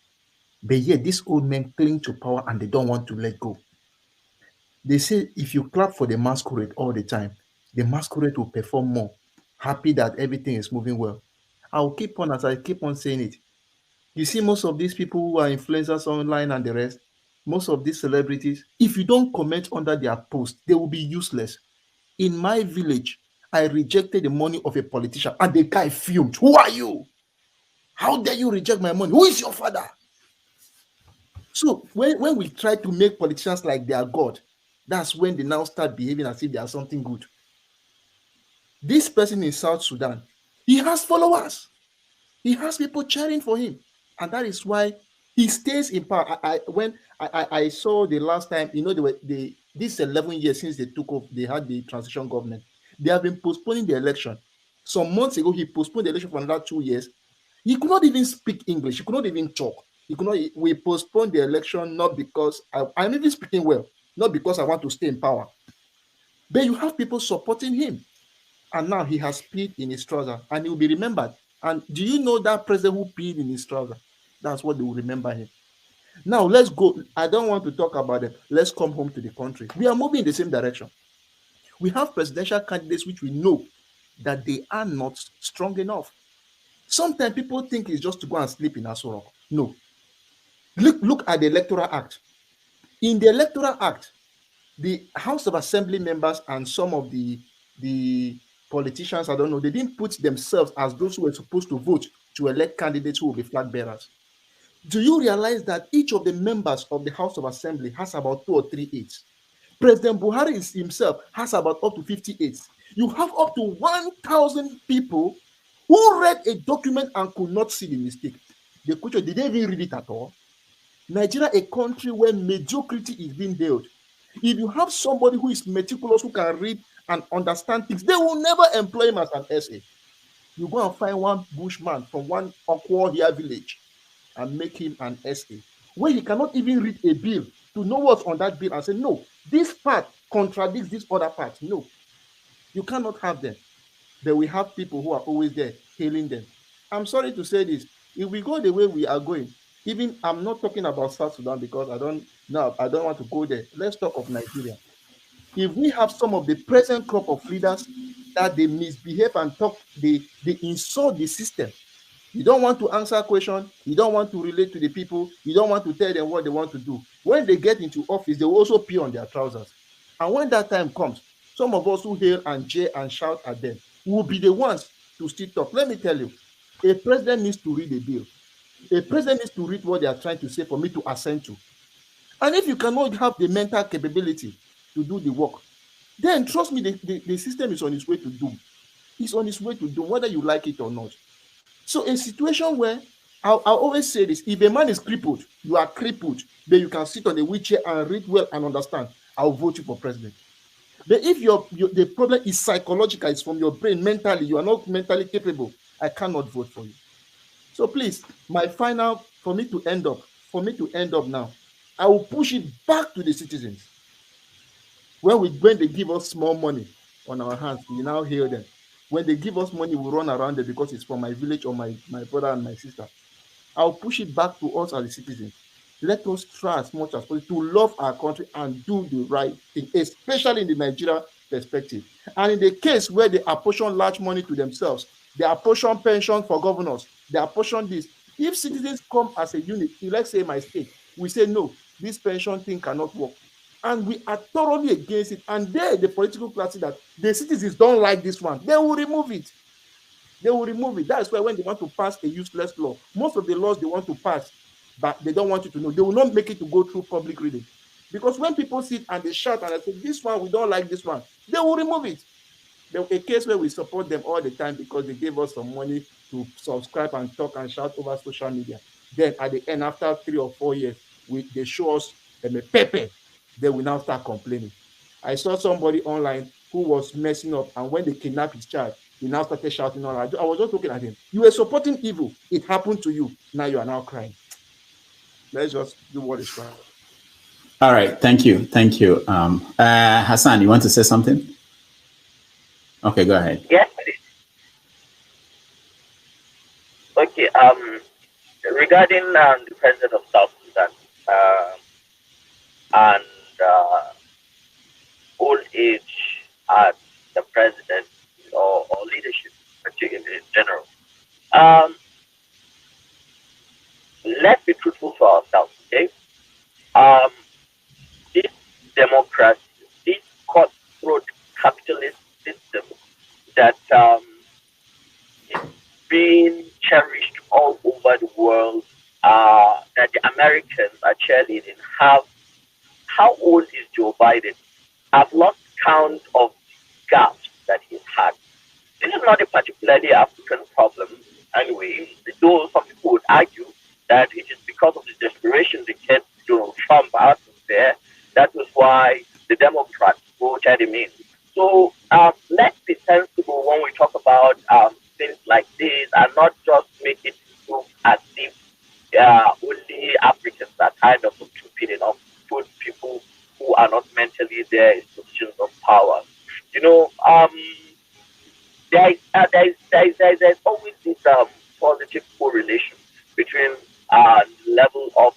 But yet these old men cling to power and they don't want to let go. They say if you clap for the masquerade all the time, the masquerade will perform more, happy that everything is moving well. I'll keep on as I keep on saying it. You see, most of these people who are influencers online and the rest, most of these celebrities, if you don't comment under their post, they will be useless. In my village, I rejected the money of a politician and the guy fumed. Who are you? How dare you reject my money? Who is your father? So when we try to make politicians like they are God, that's when they now start behaving as if they are something good. This person in South Sudan, he has followers. He has people cheering for him. And that is why he stays in power. When I saw the last time, you know, this 11 years since they took off, they had the transition government. They have been postponing the election. Some months ago, he postponed the election for another 2 years. He could not even speak English. He could not even talk. He could not. We postponed the election not because I'm even speaking well, not because I want to stay in power. But you have people supporting him. And now he has peed in his trouser and he will be remembered. And do you know that president who peed in his trouser? That's what they will remember him. Now let's go. I don't want to talk about it. Let's come home to the country. We are moving in the same direction. We have presidential candidates which we know that they are not strong enough. Sometimes people think it's just to go and sleep in Aso Rock. No. Look at the Electoral Act. In the Electoral Act, the House of Assembly members and some of the politicians, I don't know, they didn't put themselves as those who were supposed to vote to elect candidates who will be flag bearers. Do you realize that each of the members of the House of Assembly has about 2 or 3 aides? President Buhari himself has about up to 50 aides. You have up to 1,000 people who read a document and could not see the mistake. The question, did they even read it at all? Nigeria, a country where mediocrity is being hailed. If you have somebody who is meticulous, who can read and understand things, they will never employ him as an SA. You go and find one bushman from one Okwahia village and make him an SA, where he cannot even read a bill to know what's on that bill and say, no, this part contradicts this other part. No, you cannot have them. But we have people who are always there hailing them. I'm sorry to say this. If we go the way we are going, even I'm not talking about South Sudan because I don't want to go there. Let's talk of Nigeria. If we have some of the present crop of leaders that they misbehave and talk, they insult the system. You don't want to answer questions. You don't want to relate to the people. You don't want to tell them what they want to do. When they get into office, they will also pee on their trousers. And when that time comes, some of us who hail and jeer and shout at them will be the ones to still talk. Let me tell you, a president needs to read a bill. A president needs to read what they are trying to say for me to assent to. And if you cannot have the mental capability to do the work, then trust me, the system is on its way to doom. It's on its way to doom, whether you like it or not. So a situation where, I'll always say this, if a man is crippled, you are crippled, then you can sit on a wheelchair and read well and understand, I'll vote you for president. But if the problem is psychological, it's from your brain, mentally, you are not mentally capable, I cannot vote for you. So please, for me to end up now, I will push it back to the citizens. When they give us small money on our hands, we now hail them. When they give us money, we run around them because it's from my village or my brother and my sister. I'll push it back to us as the citizens. Let us try as much as possible to love our country and do the right thing, especially in the Nigeria perspective. And in the case where they apportion large money to themselves, they apportion pension for governors, they apportion this. If citizens come as a unit, let's say my state, we say, no, this pension thing cannot work. And we are thoroughly against it. And the political class that the citizens don't like this one, they will remove it. They will remove it. That's why when they want to pass a useless law, most of the laws they want to pass, but they don't want you to know, they will not make it to go through public reading. Because when people sit and they shout and they say, this one, we don't like this one, they will remove it. There's a case where we support them all the time because they gave us some money to subscribe and talk and shout over social media. Then at the end, after 3 or 4 years, they show us a pepper. They will now start complaining. I saw somebody online who was messing up, and when they kidnapped his child, he now started shouting all right. I was just looking at him. You were supporting evil. It happened to you. Now you are now crying. Let's just do what is right. All right. Thank you. Thank you. Hassan, you want to say something? Okay, go ahead. Yes, please. Okay. Regarding the president of South Sudan and old age at the president or leadership in general. democracy, this cutthroat capitalist system that is being cherished all over the world, that the Americans are cheerleading. How old is Joe Biden? I've lost count of gaps that he's had. This is not a particularly African problem. Anyway, though some people would argue that it is because of the desperation they get Donald Trump out of there. That was why the Democrats voted him in. So let's be sensible when we talk about things like this and not just make it look as if only Africans are kind of stupid enough to put people who are not mentally there in positions of power. You know, there's always this positive correlation between level of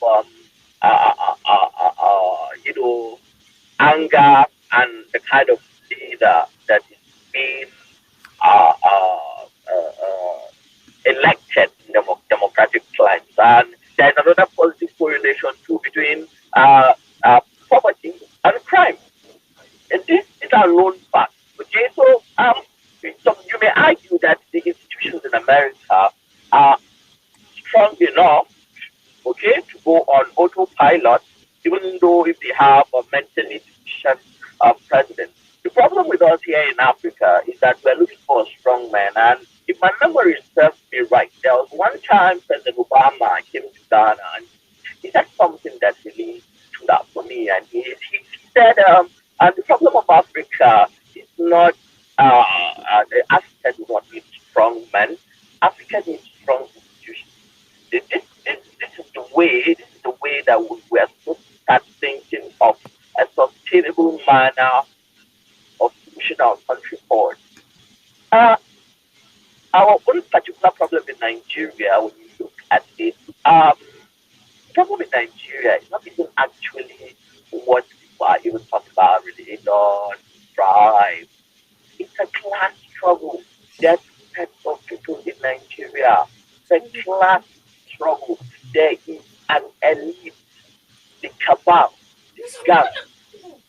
you know, anger and the kind of leader that is being elected in democratic climes. And there's another positive correlation too between poverty and crime. And these are known facts. Okay, so you may argue that the institutions in America are strong enough, okay, to go on autopilot, even though if they have a mentally deficient president. The problem with us here in Africa is that we're looking for a strong man. And if my memory serves me right, there was one time President Obama came to Ghana and he said something that really stood out for me. And he said, and the problem of Africa is not Africa does not need strong men. Africa needs strong institutions. This is the way that we are supposed to start thinking of a sustainable manner of pushing our country forward. Our own particular problem in Nigeria, when you look at it, the problem in Nigeria is not even actually what people are even talking about, religion, tribe. It's a class struggle. There are two types of people in Nigeria. It's a class struggle. There is an elite, the cabal, the gang,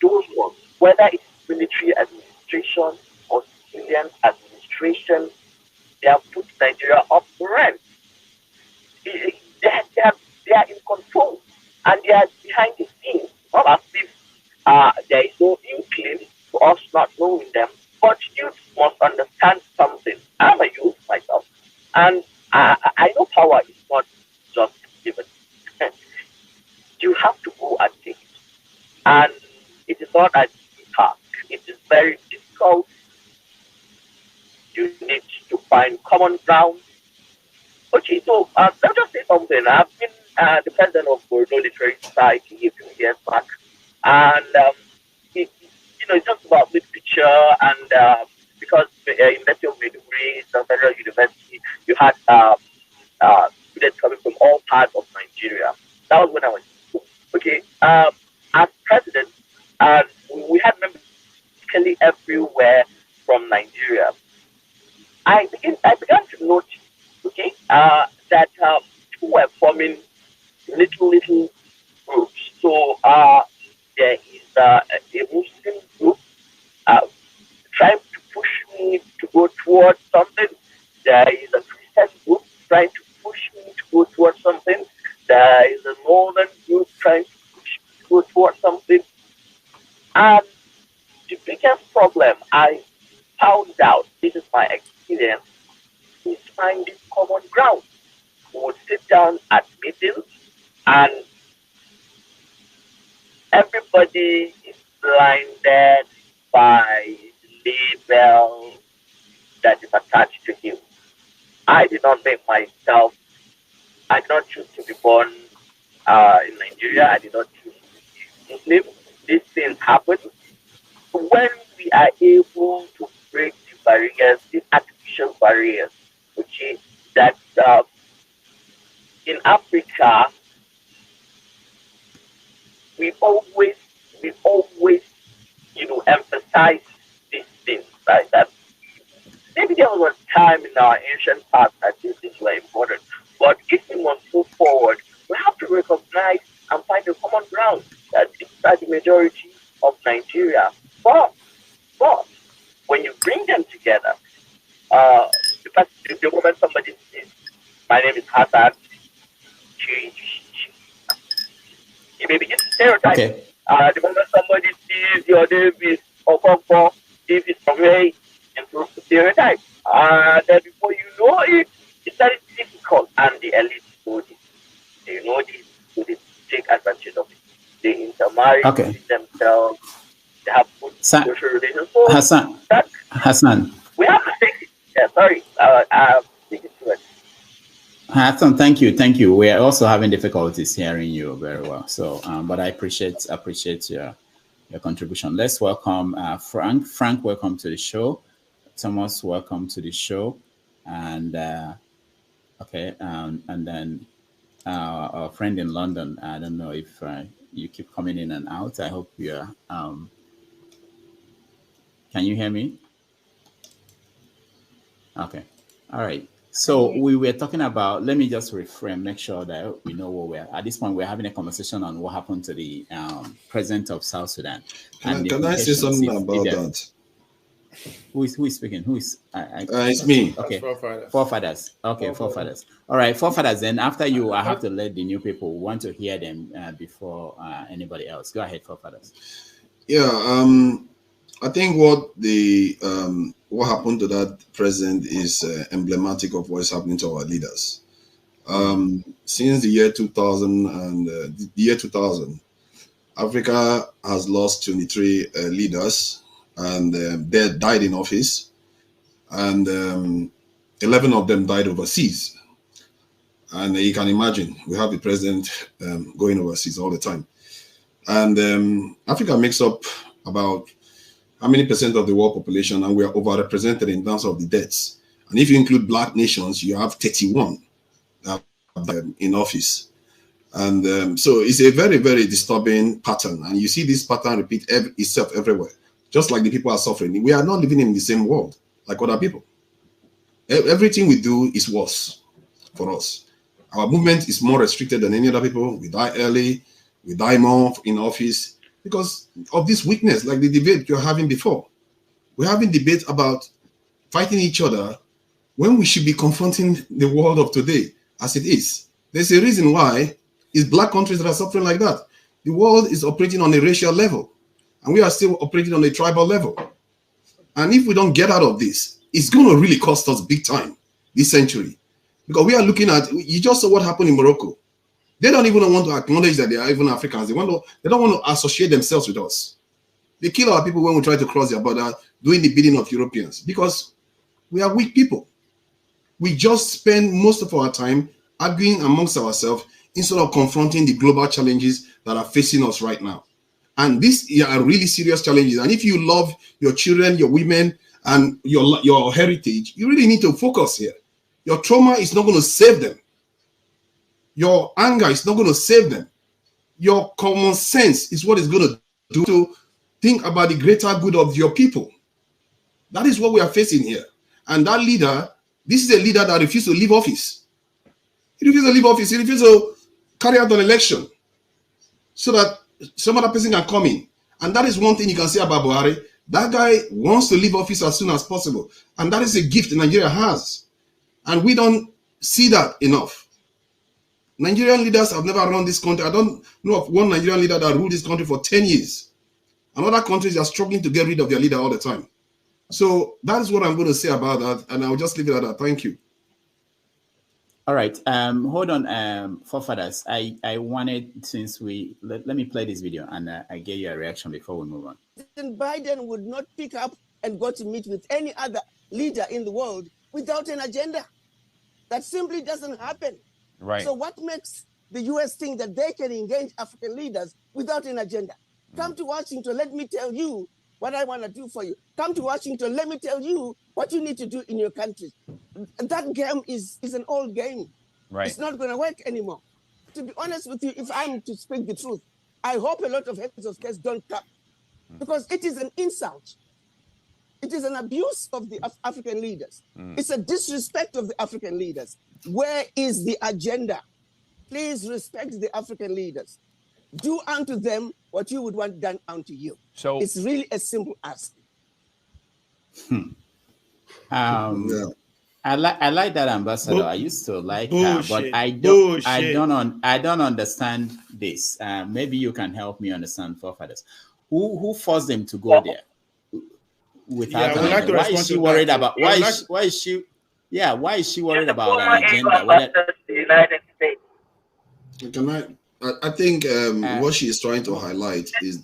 those ones, whether it's military administration or civilian administration, they have put Nigeria up to rent. They are in control and they are behind the scenes. Not as if there is no inkling to us not knowing them, but youth must understand something. I'm a youth myself, and I know power is not just given. You have to go and take it. And it is not an easy task. It is very difficult. You need to find common ground. Okay, so let me just say something. I've been the president of Bordeaux Literary Society a few years back, and it's just about literature. And because University of Maiduguri is a federal university, you had students coming from all parts of Nigeria. That was when I was in school. Okay, as president, we had members basically everywhere from Nigeria. I began to notice, okay, that people were forming little groups. So there is a Muslim group trying to push me to go towards something. There is a Christian group trying to push me to go towards something. There is a Northern group trying to push me to go towards something. And the biggest problem I found out, this is my experience, is finding common ground. We would sit down at meetings and everybody is blinded by the label that is attached to him. I did not make myself, I did not choose to be born in Nigeria. I did not choose to be Muslim. These things happen. When we are able to break the barriers, these artificial barriers, which is that in Africa, we always, emphasize these things, right? That maybe there was a time in our ancient past that these things were important. But if we want to move forward, we have to recognize and find a common ground that these are the majority of Nigeria. But when you bring them together, the moment somebody says, my name is Hassan, it may begin to stereotype. Okay. The moment somebody sees your name is Okonkwo, if it's from where into stereotype. Then before you know it, it's very difficult, and the elite know this. They know this, so they take advantage of it. They intermarry with themselves. They have good social relations. So Hassan. We have to take it. Yeah, sorry. Take it to it. Hassan, thank you. We are also having difficulties hearing you very well. So, but I appreciate your contribution. Let's welcome Frank. Frank, welcome to the show. Thomas, welcome to the show. And and then our friend in London. I don't know if you keep coming in and out. I hope you're. Can you hear me? Okay. All right. So we were talking about, let me just reframe, make sure that we know where we're at this point. We're having a conversation on what happened to the president of South Sudan. Can I say something about that? Who is speaking? Who is? It's me. Okay. Forefathers. Okay, forefathers. All right, forefathers. Then after you, I have to let the new people want to hear them before anybody else. Go ahead, forefathers. Yeah. I think what happened to that president is emblematic of what is happening to our leaders. Since the year 2000, Africa has lost 23 leaders, and they died in office, and 11 of them died overseas. And you can imagine, we have the president going overseas all the time. And Africa makes up about how many percent of the world population, and we are overrepresented in terms of the deaths. And if you include black nations, you have 31 in office. And so it's a very, very disturbing pattern. And you see this pattern repeat itself everywhere. Just like the people are suffering. We are not living in the same world like other people. Everything we do is worse for us. Our movement is more restricted than any other people. We die early, we die more in office, because of this weakness, like the debate you're having before. We're having debate about fighting each other when we should be confronting the world of today as it is. There's a reason why it's black countries that are suffering like that. The world is operating on a racial level, and we are still operating on a tribal level. And if we don't get out of this, it's going to really cost us big time this century. Because we are looking at, you just saw what happened in Morocco. They don't even want to acknowledge that they are even Africans. They don't want to associate themselves with us. They kill our people when we try to cross their border, doing the bidding of Europeans, because we are weak people. We just spend most of our time arguing amongst ourselves instead of confronting the global challenges that are facing us right now. And these are really serious challenges. And if you love your children, your women, and your heritage, you really need to focus here. Your trauma is not going to save them. Your anger is not going to save them. Your common sense is what is going to do to think about the greater good of your people. That is what we are facing here. And that leader, this is a leader that refuses to leave office. He refuses to leave office. He refuses to carry out an election so that some other person can come in. And that is one thing you can say about Buhari. That guy wants to leave office as soon as possible. And that is a gift Nigeria has. And we don't see that enough. Nigerian leaders have never run this country. I don't know of one Nigerian leader that ruled this country for 10 years. And other countries are struggling to get rid of their leader all the time. So that is what I'm going to say about that. And I'll just leave it at that. Thank you. All right. Hold on, forefathers. I wanted, since let me play this video and I get your reaction before we move on. Biden would not pick up and go to meet with any other leader in the world without an agenda. That simply doesn't happen. Right. So what makes the US think that they can engage African leaders without an agenda? Come to Washington, let me tell you what I want to do for you. Come to Washington, let me tell you what you need to do in your country. That game is an old game. Right. It's not going to work anymore. To be honest with you, if I'm to speak the truth, I hope a lot of heads of cases don't come, because it is an insult. It is an abuse of the African leaders. It's a disrespect of the African leaders. Where is the agenda? Please respect the African leaders. Do unto them what you would want done unto you. So it's really a simple ask. Yeah. I like that, Ambassador. I used to like her, but I don't understand this. Maybe you can help me understand, forefathers. Who forced them to go there? Without why is she worried about why is she worried about an agenda? I think what she's trying to highlight is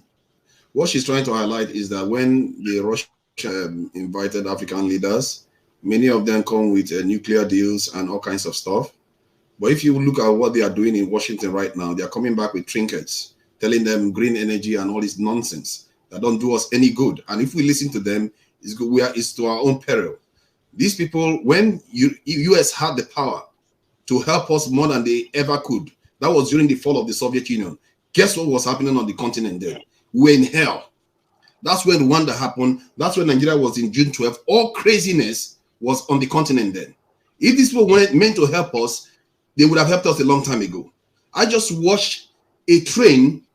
that when the Russia invited African leaders, many of them come with nuclear deals and all kinds of stuff. But if you look at what they are doing in Washington right now, they are coming back with trinkets, telling them green energy and all this nonsense that don't do us any good. And if we listen to them, it's to our own peril. These people, when US had the power to help us more than they ever could, that was during the fall of the Soviet Union. Guess what was happening on the continent then? We were in hell. That's when Rwanda happened. That's when Nigeria was in June 12th. All craziness was on the continent then. If these people weren't meant to help us, they would have helped us a long time ago. I just watched a train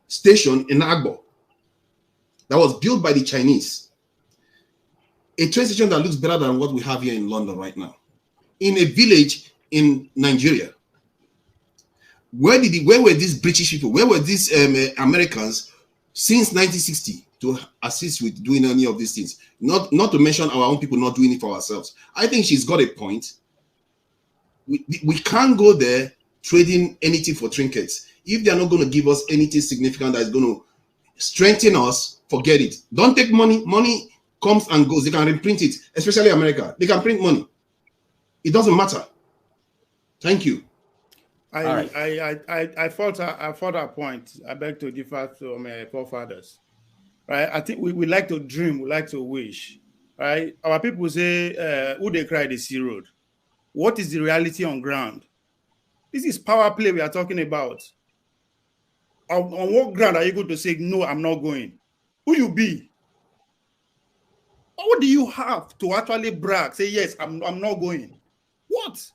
station in Agbo that was built by the Chinese. A train station that looks better than what we have here in London right now. In a village in Nigeria. Where were these British people? Where were these Americans since 1960 to assist with doing any of these things? Not to mention our own people not doing it for ourselves. I think she's got a point. We can't go there trading anything for trinkets. If they're not going to give us anything significant that is going to strengthen us, forget it. Don't take money. Money comes and goes. They can reprint it, especially America. They can print money. It doesn't matter. Thank you. I fought our point. I beg to differ from my forefathers. Right? I think we like to dream, we like to wish. Right? Our people say, who they cry, they see road. What is the reality on ground? This is power play we are talking about. On what ground are you going to say, no, I'm not going? Who you be? What do you have to actually brag? Say, yes, I'm not going. What?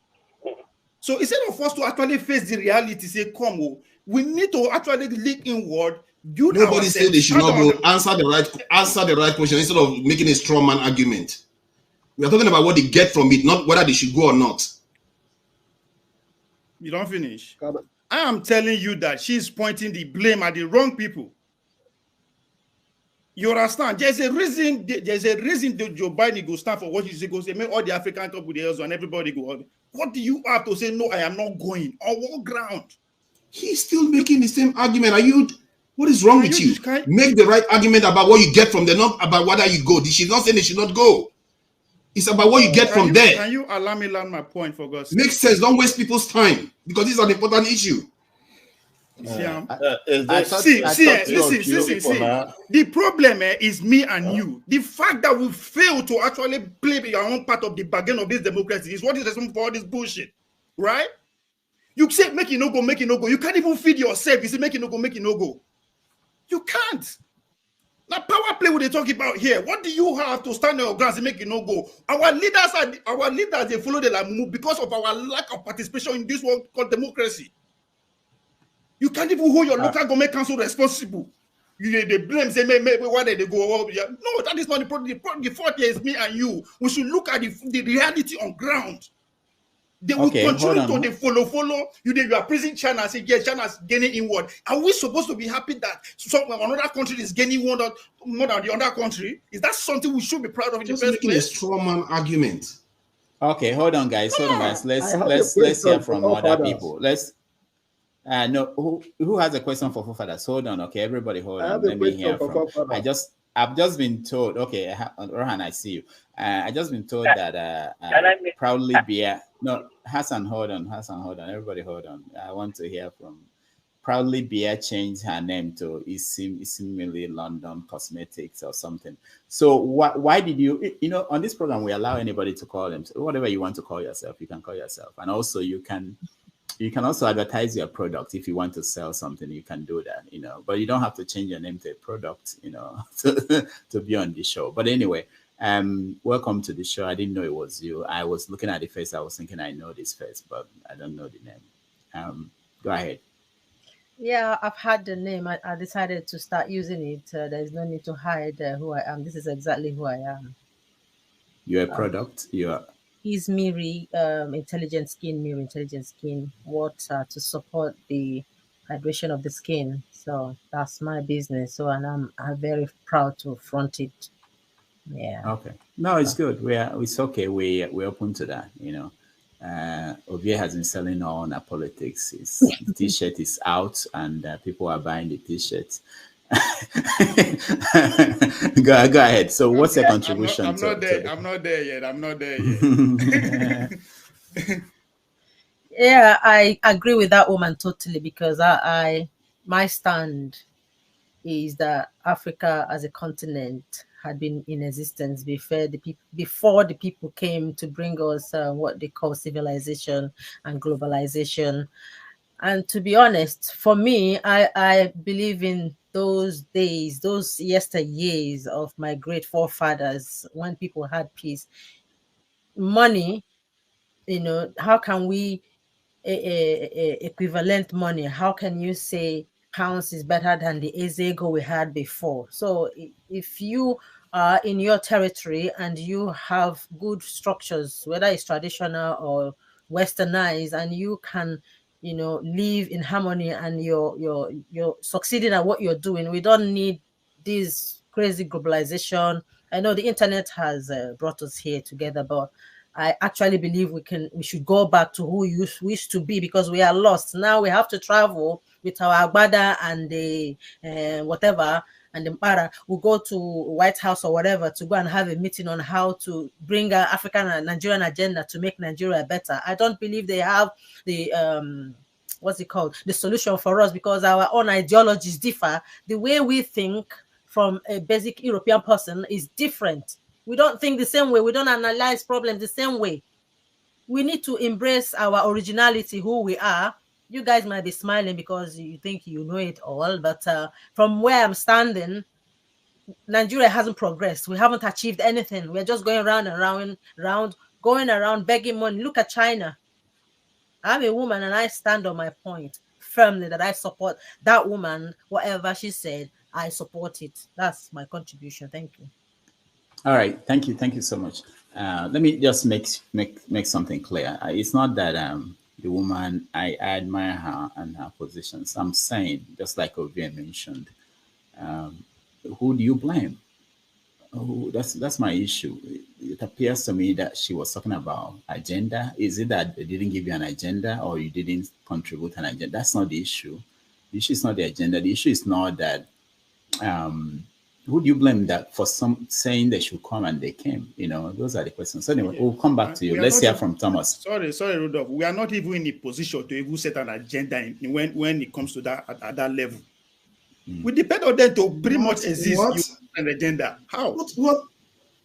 So instead of us to actually face the reality, say, come, we need to actually look inward. Nobody said they should not go. Answer the right question instead of making a straw man argument. We are talking about what they get from it, not whether they should go or not. You don't finish. I am telling you that she's pointing the blame at the wrong people. You understand? There's a reason that Joe Biden go stand for what he go say, make all the African companies and everybody go. What do you have to say? No, I am not going. On what ground? He's still making the same argument. What is wrong with you? Make the right argument about what you get from there, not about whether you go. She's not saying they should not go. It's about what you get from there. Can you allow me land my point for God's sake? Makes sense. Don't waste people's time because this is an important issue. Listen. The problem is me and you. The fact that we fail to actually play our own part of the bargain of this democracy is what is responsible for all this bullshit, right? You say make it no go, make it no go. You can't even feed yourself. You say make it no go, make it no go. You can't. Now power play what they talk about here. What do you have to stand on your ground and make it no go? Our leaders, they follow the move because of our lack of participation in this world called democracy. You can't even hold your local government council responsible. They blame, say, why did they go? No, that is not the problem. The fault here is me and you. We should look at the reality on ground. They will continue to they follow. You are praising China and say, yes, China is gaining inward. Are we supposed to be happy that another country is gaining more than the other country? Is that something we should be proud of in Just the first making place? a straw man argument. Okay, hold on, guys. Let's hear from other people. Who has a question for forefathers? Hold on, okay, everybody hold on. Let me hear from. I've just been told. Okay, Rohan, I see you. I just been told that proudly Bia. No, Hassan, hold on. Everybody, hold on. I want to hear from. Proudly Bia changed her name to Isimili London Cosmetics or something. So why did you? On this program we allow anybody to call them whatever you want to call yourself. You can call yourself, and also you can also advertise your product. If you want to sell something, you can do that, but you don't have to change your name to a product, to be on the show. But anyway, welcome to the show. I didn't know it was you. I was looking at the face. I was thinking I know this face, but I don't know the name. Go ahead. Yeah, I've had the name. I decided to start using it. There's no need to hide who I am. This is exactly who I am. You're a product. You're Is Miri intelligent skin water to support the hydration of the skin. So that's my business. So and I'm very proud to front it. Yeah. okay. No, it's good. It's okay. We're open to that. You know, Ovie has been selling on our politics. The T-shirt is out, and people are buying the T-shirts. Go ahead. So, what's your contribution? I'm not there yet. I'm not there yet. Yeah, I agree with that woman totally, because my stand is that Africa as a continent had been in existence before the people came to bring us what they call civilization and globalization. And to be honest, for me, I believe in those days, those yesteryears of my great forefathers when people had peace. Money, how can we equivalent money? How can you say pounds is better than the Ezego we had before? So if you are in your territory and you have good structures, whether it's traditional or westernized, and you can live in harmony and you're succeeding at what you're doing, we don't need this crazy globalization. I know the internet has brought us here together, but I actually believe we should go back to who we used to be, because we are lost. Now we have to travel with our agbada and the whatever and the para. We'll go to White House or whatever to go and have a meeting on how to bring an African and Nigerian agenda to make Nigeria better. I don't believe they have the what's it called, the solution for us, because our own ideologies differ. The way we think from a basic European person is different. We don't think the same way. We don't analyze problems the same way. We need to embrace our originality, who we are. You guys might be smiling because you think you know it all, but from where I'm standing, Nigeria hasn't progressed. We haven't achieved anything. We're just going round and round, going around begging money. Look at China. I'm a woman and I stand on my point firmly that I support that woman. Whatever she said, I support it. That's my contribution. Thank you. All right, thank you so much. Let me just make something clear. It's not that the woman, I admire her and her positions. I'm saying, just like Ovie mentioned, who do you blame? That's my issue. It appears to me that she was talking about agenda. Is it that they didn't give you an agenda, or you didn't contribute an agenda? That's not the issue. The issue is not the agenda. The issue is not that. Who do you blame that for some saying they should come and they came? Those are the questions. So anyway, we'll come back to you. Let's hear from Thomas. Sorry, Rudolph. We are not even in a position to even set an agenda when it comes to that at that level. We depend on them to pretty much exist. An agenda. How? What?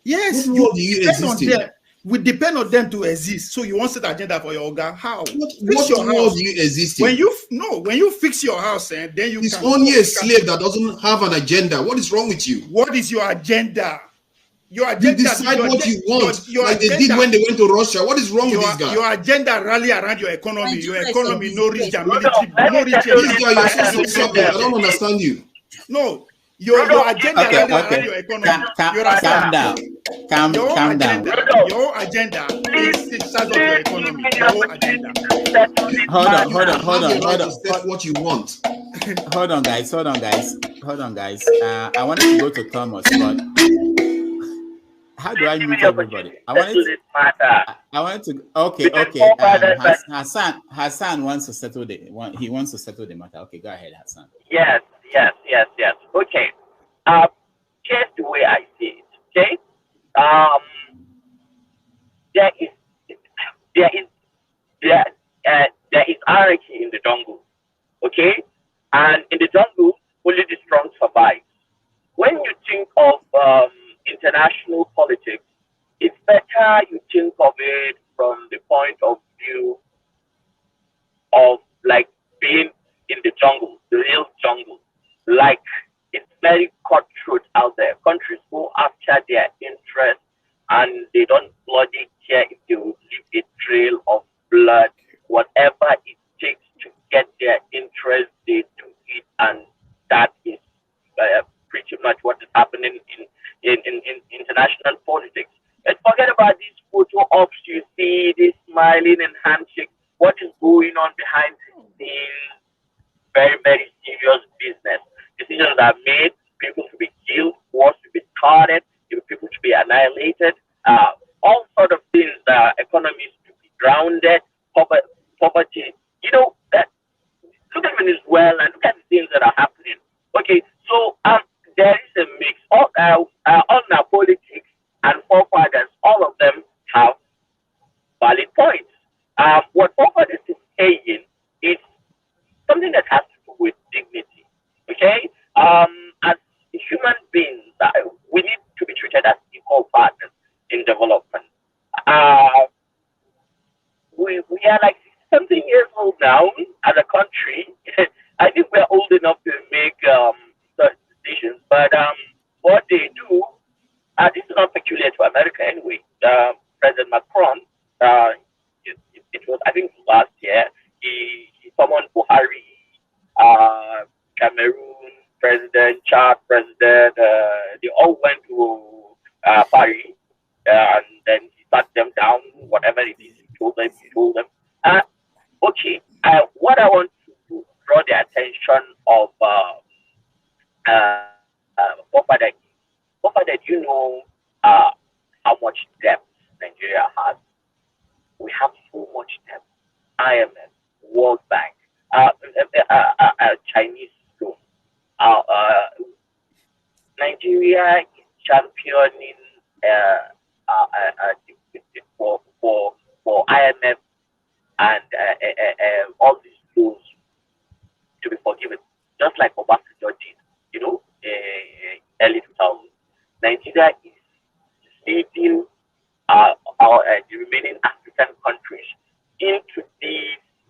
Yes, you depend on them. We depend on them to exist. So you want to set agenda for your organ? How? What world do you exist in? When you fix your house, and then you it's only a slave that doesn't have an agenda. What is wrong with you? What is your agenda? Your agenda. You decide what you want, like they did when they went to Russia. What is wrong with this guy? Your agenda rally around your economy. Your economy no reach and military. This guy, you're so subject. I don't understand you. No. Your agenda rally around your economy. Calm down. Your agenda is in charge of your economy. Your agenda. Hold on. That's what you want. Hold on, guys. I wanted to go to Thomas, but how do I mute everybody? I wanted to. Okay. Hassan wants to settle he wants to settle the matter. Okay, go ahead, Hassan. Yes. Okay. Here's the way I see it. Okay. There is anarchy in the jungle. Okay, and in the jungle, only the strong survive. When you think of international politics, it's better you think of it from the point of view of like being in the jungle, the real jungle. Like, it's very cutthroat out there. Countries go after their interests and they don't bloody care if they will leave a trail of blood. Whatever it takes to get their interest, they do. much what is happening in international politics. Let's forget about these photo ops you see, this smiling and handshake. What is going on behind the scenes? Very, very serious business. Decisions are made, people to be killed, wars to be started, people to be annihilated, all sort of things, economies to be grounded, poverty. You know, look at Venezuela and look at the things that are happening. Okay, so there is a mix. All our politics and forefathers, all of them have valid points. What forefathers is saying is something that has to do with dignity. Okay? As human beings, we need to be treated as equal partners in development. We are like something years old now as a country. I think we're old enough to make such decisions, but what they do, this is not peculiar to America anyway. President Macron, it was, I think, last year, he summoned Buhari, Cameroon president, Chad president, they all went to Paris, and then he sat them down, whatever it is, he told them. Okay, what I want to draw the attention of Papa, that you know how much debt Nigeria has. We have so much debt. IMF, World Bank, Chinese loan. Nigeria is championing for IMF and all these loans to be forgiven, just like Obasanjo did, you know, early 2000s. Nigeria is leading the remaining African countries into the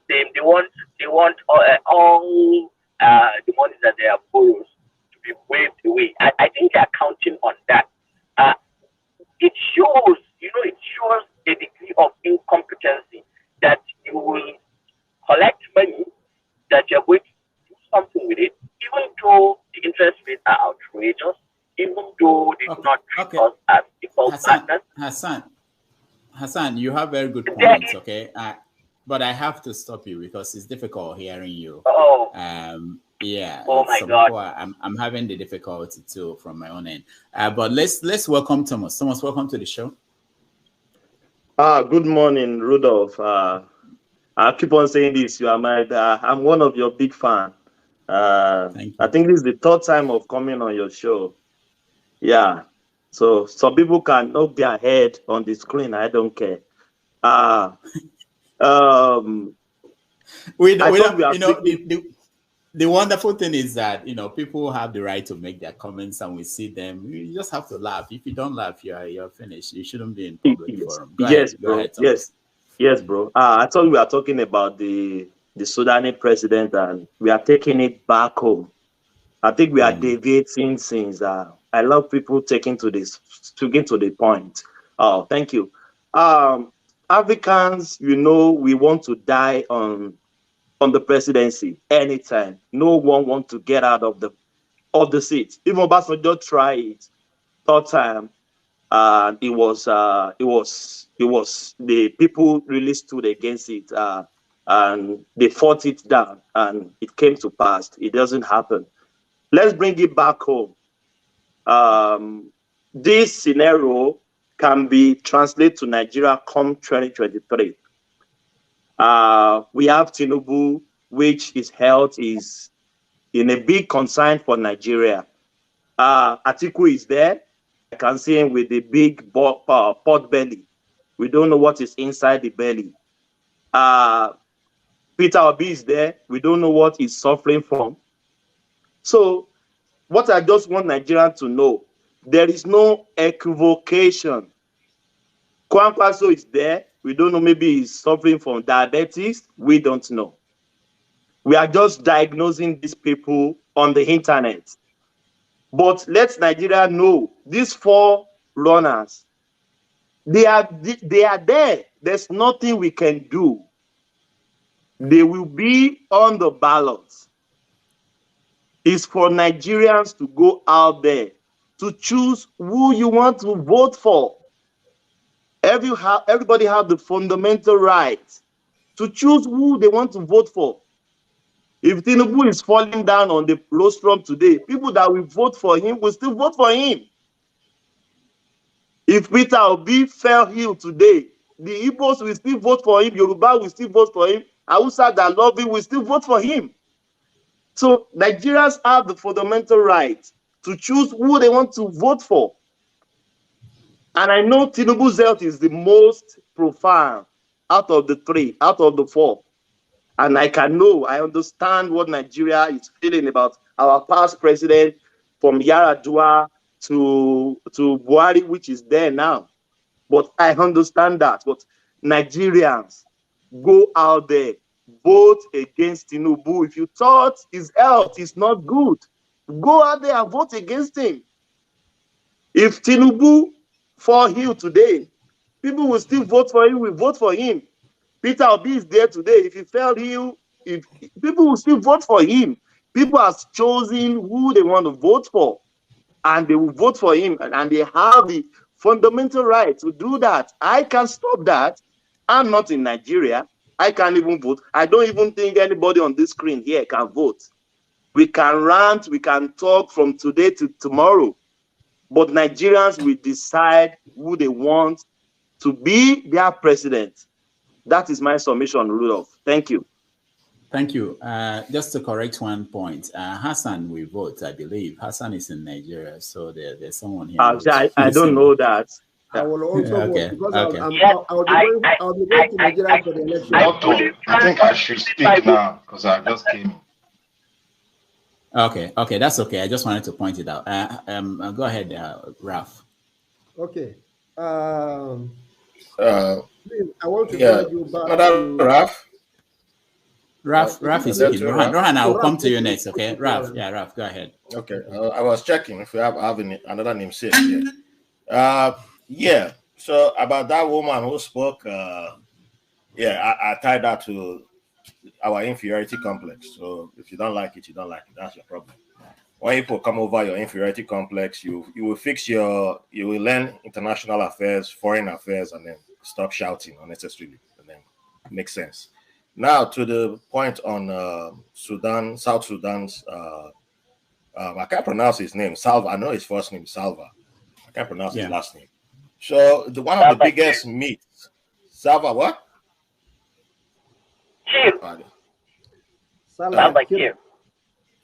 same. They want all the money that they have borrowed to be waved away. I think they are counting on that. It shows, it shows a degree of incompetency that you will collect money, that you're going to do something with it, even though the interest rates are outrageous, even though they do not treat us as equal partners. Hassan, you have very good points, okay? But I have to stop you because it's difficult hearing you. Oh. Yeah. Oh my God. I'm having the difficulty too from my own end. But let's welcome Thomas. Thomas, welcome to the show. Good morning, Rudolph. I keep on saying this. You are I'm one of your big fans. Thank you. I think this is the third time of coming on your show. Yeah. So some people can knock their head on the screen. I don't care. The wonderful thing is that people have the right to make their comments, and we see them. You just have to laugh. If you don't laugh, you're finished. You shouldn't be in public forum. Go ahead, yes, bro. I thought we were talking about the Sudanese president, and we are taking it back home. I think we are deviating since. I love people taking to the point. Oh, thank you. Africans, we want to die on the presidency anytime. No one wants to get out of the seat. Even Obasanjo tried it third time. It was the people really stood against it, and they fought it down, and it came to pass. It doesn't happen. Let's bring it back home. This scenario can be translated to Nigeria come 2023. We have Tinubu, which his health is in a big concern for Nigeria. Atiku is there. I can see him with the big pot belly. We don't know what is inside the belly. Peter Obi is there. We don't know what he's suffering from. So what I just want Nigerians to know, there is no equivocation. Kwankwaso is there. We don't know, maybe he's suffering from diabetes. We don't know. We are just diagnosing these people on the internet. But let Nigeria know, these four runners, they are there. There's nothing we can do. They will be on the ballot. is for Nigerians to go out there to choose who you want to vote for. Everybody have the fundamental right to choose who they want to vote for. If Tinubu is falling down on the rostrum today, people that will vote for him will still vote for him. If Peter Obi fell ill today, the Igbos will still vote for him, Yoruba will still vote for him, Hausa that love him will still vote for him. So Nigerians have the fundamental right to choose who they want to vote for. And I know Tinubu's health is the most profound out of the three, out of the four. And I understand what Nigeria is feeling about our past president, from Yaradua to Buhari, which is there now. But I understand that. But Nigerians, go out there, vote against Tinubu. If you thought his health is not good, go out there and vote against him. If Tinubu fall ill today, people will still vote for him, will vote for him. Peter Obi is there today. If he fell ill, people will still vote for him. People have chosen who they want to vote for, and they will vote for him, and they have the fundamental right to do that. I can stop that. I'm not in Nigeria. I can't even vote. I don't even think anybody on this screen here can vote. We can rant, we can talk from today to tomorrow, but Nigerians will decide who they want to be their president. That is my submission, Rudolph. Thank you. Thank you. Just to correct one point, Hassan will vote, I believe. Hassan is in Nigeria, so there's someone here. I don't know that. I will also vote because okay. I'll be going to Nigeria for the election. Doctor, I think I should speak now because I just came. Okay, that's okay. I just wanted to point it out. Go ahead, Ralph. Okay. Please, I want to tell you about Ralph is speaking. Rohan, I will come to you next, okay? Ralph, Ralph, go ahead. Okay, I was checking if we have another name safe here. Yeah, so about that woman who spoke, I tied that to our inferiority complex. So if you don't like it, you don't like it. That's your problem. When people come over your inferiority complex, you will learn international affairs, foreign affairs, and then stop shouting unnecessarily, and then make sense. Now to the point on South Sudan's, I can't pronounce his name, Salva. I know his first name is Salva. I can't pronounce his last name. So one of the biggest myths, Salva what? Salva Kiir.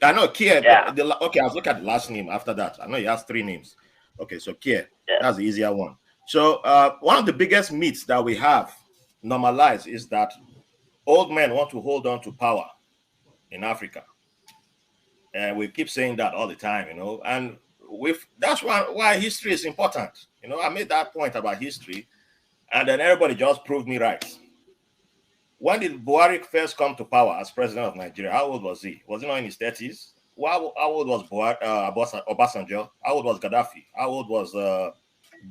I know Kiir. Yeah. Okay, I was looking at the last name after that. I know he has 3 names. Okay, so Kiir. Yeah. That's the easier one. So one of the biggest myths that we have normalized is that old men want to hold on to power in Africa. And we keep saying that all the time, and that's why history is important. I made that point about history, and then everybody just proved me right. When did Buhari first come to power as president of Nigeria? How old was he? Was he not in his 30s? How old was Obasanjo? How old was Gaddafi? How old was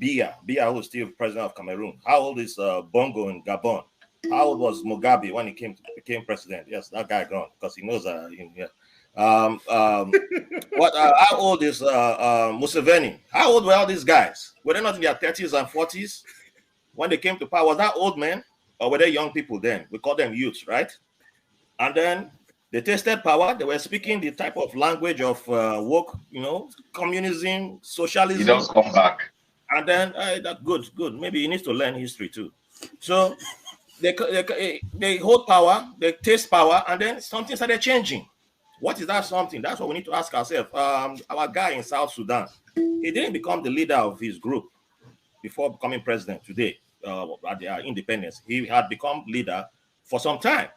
Biya, who was still president of Cameroon? How old is Bongo in Gabon? How old was Mugabe when he became president? Yes, that guy gone because he knows him. Yeah. How old is Museveni? How old were all these guys? Were they not in their 30s and 40s when they came to power? Was that old men or were they young people then? We call them youths, right? And then they tasted power. They were speaking the type of language of woke, communism, socialism. He does come back. And then good. Maybe he needs to learn history too. So they hold power, they taste power, and then something started changing. What is that something? That's what we need to ask ourselves. Our guy in South Sudan, he didn't become the leader of his group before becoming president today at their independence. He had become leader for some time.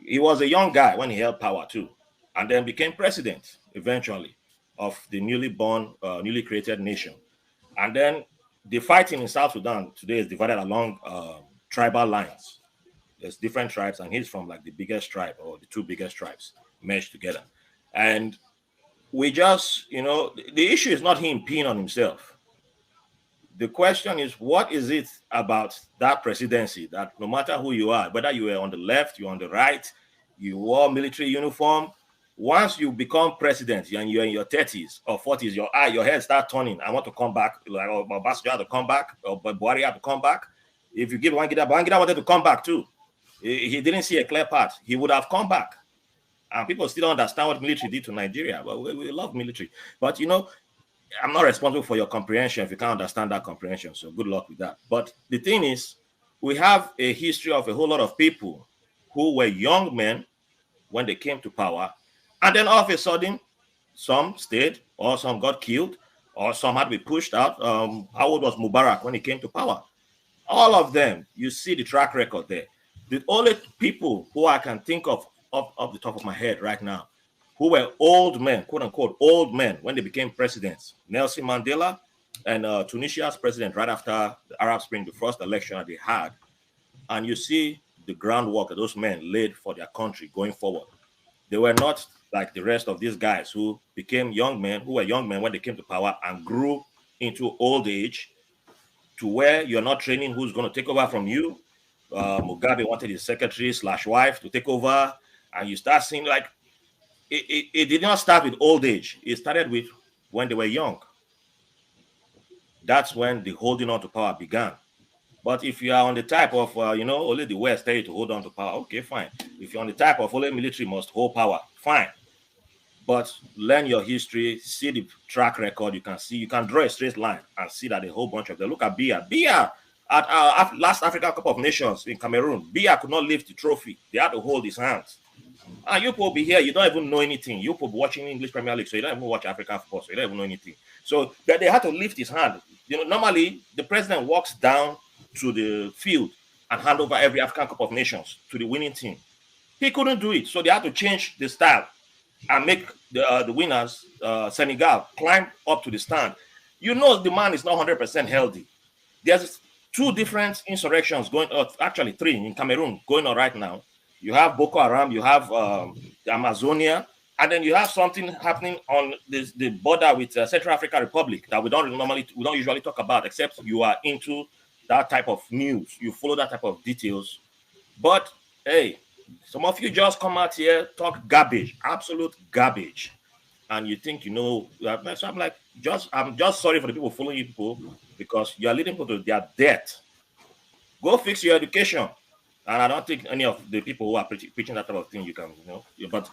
He was a young guy when he held power too, and then became president eventually of the newly created nation. And then the fighting in South Sudan today is divided along tribal lines. There's different tribes, and he's from like the biggest tribe or the 2 biggest tribes meshed together. And we just, the issue is not him peeing on himself. The question is, what is it about that presidency that no matter who you are, whether you were on the left, you're on the right, you wore military uniform, Once you become president and you're in your 30s or 40s, your head start turning. I want to come back. Like, oh, Obasanjo had to come back, or Buhari had to come back. If you give Babangida wanted to come back too. He didn't see a clear path. He would have come back. And people still don't understand what military did to Nigeria. But we love military. But, you know, I'm not responsible for your comprehension if you can't understand that comprehension. So good luck with that. But the thing is, we have a history of a whole lot of people who were young men when they came to power. And then all of a sudden, some stayed, or some got killed, or some had to be pushed out. How old was Mubarak when he came to power? All of them, you see the track record there. The only people who I can think of off the top of my head right now, who were old men, quote unquote, old men when they became presidents, Nelson Mandela and Tunisia's president right after the Arab Spring, the first election that they had. And you see the groundwork that those men laid for their country going forward. They were not like the rest of these guys who became young men, who were young men when they came to power and grew into old age to where you're not training who's going to take over from you. Mugabe wanted his secretary/wife to take over, and you start seeing like it did not start with old age. It started with when they were young. That's when the holding on to power began. But if you are on the type of, only the West tell you to hold on to power, okay, fine. If you're on the type of only military must hold power, fine. But learn your history, see the track record. You can draw a straight line and see that a whole bunch of them. Look at Biya. Biya, at our last African Cup of Nations in Cameroon, Biya could not lift the trophy. They had to hold his hands. And you will be here, you don't even know anything. You will be watching English Premier League, so you don't even watch African football, so you don't even know anything. So they had to lift his hand. Normally, the president walks down to the field and hand over every African Cup of Nations to the winning team. He couldn't do it, so they had to change the style and make the winners, Senegal, climb up to the stand. You know the man is not 100% healthy. There's 2 different insurrections going on, actually 3 in Cameroon going on right now. You have Boko Haram, you have the Amazonia, and then you have something happening on the border with Central African Republic that we don't usually talk about, except you are into that type of news. You follow that type of details. But hey, some of you just come out here, talk garbage, absolute garbage, and you think you know. So I'm just sorry for the people following you people, because you are leading people to their death. Go fix your education. And I don't think any of the people who are preaching that type of thing you can, but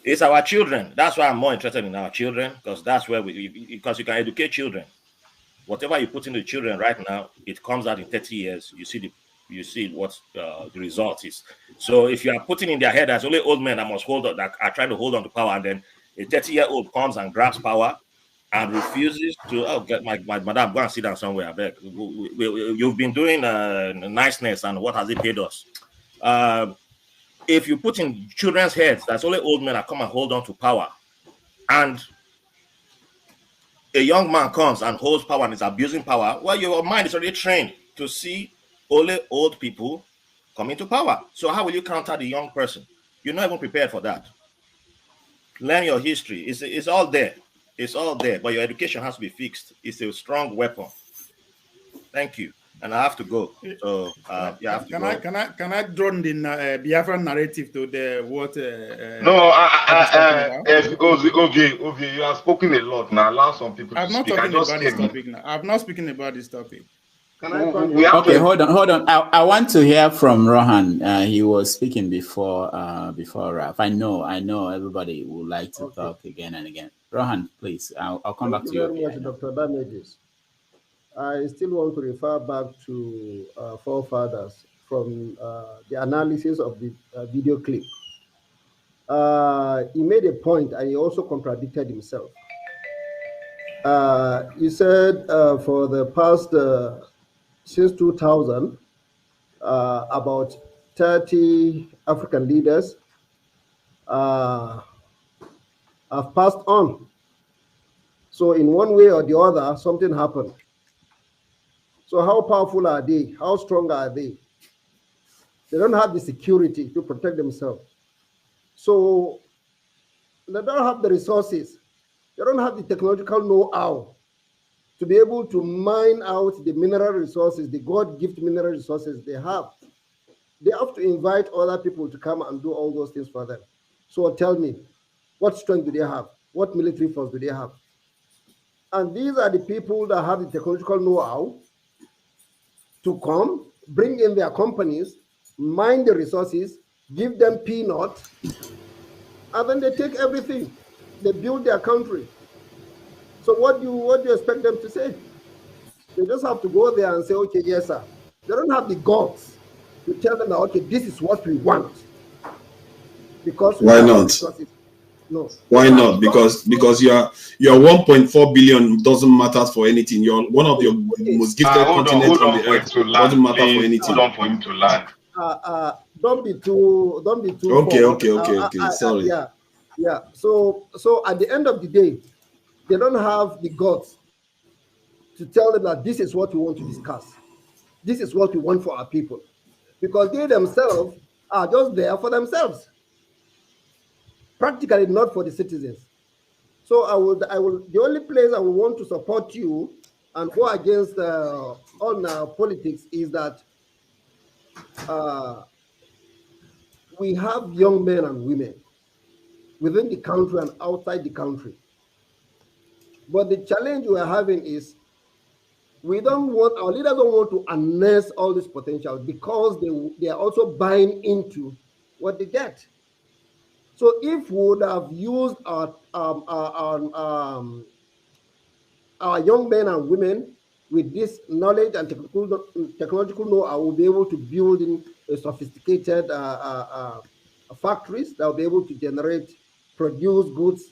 it's our children. That's why I'm more interested in our children, because that's where because you can educate children. Whatever you put into children right now, it comes out in 30 years. You see what the result is. So if you are putting in their head as only old men that must hold on, that are trying to hold on to power, and then a 30-year-old comes and grabs power and refuses to, get my madam, go and sit down somewhere. I beg. You've been doing niceness, and what has it paid us? If you put in children's heads, that's only old men that come and hold on to power, and a young man comes and holds power and is abusing power, well, your mind is already trained to see only old people come into power. So how will you counter the young person? You're not even prepared for that. Learn your history. It's all there. It's all there, but your education has to be fixed. It's a strong weapon. Thank you. And I have to go. So you have to go. Can I draw the Biafran narrative to the what? No, Ovi, you have spoken a lot now. Allow some people to speak. I'm not talking about this topic now. I'm not speaking about this topic. Okay, hold on. I want to hear from Rohan. He was speaking before Raf. I know everybody would like to talk again and again. Rohan, please. I'll come back to you. Thank you very much, Dr. Damages. I still want to refer back to forefathers from the analysis of the video clip. He made a point, and he also contradicted himself. He said for the past, since 2000, about 30 African leaders have passed on. So in one way or the other, something happened. So how powerful are they? How strong are they? They don't have the security to protect themselves. So they don't have the resources. They don't have the technological know-how to be able to mine out the mineral resources, the God-gift mineral resources they have. They have to invite other people to come and do all those things for them. So tell me, What strength do they have? What military force do they have? And these are the people that have the technological know-how to come, bring in their companies, mine the resources, give them peanuts, and then they take everything. They build their country. So what do you expect them to say? They just have to go there and say, okay, yes, sir. They don't have the guts to tell them that, okay, this is what we want. Because why not? No. Why not? Because your 1.4 billion doesn't matter for anything. You're one of the most gifted continents on the earth. Doesn't matter for anything. Hold on for him to land. Don't be too. Okay. Sorry. Yeah. So at the end of the day, they don't have the guts to tell them that this is what we want to discuss. This is what we want for our people, because they themselves are just there for themselves. Practically not for the citizens. So I will. The only place I will want to support you and go against on politics is that we have young men and women within the country and outside the country. But the challenge we are having is our leaders don't want to harness all this potential because they are also buying into what they get. So if we would have used our young men and women with this knowledge and technological know-how, will be able to build in a sophisticated factories that will be able to produce goods,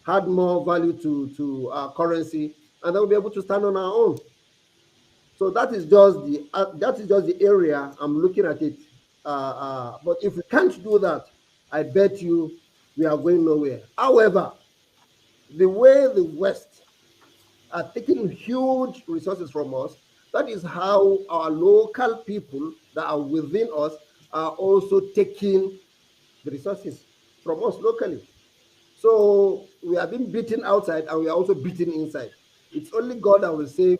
add more value to our currency, and then we'll be able to stand on our own. So that is just the area I'm looking at it. But if we can't do that, I bet you we are going nowhere. However, the way the West are taking huge resources from us, that is how our local people that are within us are also taking the resources from us locally. So we are being beaten outside and we are also beaten inside. It's only God that will save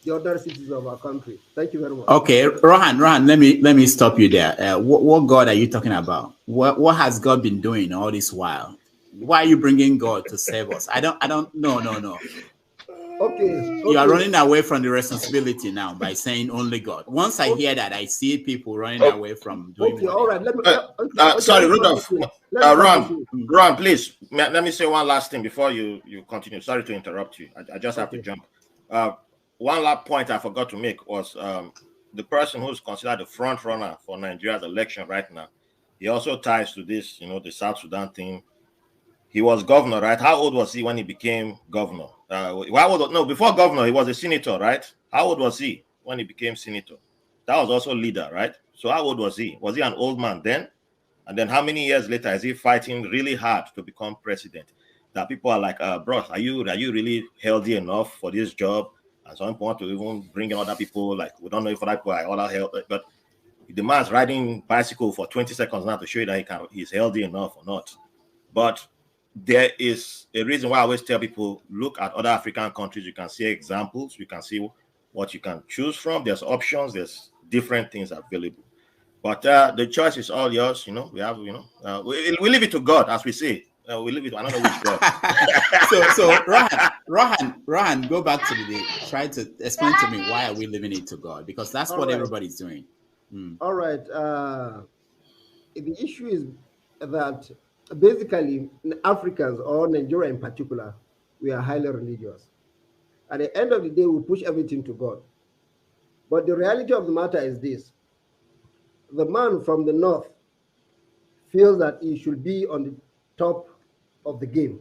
the other citizens of our country. Thank you very much. Okay, Rohan, let me stop you there. What God are you talking about? What has God been doing all this while? Why are you bringing God to save us? I don't. No. Okay. You are running away from the responsibility now by saying only God. Once I hear that, I see people running away from doing. Okay, all right. Sorry, Rudolph. Ron, please. Let me say one last thing before you continue. Sorry to interrupt you. I just have to jump. One last point I forgot to make was the person who's considered the front runner for Nigeria's election right now. He also ties to this, the South Sudan thing. He was governor, right? How old was he when he became governor? Before governor, he was a senator, right? How old was he when he became senator? That was also leader, right? So how old was he? Was he an old man then? And then how many years later is he fighting really hard to become president? That people are like, bro, are you really healthy enough for this job? And some people want to even bring in other people, like, we don't know if other people are all health, but the man's riding bicycle for 20 seconds now to show you that he's healthy enough or not. But there is a reason why I always tell people, look at other African countries. You can see examples. You can see what you can choose from. There's options. There's different things available. But the choice is all yours. We have, we leave it to God, as we say. We leave it to, I don't know which God. so Rohan, go back to try to explain to me, why are we leaving it to God? Because that's all what everybody's doing. All right. The issue is that basically Africans, or Nigeria in particular, we are highly religious. At the end of the day, we push everything to God. But the reality of the matter is this: the man from the north feels that he should be on the top of the game.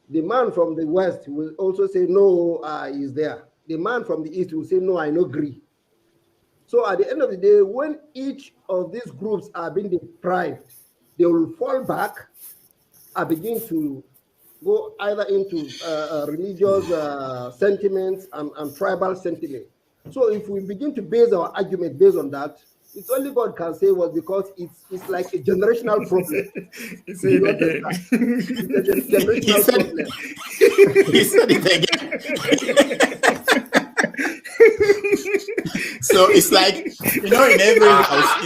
The man from the west will also say, no, he's there. The man from the east will say, no, I no agree. So at the end of the day, when each of these groups are being deprived, they will fall back and begin to go either into religious sentiments and tribal sentiments. So if we begin to base our argument based on that, it's only God can say was because it's like a generational problem. He said it again. It's a generational problem. He said it again. So it's like, in every house,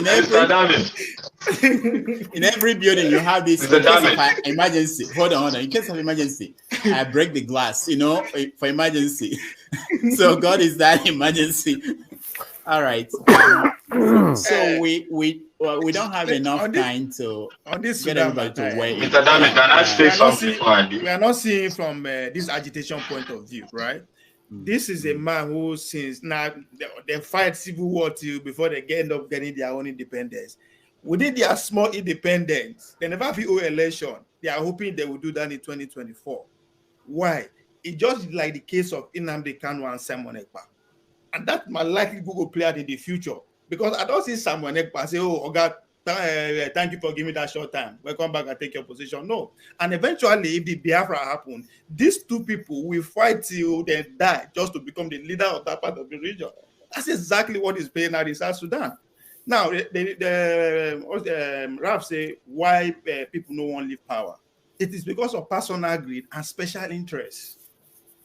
In every building, you have this in case of emergency. Hold on. In case of emergency, I break the glass, for emergency. So God is that emergency. All right. So we don't have enough time to get everybody to weigh in. Mr. Dami, can I say something? We are not seeing from this agitation point of view, right? This is a man who, since now they fight civil war till before they end up getting their own independence. Within their small independence, they never have election. They are hoping they will do that in 2024. Why? It's just like the case of Nnamdi Kanu and Simon Ekpa. And that might likely go play out in the future. Because I don't see Simon Ekpa say, oh, God, thank you for giving me that short time. Welcome back and take your position. No. And eventually, if the Biafra happen, these two people will fight till they die just to become the leader of that part of the region. That's exactly what is playing out in South Sudan. Now, Ralph say why people don't want to leave power. It is because of personal greed and special interests.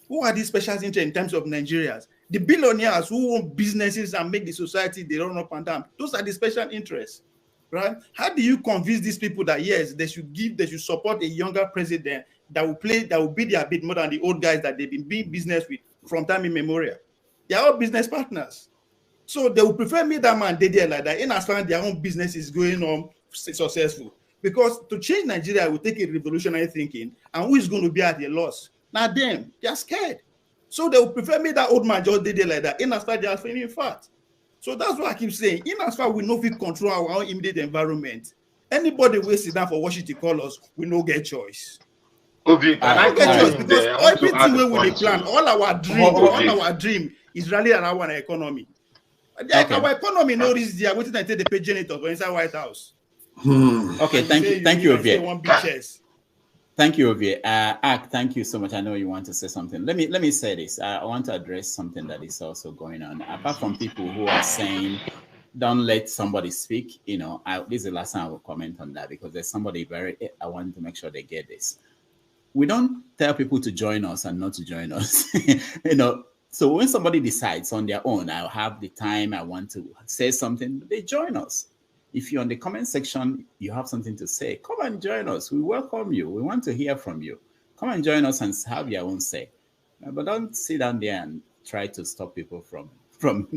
Who are these special interests in terms of Nigerians? The billionaires who own businesses and make the society they run up and down. Those are the special interests, right? How do you convince these people that yes, they should support a younger president that will be their bit more than the old guys that they've been doing business with from time immemorial? They are all business partners. So they will prefer me that man they like that in as far as their own business is going on successful. Because to change Nigeria will take a revolutionary thinking, and who is going to be at a loss? Now them, they are scared. So they will prefer me that old man just did it like that in as far as they are feeling fat. So that's what I keep saying. In as far as we know we control our own immediate environment, anybody will sit down for Washington call us, we no get choice. Okay, because everything we plan, all our dream is rally around our economy. Our economy knows they are waiting until they pay janitors for inside White House. Okay, thank you, Ovie. One big chest. Thank you, Ovie. Ak, thank you so much. I know you want to say something. Let me say this. I want to address something that is also going on. Apart from people who are saying, don't let somebody speak, this is the last time I will comment on that because there's somebody I want to make sure they get this. We don't tell people to join us and not to join us. So when somebody decides on their own, I have the time, I want to say something, they join us. If you're on the comment section, you have something to say, come and join us. We welcome you. We want to hear from you. Come and join us and have your own say. But don't sit down there and try to stop people from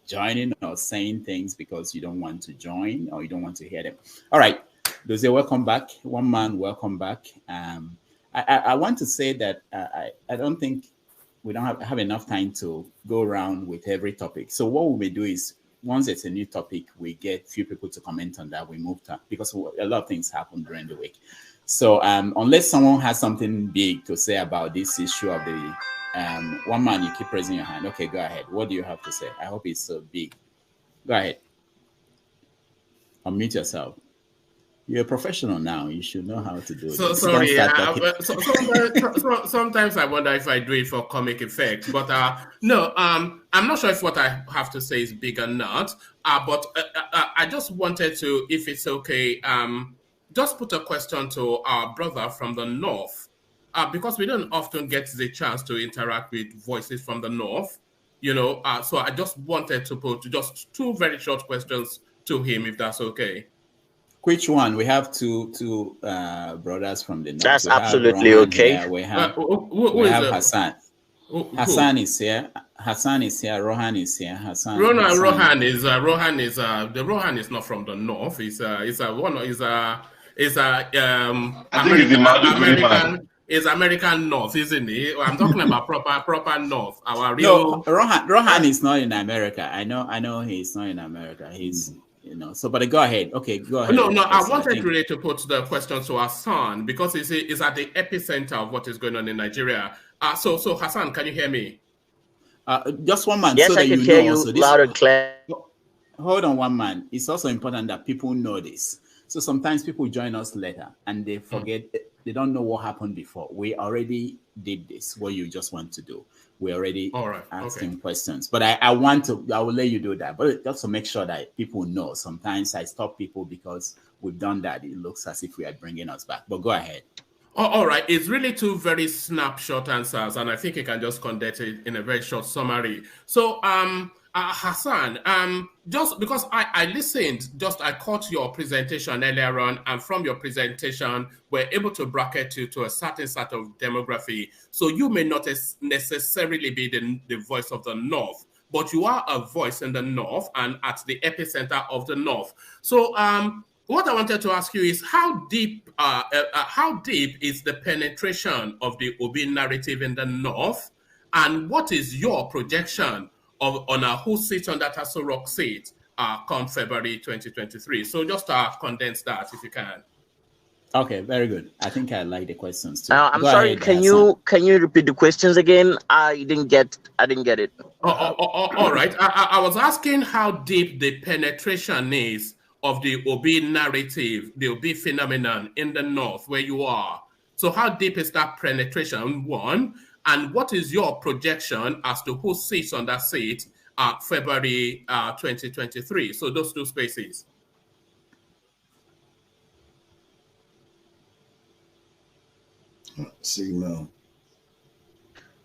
joining or saying things because you don't want to join or you don't want to hear them. All right. Dozie, welcome back. One man, welcome back. I want to say that I don't think we don't have enough time to go around with every topic. So what we may do is once it's a new topic, we get few people to comment on that. We move to because a lot of things happen during the week. So unless someone has something big to say about this issue of the one man, you keep raising your hand. Okay, go ahead. What do you have to say? I hope it's so big. Go ahead. Unmute yourself. You're a professional now. You should know how to do it. So sorry. Sometimes I wonder if I do it for comic effect, but no. I'm not sure if what I have to say is big or not. But I just wanted to, if it's okay, just put a question to our brother from the north, because we don't often get the chance to interact with voices from the north. So I just wanted to put just two very short questions to him, if that's okay. Which one? We have two brothers from the north. That's absolutely okay. We have Hassan. Hassan is here. Hassan is here. Rohan is here. Rohan is not from the north. He's American North, isn't he? I'm talking about proper North. No, Rohan is not in America. I know he's not in America. He's so but go ahead. Okay, go ahead. No, I wanted really to put the question to Hassan because it's at the epicenter of what is going on in Nigeria. So Hassan, can you hear me? Just one man. Yes, so I can hear you loud and clear. Hold on, one man. It's also important that people know this. So sometimes people join us later and they forget, they don't know what happened before. We already did this, what you just want to do. We already asking questions. But I will let you do that. But just to make sure that people know, sometimes I stop people because we've done that. It looks as if we are bringing us back. But go ahead. All right. It's really two very snapshot answers. And I think you can just condense it in a very short summary. So Hassan, just because I listened, I caught your presentation earlier on, and from your presentation, we're able to bracket you to a certain sort of demography. So you may not necessarily be the voice of the North, but you are a voice in the North and at the epicenter of the North. So what I wanted to ask you is how deep is the penetration of the Obi narrative in the North, and what is your projection on who sits on that Aso Rock seat come February 2023? So just condense that if you can. Okay, very good. I think I like the questions too. I'm Go sorry. ahead, Can Hassan. you repeat the questions again? I didn't get it. All right. I was asking how deep the penetration is of the Obi narrative, the Obi phenomenon in the North where you are. So how deep is that penetration, one? And what is your projection as to who sits on that seat February 2023? So those two spaces. Signal.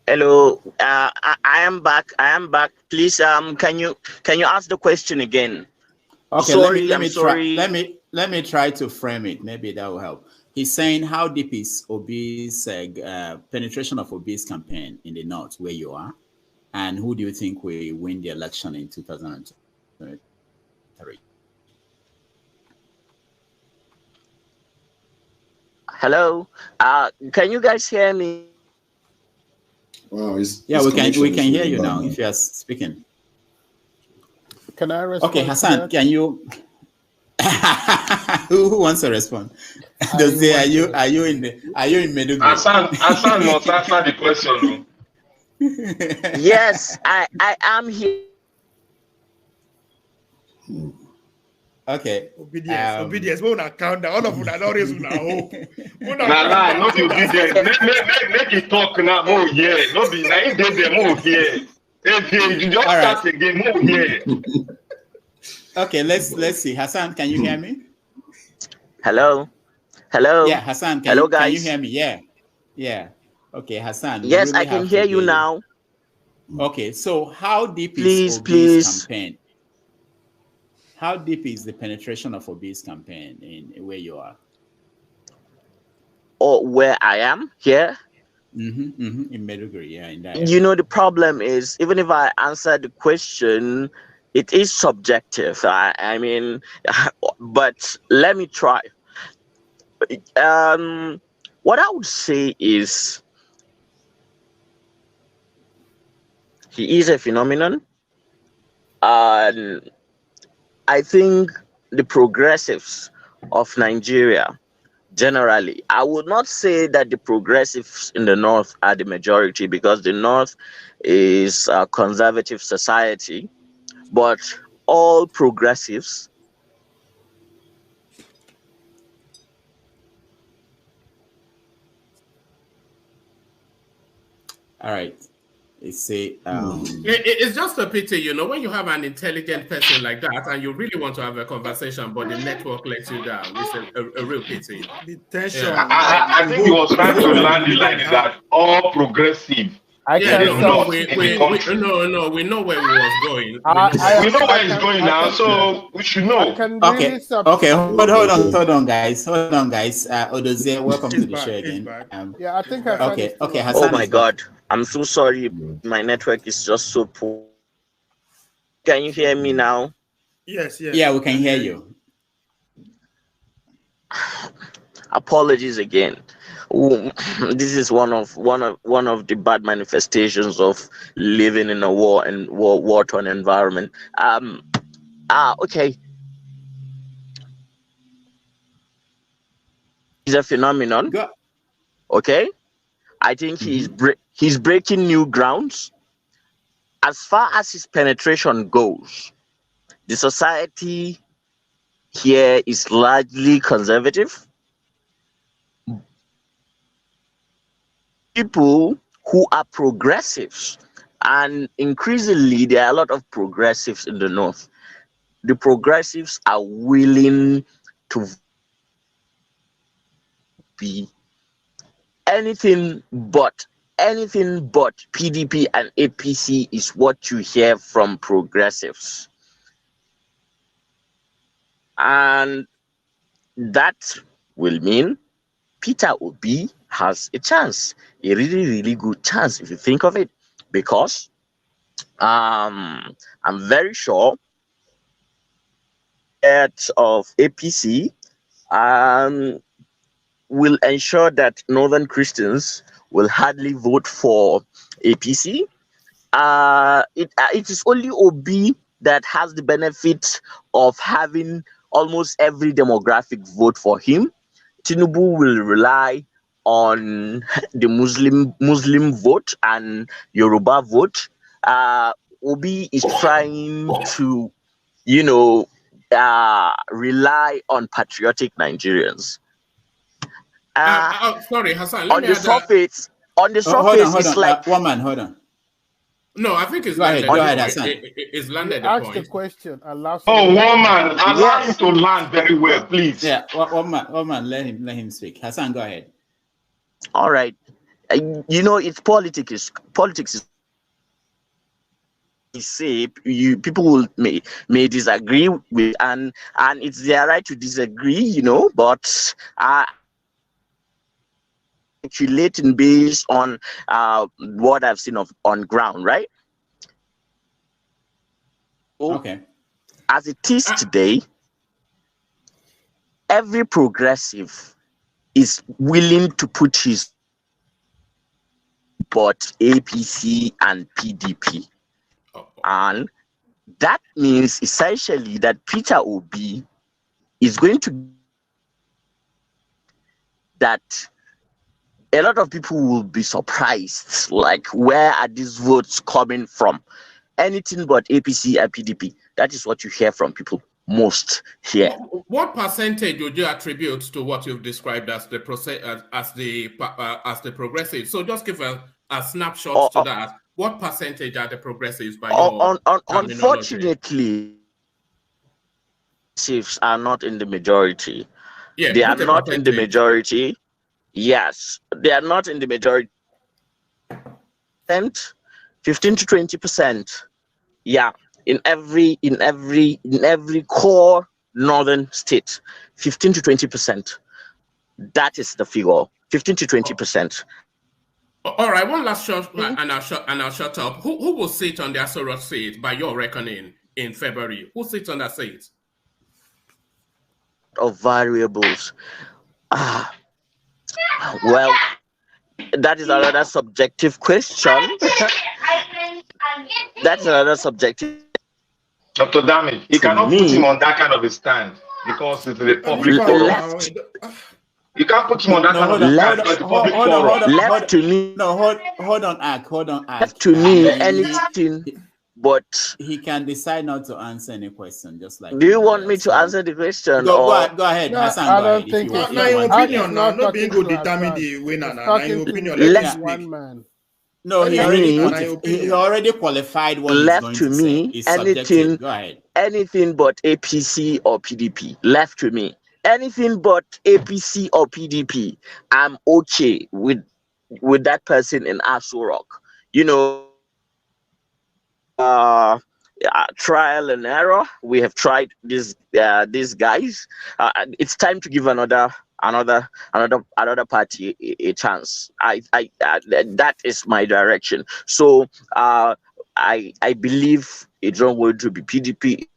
Hello, I am back. Please, can you ask the question again? Okay, sorry, let me try to frame it. Maybe that will help. He's saying, how deep is Obi's penetration of Obi's campaign in the North where you are, and who do you think will win the election in 2023? Hello, can you guys hear me? Wow, we can hear you now if you are speaking. Can I respond? Okay, Hassan, can you? Who wants to respond? Does say, are you in Meduguri? Hassan must answer the question. Yes, I am here. Okay. Obedience. We will count down. All of them are raise una hope. Na lie, no be obedience. Make it talk now. Oh yeah, no be. Na him dey there. Oh yeah. If you just start again, oh yeah. Okay, let's see. Hassan, can you hear me? Hello. Yeah, Hassan. Hello, guys. Can you hear me? Yeah. Okay, Hassan. Yes, I can hear you now. Okay, so how deep is Obi's campaign? How deep is the penetration of Obi's campaign in where you are? Or where I am here? In Meduguri, yeah. In that area. You know, the problem is, even if I answer the question, it is subjective. I mean, but let me try. What I would say is, he is a phenomenon. And I think the progressives of Nigeria, generally, I would not say that the progressives in the North are the majority, because the North is a conservative society, but all progressives all right. It's just a pity, you know, when you have an intelligent person like that and you really want to have a conversation, but the network lets you down. It's a real pity. The tension. Yeah. I think he was trying to land it like that. All progressive. We know where he was going. We know where he's going now, so we should know. Okay, hold on, guys. Odozie, welcome to the show again. Yeah, I think okay, Hassan. Oh my God, I'm so sorry. My network is just so poor. Can you hear me now? Yes. Yeah, we can hear you. Apologies again. This is one of the bad manifestations of living in a war-torn environment. Okay. He's a phenomenon. Okay. I think he's breaking new grounds. As far as his penetration goes, the society here is largely conservative. People who are progressives, and increasingly there are a lot of progressives in the North. The progressives are willing to be anything but anything but PDP and APC is what you hear from progressives. And that will mean Peter Obi has a chance, a really, really good chance if you think of it, because I'm very sure that of APC will ensure that Northern Christians will hardly vote for APC. It is only Obi that has the benefit of having almost every demographic vote for him. Tinubu will rely on the Muslim vote and Yoruba vote. Obi is trying to, rely on patriotic Nigerians. Sorry, Hassan. On the surface, it's like one man. Hold on. No, I think it's go ahead. Hassan. It's landed the Ask point. the question. Allow one man. Allow him to land very well, please. Yeah, one man. Let him speak. Hassan, go ahead. All right. It's politics. Politics is. Say people may disagree with, and it's their right to disagree, but calculating based on what I've seen on ground, right? Okay. As it is today, every progressive is willing to put his but APC and PDP. And that means essentially that Peter Obi is going to, that a lot of people will be surprised, like, where are these votes coming from? Anything but APC and PDP. That is what you hear from people most here. What percentage would you attribute to what you've described as the progressive? So just give a snapshot to that. What percentage are the progressives by your unfortunately, progressives are not in the majority. Yeah, they are not in the majority. Yes, they are not in the majority. 15 to 20%. Yeah, in every core northern state, 15 to 20%. That is the figure. 15 to 20%. All right, one last shot, and I'll shut up. Who will sit on the Aso Rock seat by your reckoning in February? Who sits on that seat? Of variables. Well, that is another subjective question. That's another subjective. Dr. Damage, you cannot put him on that kind of a stand because it's a public forum. You can't put him on that kind of a stand because it's a public forum. Left to me. No, hold on, Ak. Left to me, anything. But he can decide not to answer any question, just like. Do you want me to answer the question? Go ahead, Hassan. I don't think it's my opinion. Not being good determine the winner. My opinion. Let me speak. No, he already qualified what left he's going to me. It's anything, go ahead. Anything but APC or PDP. Left to me. Anything but APC or PDP. I'm okay with that person in Aso Rock. Trial and error. We have tried these guys. It's time to give another party a chance. That is my direction. So I believe it's not going to be PDP,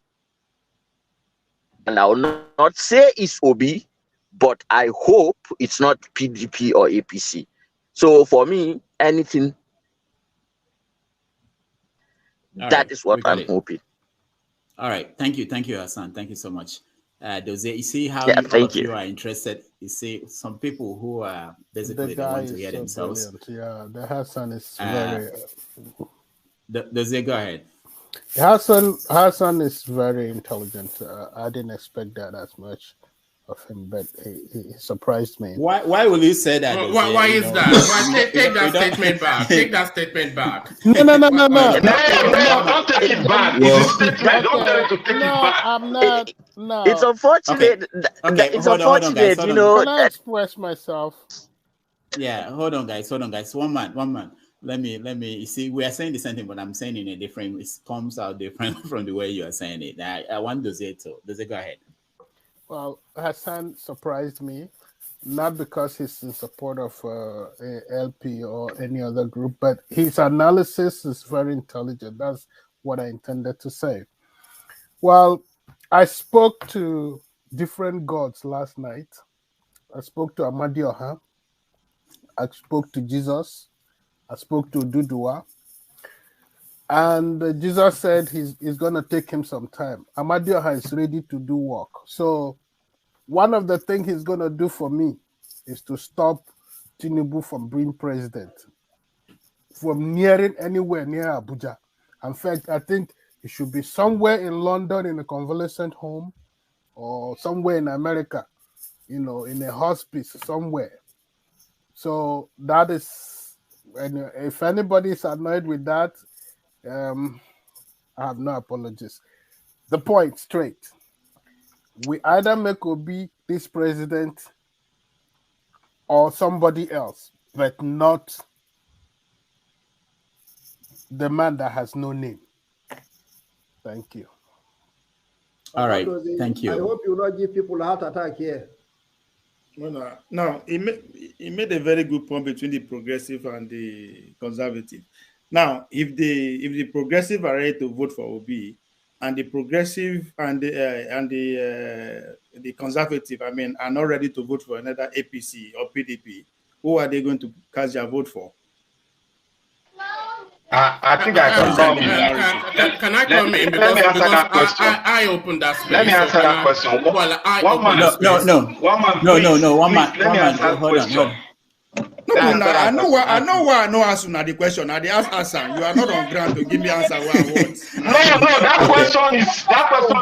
and I will not say it's Obi, but I hope it's not PDP or APC. So for me, anything. That is what I'm hoping. All right. Thank you, Hassan. Thank you so much. Doze, you see how you are interested. You see some people who are basically they want to hear themselves. Brilliant. Yeah, the Hassan is very. Doze, go ahead. Hassan is very intelligent. I didn't expect that as much of him, but he surprised me. Why will you say that? Why is that? Take that statement back. Take that statement back. No. Don't take it back. Don't tell him to take it back. I'm not. No. It's unfortunate. Okay. It's unfortunate, Can I express myself? Yeah, hold on, guys. One man. Let me. You see, we are saying the same thing, but I'm saying in a different. It comes out different from the way you are saying it. I want Dozie to. Dozie, go ahead. Well, Hassan surprised me, not because he's in support of LP or any other group, but his analysis is very intelligent. That's what I intended to say. Well, I spoke to different gods last night. I spoke to Amadioha. I spoke to Jesus. I spoke to Dudua. And Jesus said he's going to take him some time. Amadioha is ready to do work. So one of the things he's going to do for me is to stop Tinubu from being president, from nearing anywhere near Abuja. In fact, I think he should be somewhere in London in a convalescent home or somewhere in America, in a hospice somewhere. So that is, and if anybody is annoyed with that, I have no apologies. The point straight. We either make Obi this president or somebody else, but not the man that has no name. Thank you. All right. Thank you. I hope you not give people a heart attack here. No. He made a very good point between the progressive and the conservative. Now, if the progressive are ready to vote for Obi, and the progressive and the conservative, are not ready to vote for another APC or PDP, who are they going to cast their vote for? I think I can come in. Can I come in? Let me answer that question. I opened that space. Let me answer that question. One man. Hold on. No, I know why I know answer the question. I ask answer. You are not on ground to give me answer what I want. No, that question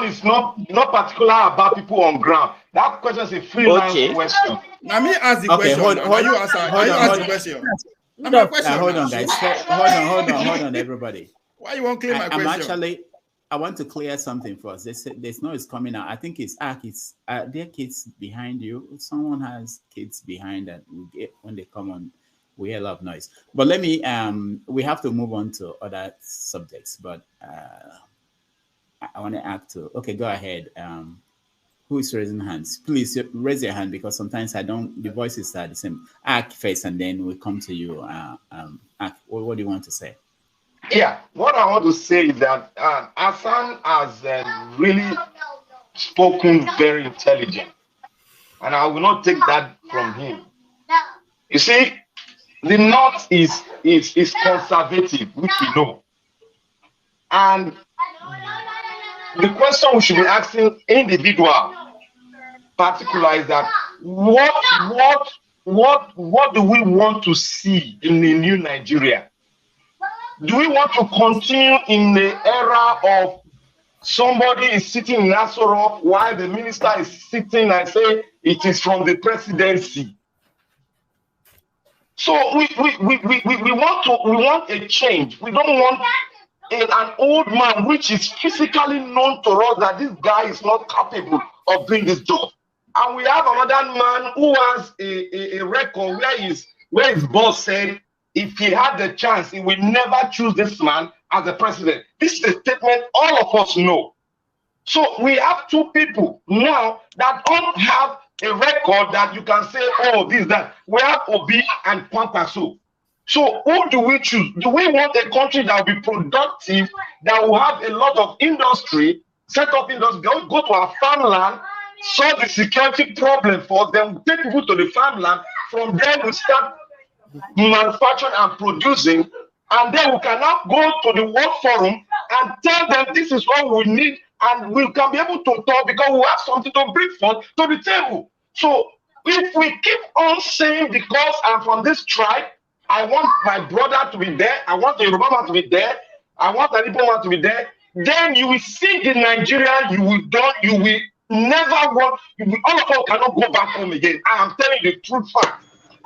is not particular about people on ground. That question is a freelance question. Now me ask the question. You answer the question. Hold on, guys. Hold on, everybody. Why you won't clear my question? I want to clear something first. There's noise coming out. I think it's there are kids behind you. Someone has kids behind that when they come on, we hear a lot of noise. But let me we have to move on to other subjects. But I want to act to. Okay, go ahead. Who is raising hands? Please raise your hand because sometimes the voices are the same. Act first, and then we'll come to you. Act, what do you want to say? Yeah, what I want to say is that Hassan has really spoken very intelligent, and I will not take that from him. You see, the North is conservative, which we know, and the question we should be asking individual, particular, is that what do we want to see in the new Nigeria? Do we want to continue in the era of somebody is sitting in Aso Rock while the minister is sitting and say it is from the presidency? So we want a change. We don't want an old man which is physically known to us that this guy is not capable of doing this job. And we have another man who has a record where his boss said, if he had the chance, he would never choose this man as the president. This is a statement all of us know. So we have two people now that don't have a record that you can say, oh, this, that. We have Obi and Pampaso. So who do we choose? Do we want a country that will be productive, that will have a lot of industry, set up industry, go to our farmland, solve the security problem for them, take people to the farmland, from there we start manufacturing and producing, and then we can now go to the World Forum and tell them this is what we need, and we can be able to talk because we have something to bring forth to the table. So if we keep on saying because I'm from this tribe, I want my brother to be there, I want the Yoruba man to be there, I want the Igbo man to be there, then you will see the Nigerian, you will never want, all of us cannot go back home again. I am telling you the true fact.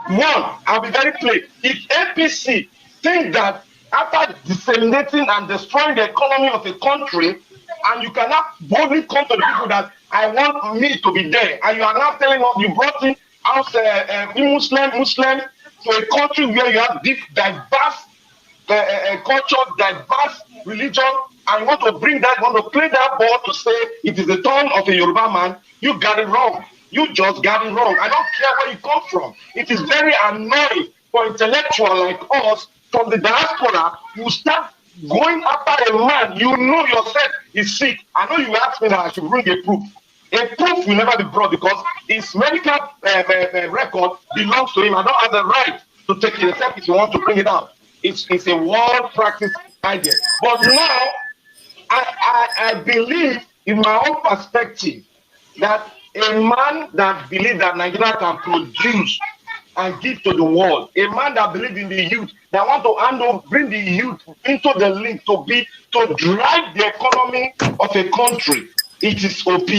One, I'll be very clear. If APC think that after disseminating and destroying the economy of a country, and you cannot boldly come to the people that I want me to be there, and you are not telling us you brought in house Muslim, to a country where you have this diverse culture, diverse religion, and you want to bring that, want to play that ball to say it is the turn of a Yoruba man, you got it wrong. You just got it wrong. I don't care where you come from. It is very annoying for intellectuals like us from the diaspora who start going after a man you know yourself is sick. I know you asked me that I should bring a proof. A proof will never be brought because his medical record belongs to him. I don't have the right to take it except if you want to bring it out. It's a world practice idea. But now, I believe in my own perspective that a man that believes that Nigeria can produce and give to the world, a man that believes in the youth, that want to handle, bring the youth into the link to drive the economy of a country, it is OP.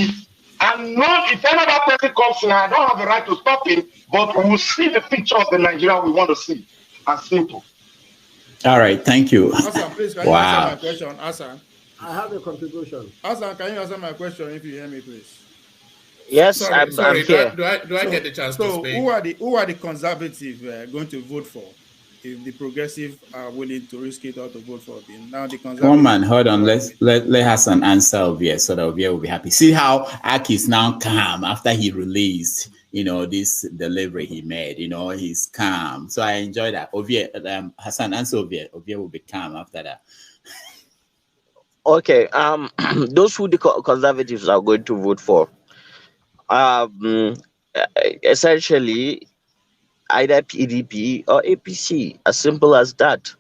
And not if any other person comes in, I don't have the right to stop him, but we will see the picture of the Nigeria we want to see. As simple. All right, thank you. Hassan, please, can you answer my question? Hassan. I have a contribution. Hassan, can you answer my question if you hear me, please? Yes, sorry, I'm here. Do I get the chance to speak? Who are the conservatives going to vote for? If the progressive are willing to risk it all to vote for them. Now the conservative. One man, hold on. Let Hassan answer Ovia so that Ovia will be happy. See how Aki is now calm after he released, this delivery he made. He's calm. So I enjoy that. Ovia, Hassan, answer Ovia. Ovia will be calm after that. Okay. Those who the conservatives are going to vote for, essentially, either PDP or APC, as simple as that.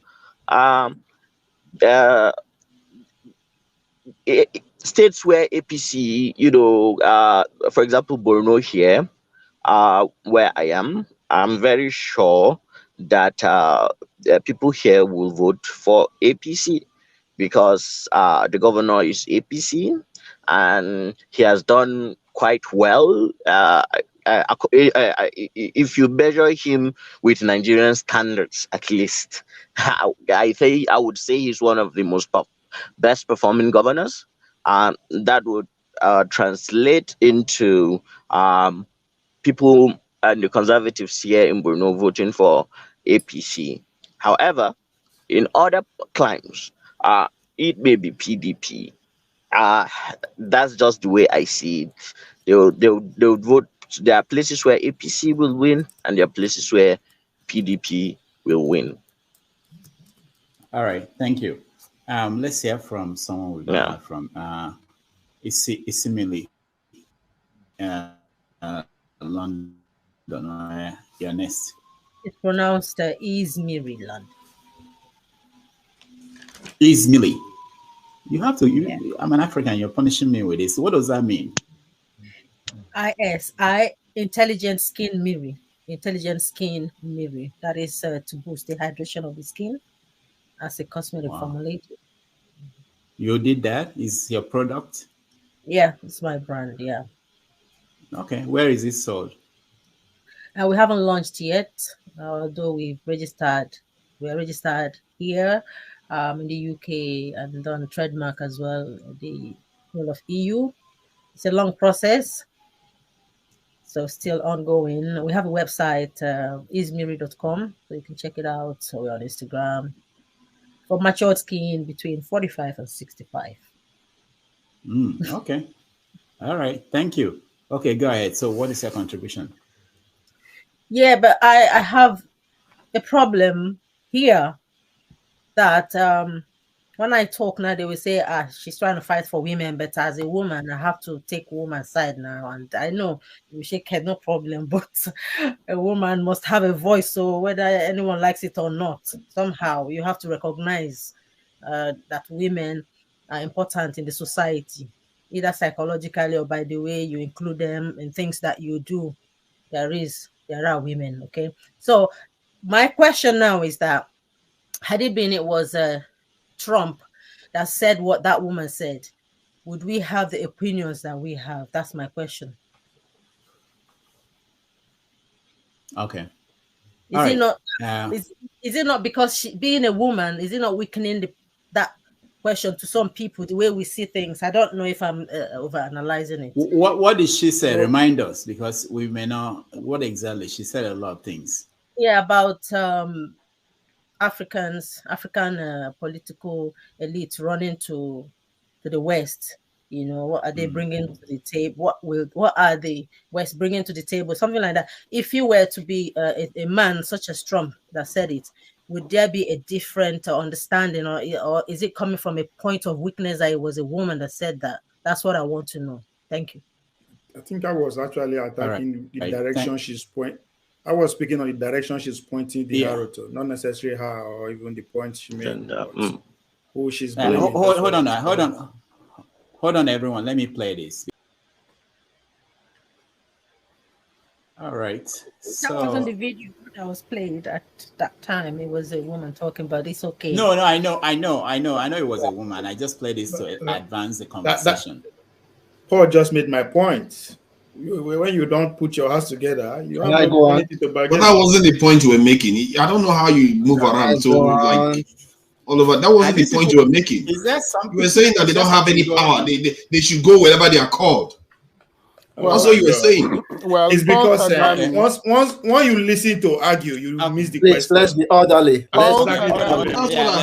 States where APC, for example, Borno here, where I am, I'm very sure that people here will vote for APC because the governor is APC and he has done quite well. If you measure him with Nigerian standards, at least, I would say he's one of the most best performing governors. That would translate into people and the conservatives here in Borno voting for APC. However, in other climes, it may be PDP. That's just the way I see it. They'll vote. There are places where APC will win, and there are places where PDP will win. All right, thank you. Let's hear from someone we got from Isimili, London. You're next. It's pronounced Izmiri land. Izmili. You have to. I'm an African. You're punishing me with this. What does that mean? Intelligent skin mirror. Intelligent skin mirror. That is to boost the hydration of the skin as a cosmetic formulator. You did that? Is your product? Yeah, it's my brand. Yeah. Okay. Where is it sold? We haven't launched yet, although we've registered. We are registered here in the UK and done trademark as well, the whole of EU. It's a long process, so still ongoing. We have a website, ismiri.com, so you can check it out. So we're on Instagram for matured skin between 45 and 65. Okay. All right. Thank you. Okay, go ahead. So what is your contribution? Yeah, but I have a problem here that when I talk now, they will say, she's trying to fight for women, but as a woman, I have to take woman's side now. And I know she can, no problem, but a woman must have a voice. So whether anyone likes it or not, somehow you have to recognize that women are important in the society, either psychologically or by the way you include them in things that you do. There are women, okay? So my question now is that, had it was Trump that said what that woman said, would we have the opinions that we have? That's my question. Okay. Is it not because she, being a woman, is it not weakening that question to some people, the way we see things? I don't know if I'm over-analyzing it. What did she say? Remind us, because we may not. What exactly? She said a lot of things. Yeah, about African political elites running to the West. You know, what are they bringing to the table? What are the West bringing to the table? Something like that. If you were to be a man such as Trump that said it, would there be a different understanding, or is it coming from a point of weakness that it was a woman that said that? That's what I want to know. Thank you. I think I was actually attacking the direction she's pointing. I was speaking on the direction she's pointing the arrow to, not necessarily her or even the point she made. Who she's blaming. Hold on, everyone. Let me play this. All right. That wasn't the video that was played at that time. It was a woman talking, but it's okay. No, I know it was a woman. I just played this to advance the conversation. Paul just made my point. When you don't put your house together, you have to but that wasn't the point you were making. I don't know how you move around so like all over. That wasn't the point you were making. Is there something? You were saying that they don't have any power. They should go wherever they are called. That's what you were saying. Well, it's because once you listen to argue, you miss the question. Let's be orderly. That's what I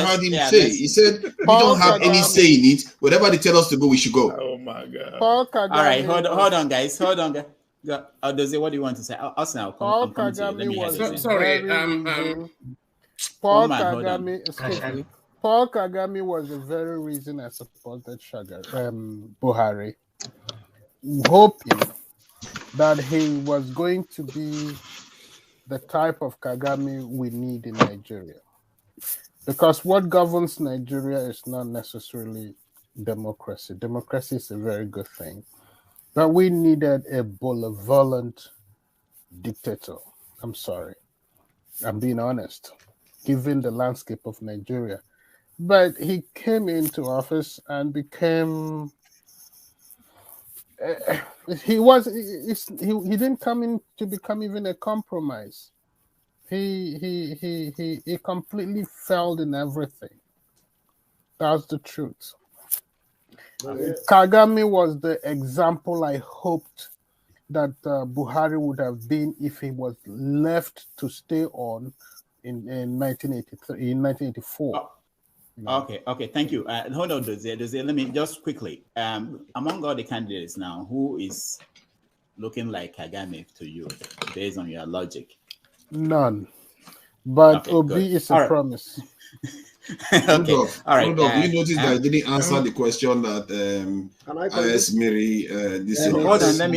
heard him say. He said we don't have any say in it. Wherever they tell us to go, we should go. Oh my God! All right, hold on, guys. Hold on. Dozie, what do you want to say? Austin, I'll come to you. Let me hear this. Sorry. Paul Kagame was the very reason I supported Buhari, hoping that he was going to be the type of Kagame we need in Nigeria. Because what governs Nigeria is not necessarily democracy. Democracy is a very good thing. But we needed a benevolent dictator. I'm sorry. I'm being honest, given the landscape of Nigeria. But he came into office and became... he didn't come in to become even a compromise. He completely failed in everything. That's the truth. Kagame was the example I hoped that Buhari would have been if he was left to stay on in 1983, in 1984. Okay, thank you. Hold on, Dozie. Let me just quickly. Among all the candidates now, who is looking like Kagame to you, based on your logic? None. But Obi is a promise. Okay. All right. You noticed that I didn't answer the question that I.S. Mary. Hold on. Let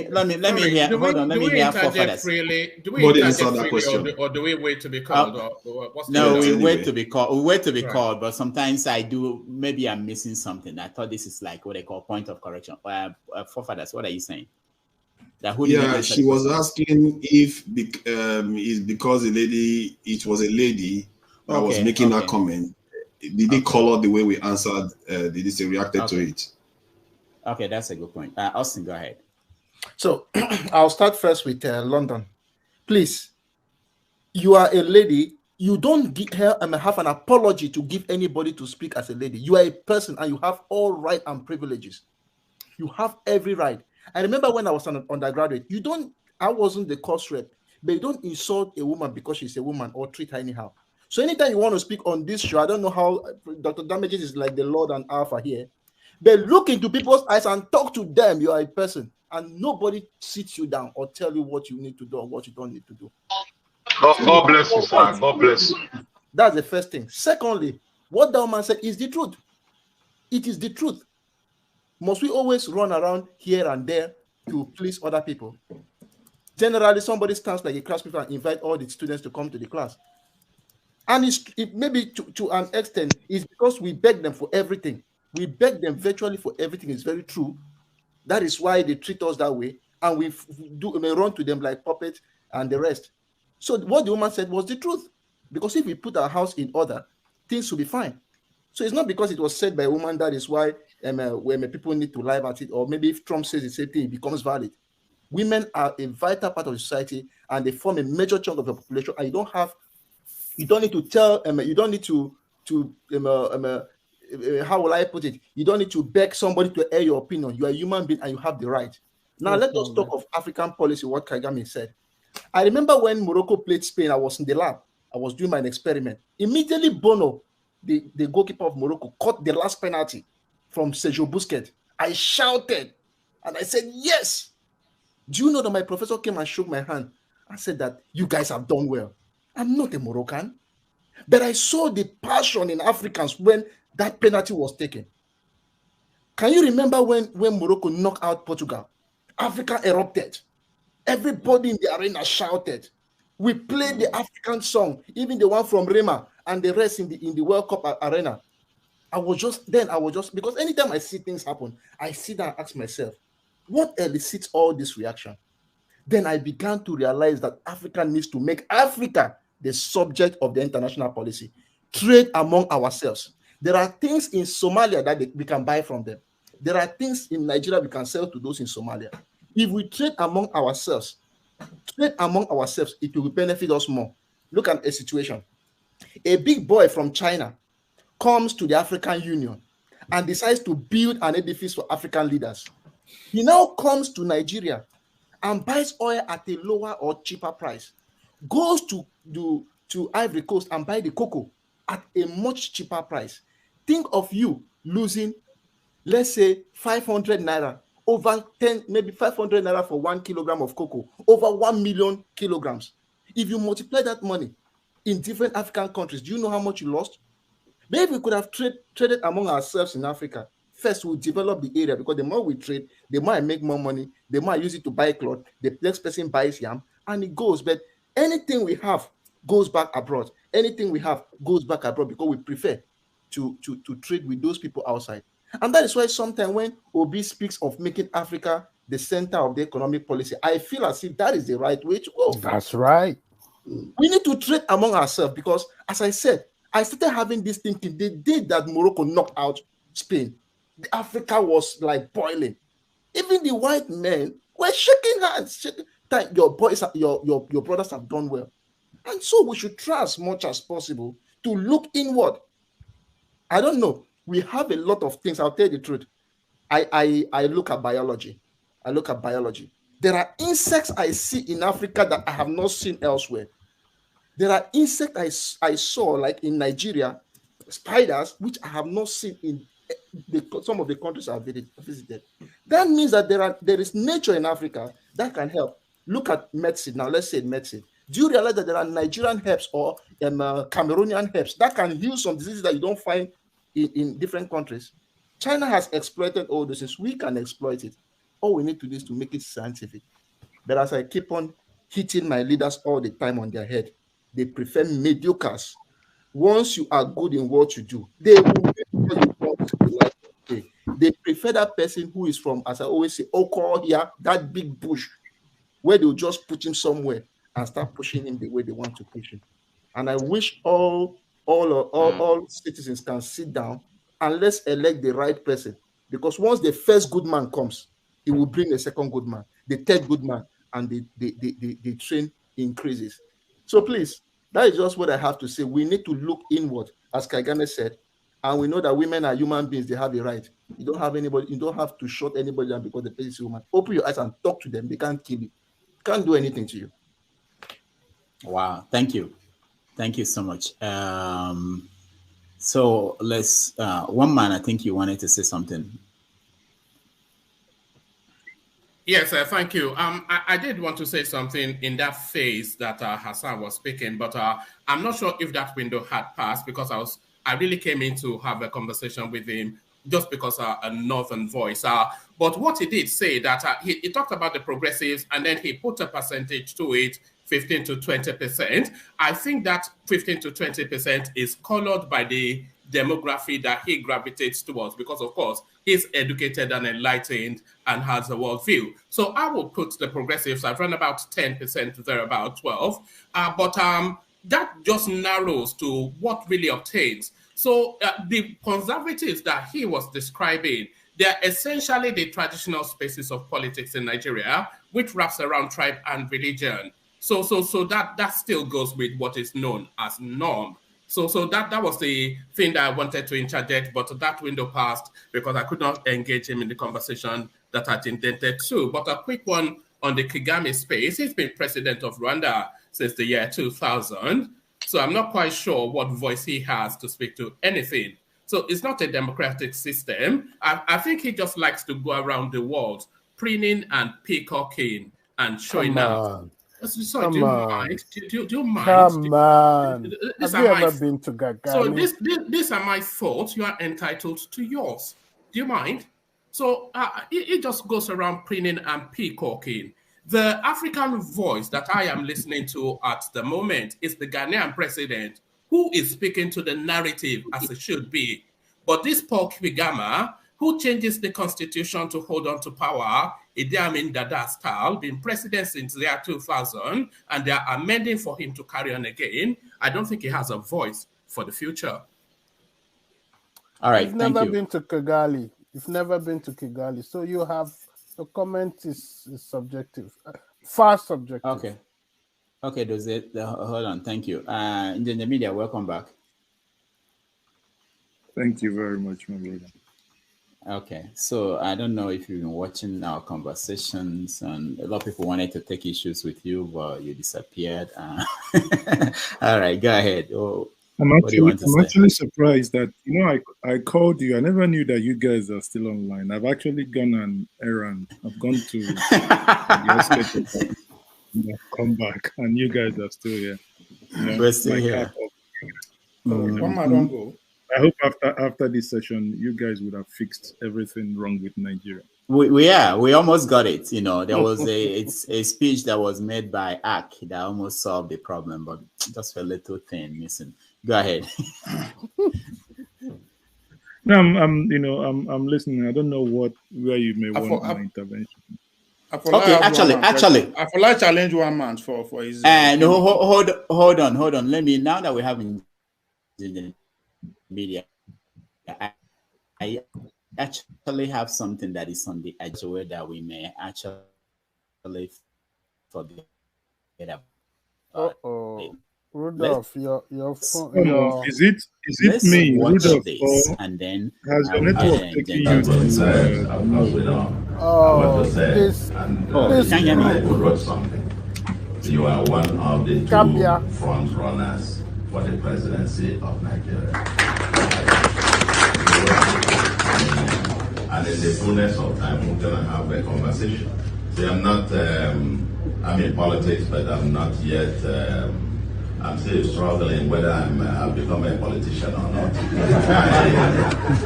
me hear. Hold on. Let me hear forefathers. Do we answer that question, or do we wait to be called? No, we wait to be called. We wait to be called. But sometimes I do. Maybe I'm missing something. I thought this is like what they call point of correction. Forefathers, what are you saying? She was asking if it's because it was a lady that was making that comment. Did they call out the way we answered? Did they say reacted to it? Okay, that's a good point. Austin, go ahead. So I'll start first with London. Please, you are a lady. You don't have an apology to give anybody to speak as a lady. You are a person and you have all rights and privileges. You have every right. I remember when I was an undergraduate, I wasn't the course rep, but you don't insult a woman because she's a woman or treat her anyhow. So anytime you want to speak on this show, I don't know how Dr. Damages is like the Lord and Alpha here, but look into people's eyes and talk to them. You are a person, and nobody sits you down or tell you what you need to do or what you don't need to do. God bless you, sir. God bless you. That's the first thing. Secondly, what that woman said is the truth. It is the truth. Must we always run around here and there to please other people? Generally, somebody stands like a class people and invite all the students to come to the class. And it maybe to an extent, it's because we beg them for everything. We beg them virtually for everything. It's very true. That is why they treat us that way. And we run to them like puppets and the rest. So what the woman said was the truth. Because if we put our house in order, things will be fine. So it's not because it was said by a woman that is why when people need to lie about it, or maybe if Trump says the same thing, it becomes valid. Women are a vital part of society and they form a major chunk of the population. And you don't need to tell, you don't need to how will I put it? You don't need to beg somebody to air your opinion. You are a human being and you have the right. Now let us talk of African policy, what Kagame said. I remember when Morocco played Spain, I was in the lab. I was doing my experiment. Immediately, Bono, the goalkeeper of Morocco, caught the last penalty from Sergio Busquets. I shouted and I said, yes. Do you know that my professor came and shook my hand and said that you guys have done well? I'm not a Moroccan, but I saw the passion in Africans when that penalty was taken. Can you remember when Morocco knocked out Portugal? Africa erupted. Everybody in the arena shouted. We played the African song, even the one from Rema and the rest in the World Cup arena. I was just, because anytime I see things happen, I sit down and ask myself, what elicits all this reaction? Then I began to realize that Africa needs to make Africa the subject of the international policy. Trade among ourselves. There are things in Somalia that we can buy from them. There are things in Nigeria we can sell to those in Somalia. If we trade among ourselves, it will benefit us more. Look at a situation. A big boy from China comes to the African Union and decides to build an edifice for African leaders. He now comes to Nigeria and buys oil at a lower or cheaper price, goes to Ivory Coast and buy the cocoa at a much cheaper price. Think of you losing, let's say, 500 naira, over 10, maybe 500 naira for 1 kilogram of cocoa, over 1 million kilograms. If you multiply that money in different African countries, do you know how much you lost? Maybe we could have traded among ourselves in Africa. First, we'll develop the area, because the more we trade, the more I make more money, the more I use it to buy clothes, the next person buys yam, and it goes. But anything we have goes back abroad. Anything we have goes back abroad because we prefer to trade with those people outside. And that is why sometimes when Obi speaks of making Africa the center of the economic policy, I feel as if that is the right way to go. That's right. We need to trade among ourselves because, as I said, I started having this thinking the day that Morocco knocked out Spain. Africa was like boiling. Even the white men were shaking hands. Your boys, your brothers have done well. And so we should try as much as possible to look inward. I don't know. We have a lot of things. I'll tell you the truth. I look at biology. There are insects I see in Africa that I have not seen elsewhere. There are insects I saw, like in Nigeria, spiders, which I have not seen in some of the countries I've visited. That means that there is nature in Africa that can help. Look at medicine. Now, let's say medicine. Do you realize that there are Nigerian herbs or Cameroonian herbs that can heal some diseases that you don't find in different countries? China has exploited all those things. We can exploit it. All we need to do is to make it scientific. But as I keep on hitting my leaders all the time on their head, they prefer mediocres. Once you are good in what you do, they will make sure you want to be like okay. They prefer that person who is from, as I always say, Oko here, that big bush, where they'll just put him somewhere and start pushing him the way they want to push him. And I wish all citizens can sit down and let's elect the right person. Because once the first good man comes, he will bring a second good man, the third good man, and the train increases. So please, that is just what I have to say. We need to look inward, as Kagame said, and we know that women are human beings. They have a right. You don't have to shut anybody down because the person is a woman. Open your eyes and talk to them. They can't kill you. Can't do anything to you. Wow. Thank you. Thank you so much. So let's, one man, I think you wanted to say something. Yes, thank you. I did want to say something in that phase that Hassan was speaking, but I'm not sure if that window had passed because I really came in to have a conversation with him just because a northern voice. But what he did say that he talked about the progressives and then he put a percentage to it, 15 to 20%. I think that 15 to 20% is colored by the demography that he gravitates towards because, of course, he's educated and enlightened and has a worldview. So I will put the progressives at around about 10%, they're about 12. But that just narrows to what really obtains. So the conservatives that he was describing, they're essentially the traditional spaces of politics in Nigeria, which wraps around tribe and religion. So that still goes with what is known as norm. So that was the thing that I wanted to interject, but that window passed because I could not engage him in the conversation that I intended to. But a quick one on the Kagame space. He's been president of Rwanda since the year 2000. So I'm not quite sure what voice he has to speak to anything. So it's not a democratic system. I think he just likes to go around the world, preening and peacocking and showing out. So do you mind? Do you mind? Come on. Have you ever been to Kagame? So these are my thoughts. You are entitled to yours. Do you mind? So it just goes around preening and peacocking. The African voice that I am listening to at the moment is the Ghanaian president, who is speaking to the narrative as it should be. But this Paul Kigama, who changes the constitution to hold on to power, Idi Amin Dada style, been president since the year 2000, and they are amending for him to carry on again. I don't think he has a voice for the future. All right, You've never been to Kigali. You've never been to Kigali. So you have, the comment is subjective, far subjective. Okay. Okay, does it? Hold on, thank you. In the media, welcome back. Thank you very much, my brother. Okay, so I don't know if you've been watching our conversations, and a lot of people wanted to take issues with you, but you disappeared. All right, go ahead. I'm actually surprised that, you know, I called you. I never knew that you guys are still online. I've actually gone an errand. I've gone to your schedule. I've come back, and you guys are still here. You know, we're still here. Don't go. I hope after this session, you guys would have fixed everything wrong with Nigeria. We almost got it. You know, there was a speech that was made by AK that almost solved the problem, but just a little thing missing. Go ahead. No, I'm listening. I don't know where you may want my intervention. Okay, actually, I feel like challenge one man for his. No, hold on. Let me, now that we're having the media, I actually have something that is on the agenda that we may actually forget about. Rudolph, your phone. Is it me, Rudolph, this, and then has your network taken you to this. Can you wrote something? You are one of the two front runners for the presidency of Nigeria. And in the fullness of time, we're going to have a conversation. See, I'm not, I'm in politics, but I'm not yet, I'm still struggling whether I've become a politician or not.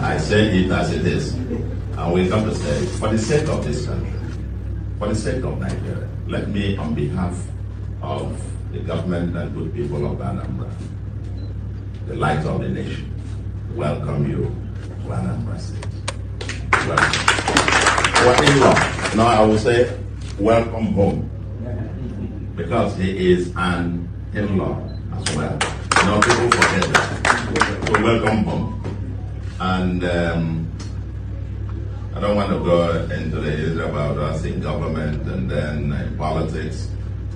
I say it as it is. And we come to say, for the sake of this country, for the sake of Nigeria, let me, on behalf of the government and good people of Anambra, the light of the nation, welcome you to Anambra State. Welcome. No, I will say, welcome home, because he is an in-law as well. No, people forget that. So welcome home. And I don't want to go into the history about us in government and then in politics,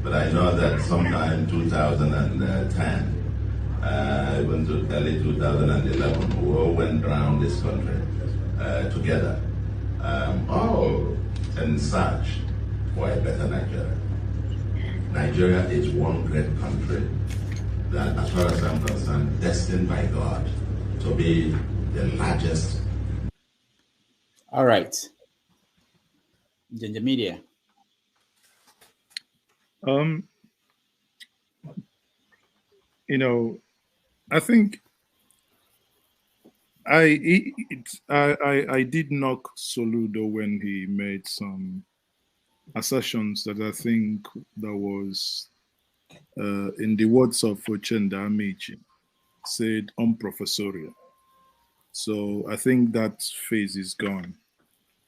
but I know that sometime 2010, even to early 2011, we all went around this country together, all in search for a better Nigeria. Nigeria is one great country that, as far as I'm concerned, destined by God to be the largest. All right. Ginger Media. You know, I think I did knock Soludo when he made some assertions that I think that was, in the words of Ochenda Amici, said unprofessorial. So I think that phase is gone.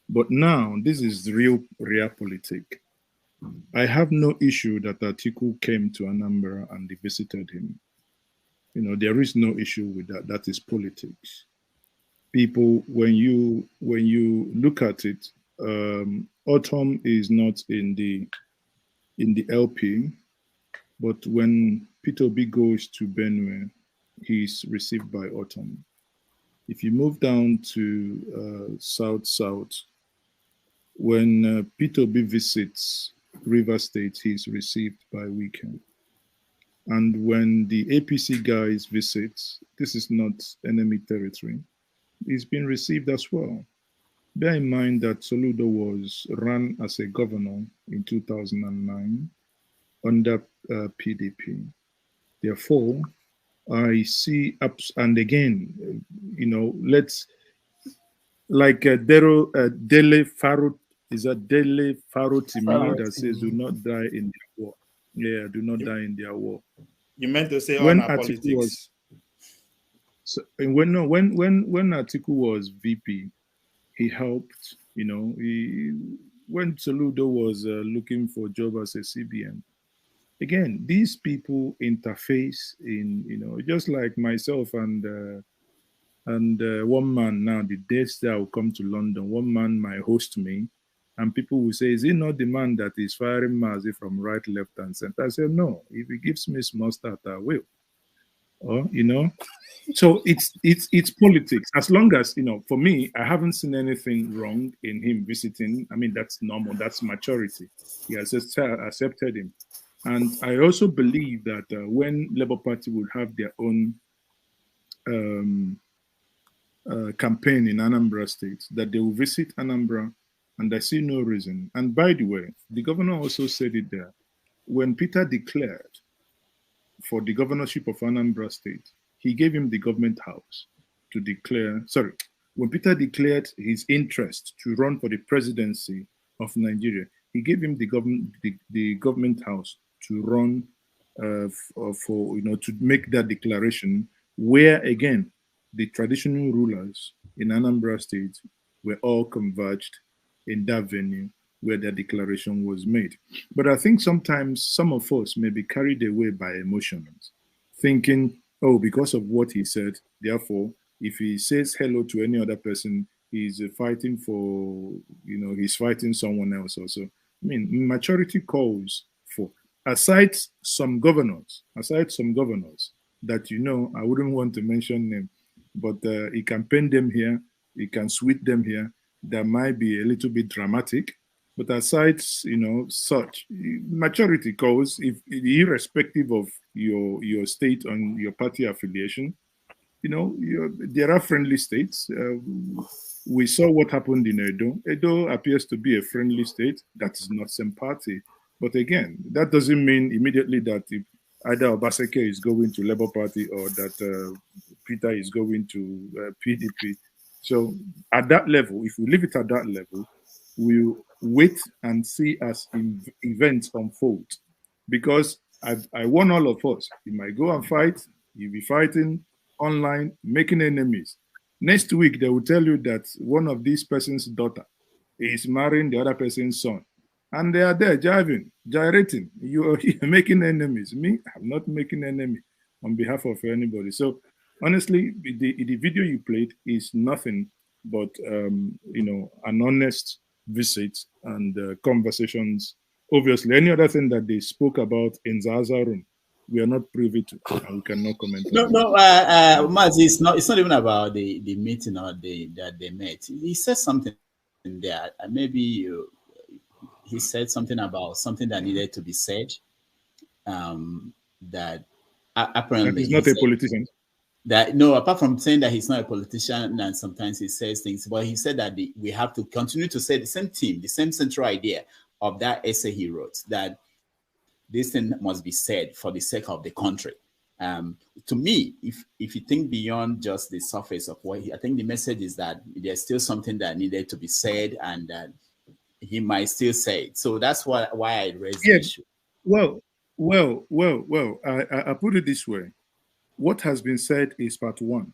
But now this is real realpolitik. I have no issue that Atiku came to Anambra and they visited him. You know, there is no issue with that. That is politics. People, when you look at it, Autumn is not in the LP, but when Peter Obi goes to Benue, he's received by Autumn. If you move down to South, when Peter Obi visits River State, he's received by weekend. And when the APC guys visit, this is not enemy territory, he's been received as well. Bear in mind that Soludo was run as a governor in 2009 under PDP. Therefore, I see ups and again, let's like Dele Farut, is a Dele Farutimi that says, do not die in their war. Yeah, do not die in their war. You meant to say when on our politics. Was, so, when Atiku was VP, he helped, when Soludo was looking for a job as a CBN. Again, these people interface in, just like myself and one man now, the days that I will come to London, one man might host me, and people will say, is he not the man that is firing Mazi from right, left, and center? I say, no, if he gives me small start, I will. Or, so it's politics. As long as, for me, I haven't seen anything wrong in him visiting. I mean, that's normal. That's maturity. He has accepted him. And I also believe that when Labour Party would have their own campaign in Anambra State, that they will visit Anambra, and I see no reason. And by the way, the governor also said it there. When Peter declared for the governorship of Anambra State, he gave him the government house to declare, when Peter declared his interest to run for the presidency of Nigeria, he gave him the government house to run to make that declaration, where again, the traditional rulers in Anambra State were all converged in that venue where their declaration was made. But I think sometimes some of us may be carried away by emotions, thinking, oh, because of what he said, therefore, if he says hello to any other person, he's fighting for, he's fighting someone else also. I mean, maturity calls for, aside some governors that, I wouldn't want to mention them, but he can pen them here, he can sweet them here, that might be a little bit dramatic. But aside, such maturity calls, if irrespective of your state and your party affiliation, there are friendly states. We saw what happened in Edo. Edo appears to be a friendly state. That is not same party. But again, that doesn't mean immediately that if either Obaseke is going to Labour Party or that Peter is going to PDP. So at that level, if we leave it at that level, we'll wait and see as events unfold. Because I warn all of us, you might go and fight, you'll be fighting online, making enemies. Next week, they will tell you that one of these person's daughter is marrying the other person's son. And they are there gyrating. You're making enemies. Me, I'm not making enemy on behalf of anybody. So honestly, the video you played is nothing but, an honest visit and conversations. Obviously, any other thing that they spoke about in Zaza room, we are not privy to, and we cannot comment. Maz, it's not even about the meeting or that they met. He said something there. Maybe he said something about something that needed to be said. That apparently he's not a politician. Apart from saying that he's not a politician and sometimes he says things, but he said that we have to continue to say the same theme, the same central idea of that essay he wrote, that this thing must be said for the sake of the country. To me, if you think beyond just the surface of what I think the message is that there's still something that needed to be said and that he might still say it. So that's why I raised the issue. Well, I put it this way. What has been said is part one.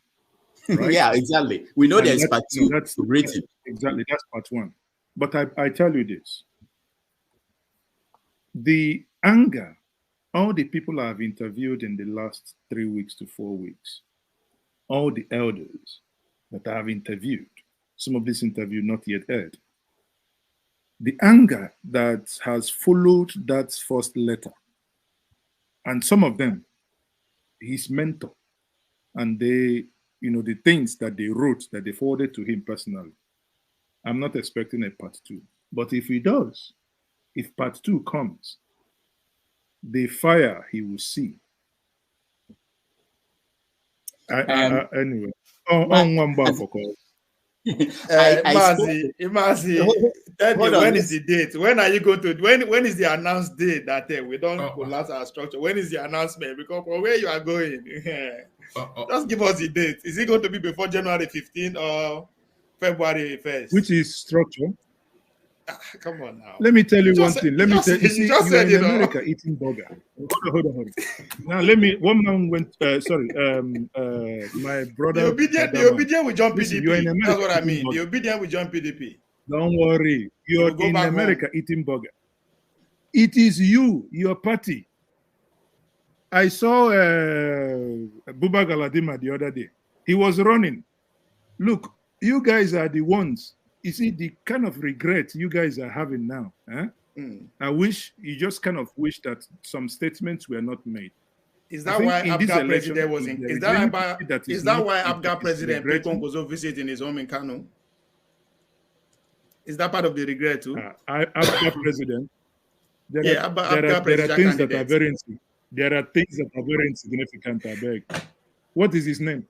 Right? Yeah, exactly. We know there's part two. That's written. Exactly, that's part one. But I tell you this. The anger, all the people I have interviewed in the last 3 weeks to 4 weeks, all the elders that I have interviewed, some of this interview not yet aired, the anger that has followed that first letter, and some of them, his mentor, and they, the things that they wrote, that they forwarded to him personally. I'm not expecting a part two. But if he does, If part 2 comes, the fire he will see. Anyway. Mazi, when is the date? When are you going to? When is the announced date that we don't collapse our structure? When is the announcement? Because for where you are going, just give us the date. Is it going to be before January 15 or February 1st? Which is structure? Come on now. Let me tell you one thing. Let me tell you. See, just you are said, in America eating burger. Hold on. Now one man went. My brother. The obedient will jump Listen, PDP. you are in America. That's what I mean. The obedient will jump PDP. Don't worry. You're in America eating burger. It is you, your party. I saw Buba Galadima the other day. He was running. Look, you guys are the ones. You see the kind of regret you guys are having now. You just kind of wish that some statements were not made. Is that why Abga president was in? Is that why Abga president Pekon was visiting his home in Kano? Is that part of the regret too? Abga president. There are things that are very insignificant. I beg. What is his name?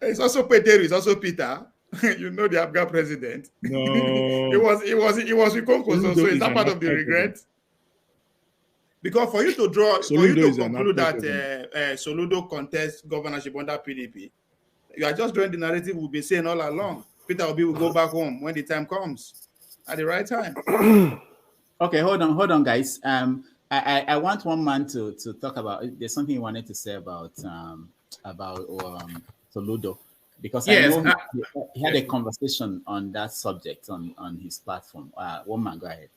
It's also Peter. It's also Peter. You know the Abga president. No, it was with Konko. So is that part of the regret? Because for you to conclude that Soludo contests governorship under PDP, you are just drawing the narrative we've been saying all along. Peter Obi will go back home when the time comes, at the right time. Okay, hold on, guys. I want one man to talk about. There's something he wanted to say about Soludo. Because I know he had a conversation on that subject on his platform. One man, go ahead.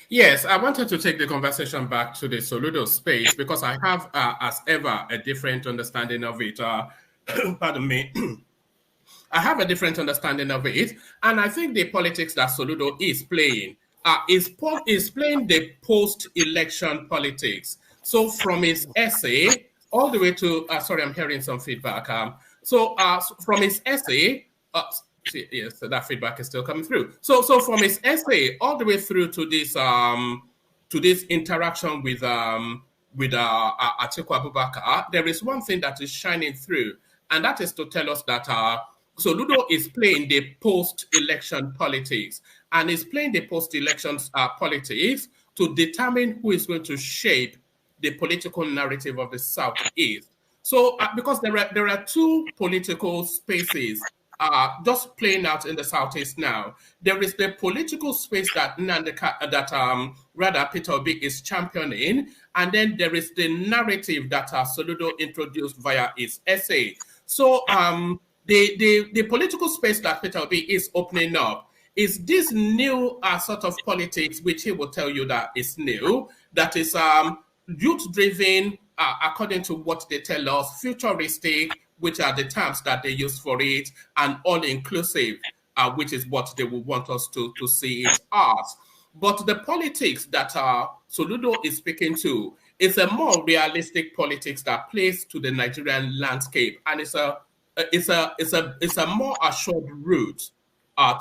Yes, I wanted to take the conversation back to the Soludo space because I have, as ever, a different understanding of it. Pardon me. I have a different understanding of it, and I think the politics that Soludo is playing is playing the post-election politics. So from his essay all the way to, sorry, I'm hearing some feedback. So from his essay, yes, so that feedback is still coming through. So from his essay all the way through to this interaction with Atiku Abubakar, there is one thing that is shining through, and that is to tell us that Soludo is playing the post-election politics, and is playing the post-election politics to determine who is going to shape the political narrative of the Southeast. So, because there are two political spaces just playing out in the Southeast now. There is the political space that Peter Obi is championing, and then there is the narrative that Soludo introduced via his essay. So, the political space that Peter Obi is opening up is this new sort of politics, which he will tell you that is new, that is youth-driven, according to what they tell us, futuristic, which are the terms that they use for it, and all-inclusive, which is what they will want us to see it as. But the politics that Soludo is speaking to is a more realistic politics that plays to the Nigerian landscape, and it's a more assured route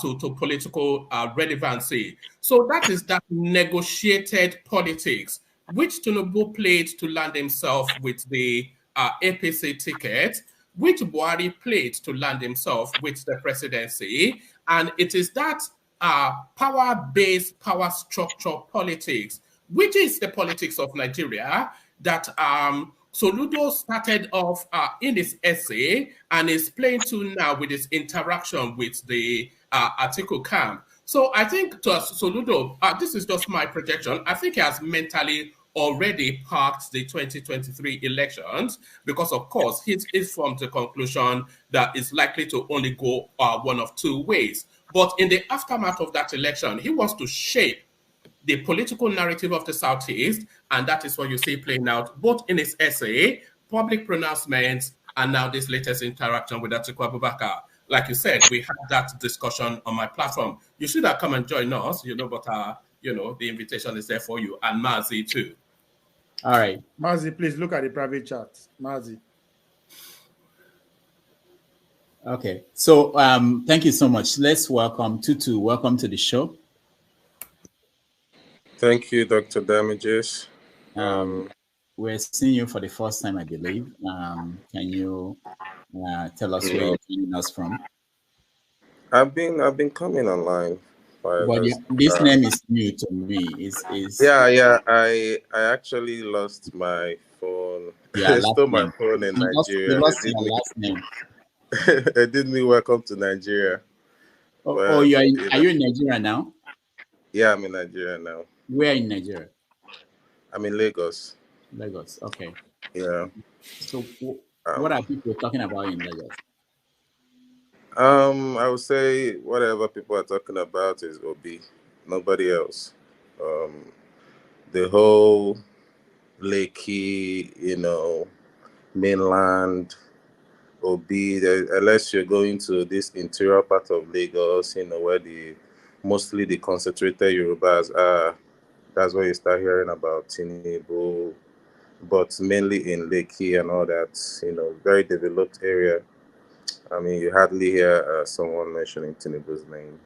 to political relevancy. So that is that negotiated politics, which Tinubu played to land himself with the APC ticket, which Buhari played to land himself with the presidency. And it is that power-based, power structure politics, which is the politics of Nigeria, that Soludo started off in his essay and is playing to now with his interaction with the Atiku camp. So I think to Soludo, this is just my projection, I think he has mentally already parked the 2023 elections because, of course, he's from the conclusion that it's likely to only go one of two ways. But in the aftermath of that election, he wants to shape the political narrative of the Southeast, and that is what you see playing out both in his essay, public pronouncements, and now this latest interaction with Atiku Abubakar. Like you said, we had that discussion on my platform. You should have come and join us, but the invitation is there for you, and Mazi too. All right. Mazi, please look at the private chat. Mazi. Okay. So thank you so much. Let's welcome Tutu. Welcome to the show. Thank you, Dr. Damages. We're seeing you for the first time, I believe. Can you tell us where you're joining us from? I've been coming online. But this name is new to me. Yeah. I actually lost my phone. Yeah, I stole my name. phone in You Nigeria. lost your last name. They did me welcome to Nigeria. Are you in Nigeria now? Yeah, I'm in Nigeria now. Where in Nigeria? I'm in Lagos. Lagos, okay. Yeah. So what are people talking about in Lagos? I would say whatever people are talking about is Obi, nobody else. The whole Lekki, mainland, Obi, unless you're going to this interior part of Lagos, where mostly the concentrated Yorubas are, that's where you start hearing about Tinubu, but mainly in Lekki and all that, very developed area. I mean, you hardly hear someone mentioning Tinubu's name.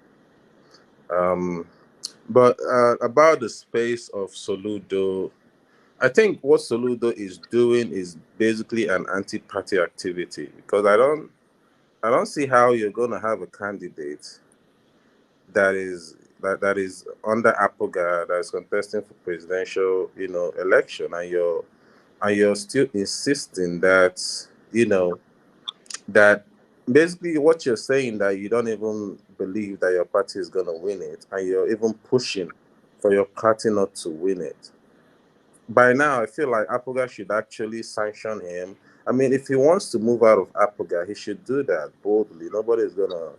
But about the space of Soludo, I think what Soludo is doing is basically an anti-party activity, because I don't see how you're going to have a candidate that is under APOGA, that is contesting for presidential, election, and you're still insisting that, that basically what you're saying, that you don't even believe that your party is going to win it, and you're even pushing for your party not to win it. By now, I feel like APOGA should actually sanction him. I mean, if he wants to move out of APOGA, he should do that boldly. Nobody's going to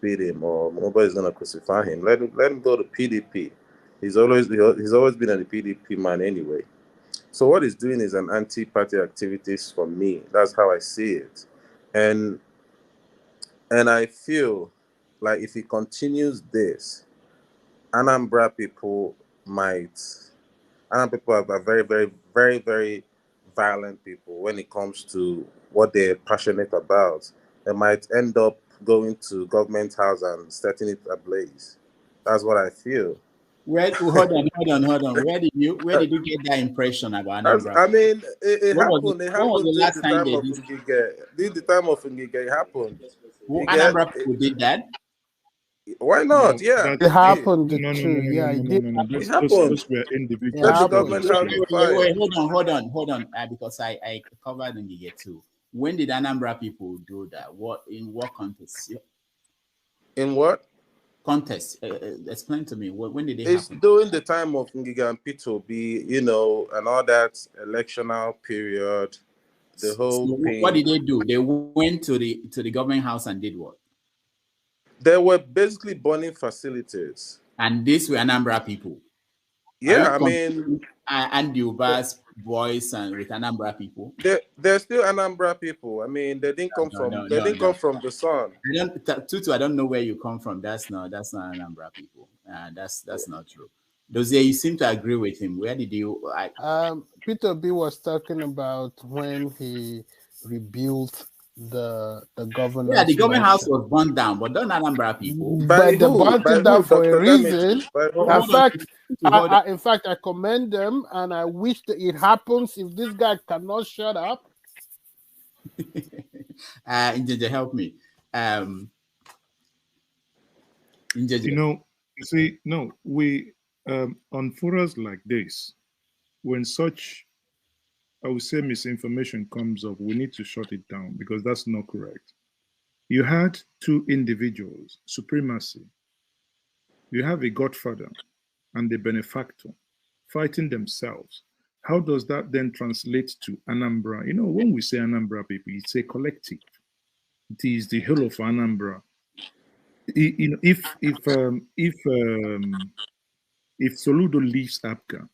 beat him, or nobody's going to crucify him. Let him go to PDP. He's always been a PDP man anyway. So what he's doing is an anti-party activities for me. That's how I see it. And I feel like if he continues this, Anambra people are very, very, very, very violent people when it comes to what they're passionate about. They might end up going to government house and setting it ablaze. That's what I feel. Hold on. Where did you get that impression about Anambra? I mean, it happened. It happened during the time of Ngige. During the time of Ngige, it happened. Anambra people did that? Why not? Yeah, it happened. Yeah, it did. It happened. Those were individuals. Wait, hold on. Because I covered Ngige too. When did Anambra people do that? In what context? In what contest? Explain to me. When did it It's happen? during the time of Ngige and P2B, and all that electional period. The whole thing. What did they do? They went to the government house and did what? They were basically burning facilities. And these were Anambra people. Yeah, I mean, and the Ubas boys and with Anambra people. They're still Anambra people. I mean, they didn't come from from the sun. Tutu, I don't know where you come from. That's not Anambra people. That's not true. Dozie, you seem to agree with him. Where did you? Peter B was talking about when he rebuilt the government. Yeah, the government house was burned down, but don't Anambra people. But they burned it down for a reason. In fact, I commend them, and I wish that it happens. If this guy cannot shut up, Injeje, help me. Injeje. You see, no, we on forums like this, when such, I would say, misinformation comes up, we need to shut it down, because that's not correct. You had two individuals, supremacy. You have a godfather and a benefactor fighting themselves. How does that then translate to Anambra? When we say Anambra people, it's a collective. It is the whole of Anambra. If Soludo leaves APGA,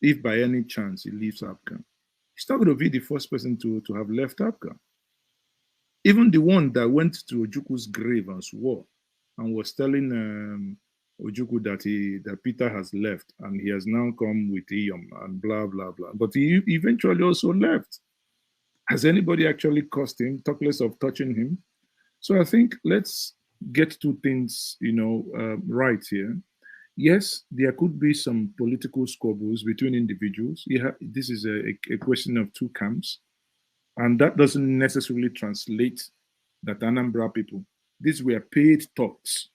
if by any chance he leaves APGA, he's not going to be the first person to have left APGA. Even the one that went to Ojuku's grave and swore and was telling Ojuku that Peter has left and he has now come with Iyom and blah, blah, blah. But he eventually also left. Has anybody actually cursed him, talk less of touching him? So I think let's get two things, right here. Yes, there could be some political squabbles between individuals. This is a question of two camps, and that doesn't necessarily translate that Anambra people. These were paid talks,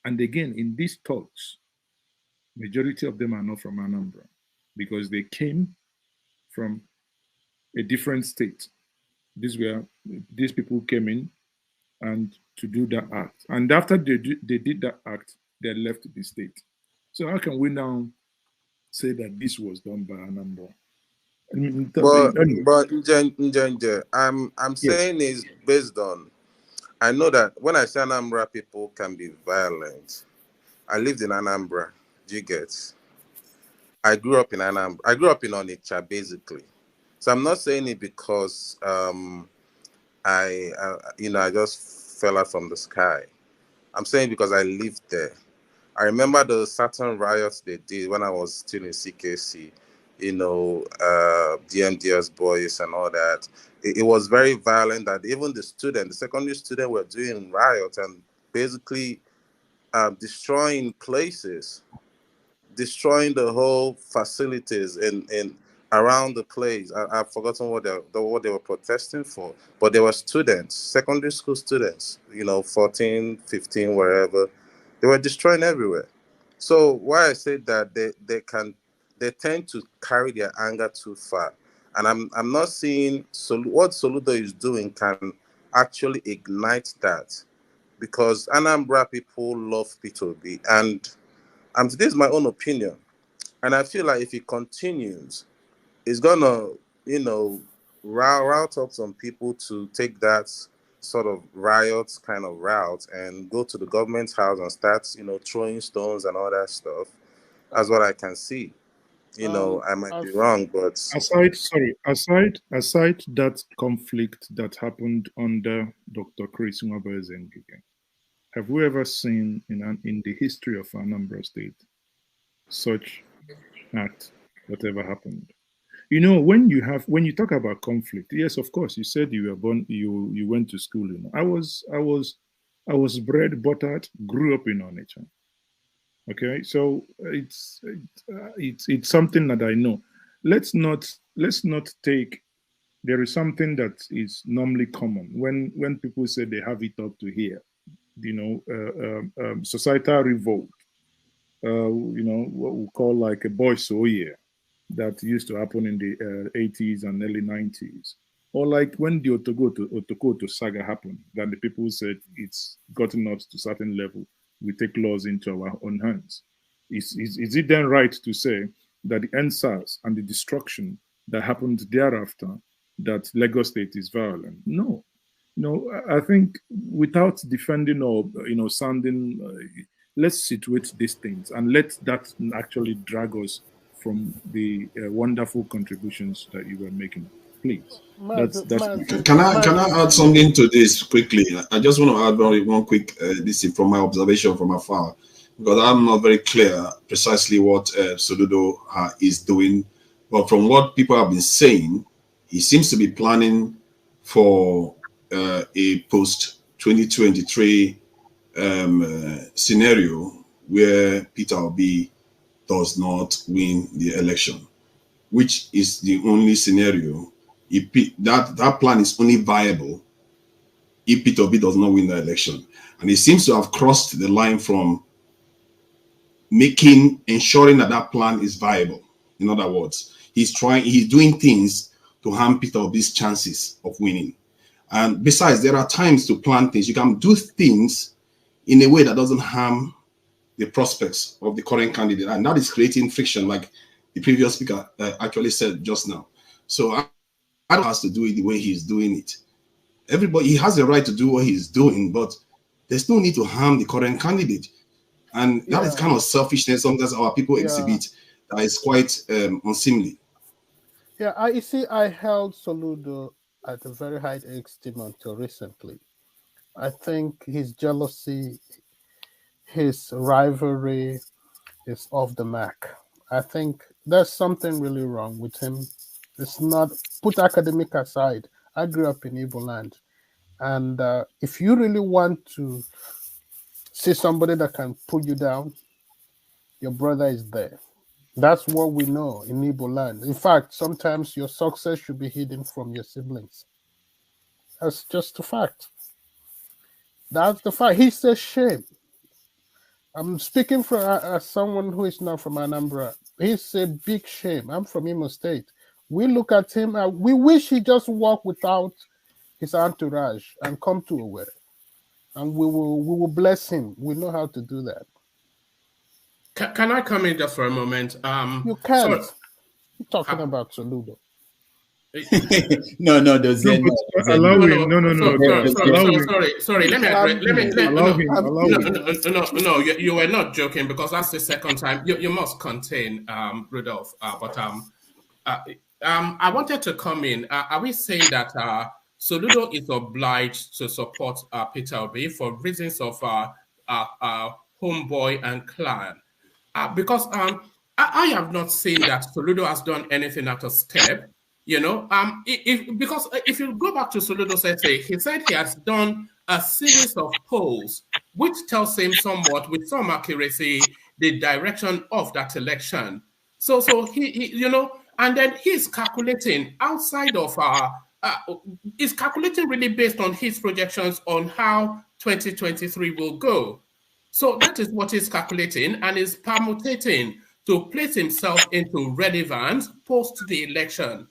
and again, in these talks, majority of them are not from Anambra because they came from a different state. These people came in and to do that act, and after they did that act, they left the state. So how can we now say that this was done by Anambra? I mean, anyway. But Njenje, I'm saying is based on, I know that when I say Anambra people can be violent, I lived in Anambra. Do you get? I grew up in Anambra. I grew up in Onitsha, basically. So I'm not saying it because I just fell out from the sky. I'm saying because I lived there. I remember the certain riots they did when I was still in CKC, DMDS boys and all that. It was very violent that even the secondary student were doing riots and basically destroying places, destroying the whole facilities in around the place. I've forgotten what they were protesting for, but there were students, secondary school students, 14, 15, wherever. They were destroying everywhere. So why I say that they tend to carry their anger too far, and I'm not seeing what Soludo is doing can actually ignite that, because Anambra people love P2B, and this is my own opinion, and I feel like if it continues, it's gonna route up some people to take that sort of riot kind of route and go to the government house and start throwing stones and all that stuff. That's what I can see. I might be wrong, but aside that conflict that happened under Dr. Chris Nwabazengige, have we ever seen in the history of Anambra State such act that ever happened? When you talk about conflict, yes, of course, you said you were born, you went to school. I was bred, buttered, grew up in Onitsha. Okay, so it's something that I know. Let's not take. There is something that is normally common when people say they have it up to here. Societal revolt. What we call like a boy so year that used to happen in the 80s and early 90s. Or like when the Otokoto saga happened, that the people said it's gotten us to a certain level, we take laws into our own hands. Is it then right to say that the NSAS and the destruction that happened thereafter, that Lagos State is violent? No. I think without defending or sounding, let's situate these things and let that actually drag us from the wonderful contributions that you were making. Please. Can I add something to this quickly? I just want to add one quick this is from my observation from afar, because I'm not very clear precisely what Soludo is doing, but from what people have been saying, he seems to be planning for a post-2023 scenario where Peter Obi does not win the election, which is the only scenario. That plan is only viable if Peter Obi does not win the election. And he seems to have crossed the line from ensuring that plan is viable. In other words, he's doing things to harm Peter Obi's chances of winning. And besides, there are times to plan things. You can do things in a way that doesn't harm the prospects of the current candidate, and that is creating friction, like the previous speaker actually said just now. So I don't have to do it the way he's doing it. He has the right to do what he's doing, but there's no need to harm the current candidate. And that is kind of selfishness sometimes our people exhibit that is quite unseemly. Yeah, I held Soludo at a very high esteem until recently. I think his jealousy, his rivalry is off the mark. I think there's something really wrong with him. It's not, put academic aside, I grew up in Igbo land. And if you really want to see somebody that can pull you down, your brother is there. That's what we know in Igbo land. In fact, sometimes your success should be hidden from your siblings. That's just a fact. That's the fact. He's a shame. I'm speaking for as someone who is not from Anambra. He's a big shame. I'm from Imo State. We look at him, we wish he just walked without his entourage and come to Owerri. And we will bless him. We know how to do that. Can I come in just for a moment? You can't. I'm talking about Soludo. No, Allow him. Sorry. Let me. No. You were not joking, because that's the second time. You must contain, Rudolph. I wanted to come in. Are we saying that Soludo is obliged to support Peter Obi for reasons of homeboy and clan? Because I have not seen that Soludo has done anything out of step. Because if you go back to Soludo's essay, he said he has done a series of polls which tells him somewhat, with some accuracy, the direction of that election. So he and then he's calculating outside of is calculating really based on his projections on how 2023 will go. So that is what he's calculating, and is permutating to place himself into relevance post the election.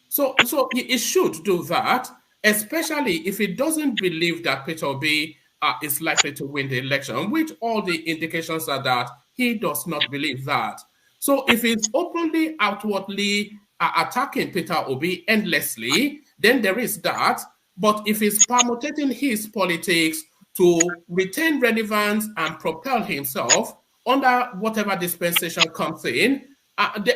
So he should do that, especially if he doesn't believe that Peter Obi is likely to win the election, which all the indications are that he does not believe that. So if he's openly, outwardly attacking Peter Obi endlessly, then there is that. But if he's permutating his politics to retain relevance and propel himself under whatever dispensation comes in,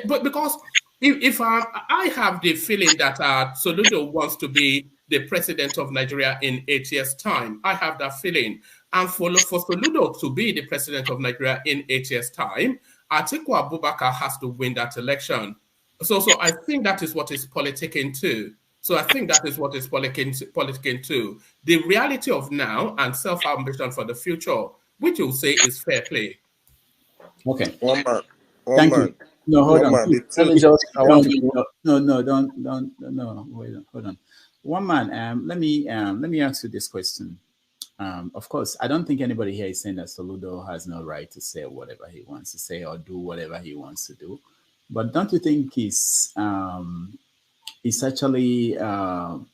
but because if I have the feeling that Soludo wants to be the president of Nigeria in 8 years' time, I have that feeling. And for Soludo to be the president of Nigeria in 8 years' time, Atiku Abubakar has to win that election. So I think that is what is politicking too. The reality of now and self-ambition for the future, which you'll say is fair play. Okay. One man. No, hold on. Hold on. One man, let me ask you this question. Of course, I don't think anybody here is saying that Soludo has no right to say whatever he wants to say or do whatever he wants to do. But don't you think it's actually kind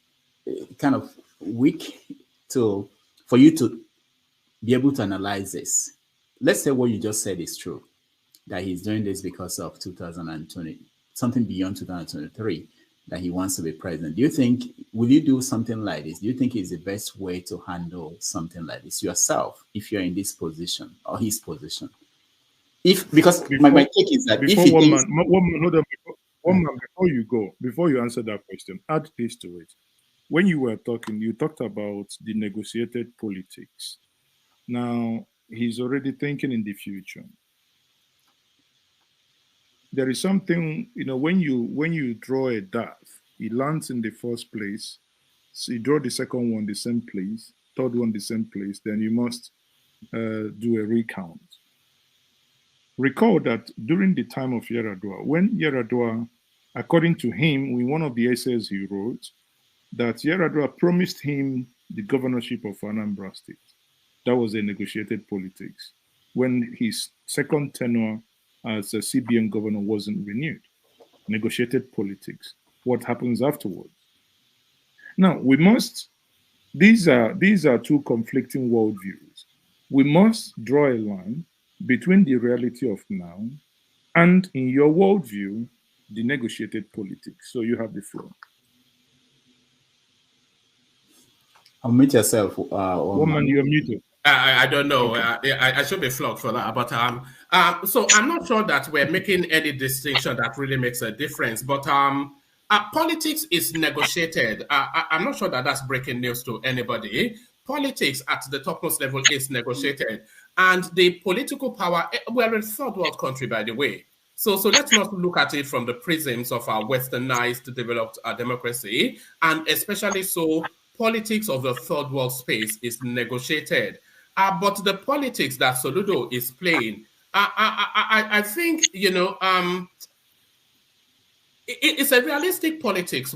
of weak for you to be able to analyze this? Let's say what you just said is true, that he's doing this because of 2020, something beyond 2023, that he wants to be president. Do you think, will you do something like this? Do you think it's the best way to handle something like this yourself, if you're in this position or his position? Because my take is that before you answer that question, add this to it. When you were talking, you talked about the negotiated politics. Now, he's already thinking in the future. There is something, when you draw a dart, it lands in the first place. So you draw the second one the same place, third one the same place, then you must do a recount. Recall that during the time of Yaradua, when Yaradua, according to him, in one of the essays he wrote, that Yaradua promised him the governorship of Anambra State. That was a negotiated politics. When his second tenure as a CBN governor wasn't renewed, negotiated politics. What happens afterwards? Now, these are two conflicting worldviews. We must draw a line between the reality of now and, in your worldview, the negotiated politics. So you have the floor. Unmute yourself. Woman, you're muted. I don't know. Okay. I should be flogged for that. But so I'm not sure that we're making any distinction that really makes a difference. But politics is negotiated. I'm not sure that that's breaking news to anybody. Politics at the topmost level is negotiated. And the political power, we're a third world country, by the way. So let's not look at it from the prisms of our westernized, developed democracy. And especially so, politics of the third world space is negotiated. But the politics that Soludo is playing I think, it's a realistic politics.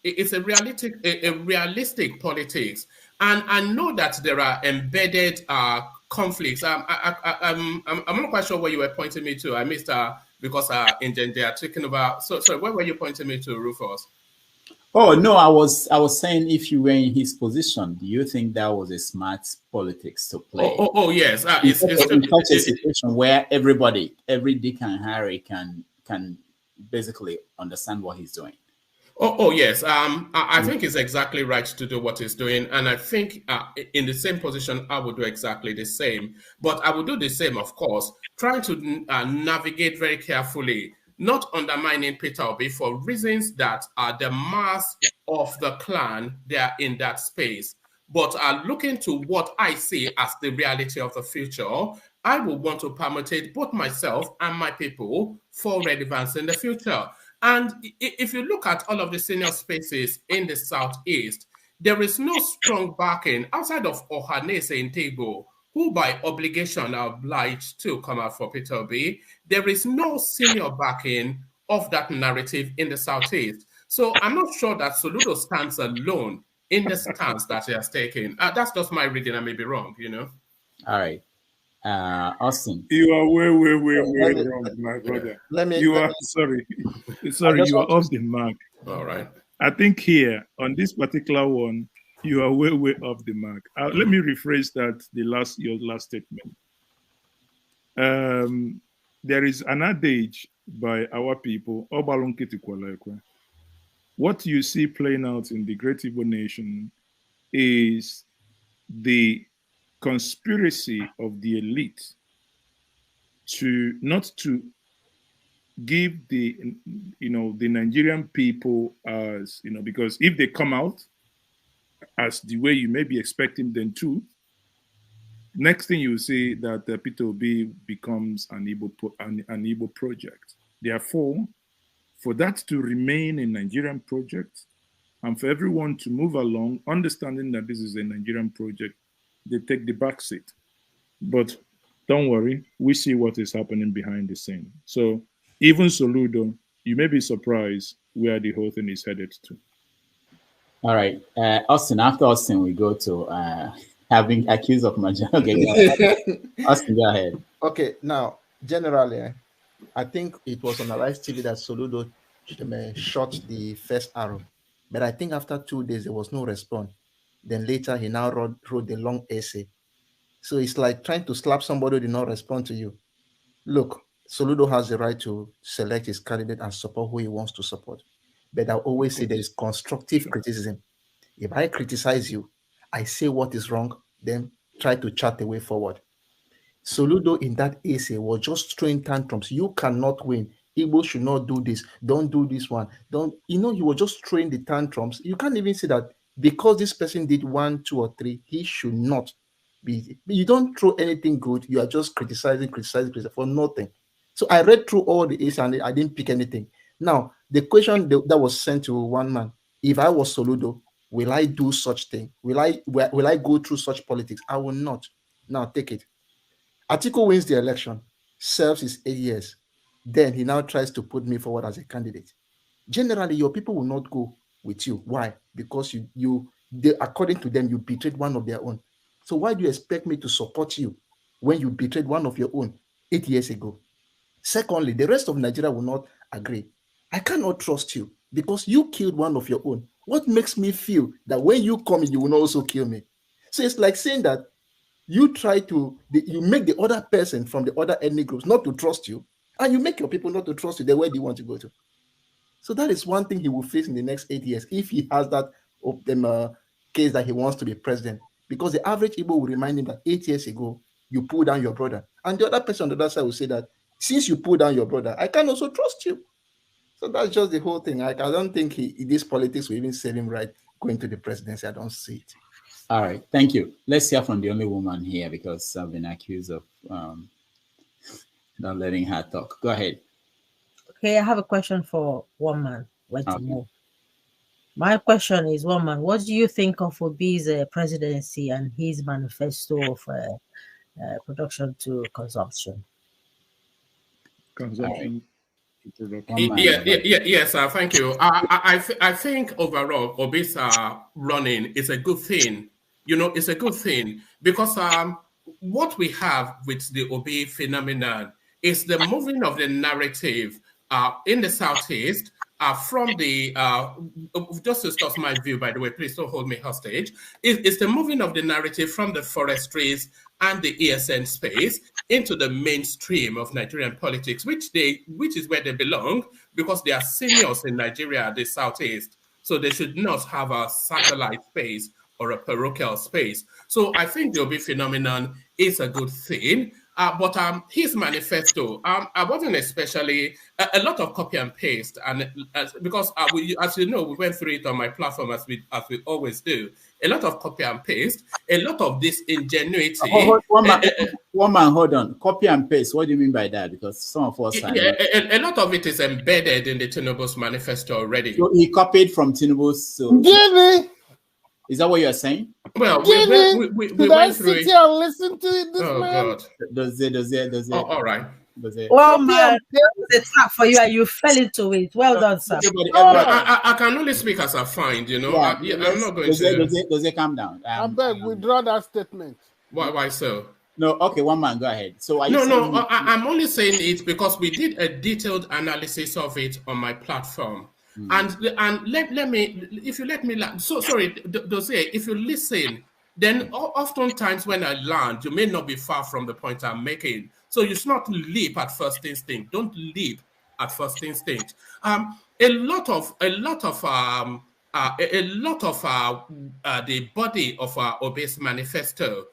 It's a realistic politics, and I know that there are embedded conflicts. I'm not quite sure where you were pointing me to. I missed because in they are taking about. So where were you pointing me to, Rufus? Oh no, I was saying, if you were in his position, do you think that was a smart politics to play? Oh yes, in such a situation where every Dick and Harry can basically understand what he's doing. Oh yes, I think it's exactly right to do what he's doing, and I think in the same position I would do exactly the same. But I would do the same, of course, trying to navigate very carefully, not undermining Peter Obi for reasons that are the mass of the clan. They are in that space, but looking to what I see as the reality of the future. I would want to permutate both myself and my people for relevance in the future. And if you look at all of the senior spaces in the Southeast, there is no strong backing outside of Ohanese in Igbo, who by obligation are obliged to come out for Peter Obi. There is no senior backing of that narrative in the Southeast. So I'm not sure that Soludo stands alone in the stance that he has taken. That's just my reading. I may be wrong, All right. Austin. You are way wrong, my brother. You are off the mark. All right. I think here on this particular one, you are way off the mark. Let me rephrase that. Your last statement. There is an adage by our people. What you see playing out in the Great Igbo Nation is the conspiracy of the elite not to give the Nigerian people as, because if they come out as the way you may be expecting them to, next thing you see that Peter Obi becomes an Igbo project. Therefore, for that to remain a Nigerian project and for everyone to move along, understanding that this is a Nigerian project, they take the back seat. But don't worry, we see what is happening behind the scene. So even Soludo, you may be surprised where the whole thing is headed to. All right. Austin, after Austin, we go to having accused of Major. Okay, Austin, go ahead. Okay, now, generally, I think it was on Arise TV that Soludo shot the first arrow. But I think after 2 days, there was no response. Then later, he now wrote the long essay. So it's like trying to slap somebody who did not respond to you. Look, Soludo has the right to select his candidate and support who he wants to support. But I always say there is constructive criticism. If I criticize you, I say what is wrong, then try to chart the way forward. Soludo in that essay was just throwing tantrums. You cannot win. Igbo should not do this. Don't do this one. He was just throwing the tantrums. You can't even say that because this person did 1, 2, or 3, he should not be. You don't throw anything good. You are just criticizing for nothing. So I read through all the essays and I didn't pick anything. Now, the question that was sent to one man, if I was Soludo, will I do such thing? Will I go through such politics? I will not. Now, take it. Atiku wins the election, serves his 8 years. Then he now tries to put me forward as a candidate. Generally, your people will not go with you. Why? Because they, according to them, you betrayed one of their own. So why do you expect me to support you when you betrayed one of your own 8 years ago? Secondly, the rest of Nigeria will not agree. I cannot trust you because you killed one of your own. What makes me feel that when you come in, you will also kill me? So it's like saying that you make the other person from the other ethnic groups not to trust you, and you make your people not to trust you. Then where do you want to go to? So that is one thing he will face in the next 8 years if he has that case that he wants to be president. Because the average Igbo will remind him that 8 years ago, you pulled down your brother. And the other person on the other side will say that since you pulled down your brother, I can also trust you. So that's just the whole thing. I don't think this politics will even save him right going to the presidency. I don't see it. All right. Thank you. Let's hear from the only woman here because I've been accused of not letting her talk. Go ahead. Okay, I have a question for one man. My question is, one man, what do you think of Obi's presidency and his manifesto of production to consumption? consumption. Yes, thank you. I think overall, obese running is a good thing. You know, it's a good thing because what we have with the obese phenomenon is the moving of the narrative in the Southeast from the, just to stop my view, by the way, please don't hold me hostage, it's the moving of the narrative from the forestries and the ESN space into the mainstream of Nigerian politics, which is where they belong, because they are seniors in Nigeria, the Southeast. So they should not have a satellite space or a parochial space. So I think the Obi phenomenon is a good thing. But his manifesto, I wasn't especially a lot of copy and paste, and because as you know, we went through it on my platform as we always do. A lot of copy and paste, a lot of this ingenuity. One man, hold on. Copy and paste. What do you mean by that? Because some of us, a lot of it is embedded in the Tinubu's manifesto already. So he copied from Tinubu's. So is that what you're saying? Well, we went through it. Here and listen to it, this oh man? God. Does it? Oh, all right. Well, man, it's a trap for you, and you fell into it. Well done, sir. I can only speak as I find, you know. Yeah, I'm not going to. Does it calm down? I beg, withdraw that statement. Why so? No, okay, one man, go ahead. So I'm only saying it because we did a detailed analysis of it on my platform. And let me, if you let me, so sorry, Dozie, if you listen, then oftentimes when I land, you may not be far from the point I'm making. So you should not leap at first instinct. Don't leap at first instinct. A lot of the body of our obese manifesto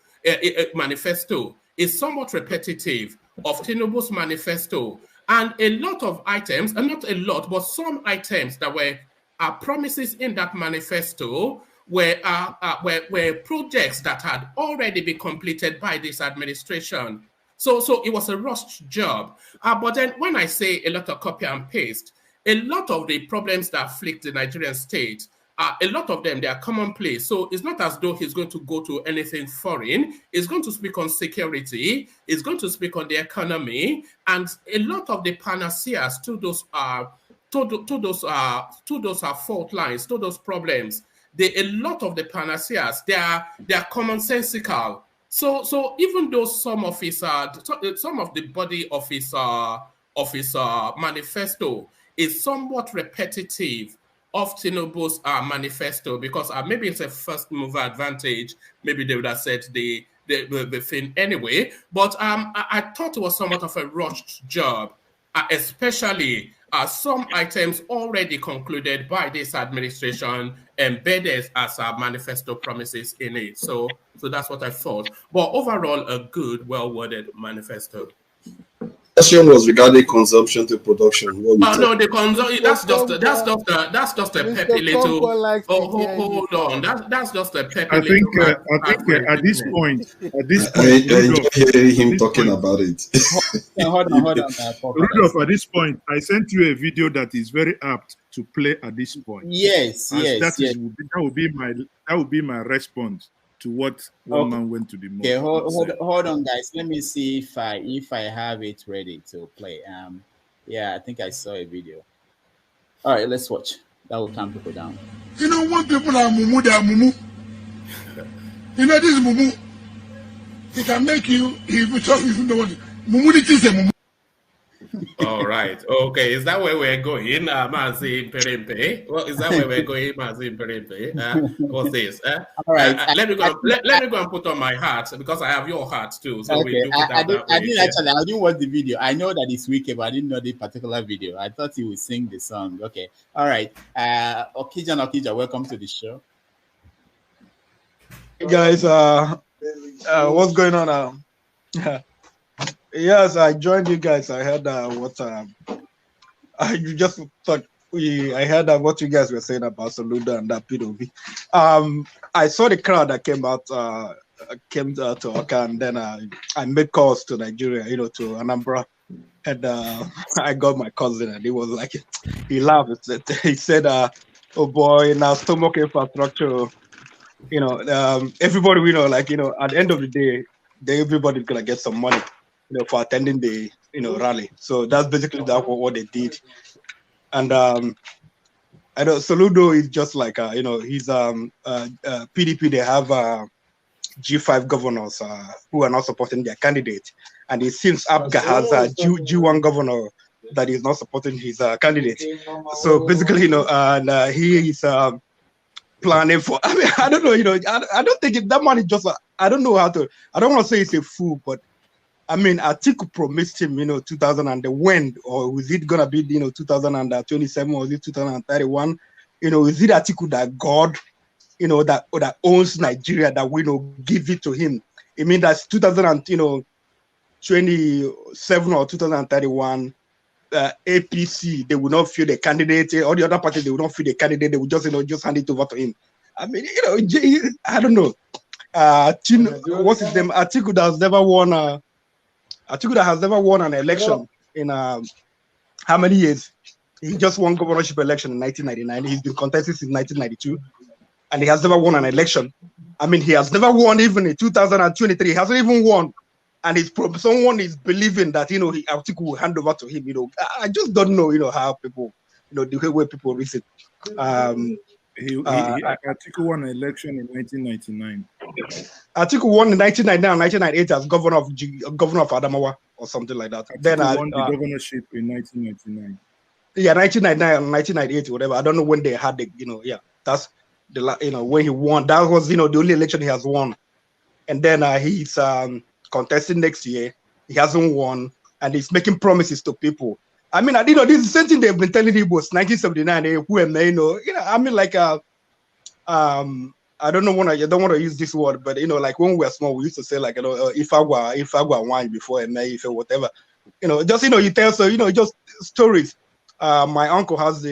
is somewhat repetitive of Tinubu's manifesto. And a lot of items, and not a lot, but some items that were promises in that manifesto were projects that had already been completed by this administration. So it was a rushed job. But then when I say a lot of copy and paste, a lot of the problems that afflict the Nigerian state, a lot of them, they are commonplace. So it's not as though he's going to go to anything foreign. He's going to speak on security. He's going to speak on the economy, and a lot of the panaceas to those fault lines, to those problems. A lot of the panaceas, they are commonsensical. So even though some of the body of his manifesto is somewhat repetitive of Tinubu's manifesto, because maybe it's a first mover advantage. Maybe they would have said the thing anyway. But I thought it was somewhat of a rushed job, especially some items already concluded by this administration embedded as manifesto promises in it. So that's what I thought. But overall, a good, well-worded manifesto. Question was regarding consumption to production. No, the consumption. That's just a peppy little. Hold on. That's just a peppy little. I think at this point, I hear him talking about it. Hold on. Rudolph, at this point, I sent you a video that is very apt to play at this point. Yes. That would be my response to what one man went to the mosque. Okay, hold on, guys. Let me see if I have it ready to play. Yeah, I think I saw a video. All right, let's watch. That will calm people down. You know, when people are mumu, they are mumu. You know, this mumu, it can make you, if you talk, if you know what mumu is a mumu. All right. Okay. Is that where we're going, Mazi Perempe? Well, is that where we're going, Mazi Perempe? What's this? All right. Let me go and put on my hat, because I have your hat too. So okay. I didn't watch the video. I know that it's wicked, but I didn't know the particular video. I thought he would sing the song. Okay. All right. Okija, welcome to the show. Hey guys, what's going on now? Yes, I joined you guys. I heard you just thought I heard what you guys were saying about Soludo and that POV. I saw the crowd that came to Oka, and then I made calls to Nigeria, to Anambra, and I got my cousin, and he was like, he laughed. He said, "Oh boy, now stomach infrastructure, everybody we know, at the end of the day, everybody's gonna get some money." For attending the rally. So that's basically what they did. And I know Soludo is just like he's PDP. They have G5 governors who are not supporting their candidate, and it seems Abga has a G1 governor that is not supporting his candidate. So basically, and he is planning for. I mean, I don't know. I don't think that man is just. I don't know how to. I don't want to say he's a fool, but I mean, Atiku promised him, 2000 and the when, or is it gonna be, 2027, or is it 2031? Is it Atiku that God, that owns Nigeria, that we give it to him? I mean, that's 2027 or 2031. APC, they will not feel the candidate, or the other party, they will not feel the candidate. They will just, just hand it over to him. I mean, I don't know. What's his name? Atiku that has never won. Atiku that has never won an election in how many years? He just won governorship election in 1999. He's been contesting since 1992, and he has never won an election. I mean, he has never won even in 2023. He hasn't even won. And someone is believing that Atiku will hand over to him. I just don't know. How people, the way people reason. Atiku won an election in 1999. Atiku won in 1999 and 1998 as governor of Adamawa or something like that. Atiku then won the governorship in 1999. Yeah, 1999 and 1998, whatever. I don't know when they had the. That's the when he won. That was the only election he has won. And then he's contesting next year. He hasn't won, and he's making promises to people. I mean, this is the same thing they've been telling Igbos 1979. Who am I? I mean, like I don't want to use this word, but like when we were small, we used to say like if I wine before and if whatever, just you tell just stories. My uncle has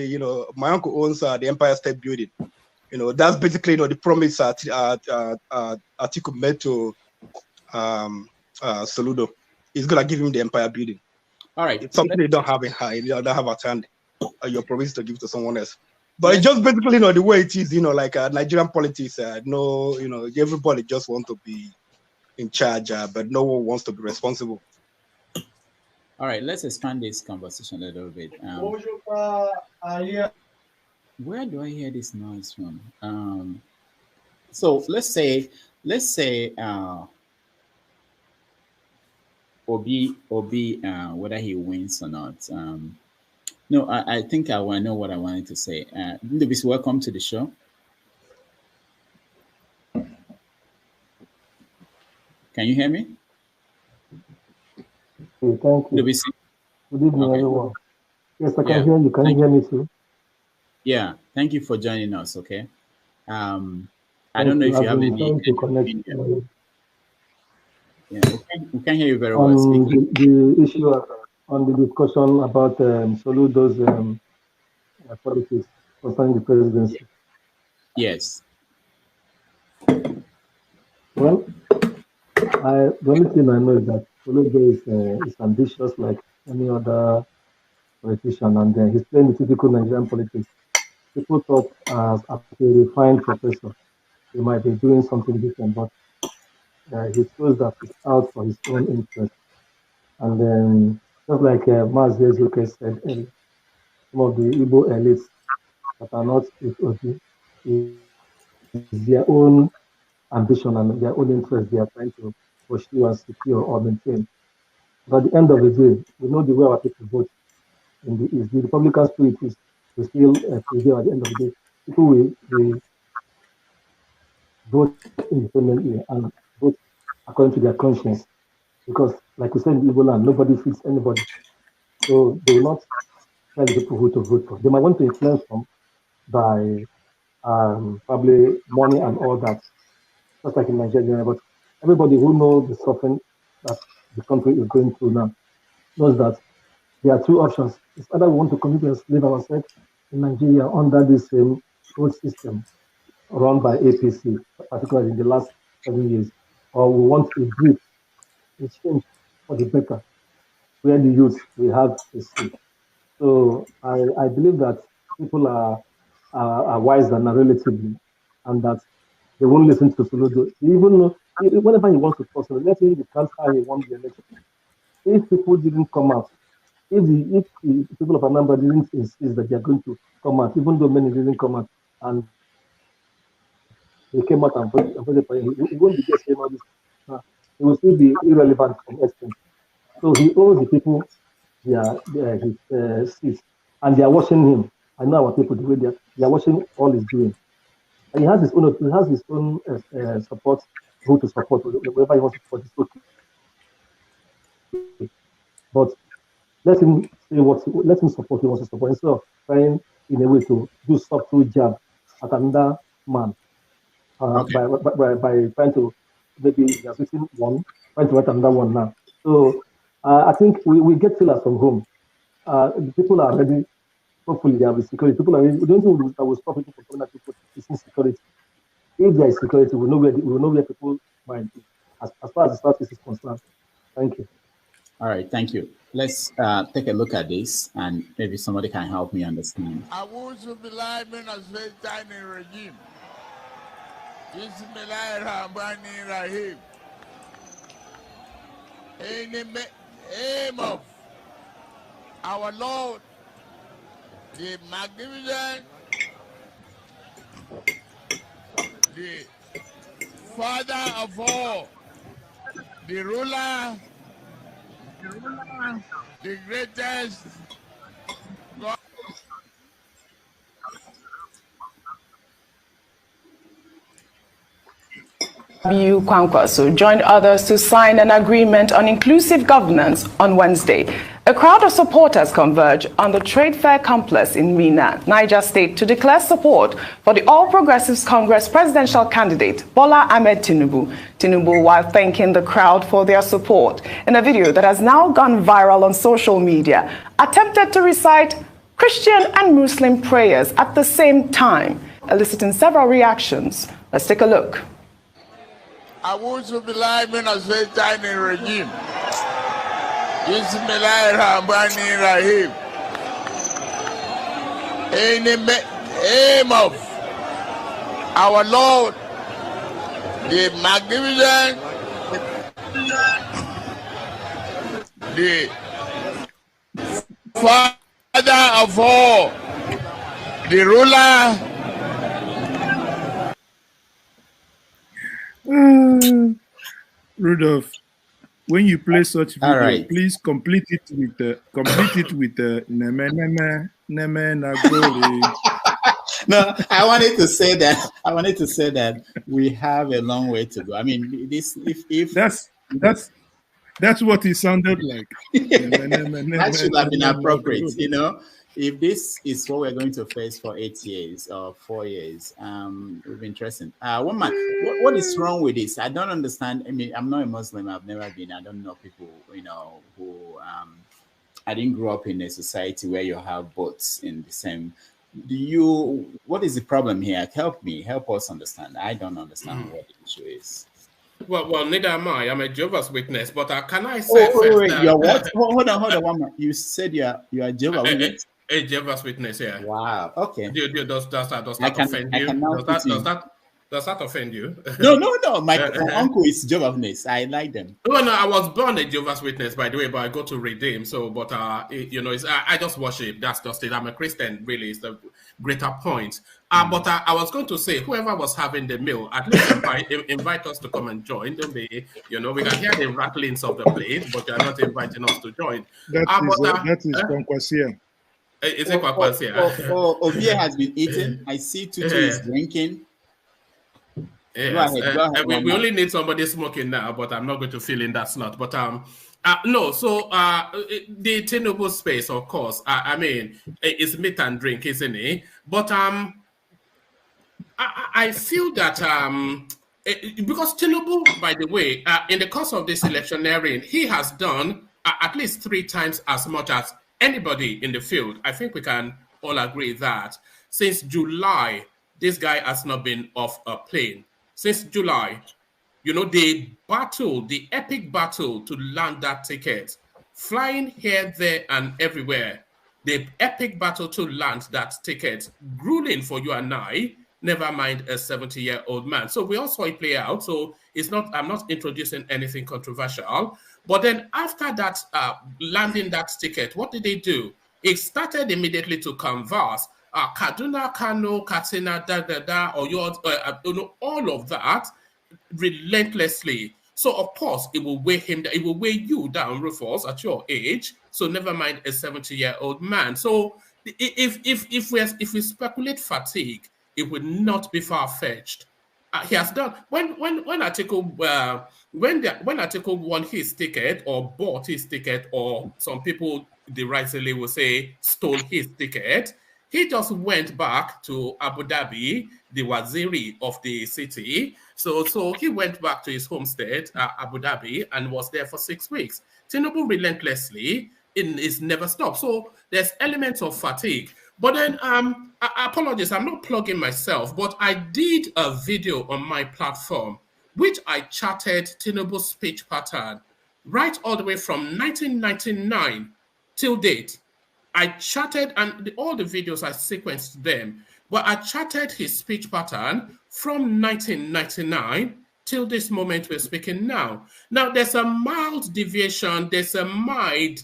my uncle owns the Empire State Building. That's basically the promise Atiku made to Soludo. He's gonna give him the Empire Building. All right. It's something they don't have don't have at hand. Your promise to give to someone else. But it's just basically the way it is, like Nigerian politics. Everybody just want to be in charge, but no one wants to be responsible. All right, let's expand this conversation a little bit. Where do I hear this noise from? So let's say Obi, whether he wins or not. No, I think I know what I wanted to say. Lubis, welcome to the show. Can you hear me? Okay, thank you. Lubis. Good evening, Okay. everyone. Yes, I can hear you. Can you hear me too? Yeah, thank you for joining us. Okay. I don't know if you have any. To connect. Yeah, we can hear you very well. Speak. The issue on the discussion about Soludo's politics concerning the presidency. Yes. Well, the only thing I know is that Soludo is ambitious like any other politician, and he's playing the typical Nigerian politics. People thought as a refined professor, he might be doing something different, but he shows that it's out for his own interest. And then, just like Maz Yezuke said earlier, some of the Igbo elites that are not with Obi, is their own ambition and their own interest they are trying to pursue and secure or maintain. But at the end of the day, we know the way our people vote in the East. The Republican spirit is will still prevail at the end of the day. People will vote independently and vote according to their conscience. Because, like we said in the Igbo land, nobody fits anybody. So they will not tell the people who to vote for. They might want to influence them by probably money and all that, just like in Nigeria. But everybody who knows the suffering that the country is going through now knows that there are two options. It's either we want to continue to enslave ourselves in Nigeria under this same old system run by APC, particularly in the last 7 years, or we want a brief, a change for the better, where the youth will have a say. So I believe that people are wiser now relatively, and that they won't listen to Soludo. Even whenever he wants to talk, let him recount how he won the election. if people didn't come out, if the people of Anambra didn't insist that they are going to come out, even though many didn't come out, and they came out and voted for him, he won't be just saying all this. He will still be irrelevant from essence. So he owes the people his seats, and they are watching him. I know our people, the way they are watching all he's doing. And he has his own support, who to support, whoever he wants to support is okay. But let him say let him support he wants to support, instead of trying in a way to do subtle jab at another man by trying to maybe he has written one, trying to write another one now. So I think we get fillers from home. People are ready. Hopefully, there will be security. People are ready. We don't think that will stop people from coming at people. It's insecurity. If there is security, we know where people might be. As far as the Southeast is concerned. Thank you. All right, thank you. Let's take a look at this, and maybe somebody can help me understand. أعوذ بالله من الشيطان الرجيم. بسم الله الرحمن الرحيم. In the name of our Lord, the magnificent, the Father of all, the ruler, the greatest God. Kwankwaso joined others to sign an agreement on inclusive governance on Wednesday. A crowd of supporters converged on the Trade Fair complex in Minna, Niger State, to declare support for the All Progressives Congress presidential candidate, Bola Ahmed Tinubu. Tinubu, while thanking the crowd for their support, in a video that has now gone viral on social media, attempted to recite Christian and Muslim prayers at the same time, eliciting several reactions. Let's take a look. أعوذ بالله من الشيطان الرجيم. بسم الله الرحمن الرحيم. In the name of our Lord, the magnificent, the Father of all, the ruler. Rudolph, when you play such video, please complete it with neme neme neme nagori. No, I wanted to say that we have a long way to go. I mean, this if that's what it sounded like. That should have been appropriate, you know. If this is what we're going to face for 8 years or 4 years, it will be interesting. One man, what is wrong with this? I don't understand. I mean, I'm not a Muslim. I've never been. I don't know people, you know, who. I didn't grow up in a society where you have both in the same. What is the problem here? Help us understand. I don't understand what the issue is. Well, neither am I. I'm a Jehovah's Witness, but can I say first? Wait, you're what? Hold on, one minute. You said you're a Jehovah's Witness. A Jehovah's Witness, yeah. Wow. Okay. Does that offend you? Does that offend you? No. My uncle is Jehovah's Witness. I like them. No, I was born a Jehovah's Witness, by the way, but I go to redeem. So, but I just worship. That's just it. I'm a Christian. Really, it's the greater point. But I was going to say, whoever was having the meal, at least invite us to come and join. Don't be, we can hear the rattlings of the plate, but you're not inviting us to join. That is Kwankwasia. Is it Kwankwasia? Ovie has been eating. I see Tutu is drinking. Yes. Go ahead, we only need somebody smoking now, but I'm not going to fill in that slot. But no. So the Tinubu space, of course. I mean, it's meat and drink, isn't it? But I feel that because Tinubu, by the way, in the course of this electioneering, he has done at least 3 times as much as anybody in the field. I think we can all agree that since July, this guy has not been off a plane. Since July, the epic battle to land that ticket, flying here, there, and everywhere, the epic battle to land that ticket, grueling for you and I. never mind a 70-year-old man. So we all saw it play out. So it's not, I'm not introducing anything controversial. But then after that, landing that ticket, what did they do? It started immediately to canvass Kaduna, Kano, Katsina, or all of that relentlessly. So of course it will weigh him down, it will weigh you down, Rufus, at your age. So never mind a 70-year-old man. So if we speculate fatigue, it would not be far-fetched. He has done when Atiku when Atiku won his ticket or bought his ticket, or some people derisively will say stole his ticket. He just went back to Abu Dhabi, the waziri of the city. So he went back to his homestead, Abu Dhabi, and was there for 6 weeks. Tinubu relentlessly is never stopped. So there's elements of fatigue. But then, apologies, I'm not plugging myself, but I did a video on my platform, which I charted Tinubu's speech pattern right all the way from 1999 till date. I charted, and all the videos, I sequenced them, but I charted his speech pattern from 1999 till this moment we're speaking now. Now, there's a mild deviation, there's a mild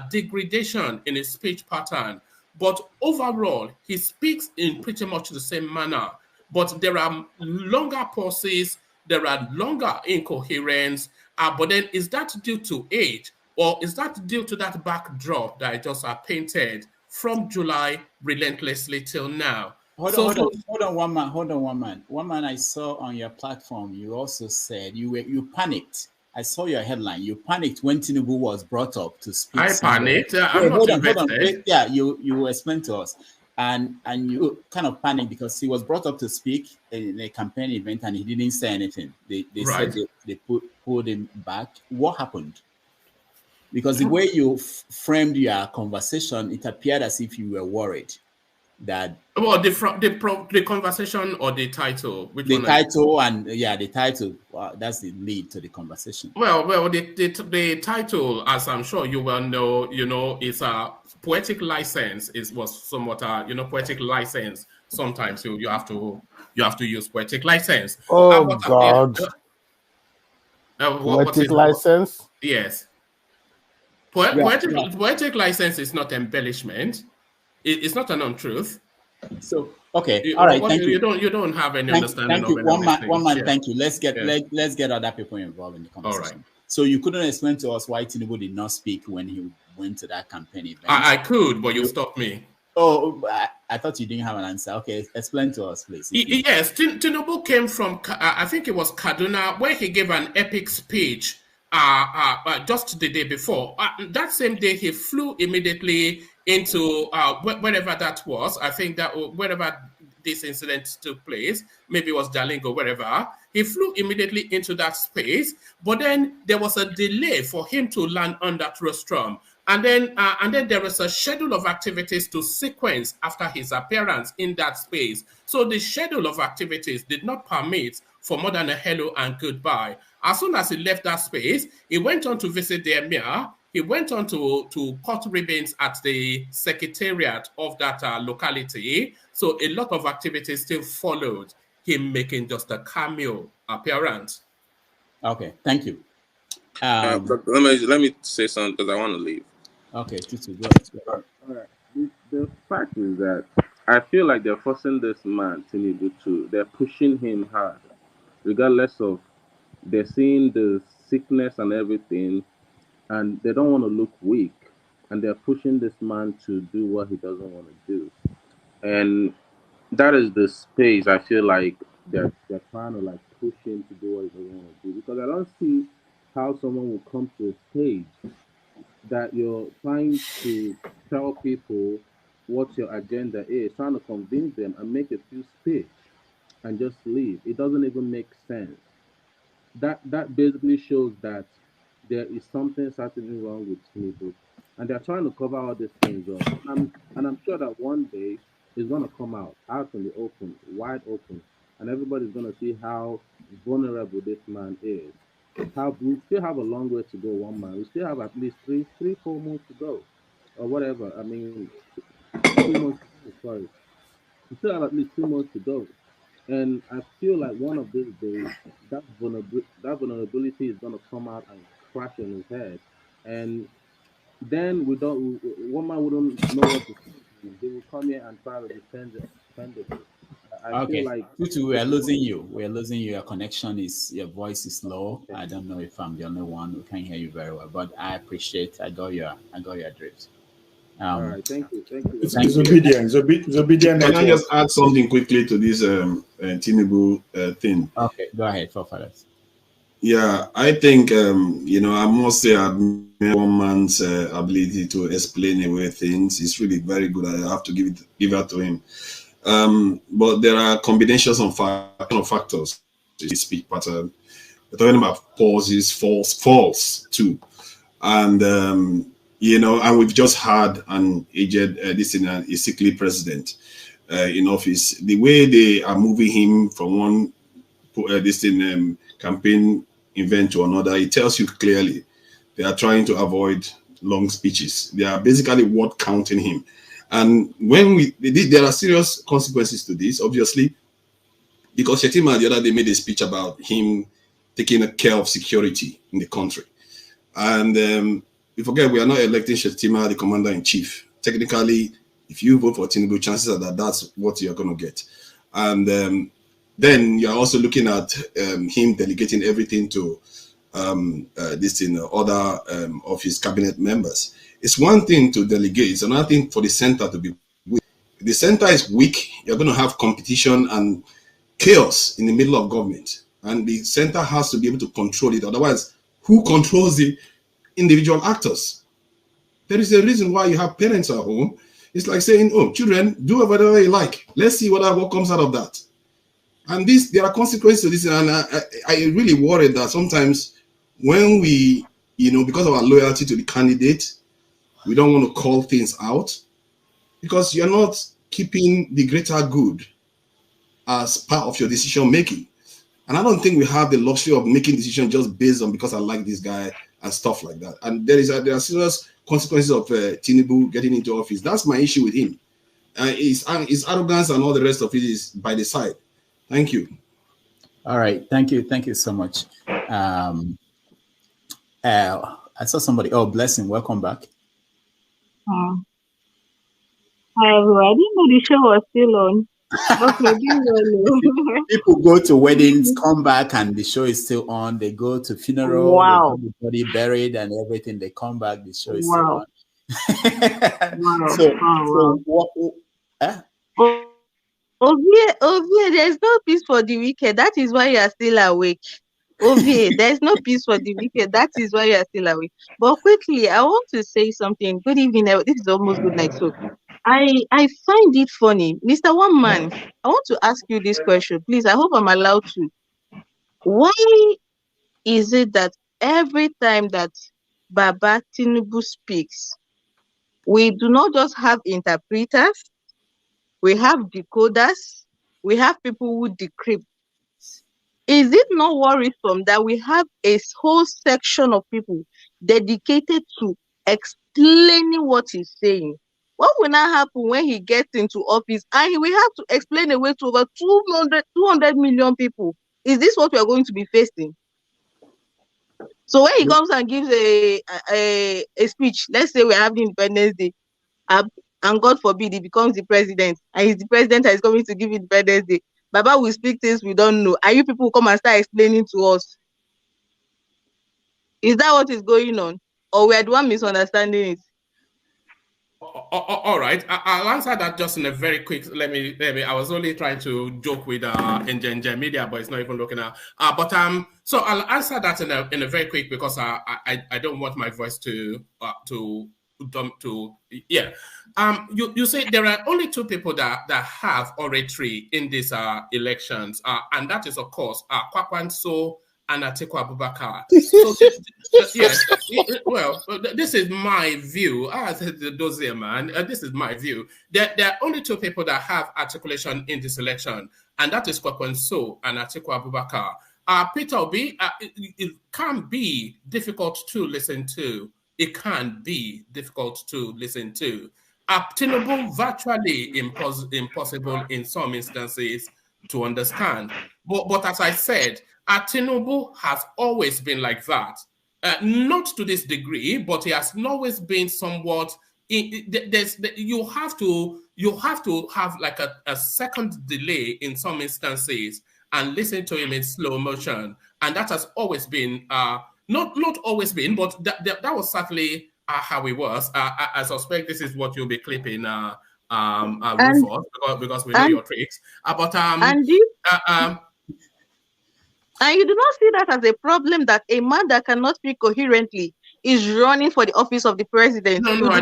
degradation in his speech pattern, but overall, he speaks in pretty much the same manner. But there are longer pauses, there are longer incoherence, but then is that due to age? Or is that due to that backdrop that I just painted from July relentlessly till now? Hold on, one man. I saw on your platform, you also said you panicked. I saw your headline. You panicked when Tinubu was brought up to speak. I panicked. I'm not invested. Yeah, you explained to us, and you kind of panicked because he was brought up to speak in a campaign event and he didn't say anything. They Right. said they pulled him back. What happened? Because the way you framed your conversation, it appeared as if you were worried that. Well, the conversation or the title? Which The one? title and the title. That's the lead to the conversation. Well, the title, as I'm sure you well know, is a poetic license. Was somewhat poetic license. Sometimes you have to use poetic license. Oh God! Poetic license. Yes. Poetic license is not embellishment. It's not an untruth. So okay, all right. Thank you. You don't have any understanding. Thank you. of One man. Yeah. Thank you. Let's get Yeah. other people involved in the conversation. All right. So you couldn't explain to us why Tinubu did not speak when he went to that campaign event. I could, but you stopped me. Oh, I thought you didn't have an answer. Okay, explain to us, please. Yes, Tinubu came from, I think it was Kaduna, where he gave an epic speech just the day before. That same day, he flew immediately into wherever that was. I think that wherever this incident took place, maybe it was Jalingo, wherever. He flew immediately into that space, but then there was a delay for him to land on that rostrum. And then there was a schedule of activities to sequence after his appearance in that space. So the schedule of activities did not permit for more than a hello and goodbye. As soon as he left that space, he went on to visit the emir. He went on to cut ribbons at the secretariat of that locality. So a lot of activities still followed him making just a cameo appearance. Okay, thank you. But let me say something because I want to leave. Okay, Tutu, go ahead. All right. The fact is that I feel like they're forcing this man, Tinubu, they're pushing him hard, regardless of they're seeing the sickness and everything, and they don't want to look weak, and they're pushing this man to do what he doesn't want to do, and that is the space I feel like they're trying to like push him to do what he doesn't want to do, because I don't see how someone will come to a stage that you're trying to tell people what your agenda is, trying to convince them and make a few speech and just leave. It doesn't even make sense. That basically shows that there is something certainly wrong with Soludo, and they're trying to cover all these things up. And I'm sure that one day it's going to come out in the open, wide open, and everybody's going to see how vulnerable this man is. We still have a long way to go, one man. We still have at least 3-4 months to go, or whatever. I mean, 3 months. Sorry, we still have at least 2 months to go. And I feel like one of these days, that vulnerability is going to come out and crash on his head. And then one man wouldn't know what to say. They will come here and try to defend it. I feel Okay, like Tutu, we are losing you. We are losing you. Your connection your voice is low. I don't know if I'm the only one who can hear you very well, but I appreciate. I got your drift. All right, thank you. It's obedient. Can I just add something quickly to this Tinubu thing? Okay, go ahead, forefathers. Yeah, I think I must say I admire one man's ability to explain away things. It's really very good. I have to give that to him. But there are combinations of factors. Speech pattern. We're talking about pauses, false too, and and we've just had an aged, a sickly president in office. The way they are moving him from one campaign event to another, it tells you clearly they are trying to avoid long speeches. They are basically word counting him. And when there are serious consequences to this, obviously, because Shetima the other day made a speech about him taking care of security in the country. And you forget, we are not electing Shetima the commander-in-chief. Technically, if you vote for Tinubu, chances are that that's what you're going to get. And then you're also looking at him delegating everything to other of his cabinet members. It's one thing to delegate, it's another thing for the center to be weak. If the center is weak, you're going to have competition and chaos in the middle of government. And the center has to be able to control it. Otherwise, who controls the individual actors? There is a reason why you have parents at home. It's like saying, oh, children, do whatever you like. Let's see what comes out of that. And there are consequences to this. And I really worry that sometimes when we, because of our loyalty to the candidate, we don't want to call things out because you're not keeping the greater good as part of your decision making. And I don't think we have the luxury of making decisions just based on because I like this guy and stuff like that. And there are serious consequences of Tinubu getting into office. That's my issue with him. His arrogance and all the rest of it is by the side. Thank you. All right. Thank you so much. I saw somebody. Oh, Blessing. Welcome back. Hi, everyone. I didn't know the show was still on. Okay, people go to weddings, come back, and the show is still on. They go to funeral, wow. They get the body buried and everything. They come back, the show is wow. still on. Ovie, there's no peace for the wicked. That is why you are still awake. Ovie, there's no peace for the wicked. That is why you are still awake. But quickly, I want to say something. Good evening. This is almost good night. So I find it funny. Mr. One Man, I want to ask you this question. Please, I hope I'm allowed to. Why is it that every time that Baba Tinubu speaks, we do not just have interpreters, we have decoders, we have people who decrypt? Is it not worrisome that we have a whole section of people dedicated to explaining what he's saying? What will now happen when he gets into office and we have to explain away to over 200 million people? Is this what we are going to be facing? So when he comes and gives a speech, let's say we're having Independence Day, and God forbid he becomes the president, and he's the president that is coming to give Independence Day, Baba will speak things we don't know. Are you people come and start explaining to us? Is that what is going on? Or we are the one misunderstanding it? All right, I'll answer that just in a very quick. Let me. I was only trying to joke with NJ Media, but it's not even looking at. So I'll answer that in a very quick because I don't want my voice to. You say there are only two people that have oratory in these elections, and that is of course Kwakwanso and Atiku Abubakar. So yes, well, this is my view. The dossier man. This is my view. There are only two people that have articulation in this election, and that is Kwakwanso and Atiku Abubakar. Peter Obi, it can be difficult to listen to. It can be difficult to listen to. Tinubu virtually impossible in some instances to understand. But as I said, Tinubu has always been like that. Not to this degree, but he has always been somewhat. You have to have like a second delay in some instances and listen to him in slow motion, and that has always been not always been, but that was certainly how it was. I suspect this is what you'll be clipping, Rufus, because we know your tricks. And you do not see that as a problem that a man that cannot speak coherently is running for the office of the president. No, I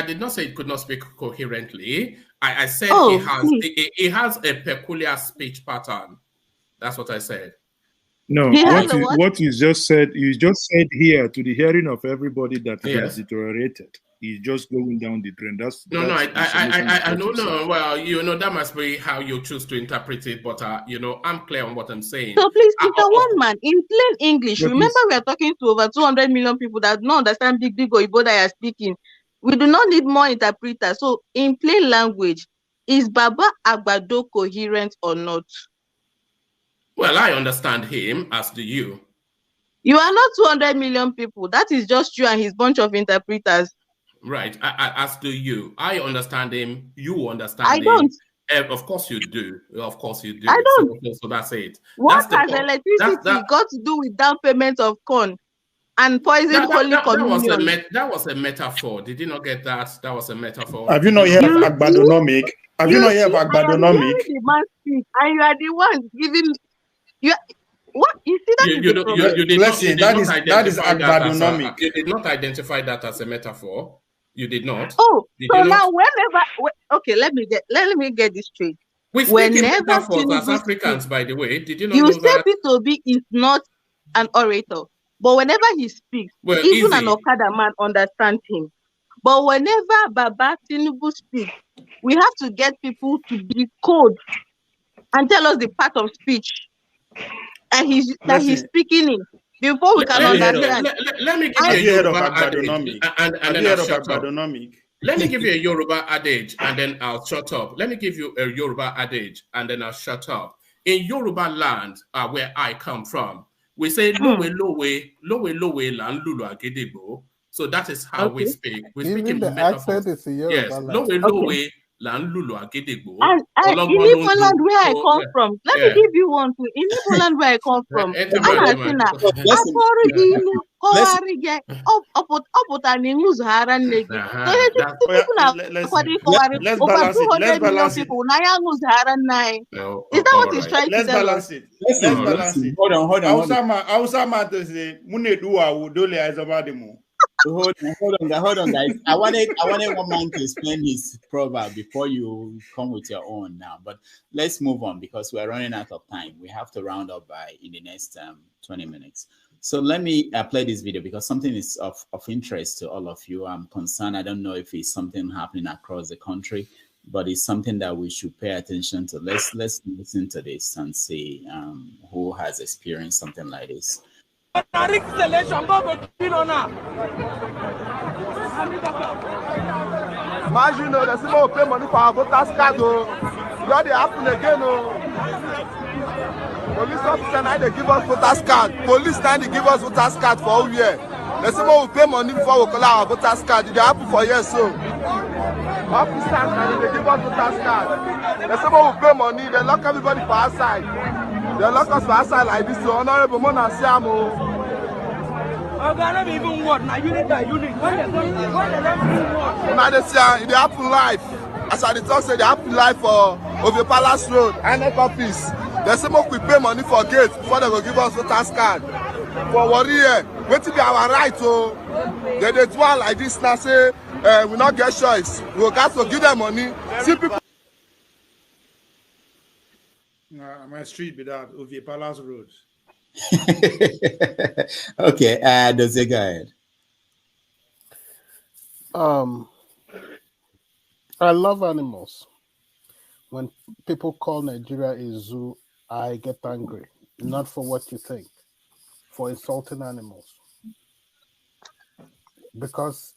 did not say it could not speak coherently. I said he has a peculiar speech pattern. That's what I said. No, what you just said here to the hearing of everybody that he has deteriorated. He's just going down the drain. I don't know. Well, that must be how you choose to interpret it. But I'm clear on what I'm saying. So please, Mr. One Man, in plain English, remember we are talking to over 200 million people that don't understand big Oyibo that are speaking. We do not need more interpreters. So in plain language, is Baba Agbado coherent or not? Well, I understand him, as do you. You are not 200 million people. That is just you and his bunch of interpreters. Right, as do you. I understand him. You understand him. I don't. Of course you do. Of course you do. I don't. So that's it. What has electricity got to do with down payment of corn and poison holy communion? That was a metaphor. Did you not get that? That was a metaphor. Have you not heard of Agbadonomic? Have you not heard of Agbadonomic? The man speak, and you are the one giving. What you see that that is Agbadonomic. You did not identify that as a metaphor. You did not. Oh, so now okay, let me get this straight. We speak in metaphors as Africans, by the way. Did you not know that? You say P2B is not an orator, but whenever he speaks, even an Okada man understands him. But whenever Baba Tinubu speaks, we have to get people to decode and tell us the part of speech and he's speaking in before we can understand. Let me give you a Yoruba adage. Let me give you a Yoruba adage and then I'll shut up. Let me give you a Yoruba adage and then I'll shut up. In Yoruba land, where I come from, we say lowe lan lulu agedebo. So that is how we speak. We speak in metaphors. Yes, lowe lan lulu agedebo. And in Igbo land where I come from, let me give you one too. In Igbo land where I come from, is that what he's trying to tell us? Let's balance it. Hold on, guys. I wanted one man to explain his proverb before you come with your own now. But let's move on because we're running out of time. We have to round up in the next 20 minutes. So let me play this video because something is of interest to all of you. I'm concerned. I don't know if it's something happening across the country, but it's something that we should pay attention to. Let's listen to this and see who has experienced something like this. Imagine the small pay money for our voters card. What they happen again? Police officer now they give us voters card. Police now they give us voters card for all year. The small we pay money before we collect our voters card. They happen for years so. Officers now they give us voters card. The small we pay money. They lock everybody for outside. They lock us for outside like this. So honorable Mona Siamo. Even what? Now unit by unit. Now they say they happen live. As I talk say they happen live for Over Palace Road and office. They say we pay money for gate before they will give us voters card. For warrior, wait to be our right. So they do one like this now say we not get choice. We got to give them money. See people. My street be that Over Palace Road. Okay, does it go ahead? I love animals. When people call Nigeria a zoo, I get angry. Not for what you think, for insulting animals. Because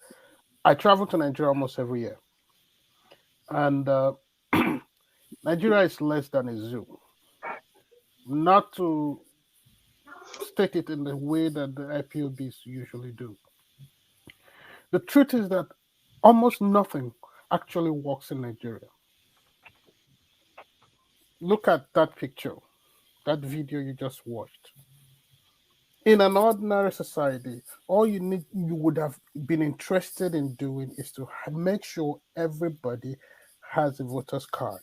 I travel to Nigeria almost every year. And Nigeria is less than a zoo. Not to state it in the way that the IPOBs usually do. The truth is that almost nothing actually works in Nigeria. Look at that picture, that video you just watched. In an ordinary society, all you would have been interested in doing is to make sure everybody has a voter's card.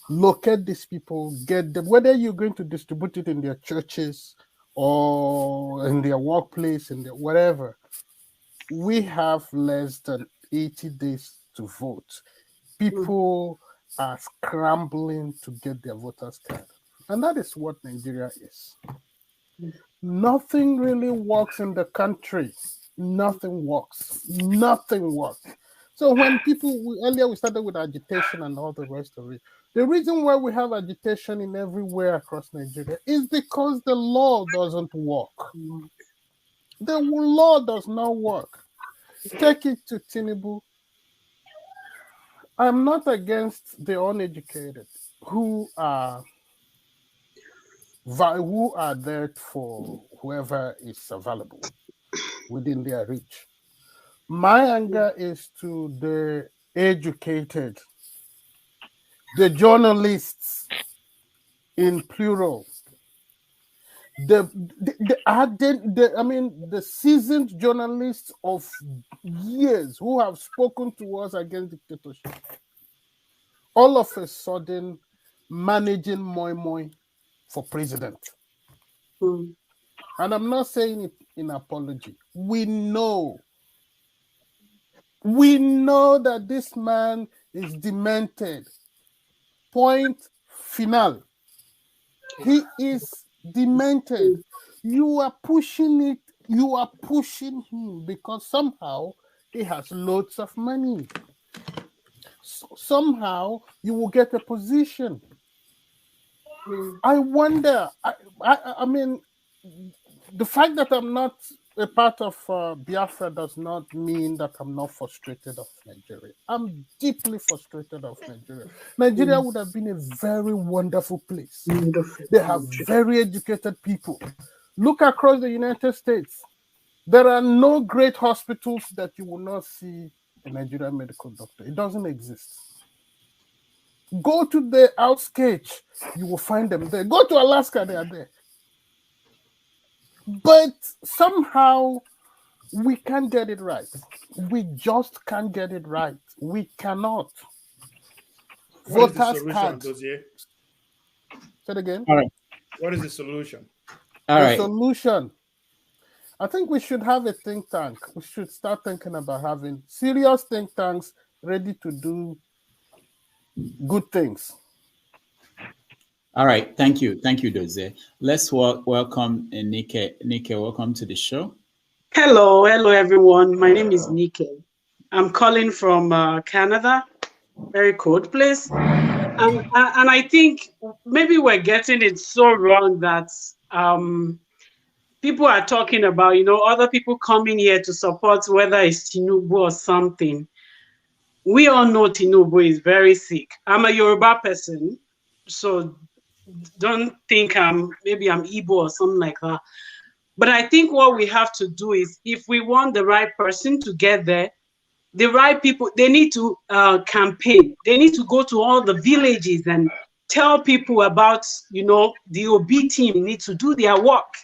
Locate these people, get them, whether you're going to distribute it in their churches or in their workplace, in their whatever. We have less than 80 days to vote. People are scrambling to get their voter's card. And that is what Nigeria is. Nothing really works in the country. Nothing works. Nothing works. So when earlier we started with agitation and all the rest of it. The reason why we have agitation in everywhere across Nigeria is because the law doesn't work. The law does not work. Take it to Tinubu. I'm not against the uneducated who are there for whoever is available within their reach. My anger is to the educated, the journalists in plural, the seasoned journalists of years who have spoken to us against dictatorship. All of a sudden, managing moi moi for president. And I'm not saying it in apology. We know that this man is demented. Point final. He is demented. You are pushing it. You are pushing him because somehow he has loads of money. Somehow you will get a position. I wonder, I mean, the fact that I'm not a part of Biafra does not mean that I'm not frustrated of Nigeria. I'm deeply frustrated of Nigeria. Nigeria would have been a very wonderful place. They have very educated people. Look across the United States. There are no great hospitals that you will not see a Nigerian medical doctor. It doesn't exist. Go to the outskirts, you will find them there. Go to Alaska, they are there. But somehow we can't get it right. We just can't get it right. We cannot. What is the solution, Dozier? Say it again. All right. What is the solution? The solution. I think we should have a think tank. We should start thinking about having serious think tanks ready to do good things. All right, thank you, Dozie. Let's welcome Nike. Nike, welcome to the show. Hello, everyone. My name is Nike. I'm calling from Canada, very cold place, and I think maybe we're getting it so wrong that people are talking about, other people coming here to support whether it's Tinubu or something. We all know Tinubu is very sick. I'm a Yoruba person, so don't think maybe I'm Igbo or something like that. But I think what we have to do is, if we want the right person to get there, the right people, they need to campaign. They need to go to all the villages and tell people about, the OB team need to do their work.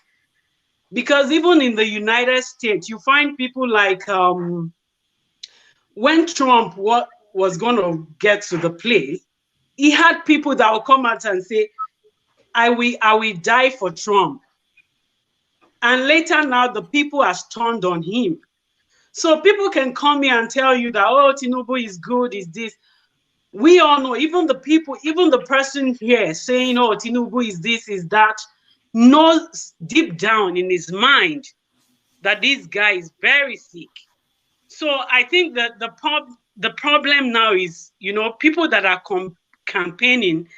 Because even in the United States, you find people like, when Trump was going to get to the place, he had people that will come out and say, I will die for Trump. And later now, the people have turned on him. So people can come here and tell you that, oh, Tinubu is good, is this. We all know, even the person here saying, oh, Tinubu is this, is that, knows deep down in his mind that this guy is very sick. So I think that the problem now is, people that are campaigning,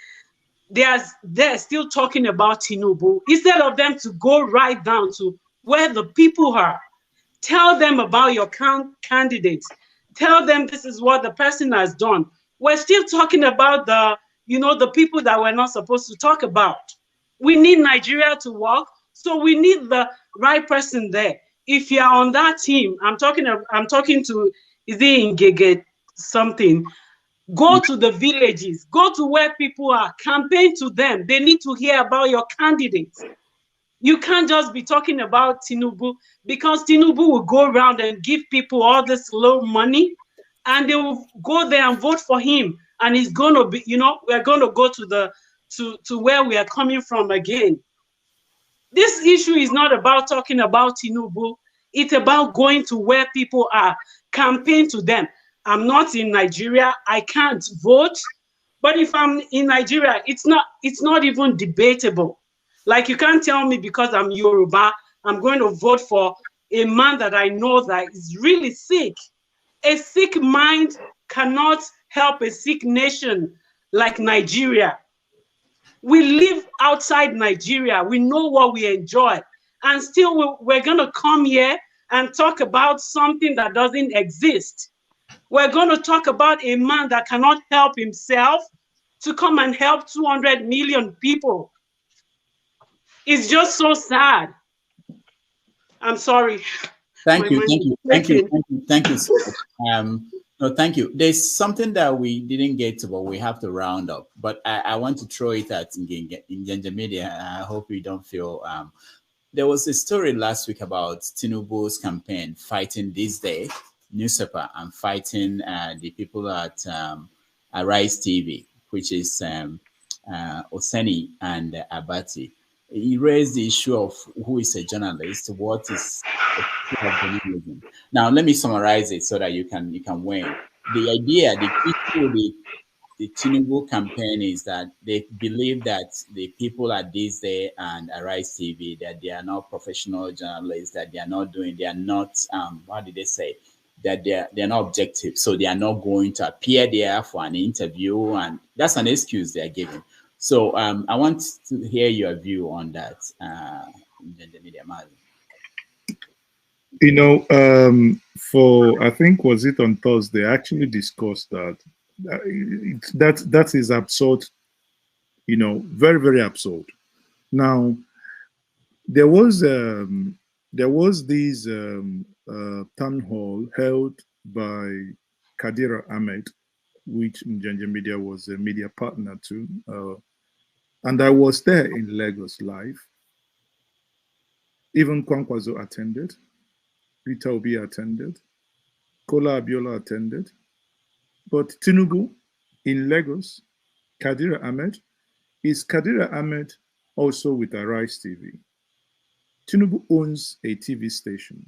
they're still talking about Tinubu instead of them to go right down to where the people are Tell them about your candidates. Tell them this is what the person has done. We're still talking about the people that we're not supposed to talk about. We need Nigeria to work, so we need the right person there. If you're on that team, I'm talking to, is it Ngege something? Go to the villages, go to where people are, campaign to them. They need to hear about your candidates. You can't just be talking about Tinubu, because Tinubu will go around and give people all this low money, and they will go there and vote for him. And he's going to be, we're going to go to where we are coming from again. This issue is not about talking about Tinubu. It's about going to where people are, campaign to them. I'm not in Nigeria. I can't vote. But if I'm in Nigeria, it's not even debatable. Like, you can't tell me because I'm Yoruba, I'm going to vote for a man that I know that is really sick. A sick mind cannot help a sick nation like Nigeria. We live outside Nigeria. We know what we enjoy. And still we're going to come here and talk about something that doesn't exist. We're going to talk about a man that cannot help himself to come and help 200 million people. It's just so sad. I'm sorry. Thank you so much. No, thank you. There's something that we didn't get to, but we have to round up. But I want to throw it at Niger Media. I hope you don't feel. There was a story last week about Tinubu's campaign fighting this day newspaper and fighting the people at Arise TV, which is Oseni and Abati. He raised the issue of who is a journalist, what is journalism. Now, let me summarize it so that you can win. The idea, the issue with the Tinubu campaign is that they believe that the people at this day and Arise TV, that they are not professional journalists, that they are not, what did they say? That they're not objective. So they are not going to appear there for an interview, and that's an excuse they're giving. So I want to hear your view on that, Media. For, I think, was it on Thursday, I actually discussed that. That is absurd, very, very absurd. Now, there was this town hall held by Kadira Ahmed, which Niger Media was a media partner to. And I was there in Lagos live. Even Kwankwaso attended. Peter Obi attended. Kola Abiola attended. But Tinubu in Lagos, Kadira Ahmed, is Kadira Ahmed also with Arise TV? Tinubu owns a TV station.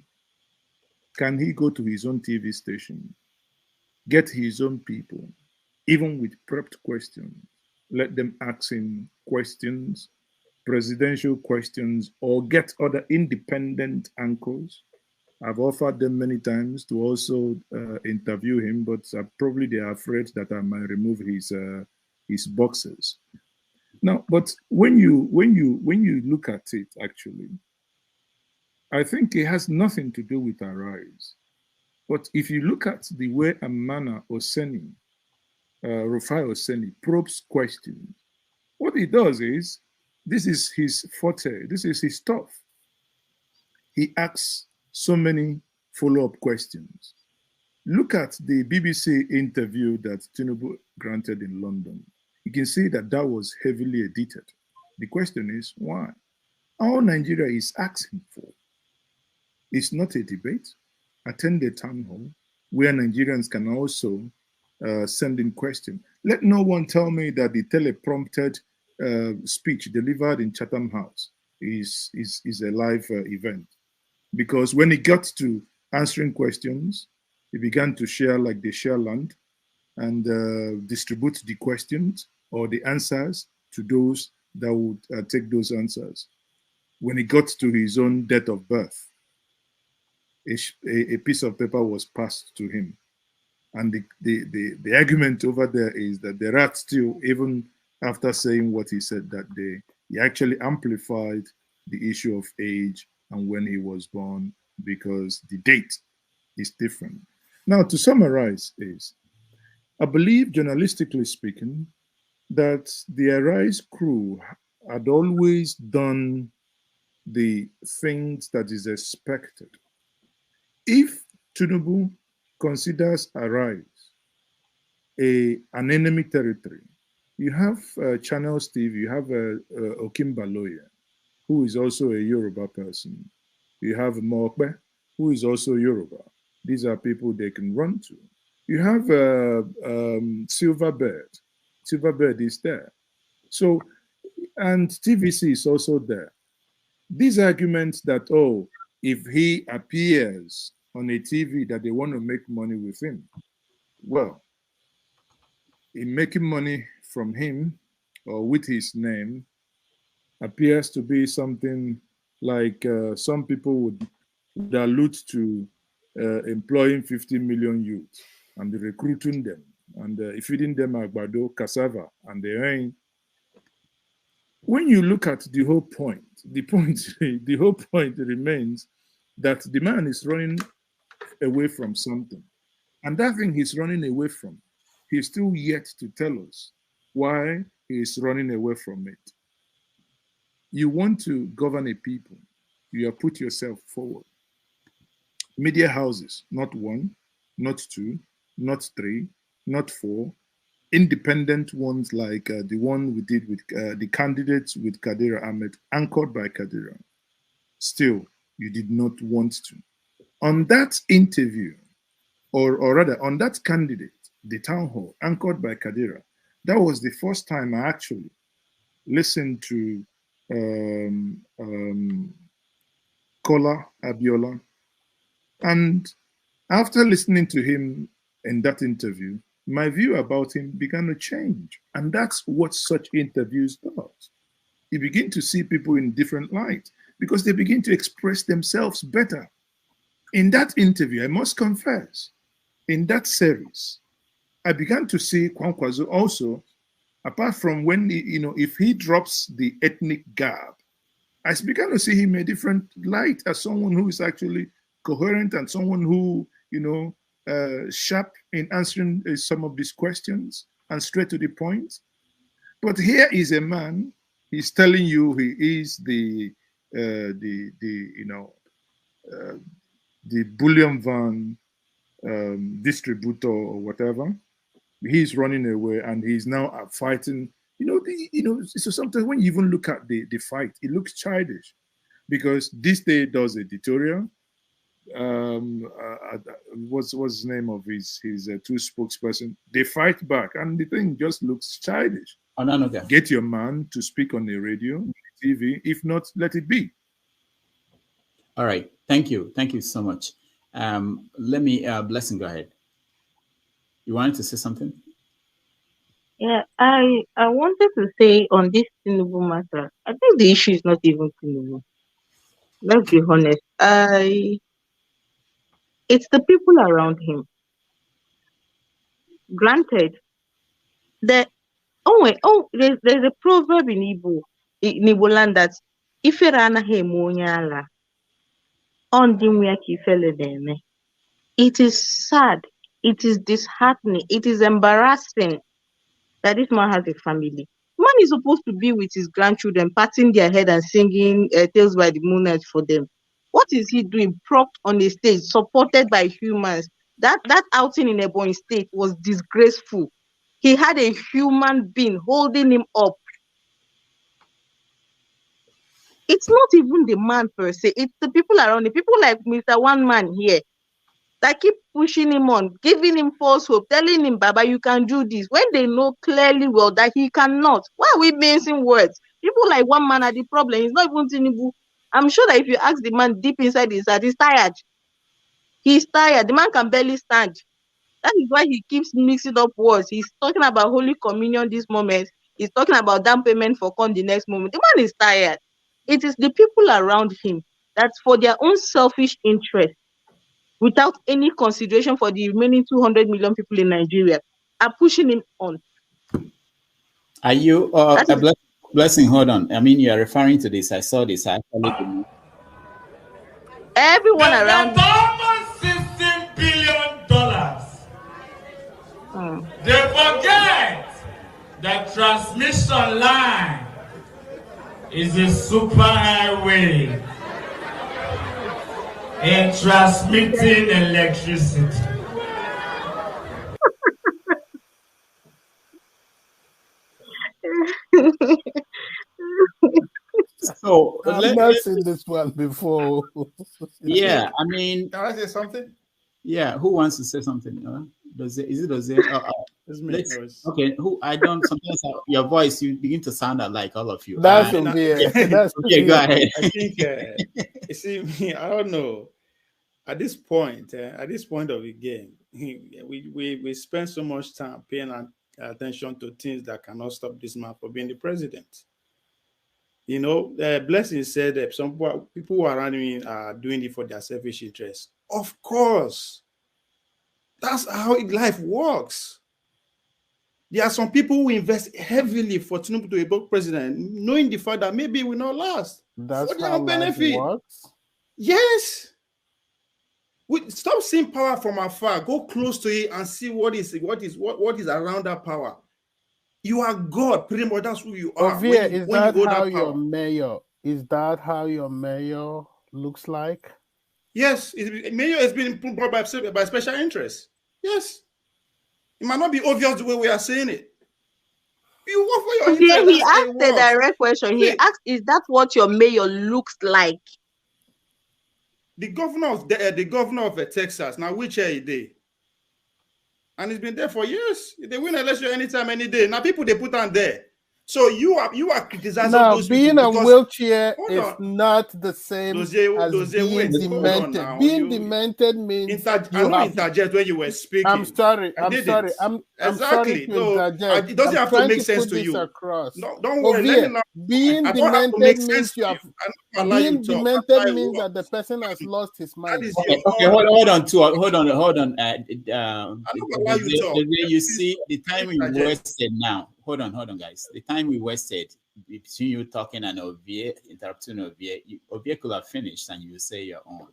Can he go to his own TV station, get his own people, even with prepped questions, let them ask him questions, presidential questions, or get other independent anchors? I've offered them many times to also interview him, but probably they are afraid that I might remove his boxes. Now, but when you look at it, actually, I think it has nothing to do with Arise. But if you look at the way Amana Oseni, Rufai Oseni, probes questions, what he does is, this is his forte, this is his stuff. He asks so many follow-up questions. Look at the BBC interview that Tinubu granted in London. You can see that that was heavily edited. The question is, why? All Nigeria is asking for is not a debate. Attend a town hall where Nigerians can also send in questions. Let no one tell me that the teleprompted speech delivered in Chatham House is a live event. Because when he got to answering questions, he began to share like they share land and distribute the questions or the answers to those that would take those answers. When he got to his own date of birth, a piece of paper was passed to him. And the argument over there is that there are still, even after saying what he said that day, he actually amplified the issue of age and when he was born, because the date is different. Now, to summarize is, I believe, journalistically speaking, that the Arise crew had always done the things that is expected. If Tinubu considers Arise an enemy territory, you have Channel Steve, you have Okimbaloye, who is also a Yoruba person. You have Mokbe, who is also Yoruba. These are people they can run to. You have Silverbird. Silverbird is there. So, and TVC is also there. These arguments that, oh, if he appears on a TV that they want to make money with him, well, in making money from him or with his name appears to be something like some people would allude to employing 50 million youth and recruiting them and feeding them agbado, cassava, and the rein. When you look at the whole point, the whole point remains that the man is running away from something. And that thing he's running away from, he's still yet to tell us why he is running away from it. You want to govern a people, you have put yourself forward. Media houses, not one, not two, not three, not four, independent ones like the one we did with the candidates with Kadira Ahmed, anchored by Kadira. Still, you did not want to. On that interview, or rather on that candidate, the town hall, anchored by Kadira, that was the first time I actually listened to Kola Abiola. And after listening to him in that interview, my view about him began to change. And that's what such interviews does. You begin to see people in different light because they begin to express themselves better. In that interview, I must confess, in that series, I began to see Kwankwaso also, apart from when, if he drops the ethnic garb, I began to see him in a different light as someone who is actually coherent and someone who, sharp in answering some of these questions and straight to the point. But here is a man, he's telling you he is the bullion van distributor or whatever. He's running away and he's now fighting. So sometimes when you even look at the fight, it looks childish because this day does editorial. What's his name of his two spokesperson? They fight back, and the thing just looks childish. Get your man to speak on the radio, TV. If not, let it be. All right. Thank you so much. Let me Blessing, go ahead. You wanted to say something? Yeah, I wanted to say on this Tinubu matter, I think the issue is not even Tinubu. Let's be honest. It's the people around him. Granted, there's a proverb in Igbo land that if it is sad, it is disheartening, it is embarrassing that this man has a family. Man is supposed to be with his grandchildren, patting their head and singing Tales by the Moonlight for them. What is he doing? Propped on a stage, supported by humans. That outing in Ebonyi State was disgraceful. He had a human being holding him up. It's not even the man per se, it's the people around him. People like Mr. One Man here that keep pushing him on, giving him false hope, telling him, Baba, you can do this, when they know clearly well that he cannot. Why are we mincing words? People like One Man are the problem. He's not even Tinubu. I'm sure that if you ask the man deep inside his heart, he's tired. He's tired. The man can barely stand. That is why he keeps mixing up words. He's talking about Holy Communion this moment. He's talking about down payment for corn the next moment. The man is tired. It is the people around him that for their own selfish interest, without any consideration for the remaining 200 million people in Nigeria, are pushing him on. Are you, Blessing, hold on. I mean, you are referring to this. I saw this. I actually didn't. Everyone around. Almost $16 billion. They forget that transmission line is a super highway in transmitting electricity. So I've not seen this one before. Yeah, I mean, can I say something? Yeah, who wants to say something? Is it Jose? It's me. Okay, who I don't sometimes your voice you begin to sound like all of you. That's Ovie. That's okay, go ahead. I think you see me. I don't know. At this point of the game, we spend so much time paying attention to things that cannot stop this man from being the president. You know, Blessing said that some people around me are doing it for their selfish interests. Of course, that's how life works. There are some people who invest heavily for Tinubu to be president, knowing the fact that maybe it will not last. That's for their how benefit. life works. Yes. Stop seeing power from afar. Go close to it and see what is around that power. You are God, pretty much. That's who you are. Ovie, is that how your mayor? Is that how your mayor looks like? Yes, mayor has been put by special interest. Yes, it might not be obvious the way we are saying it. You work for your interest. He asked the direct question. He asked, "Is that what your mayor looks like?" The governor of Texas. Now, which year is they? And it's been there for years. They win election anytime, any day. Now people they put on there. So you are criticizing now, those being people a wheelchair is not the same as being demented. Being demented means interject when you were speaking. I'm sorry. I'm sorry to interject. It doesn't have to make sense to you. Across. No, don't worry. Being demented means you have. Being demented means that the person has lost his mind. Okay, hold on. You see the time we wasted now. Hold on, guys. The time we wasted between you talking and Ovie interrupting Ovie could have finished and you say your own.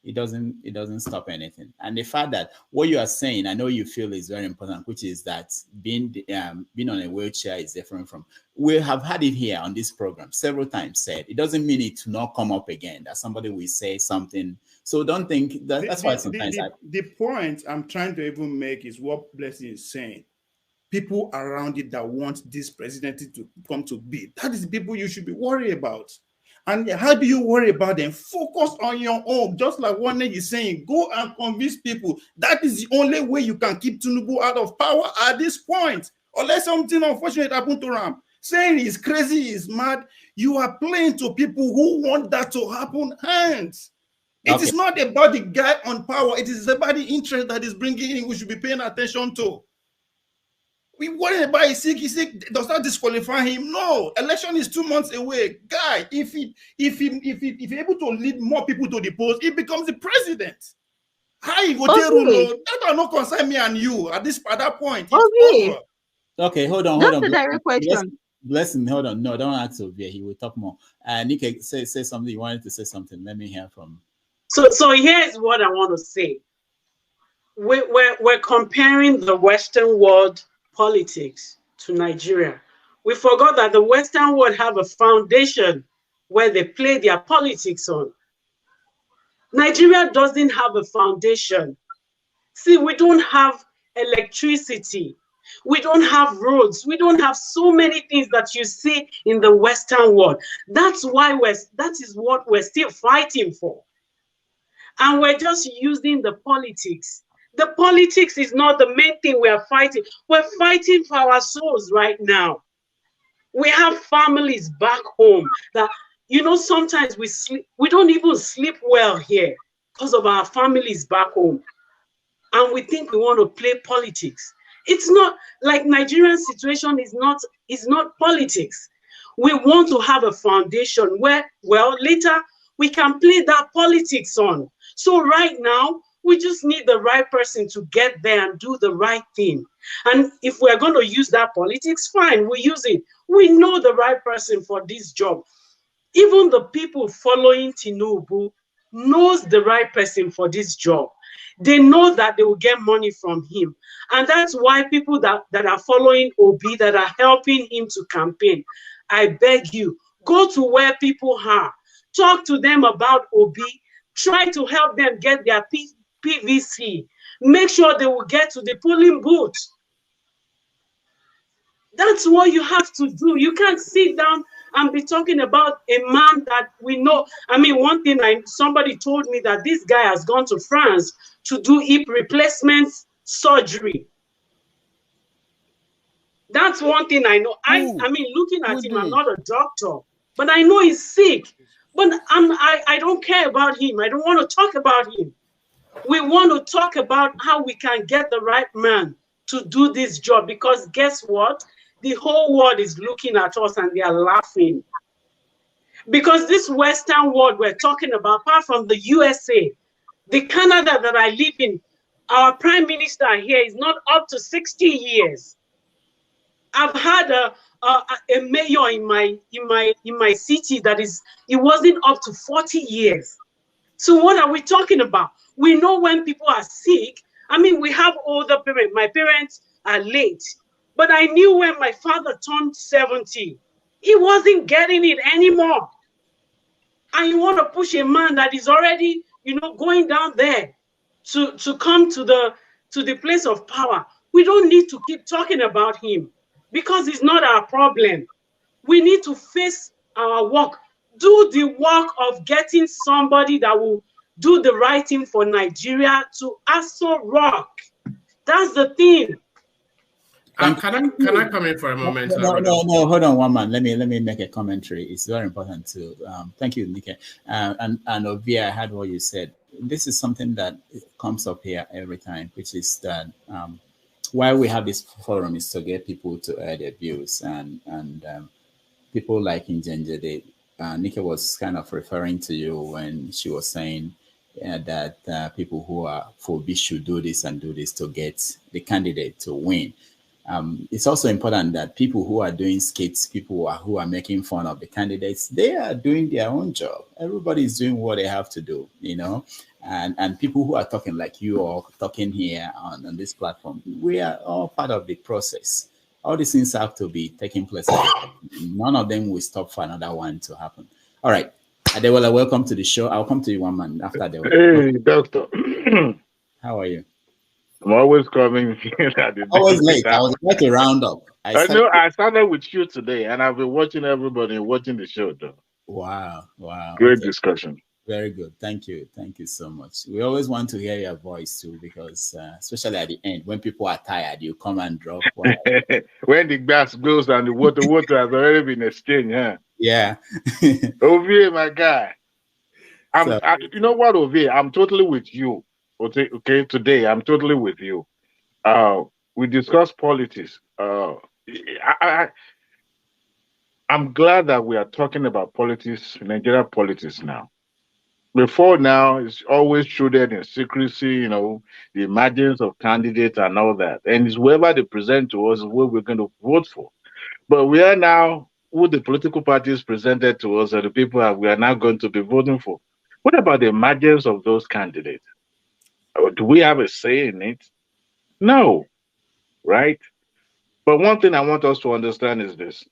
It doesn't stop anything. And the fact that what you are saying, I know you feel is very important, which is that being on a wheelchair is different from. We have had it here on this program several times said. It doesn't mean it to not come up again. That somebody will say something. So don't think that's why sometimes the point I'm trying to even make is what Blessing is saying. People around it that want this presidency to come to be. That is the people you should be worried about. And how do you worry about them? Focus on your own. Just like one thing is saying, go and convince people. That is the only way you can keep Tinubu out of power at this point. Unless something unfortunate happened to him. Saying he's crazy, he's mad. You are playing to people who want that to happen. Hands. It is not about the guy on power. It is about the interest that is bringing in. We should be paying attention to. We worry about he's sick. Does that disqualify him? No. Election is 2 months away. Guy, if he's able to lead more people to the polls, he becomes the president. How he go that will not concern me and you at that point. Okay, hold on. That's a direct question. Blessing, hold on. No, don't ask Ovie. He will talk more. Nick, say something. You wanted to say something. Let me hear from. So here's what I want to say. We're comparing the Western world politics to Nigeria. We forgot that the Western world have a foundation where they play their politics on. Nigeria doesn't have a foundation. See, we don't have electricity. We don't have roads. We don't have so many things that you see in the Western world. That's why that is what we're still fighting for. And we're just using the politics. The politics is not the main thing we are fighting. We're fighting for our souls right now. We have families back home that, sometimes we don't even sleep well here because of our families back home. And we think we want to play politics. It's not like Nigerian situation is not politics. We want to have a foundation where, later we can play that politics on. So right now, we just need the right person to get there and do the right thing. And if we're going to use that politics, fine, we use it. We know the right person for this job. Even the people following Tinubu knows the right person for this job. They know that they will get money from him. And that's why people that are following Obi, that are helping him to campaign, I beg you, go to where people are. Talk to them about Obi. Try to help them get their PVC. Make sure they will get to the polling booth. That's what you have to do. You can't sit down and be talking about a man that we know. I mean, one thing, somebody told me that this guy has gone to France to do hip replacement surgery. That's one thing I know. I mean, looking at him, I'm not a doctor, but I know he's sick. But I don't care about him. I don't want to talk about him. We want to talk about how we can get the right man to do this job, because guess what? The whole world is looking at us and they are laughing. Because this Western world we're talking about, apart from the USA, the Canada that I live in, our prime minister here is not up to 60 years. I've had a mayor in my city that it wasn't up to 40 years. So what are we talking about? We know when people are sick. I mean, we have older parents. My parents are late. But I knew when my father turned 70, he wasn't getting it anymore. And you want to push a man that is already, going down there to come to the place of power. We don't need to keep talking about him, because it's not our problem. We need to face our work. Do the work of getting somebody that will do the right thing for Nigeria to also rock. That's the thing. Can I come in for a moment? No, hold on one man. Let me make a commentary. It's very important to thank you, Nike. And Ovia, I heard what you said. This is something that comes up here every time, which is that why we have this forum is to get people to air their views, and people like Injenje, Nike was kind of referring to you when she was saying that people who are for B should do this and do this to get the candidate to win. It's also important that people who are doing skits, people who are making fun of the candidates, they are doing their own job. Everybody is doing what they have to do, and people who are talking like you are talking here on this platform, we are all part of the process. All these things have to be taking place. None of them will stop for another one to happen. All right. Adewola, welcome to the show. I'll come to you one man after Adewola. Hey, doctor. How are you? I'm always coming. Always late. I was about to round up. I know. I started with you today, and I've been watching everybody watching the show, though. Wow. Great discussion. Very good. Thank you so much. We always want to hear your voice too, because especially at the end, when people are tired, you come and drop. When the gas goes and the water has already been exchanged, huh? Yeah. Ovie, my guy. You know what, Ovie? I'm totally with you. Okay, today I'm totally with you. We discussed politics. I'm glad that we are talking about politics, Nigeria politics now. Before now, it's always shrouded in secrecy, the emergence of candidates and all that. And it's whoever they present to us is what we're going to vote for. But we are now, who the political parties presented to us are the people that we are now going to be voting for. What about the emergence of those candidates? Do we have a say in it? No, right? But one thing I want us to understand is this.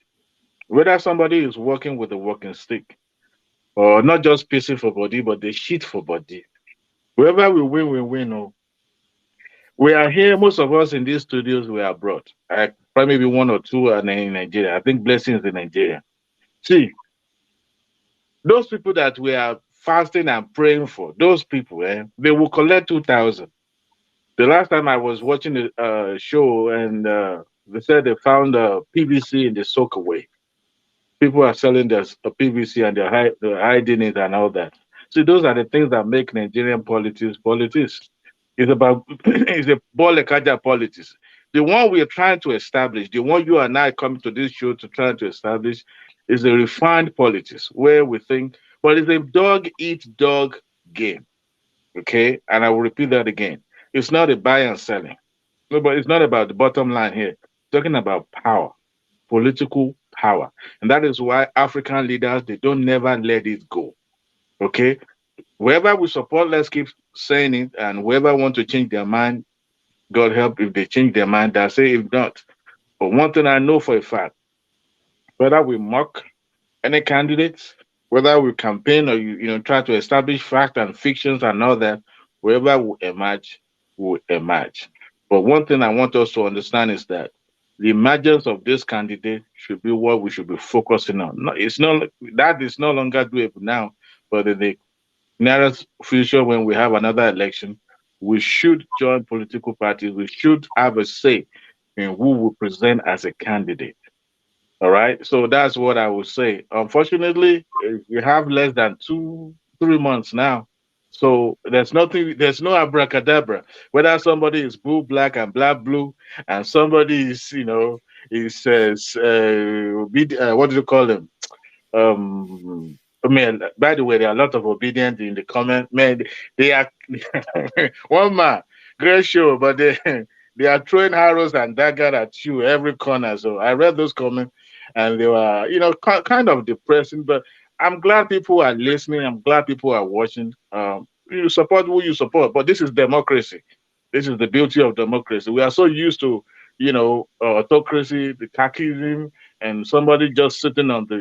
Whether somebody is working with a walking stick, or not just pissing for body, but they shit for body. Whoever we win, we win. Oh. We are here, most of us in these studios, we are abroad. Probably maybe one or two are in Nigeria. I think Blessing is in Nigeria. See, those people that we are fasting and praying for, those people, they will collect 2,000. The last time I was watching a show, and they said they found a PVC in the soak away. People are selling their PVC and they're hiding it and all that. See, those are the things that make Nigerian politics. It's about it's a Bolekaja politics. The one we are trying to establish, the one you and I come to this show to try to establish, is a refined politics where we think, well, it's a dog-eat-dog game. Okay? And I will repeat that again. It's not a buy and selling. No, but it's not about the bottom line here. It's talking about power, political power. And that is why African leaders, they don't never let it go. Okay? whoever we support, let's keep saying it. And whoever want to change their mind, God help if they change their mind. I say if not. But one thing I know for a fact, whether we mock any candidates, whether we campaign or try to establish fact and fictions and all that, whoever will emerge will emerge. But one thing I want us to understand is that the emergence of this candidate should be what we should be focusing on. It's not that is no longer doable now, but in the nearest future when we have another election, we should join political parties. We should have a say in who we present as a candidate. All right. So that's what I would say. Unfortunately, we have less than 3 months now. So there's no abracadabra. Whether somebody is blue, black, and black, blue, and somebody is, what do you call them? I mean, by the way, there are a lot of obedient in the comment. Man, they are one man, great show, but they are throwing arrows and dagger at you every corner. So I read those comments, and they were, kind of depressing. But I'm glad people are listening. I'm glad people are watching. You support who you support, but this is democracy. This is the beauty of democracy. We are so used to, autocracy, the kakism, and somebody just sitting on the,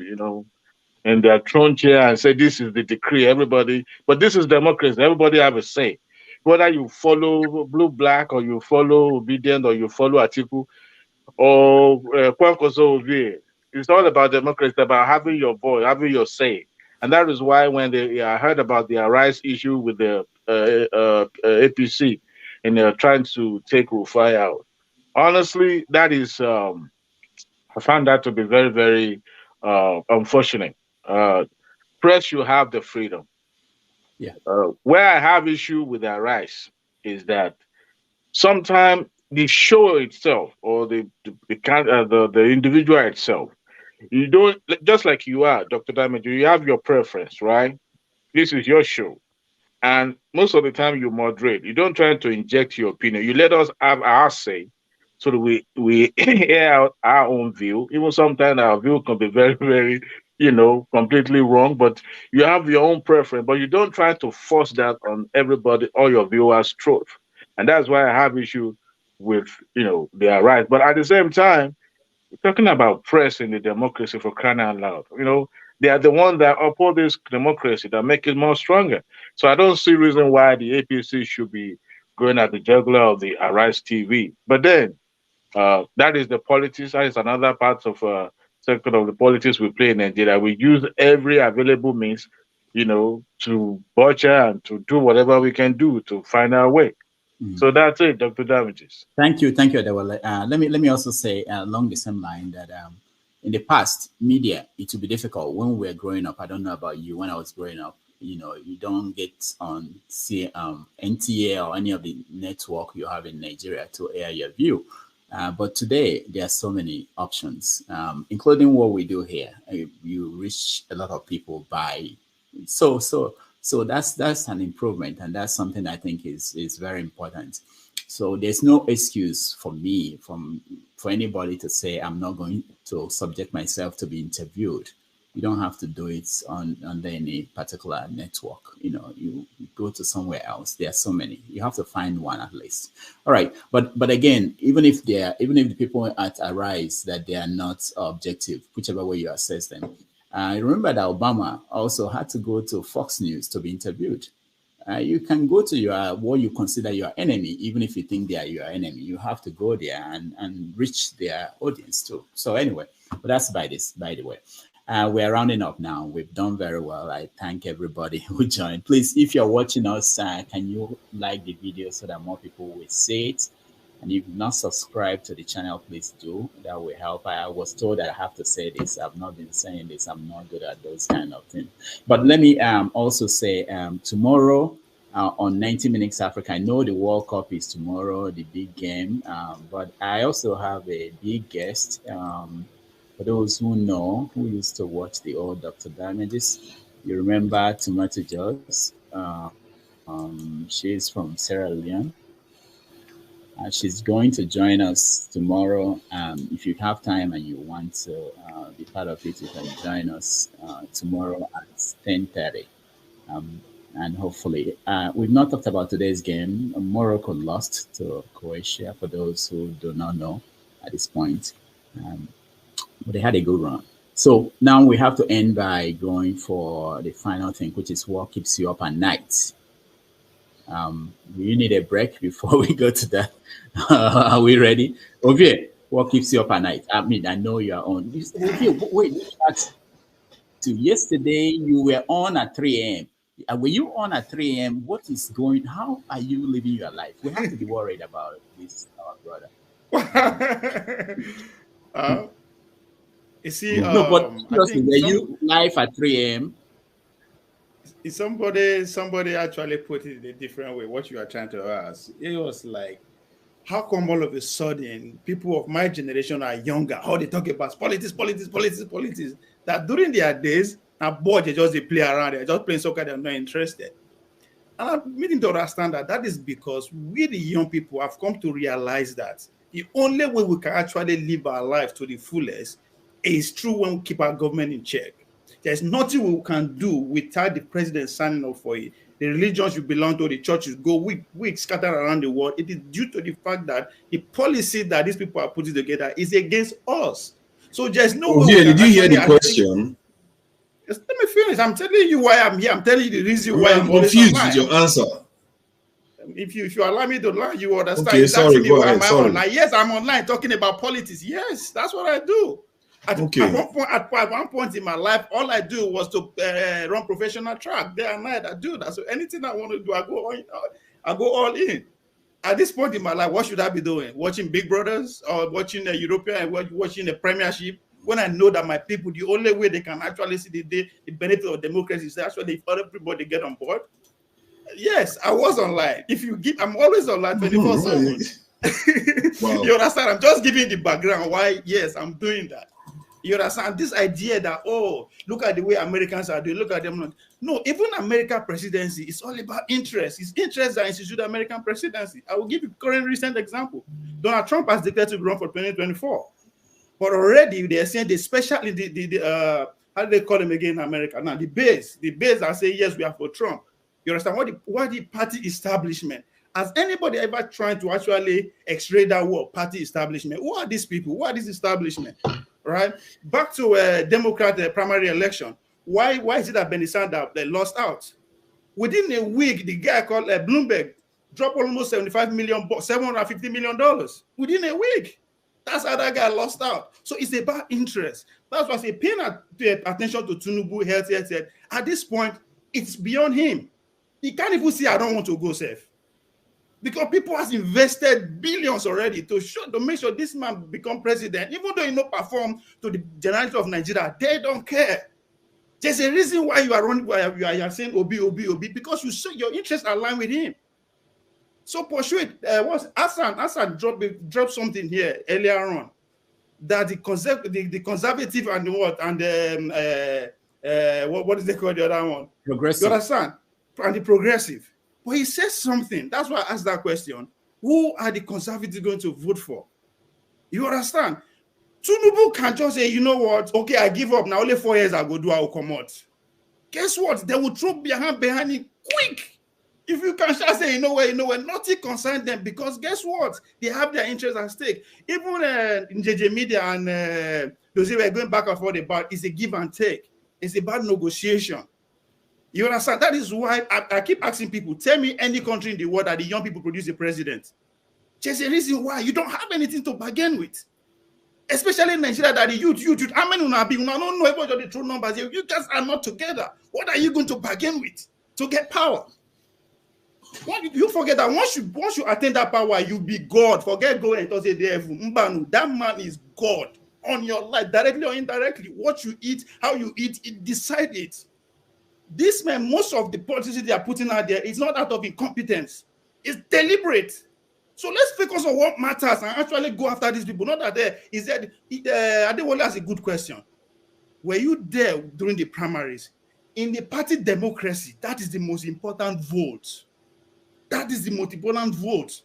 in their throne chair and say this is the decree. Everybody, but this is democracy. Everybody have a say. Whether you follow blue, black, or you follow obedient, or you follow Atiku, or Kwankwaso Ovie. It's all about democracy, about having your voice, having your say. And that is why when I heard about the Arise issue with the APC, and they're trying to take Rufai out. Honestly, that is, I found that to be very, very unfortunate. Press should have the freedom. Yeah. Where I have issue with the Arise is that sometimes the show itself or the individual itself, you don't, just like you are, Dr. Damage, you have your preference, right? This is your show. And most of the time you moderate. You don't try to inject your opinion. You let us have our say so that we air out our own view. Even sometimes our view can be very, very, completely wrong, but you have your own preference, but you don't try to force that on everybody or your viewers' truth. And that's why I have issue with, their right. But at the same time, we're talking about press in the democracy, for crying out loud. They are the one that uphold this democracy, that make it more stronger. So I don't see reason why the APC should be going at the jugular of the Arise TV. But then, that is the politics. That is another part of sector of the politics we play in Nigeria. We use every available means, to butcher and to do whatever we can do to find our way. So that's it, Dr. Damages. Thank you, Adewale. Let me also say along the same line that in the past, media, it would be difficult when we were growing up. I don't know about you. When I was growing up, you don't get on NTA or any of the network you have in Nigeria to air your view. But today, there are so many options, including what we do here. You reach a lot of people by so that's an improvement, and that's something I think is very important. So there's no excuse for me for anybody to say I'm not going to subject myself to be interviewed. You don't have to do it under any particular network. You go to somewhere else. There are so many. You have to find one at least. All right. But again, even if the people at Arise that they are not objective, whichever way you assess them, remember that Obama also had to go to Fox News to be interviewed. You can go to what you consider your enemy, even if you think they are your enemy. You have to go there and reach their audience too. So anyway, but that's by the way. We're rounding up now. We've done very well. I thank everybody who joined. Please, if you're watching us, can you like the video so that more people will see it? And if you've not subscribed to the channel, please do. That will help. I was told that I have to say this. I've not been saying this. I'm not good at those kind of things. But let me also say tomorrow on 90 Minutes Africa, I know the World Cup is tomorrow, the big game. But I also have a big guest. For those who know, who used to watch the old Dr. Damages, you remember Tomato Jones. She's from Sierra Leone. She's going to join us tomorrow. If you have time and you want to be part of it, you can join us tomorrow at 10:30. And hopefully, we've not talked about today's game. Morocco lost to Croatia, for those who do not know at this point. But they had a good run. So now we have to end by going for the final thing, which is what keeps you up at night. You need a break before we go to that. Are we ready? Ovie, what keeps you up at night? I mean, I know you are on. Ovie, wait, yesterday you were on at 3 a.m. Were you on at 3 a.m.? What is going? How are you living your life? We have to be worried about this, our brother. You see, no, but seriously, were you live at 3 a.m.? Somebody actually put it in a different way. What you are trying to ask, it was like, how come all of a sudden people of my generation are younger? How they talk about politics? That during their days, now boy, they just play around. They're just playing soccer. They're not interested. And I'm meaning to understand that is because we, the young people, have come to realize that the only way we can actually live our life to the fullest is true when we keep our government in check. There's nothing we can do without the president signing up for it. The religions you belong to, the churches go, we scatter around the world. It is due to the fact that the policy that these people are putting together is against us. So there's no way. Did you hear the question? Just let me finish. I'm telling you why I'm here. I'm telling you the reason why I'm confused with your answer. If you allow me to lie, you understand. Okay, sorry, go ahead. Sorry. Online. Yes, I'm online talking about politics. Yes, that's what I do. At one point in my life, all I do was to run professional track day and night. I do that. So anything I want to do, I go all in. At this point in my life, what should I be doing? Watching Big Brothers or watching the European, watching the Premiership? When I know that my people, the only way they can actually see the benefit of democracy is actually if everybody get on board. Yes, I was online. I'm always online 24/7. Wow. You understand? I'm just giving the background why, yes, I'm doing that. You understand? This idea that, oh, look at the way Americans are doing, look at them. No, even American presidency is all about interest. It's interest that institute American presidency. I will give you a current recent example. Donald Trump has declared to run for 2024. But already they are saying especially the how do they call them again in America? Now the base are saying, yes, we are for Trump. You understand what the party establishment? Has anybody ever tried to actually x-ray that word, party establishment? Who are these people? Who are this establishment? Right? Back to Democrat primary election. Why is it that Bernie Sanders they lost out? Within a week, the guy called Bloomberg dropped almost $750 million within a week. That's how that guy lost out. So it's about interest. That's why I say paying attention to Tinubu health. At this point, it's beyond him. He can't even say, I don't want to go safe. Because people have invested billions already to make sure this man become president. Even though he not perform to the generality of Nigeria, they don't care. There's a reason why you are running, why you are saying Obi, because you saw your interests align with him. So pursue it. Hassan dropped something here earlier on that the conservative and what is they call the other one? Progressive. You understand? And the progressive. But he says something. That's why I asked that question. Who are the conservatives going to vote for? You understand? Tinubu can just say, you know what? Okay, I give up. Now only 4 years I will come out. Guess what? They will throw behind it quick. If you can just say, you know where, nothing concerns them because guess what? They have their interests at stake. Even in JJ Media and those who are going back and forth about it's a give and take. It's about negotiation. You understand? That is why I keep asking people, tell me any country in the world that the young people produce a president. There's a reason why you don't have anything to bargain with. Especially in Nigeria, that the youth, how many people don't know about the true numbers? You guys are not together. What are you going to bargain with to get power? You forget that once you attain that power, you be God. Forget going and say that man is God on your life, directly or indirectly. What you eat, how you eat, it decide it. This man, most of the policies they are putting out there, it's not out of incompetence. It's deliberate. So let's focus on what matters and actually go after these people. Not that Adewale has a good question. Were you there during the primaries? In the party democracy, that is the most important vote. That is the most important vote.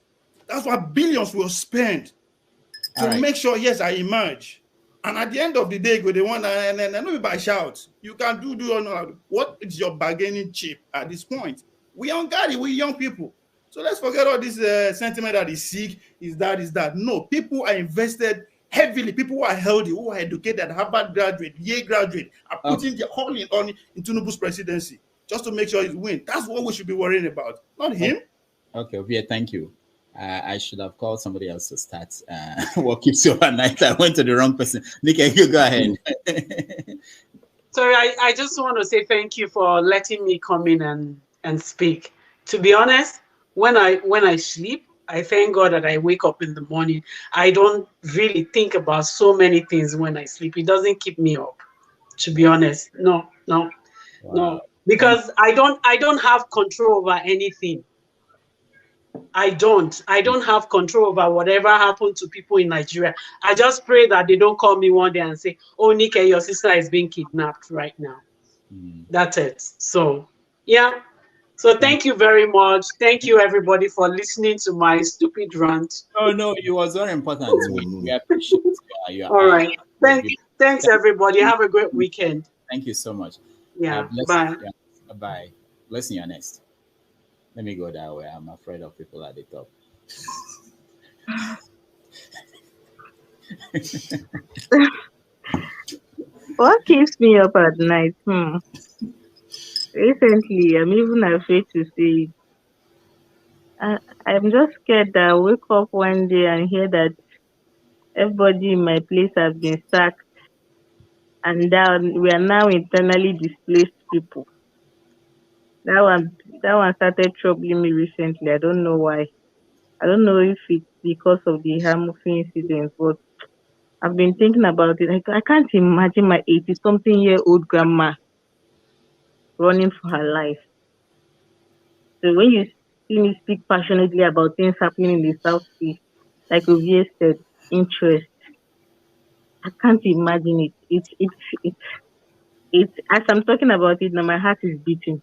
That's why billions will spend to make sure, yes, I emerge. And at the end of the day, go they want and not by shout. You can do or not. What is your bargaining chip at this point? We young guys, we young people. So let's forget all this sentiment that is sick, is that. No, people are invested heavily. People who are healthy, who are educated, Harvard graduate, Yale graduate, are putting their all in Tinubu's presidency just to make sure he wins. That's what we should be worrying about, not him. Okay, Ovie, thank you. I should have called somebody else to start. What keeps you overnight? I went to the wrong person. Nika, you go ahead. Sorry, I just want to say thank you for letting me come in and speak. To be honest, when I sleep, I thank God that I wake up in the morning. I don't really think about so many things when I sleep. It doesn't keep me up, to be honest. No. Because I don't have control over anything. I don't have control over whatever happened to people in Nigeria. I just pray that they don't call me one day and say, "Oh, Nika, your sister is being kidnapped right now." That's it. So, yeah. So thank you very much. Thank you, everybody, for listening to my stupid rant. Oh, no, it was very important. We appreciate you. All right. Thanks, everybody. Have a great weekend. Thank you so much. Yeah, bye. Bye. Blessing, you're next. Let me go that way. I'm afraid of people at the top. What keeps me up at night? Recently, I'm even afraid to say it. I'm just scared that I wake up one day and hear that everybody in my place has been sacked, and we are now internally displaced people. That one started troubling me recently. I don't know why. I don't know if it's because of the Hamilton incident, but I've been thinking about it. I can't imagine my 80-something-year-old grandma running for her life. So when you see me speak passionately about things happening in the Southeast, like Ovie said, interest, I can't imagine it. It's as I'm talking about it now, my heart is beating.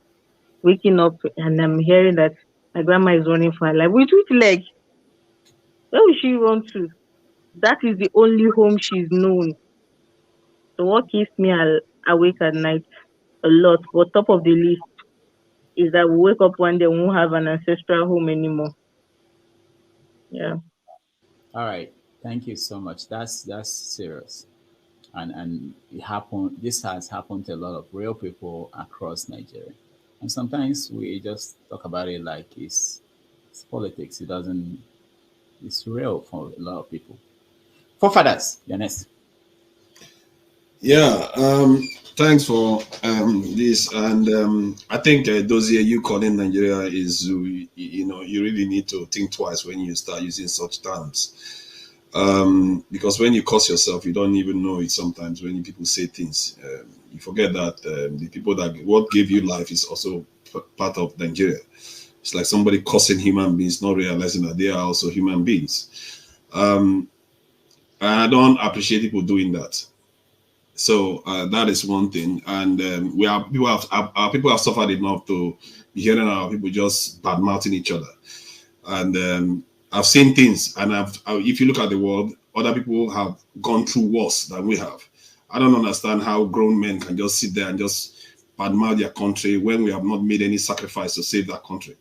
Waking up and I'm hearing that my grandma is running for her life. With which leg? Where will she run to? That is the only home she's known. So what keeps me awake at night a lot, but top of the list is that we wake up one day and we won't have an ancestral home anymore. Yeah. All right. Thank you so much. That's serious. And it happened. This has happened to a lot of real people across Nigeria. And sometimes we just talk about it like it's politics. It's real for a lot of people. Forefathers, you're next. Yeah, thanks for this. And I think Dozie, you calling Nigeria is, you really need to think twice when you start using such terms. Because when you curse yourself, you don't even know it sometimes when people say things. You forget that the people what gave you life is also part of Nigeria. It's like somebody cursing human beings, not realizing that they are also human beings. And I don't appreciate people doing that. So that is one thing. And our people have suffered enough to be hearing our people just bad mouthing each other. And I've seen things, and if you look at the world, other people have gone through worse than we have. I don't understand how grown men can just sit there and just badmouth their country when we have not made any sacrifice to save that country.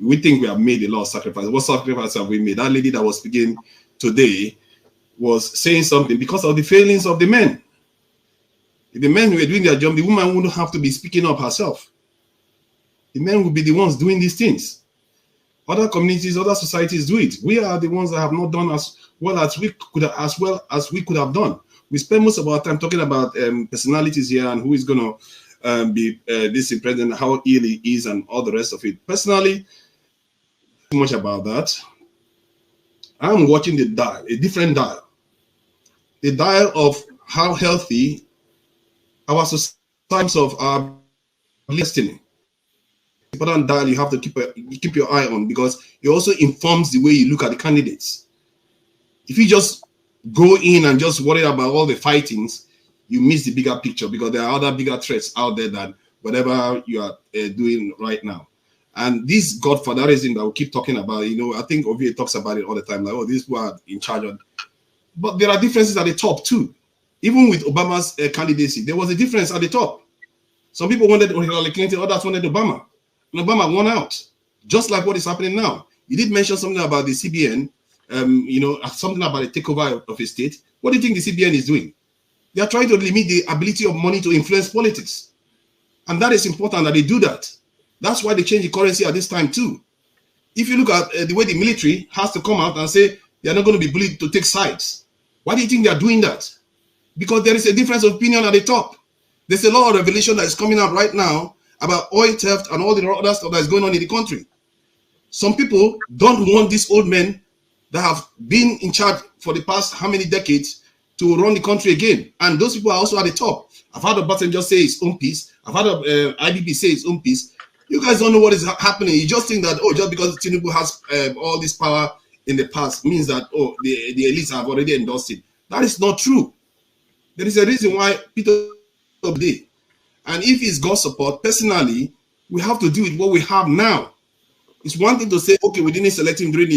We think we have made a lot of sacrifices. What sacrifice have we made? That lady that was speaking today was saying something because of the failings of the men. If the men were doing their job, the woman wouldn't have to be speaking up herself. The men would be the ones doing these things. Other communities, other societies do it. We are the ones that have not done as well as we could have done. We spend most of our time talking about personalities here and who is going to be this president, how ill he is, and all the rest of it. Personally, too much about that. I'm watching the dial, a different dial. The dial of how healthy our society of our destiny. Important dial you have to keep your eye on, because it also informs the way you look at the candidates. If you just go in and just worry about all the fightings, you miss the bigger picture, because there are other bigger threats out there than whatever you are doing right now. And this godfatherism that we keep talking about, I think Ovie talks about it all the time, like, oh, these people are in charge of. But there are differences at the top too. Even with Obama's candidacy, there was a difference at the top. Some people wanted Hillary Clinton, others wanted Obama. And Obama won out, just like what is happening now. You did mention something about the CBN, something about the takeover of a state. What do you think the CBN is doing? They are trying to limit the ability of money to influence politics. And that is important that they do that. That's why they change the currency at this time too. If you look at the way the military has to come out and say they are not going to be bullied to take sides. Why do you think they are doing that? Because there is a difference of opinion at the top. There's a lot of revelation that is coming out right now about oil theft and all the other stuff that is going on in the country. Some people don't want these old men that have been in charge for the past how many decades to run the country again. And those people are also at the top. I've heard Obasanjo just say his own piece. I've heard of IBB say his own piece. You guys don't know what is happening. You just think that, just because Tinubu has all this power in the past means that, the elites have already endorsed it. That is not true. There is a reason why Peter today. And if it's God's support, personally, we have to do with what we have now. It's one thing to say, okay, we didn't select him during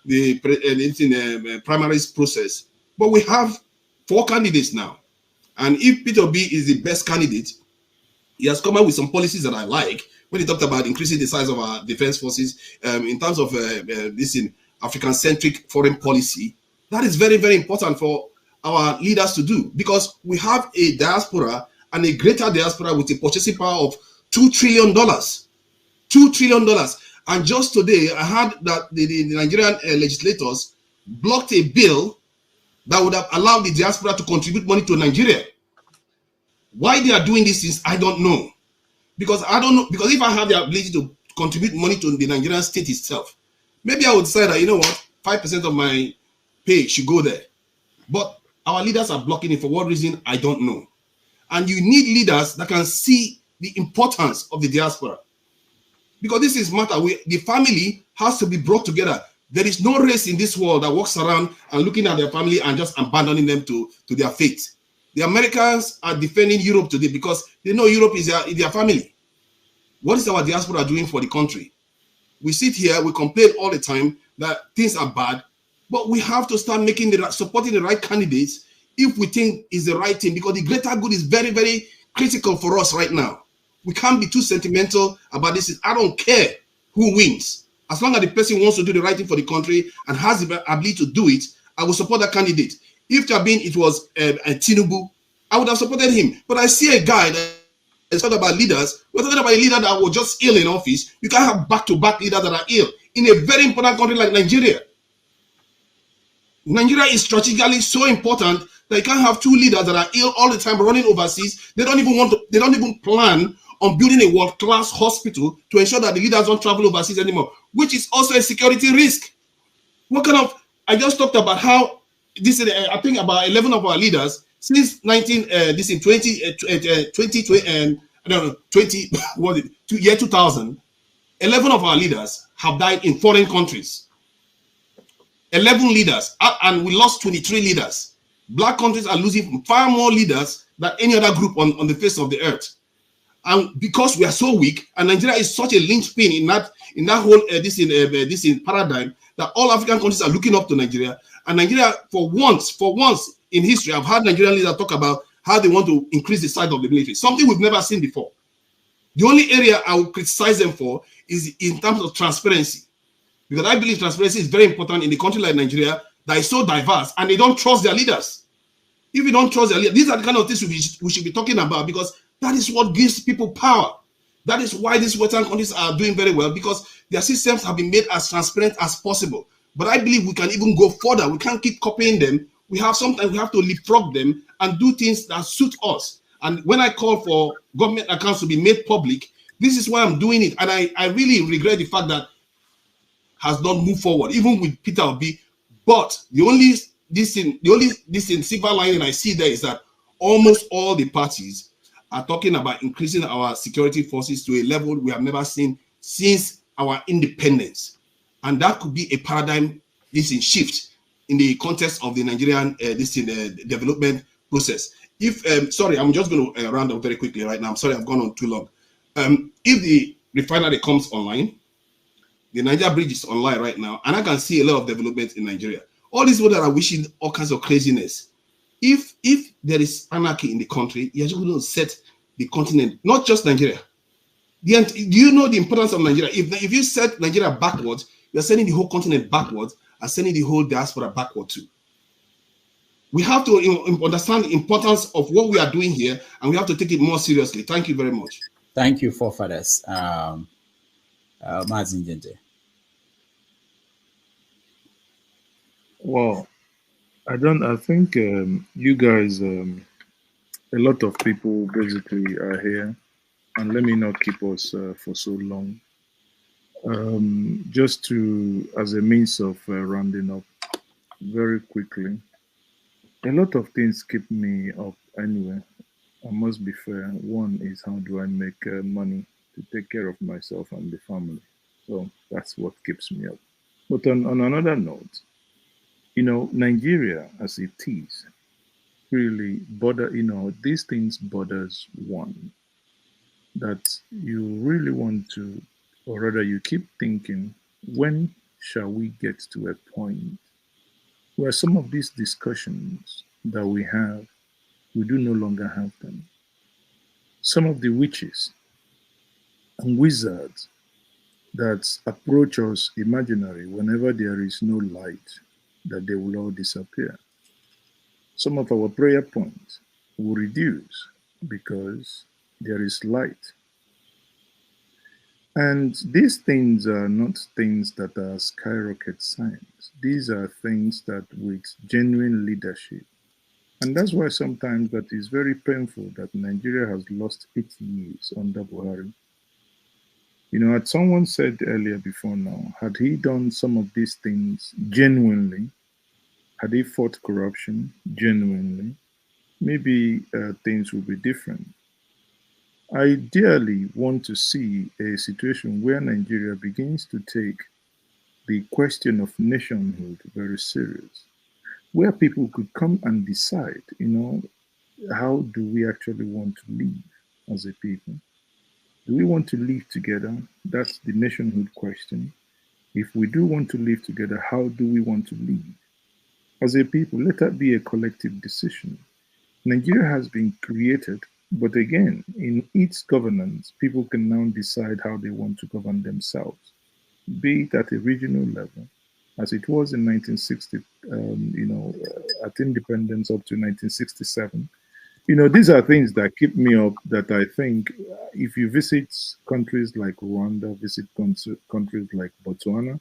the primaries process, but we have 4 candidates now. And if Peter B is the best candidate, he has come up with some policies that I like. When he talked about increasing the size of our defense forces, in terms of this African-centric foreign policy, that is very, very important for our leaders to do, because we have a diaspora and a greater diaspora with a purchasing power of $2 trillion. $2 trillion. And just today, I heard that the Nigerian legislators blocked a bill that would have allowed the diaspora to contribute money to Nigeria. Why they are doing these things, I don't know. Because I don't know, because if I have the ability to contribute money to the Nigerian state itself, maybe I would decide that, you know what, 5% of my pay should go there. But our leaders are blocking it for what reason, I don't know. And you need leaders that can see the importance of the diaspora. Because this is matter. The family has to be brought together. There is no race in this world that walks around and looking at their family and just abandoning them to their fate. The Americans are defending Europe today because they know Europe is their family. What is our diaspora doing for the country? We sit here, we complain all the time that things are bad, but we have to start supporting the right candidates if we think is the right thing, because the greater good is very, very critical for us right now. We can't be too sentimental about this. I don't care who wins. As long as the person wants to do the right thing for the country and has the ability to do it, I will support that candidate. If it was Tinubu, I would have supported him. But I see a guy that is talking about leaders. We're talking about a leader that was just ill in office. You can't have back-to-back leaders that are ill in a very important country like Nigeria. Nigeria is strategically so important that you can't have 2 leaders that are ill all the time running overseas. They don't even plan on building a world-class hospital to ensure that the leaders don't travel overseas anymore, which is also a security risk. I just talked about how I think about 11 of our leaders since 2000, 11 of our leaders have died in foreign countries. 11 leaders, and we lost 23 leaders. Black countries are losing far more leaders than any other group on the face of the earth. And because we are so weak, and Nigeria is such a linchpin in that whole this paradigm, that all African countries are looking up to Nigeria. And Nigeria, for once in history, I've heard Nigerian leaders talk about how they want to increase the size of the military, something we've never seen before. The only area I will criticize them for is in terms of transparency, because I believe transparency is very important in a country like Nigeria that is so diverse, and they don't trust their leaders. If you don't trust their leaders, these are the kind of things we should be talking about, because that is what gives people power. That is why these Western countries are doing very well, because their systems have been made as transparent as possible. But I believe we can even go further. We can't keep copying them. Sometimes we have to leapfrog them and do things that suit us. And when I call for government accounts to be made public, this is why I'm doing it. And I really regret the fact that has not moved forward, even with Peter Obi. But the only silver lining I see there is that almost all the parties are talking about increasing our security forces to a level we have never seen since our independence. And that could be a paradigm shift in the context of the Nigerian development process. Sorry, I'm just going to round up very quickly right now. I'm sorry I've gone on too long. If the refinery comes online, the Niger Bridge is online right now, and I can see a lot of development in Nigeria. All these people that are wishing all kinds of craziness, if there is anarchy in the country, you're just going to set the continent, not just Nigeria. Do you know the importance of Nigeria? If you set Nigeria backwards, you're sending the whole continent backwards and sending the whole diaspora backward too. We have to understand the importance of what we are doing here, and we have to take it more seriously. Thank you very much. Thank you, forefathers. Mazin Jente. Well, I think you guys, a lot of people basically are here, and let me not keep us for so long. Just to, as a means of rounding up very quickly, a lot of things keep me up anyway. I must be fair. One is, how do I make money to take care of myself and the family? So that's what keeps me up. But on another note, Nigeria as it is, really these things bothers one. That you really want to, or rather you keep thinking, when shall we get to a point where some of these discussions that we have, we do no longer have them. Some of the witches and wizards that approach us imaginary whenever there is no light, that they will all disappear. Some of our prayer points will reduce because there is light. And these things are not things that are skyrocket science. These are things that with genuine leadership. And that's why sometimes that is very painful that Nigeria has lost 8 years under Buhari. As someone said earlier before now, had he done some of these things genuinely, had he fought corruption genuinely, maybe things would be different. I ideally want to see a situation where Nigeria begins to take the question of nationhood very serious, where people could come and decide, how do we actually want to live as a people? Do we want to live together? That's the nationhood question. If we do want to live together, how do we want to live? As a people, let that be a collective decision. Nigeria has been created, but again, in its governance, people can now decide how they want to govern themselves, be it at a regional level, as it was in 1960, at independence up to 1967. These are things that keep me up, that I think if you visit countries like Rwanda, visit countries like Botswana,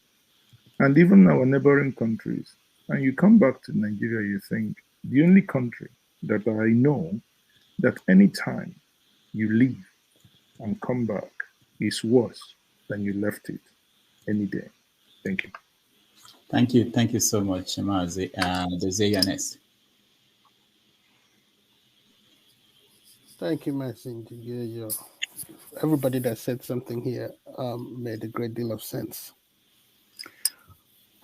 and even our neighboring countries, and you come back to Nigeria, you think the only country that I know that any time you leave and come back is worse than you left it any day. Thank you. Thank you. Thank you so much, Mazi. Dozea next. Thank you, Messenger. Everybody that said something here made a great deal of sense.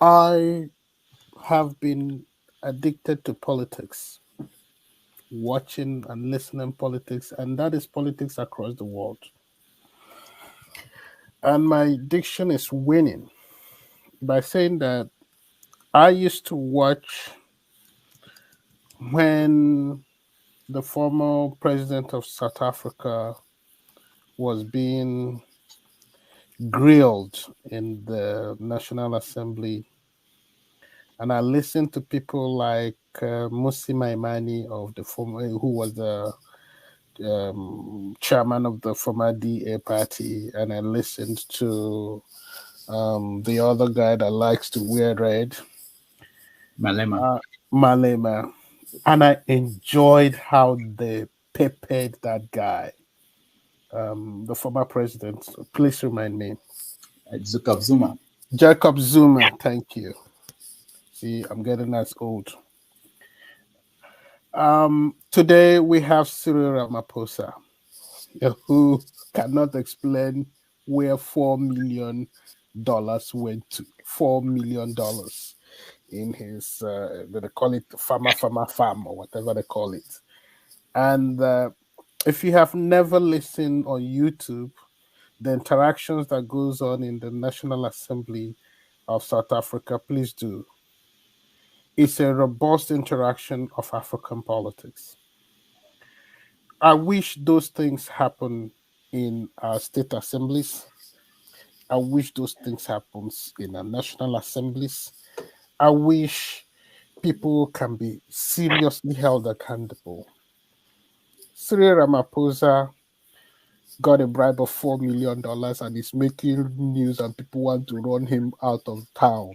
I have been addicted to politics, watching and listening politics, and that is politics across the world. And my addiction is winning by saying that I used to watch when the former president of South Africa was being grilled in the National Assembly. And I listened to people like Musi Maimani, who was the chairman of the former DA party. And I listened to the other guy that likes to wear red, Malema. And I enjoyed how they peppered that guy, the former president. Please remind me. Jacob Zuma. Jacob Zuma, thank you. See, I'm getting as old. Today we have Cyril Ramaphosa, who cannot explain where $4 million went to. $4 million in his, they call it farm, or whatever they call it. And if you have never listened on YouTube, the interactions that goes on in the National Assembly of South Africa, please do. is a robust interaction of African politics. I wish those things happen in our state assemblies. I wish those things happen in our national assemblies. I wish people can be seriously held accountable. Cyril Ramaphosa got a bribe of $4 million and is making news, and people want to run him out of town.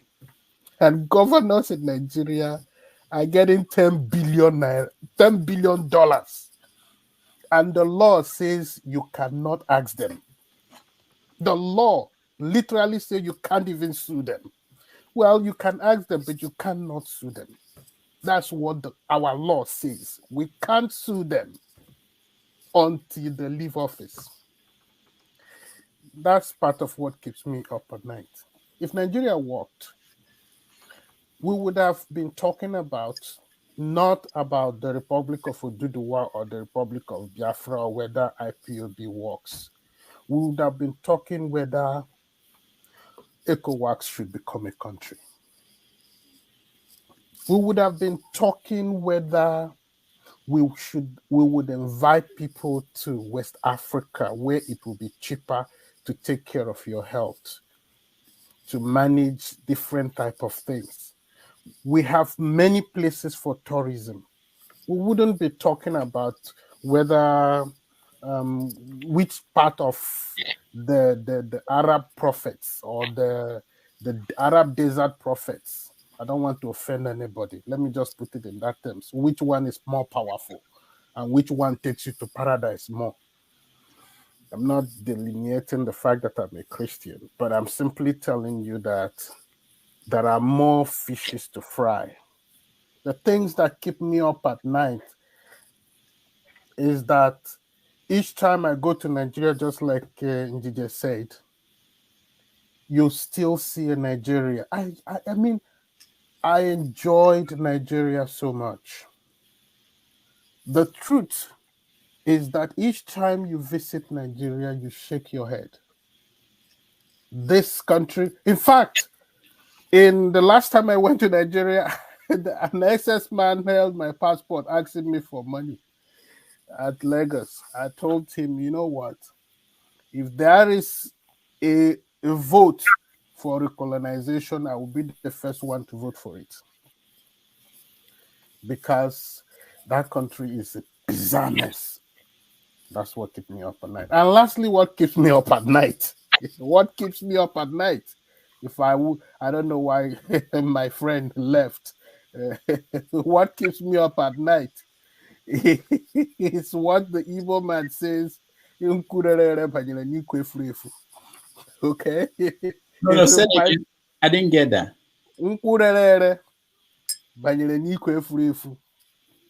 And governors in Nigeria are getting $10 billion. And the law says you cannot ask them. The law literally says you can't even sue them. Well, you can ask them, but you cannot sue them. That's what our law says. We can't sue them until they leave office. That's part of what keeps me up at night. If Nigeria worked, we would have been talking about not about the Republic of Oduduwa or the Republic of Biafra or whether IPOB works. We would have been talking whether ECOWAS should become a country. We would have been talking whether we would invite people to West Africa where it will be cheaper to take care of your health, to manage different type of things. We have many places for tourism. We wouldn't be talking about whether which part of the Arab prophets or the Arab desert prophets. I don't want to offend anybody. Let me just put it in that terms. Which one is more powerful and which one takes you to paradise more? I'm not delineating the fact that I'm a Christian, but I'm simply telling you that there are more fishes to fry. The things that keep me up at night is that each time I go to Nigeria, just like Njije said, you still see a Nigeria. I mean, I enjoyed Nigeria so much. The truth is that each time you visit Nigeria, you shake your head. This country, in fact, in the last time I went to Nigeria, an excess man held my passport asking me for money at Lagos. I told him, you know what? If there is a vote for recolonization, I will be the first one to vote for it. Because that country is a bizarre mess. That's what keeps me up at night. And lastly, what keeps me up at night? What keeps me up at night? If I don't know why my friend left. What keeps me up at night is what the Igbo man says. Okay? No, say again. I didn't get that.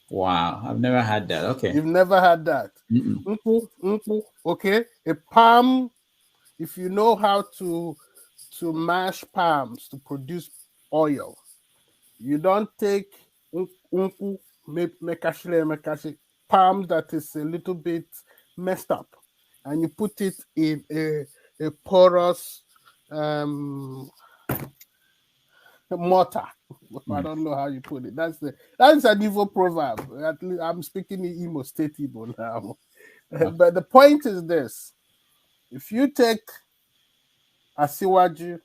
Wow, I've never had that. Okay. You've never had that. Okay. A palm, if you know how to mash palms to produce oil, you don't take palm that is a little bit messed up and you put it in a porous mortar. I don't know how you put it. That's an evil proverb. At least I'm speaking in Imo State Igbo now. But the point is this: if you take Asiwaju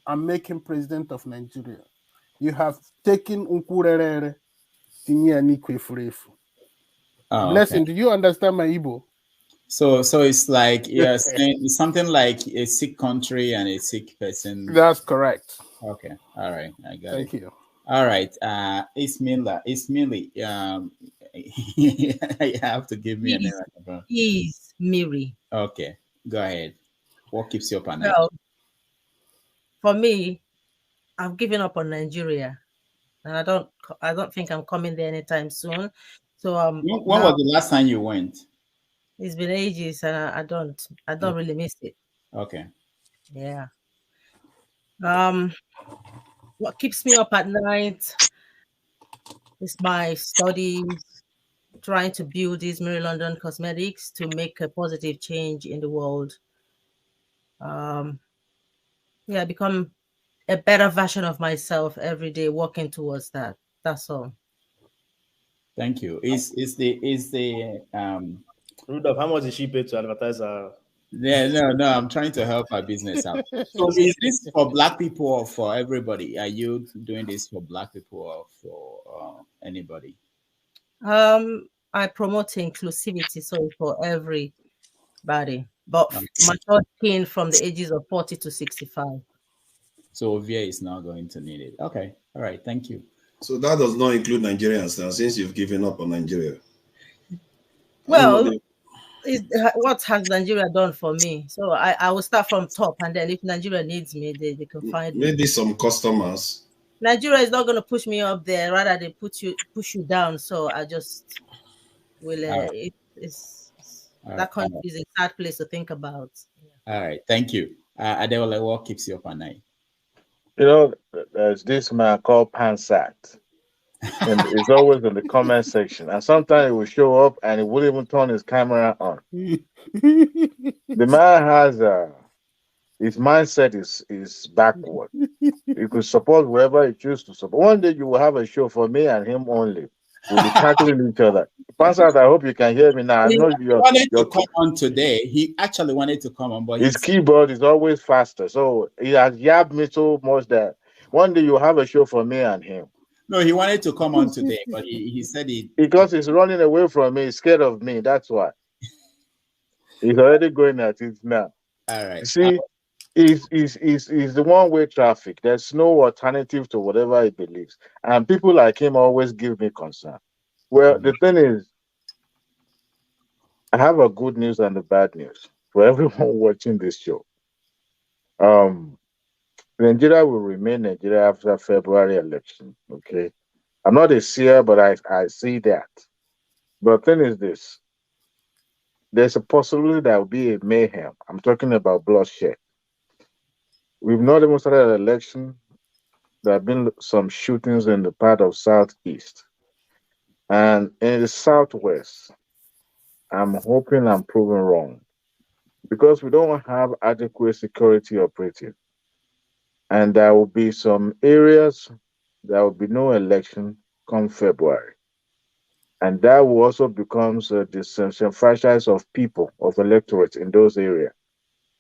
and make him president of Nigeria, you have taken Nkurere Tinyanikwe Furefu. Blessing, do you understand my Igbo? So it's like you're saying it's something like a sick country and a sick person. That's correct. Okay. All right. I got it. Thank you. All right. Ismila. You have to give me a name. Is Miri. Okay. Go ahead. What keeps you up at night? Well, for me, I've given up on Nigeria. And I don't think I'm coming there anytime soon. So when was the last time you went? It's been ages, and I don't really miss it. Okay. Yeah. What keeps me up at night is my studies, trying to build these Mary London Cosmetics to make a positive change in the world. Become a better version of myself every day, working towards that. That's all. Thank you. Is the Rudolph, how much is she paid to advertise her? Yeah, no, I'm trying to help our business out. So is this for Black people or for everybody? Are you doing this for Black people or for anybody? I promote inclusivity, so for everybody, but mature teen from the ages of 40 to 65. So Ovia is not going to need it. Okay, all right, thank you. So that does not include Nigerians now, since you've given up on Nigeria. Well, what has Nigeria done for me? So I will start from top, and then if Nigeria needs me, they can find me. Maybe some customers. Nigeria is not going to push me up there. Rather, they push you down. So I just will. That country is a sad place to think about. All right, thank you. Adeola, what keeps you up at night? You know, there's this man called Pansat. And it's always in the comment section. And sometimes he will show up and he wouldn't even turn his camera on. The man has his mindset is backward. You could support whoever you choose to support. One day you will have a show for me and him only. We'll be tackling each other. Pansat, I hope you can hear me now. I know He wanted to come on today. He actually wanted to come on, but his keyboard is always faster. So he has yabbed me so much that one day you'll have a show for me and him. No, he wanted to come on today, but he said because he's running away from me, he's scared of me. That's why. He's already going at it now. All right. See, he's the one-way traffic. There's no alternative to whatever he believes. And people like him always give me concern. Well, the thing is, I have a good news and a bad news for everyone watching this show. Nigeria will remain Nigeria after February election. Okay, I'm not a seer, but I see that. But the thing is this: there's a possibility there will be a mayhem. I'm talking about bloodshed. We've not even started an election. There have been some shootings in the part of Southeast, and in the Southwest. I'm hoping I'm proven wrong, because we don't have adequate security operative. And there will be some areas, there will be no election come February. And that will also become a disenfranchisement of people, of electorate in those areas.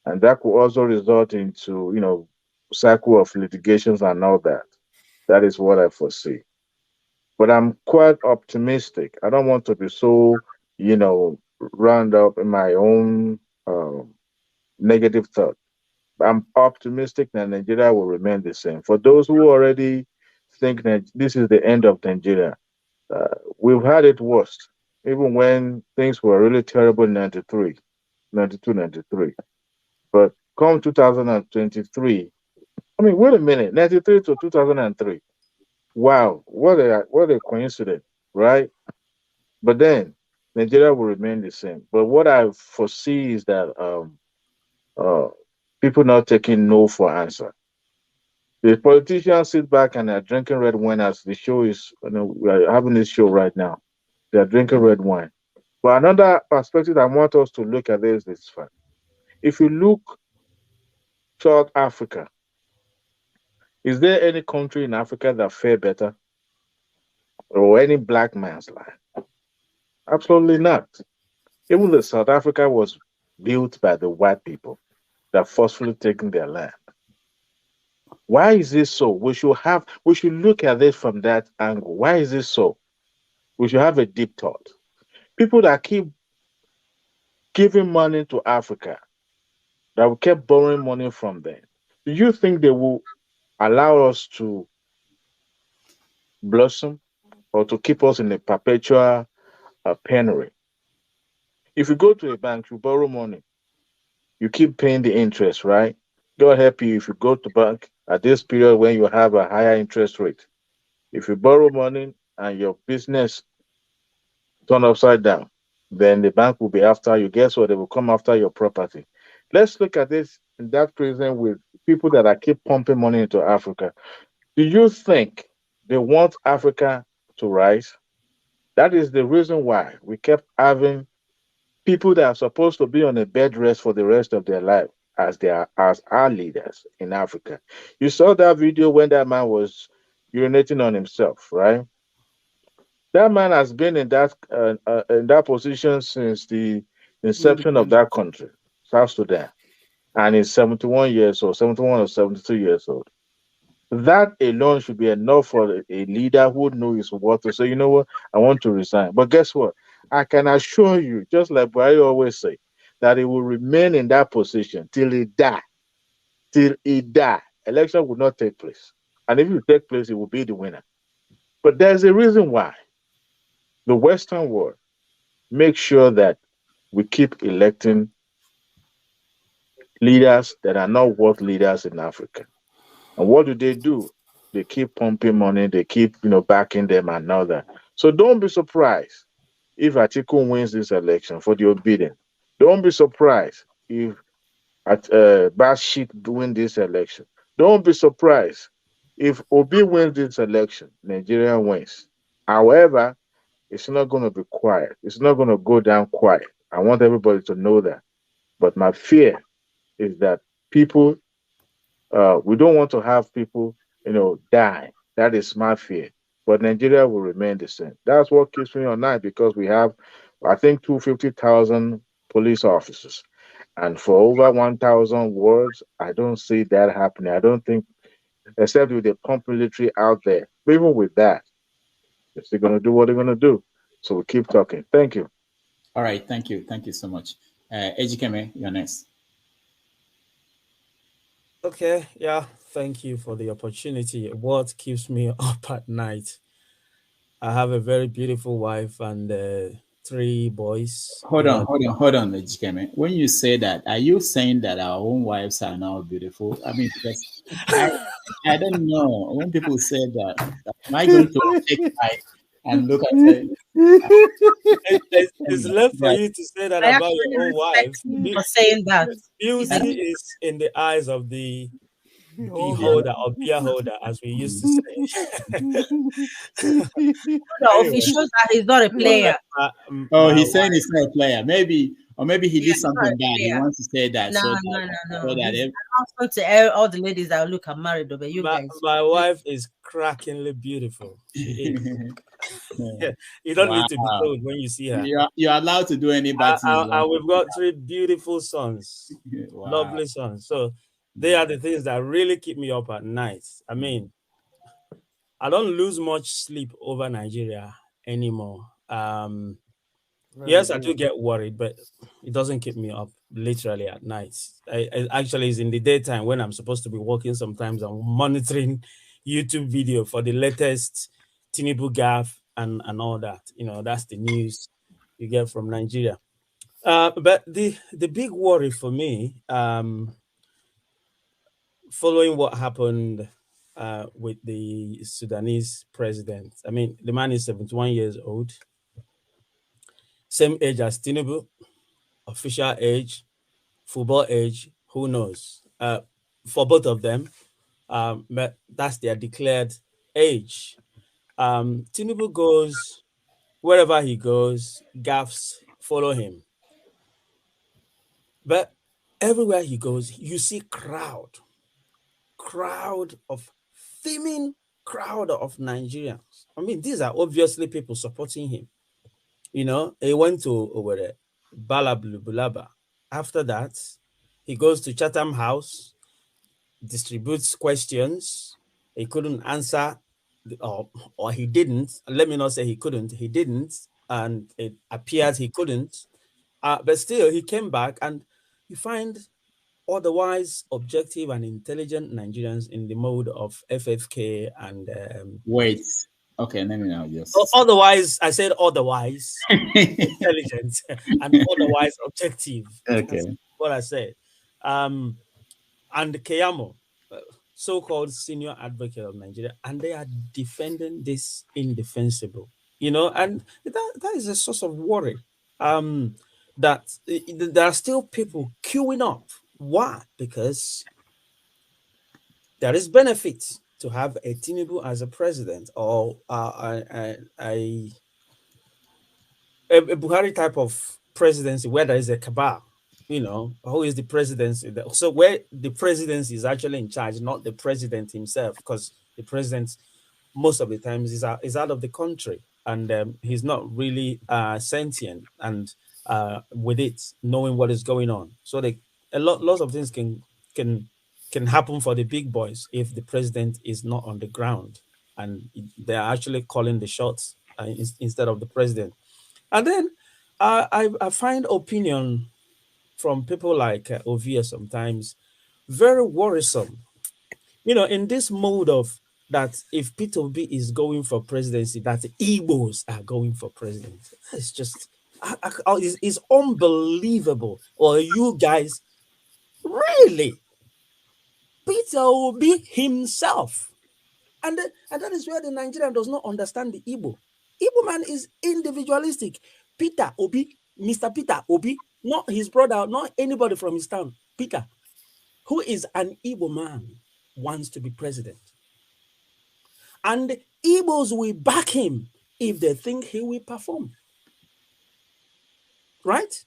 And that could also result into, cycle of litigations and all that. That is what I foresee. But I'm quite optimistic. I don't want to be so, round up in my own negative thought. I'm optimistic that Nigeria will remain the same. For those who already think that this is the end of Nigeria, we've had it worse, even when things were really terrible in 92, 93. But come 2023, I mean, wait a minute, 93 to 2003. Wow, what a coincidence, right? But then Nigeria will remain the same. But what I foresee is that people not taking no for answer. The politicians sit back and are drinking red wine as the show is, we are having this show right now. They are drinking red wine. But another perspective I want us to look at is this fact. If you look South Africa, is there any country in Africa that fare better? Or any black man's life? Absolutely not. Even though South Africa was built by the white people that forcefully taken their land. Why is this so? We should look at it from that angle. Why is this so? We should have a deep thought. People that keep giving money to Africa, that we kept borrowing money from them, do you think they will allow us to blossom or to keep us in a perpetual penury? If you go to a bank, you borrow money, you keep paying the interest, right? God help you if you go to bank at this period when you have a higher interest rate. If you borrow money and your business turn upside down, then the bank will be after you. Guess what? They will come after your property. Let's look at this in that prison with people that are keep pumping money into Africa. Do you think they want Africa to rise? That is the reason why we kept having people that are supposed to be on a bed rest for the rest of their life as our leaders in Africa. You saw that video when that man was urinating on himself, right? That man has been in that position since the inception of that country, South Sudan, and he's 71 years old, 71 or 72 years old. That alone should be enough for a leader who knows what to say. You know what? I want to resign. But guess what? I can assure you, just like Buhari always say, that he will remain in that position till he die. Till he die. Election will not take place. And if it take place, he will be the winner. But there's a reason why the Western world makes sure that we keep electing leaders that are not worth leaders in Africa. And what do? They keep pumping money, they keep backing them and all that. So don't be surprised if Atiku wins this election for the obedient. Don't be surprised if Bashir wins this election. Don't be surprised if Obi wins this election, Nigeria wins. However, it's not going to be quiet. It's not going to go down quiet. I want everybody to know that. But my fear is that people, we don't want to have people, die. That is my fear. But Nigeria will remain the same. That's what keeps me on night, because we have, I think, 250,000 police officers. And for over 1,000 wards, I don't see that happening. I don't think, except with the pump military out there. But even with that, they're still going to do what they're going to do. So we keep talking. Thank you. All right. Thank you. Thank you so much. Ejikeme, you're next. Okay. Yeah. Thank you for the opportunity. What keeps me up at night? I have a very beautiful wife and 3 boys. Hold on, Ejikeme. When you say that, are you saying that our own wives are now beautiful? I mean, because I don't know. When people say that, am I going to take my and look at it? It's left for you to say that about your own wife. For saying that. Beauty is in the eyes of the beholder or beer holder, as we used to say. It shows that he's not a player. He's saying he's not a player. Maybe he did something bad. He wants to say that. No. Also to all the ladies that look are married, but you guys. My wife is crackingly beautiful. She is. You don't need to be told when you see her. You're allowed to do any bad thing. And we've got 3 beautiful sons, lovely sons. So they are the things that really keep me up at night. I mean, I don't lose much sleep over Nigeria anymore. Yes, I do get worried, but it doesn't keep me up literally at night. I actually, it's in the daytime when I'm supposed to be working. Sometimes I'm monitoring YouTube video for the latest Tinubu gaffe and all that. That's the news you get from Nigeria. But the big worry for me, following what happened with the Sudanese president. I mean, the man is 71 years old, same age as Tinubu, official age, football age, who knows? For both of them, but that's their declared age. Tinubu goes, wherever he goes, gaffes follow him. But everywhere he goes, you see crowd of Nigerians. I mean, these are obviously people supporting him. He went to Bulaba. After that, he goes to Chatham House, distributes questions. He couldn't answer, or he didn't. Let me not say he couldn't. He didn't, and it appears he couldn't. But still, he came back, and you find otherwise objective and intelligent Nigerians in the mode of FFK and wait. Okay, let me know. Yes. Otherwise, I said otherwise intelligent and otherwise objective. Okay. That's what I said. And Keyamo, so-called senior advocate of Nigeria, and they are defending this indefensible. And that is a source of worry. That there are still people queuing up. Why? Because there is benefit to have a Tinubu as a president, or a Buhari type of presidency where there is a cabal, who is the presidency. So where the presidency is actually in charge, not the president himself, because the president most of the times is out of the country. and he's not really sentient and with it knowing what is going on. So lots of things can happen for the big boys if the president is not on the ground and they are actually calling the shots instead of the president. And then I find opinion from people like Ovia sometimes very worrisome. You know, in this mode of that if Peter Obi is going for presidency, that the Igbos are going for presidency. It's just, it's unbelievable. Or you guys, really? Peter Obi himself. And that is where the Nigerian does not understand the Igbo. Igbo man is individualistic. Peter Obi, Mr. Peter Obi, not his brother, not anybody from his town. Peter, who is an Igbo man, wants to be president. And Igbos will back him if they think he will perform. Right?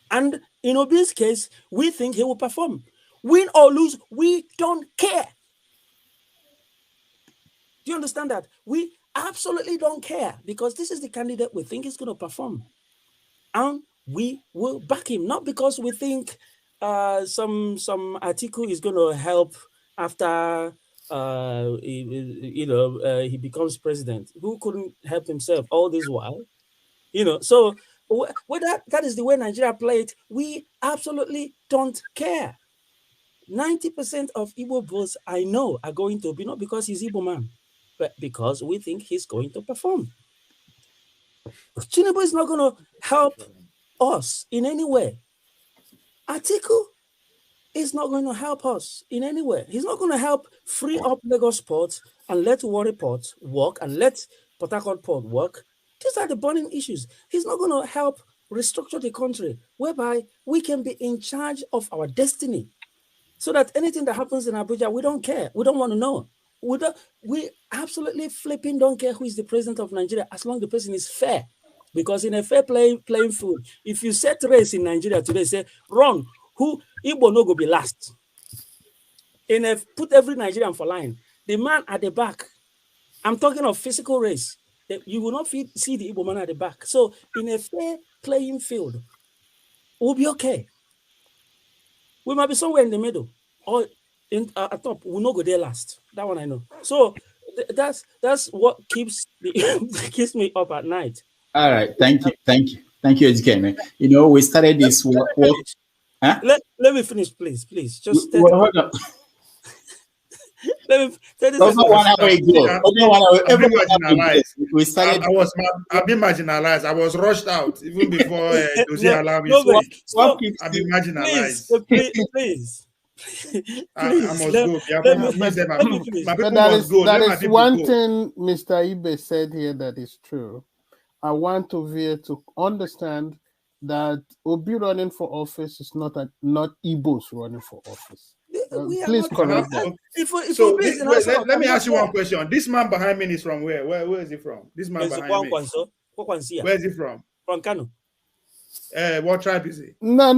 And in Obi's case, we think he will perform. Win or lose, we don't care. Do you understand that? We absolutely don't care because this is the candidate we think is going to perform. And we will back him, not because we think some article is going to help after he becomes president. Who couldn't help himself all this while? You know, so whether that is the way Nigeria played, we absolutely don't care. 90% of Igbo votes I know are going to be not because he's Igbo man, but because we think he's going to perform. Tinubu is not going to help us in any way. Atiku is not going to help us in any way. He's not going to help free up Lagos Port and let Warri Port work and let Port Harcourt Port work. These are the burning issues. He's not going to help restructure the country whereby we can be in charge of our destiny so that anything that happens in Abuja, we don't care. We don't want to know. We absolutely flipping don't care who is the president of Nigeria as long as the person is fair. Because in a fair playing field, if you set race in Nigeria today, say, run, who Igbo no go be last. Put every Nigerian for line. The man at the back, I'm talking of physical race, you will not see the Igbo man at the back. So in a fair playing field, we'll be okay. We might be somewhere in the middle or at top. We'll not go there last. That one I know. So that's what keeps me up at night. All right, thank you, HK. You know, we started this work. Huh? Let me finish, please. Just hold on. Let me tell this. We started. I've been marginalized. I was rushed out even before Dozie allowed me to speak. I've been marginalized. Please. I must go. That is one thing Mr. Ibe said here that is true. I want Ovia to understand that Obi running for office is not Igbos running for office. Please correct that. Let me ask you one question. This man behind me is from where? Where is he from? This man behind me. Where is he from? From Kano. What tribe is he? No,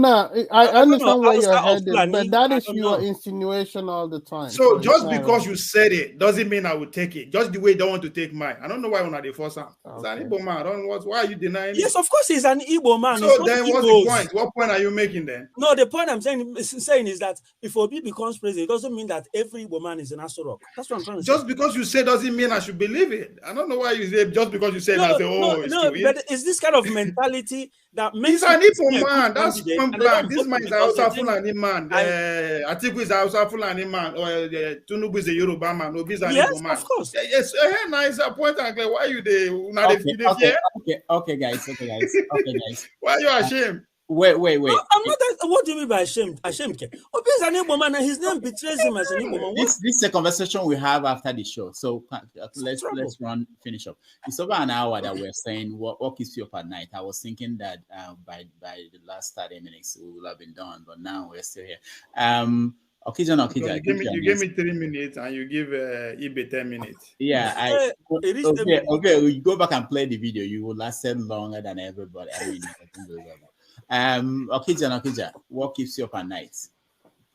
I understand where you're headed, but that is your insinuation all the time. So just because you said it doesn't mean I will take it. Just the way you don't want to take mine. I don't know why you're not the first time. He's an Igbo man. I don't know why are you denying it? Yes, of course he's an Igbo man. So then what's the point? What point are you making then? No, the point I'm saying is that if Obi becomes president, it doesn't mean that every Igbo man is an Aso Rock. That's what I'm trying to say. Just because you say doesn't mean I should believe it. I don't know why you say just because you say that. But it's this kind of mentality that makes he's an Igbo man. That's point blank. This man is a Hausa Fulani man. Atiku is a Hausa Fulani man. Or Tinubu is a Yoruba man. Obi is an Igbo man. Of course. Yes. Nice point. Why you there? Okay, guys. Why are you ashamed? Wait. No, I'm not. What do you mean by ashamed? Obi is an Igbo man, and his name betrays him as an Igbo man. This is a conversation we have after the show. So let's finish up. It's over an hour that we're saying what keeps you up at night. I was thinking that by the last 30 minutes we will have been done, but now we're still here. Okija. You gave me 3 minutes and you give Ibe 10 minutes. Yeah, okay. We go back and play the video. You will last longer than everybody. I mean, Okija, what keeps you up at night?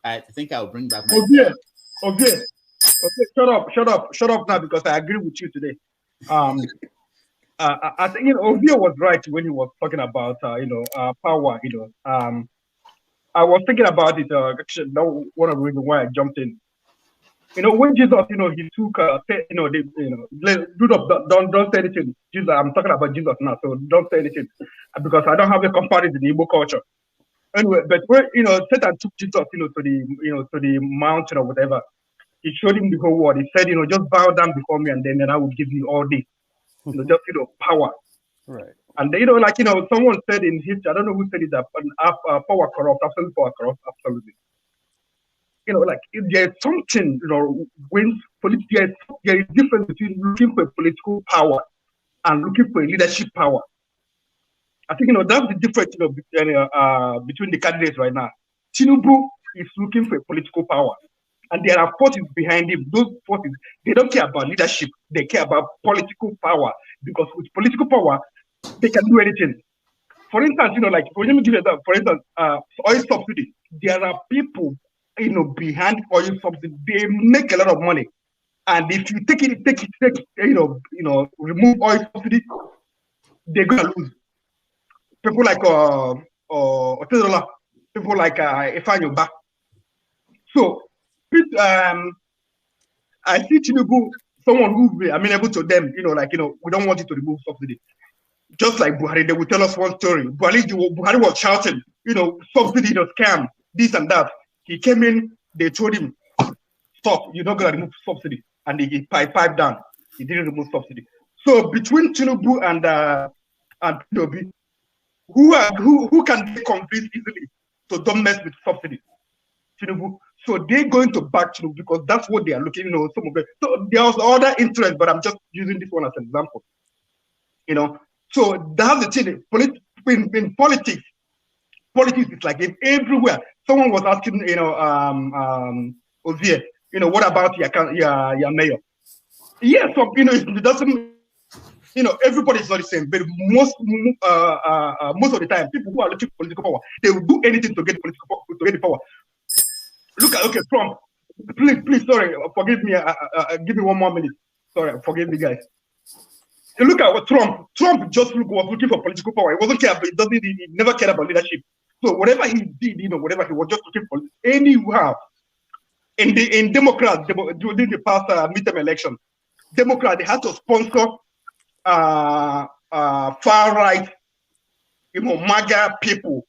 I think I'll bring back my Okay, shut up now because I agree with you today. I think Ovio was right when he was talking about power. I was thinking about it. Actually, that was one of the reasons why I jumped in. When Jesus, he took, don't say anything. Jesus, I'm talking about Jesus now, so don't say anything because I don't have a comparison in the Igbo culture. Anyway, but when Satan took Jesus, to the mountain or whatever, he showed him the whole world. He said, just bow down before me, and then I will give you all this, just power. Right. And someone said in history, I don't know who said it, that power corrupts, absolute power corrupts, absolutely. There's something, when there is difference between looking for political power and looking for leadership power. I think, that's the difference, between the candidates right now. Tinubu is looking for political power. And there are forces behind him. Those forces, they don't care about leadership. They care about political power. Because with political power, they can do anything. For instance, let me give you that. For instance, oil subsidy. There are people, behind oil subsidy. They make a lot of money. And if you take it, remove oil subsidy, they're gonna lose. People like people like Ifanyoba. So I see Tinubu, someone who be amenable to them, we don't want you to remove subsidy. Just like Buhari, they will tell us one story. Buhari was shouting, subsidy, scam, this and that. He came in, they told him, stop, you're not going to remove subsidy. And he piped down. He didn't remove subsidy. So between Tinubu and P.O.B., who can they convince easily to don't mess with subsidy? Tinubu. So they're going to back Tinubu because that's what they are looking, some of it. So there's other interest, but I'm just using this one as an example. So that's the thing. In politics is like everywhere. Someone was asking, Ozier, what about your mayor? Yes, so, it doesn't, everybody's not the same, but most of the time, people who are looking for political power, they will do anything to get the power. Look at Trump. Please, sorry, forgive me. Give me 1 more minute. Sorry, forgive me, guys. Look at what Trump just was looking for political power. He wasn't care, but he never cared about leadership. So whatever he did, whatever he was just looking for anyhow. In Democrats, during the past midterm election, Democrats, they had to sponsor far right, MAGA people,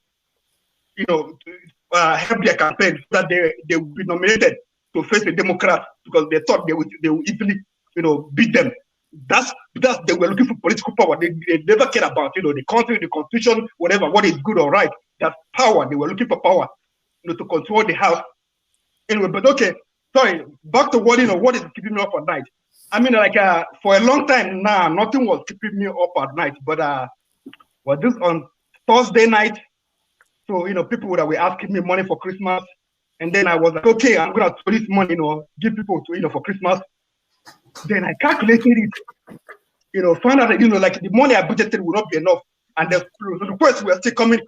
help their campaign so that they would be nominated to face the Democrats because they thought they would easily, beat them. That's they were looking for political power. They never cared about, the country, the constitution, whatever, what is good or right. That's power. They were looking for power, to control the house. Anyway, but okay, sorry, back to what, what is keeping me up at night. I mean, for a long time now, nothing was keeping me up at night, but was this on Thursday night? So, people that were asking me money for Christmas. And then I was like, okay, I'm going to throw this money, give people to, for Christmas. Then I calculated it, found out that, the money I budgeted would not be enough. And the requests were still coming.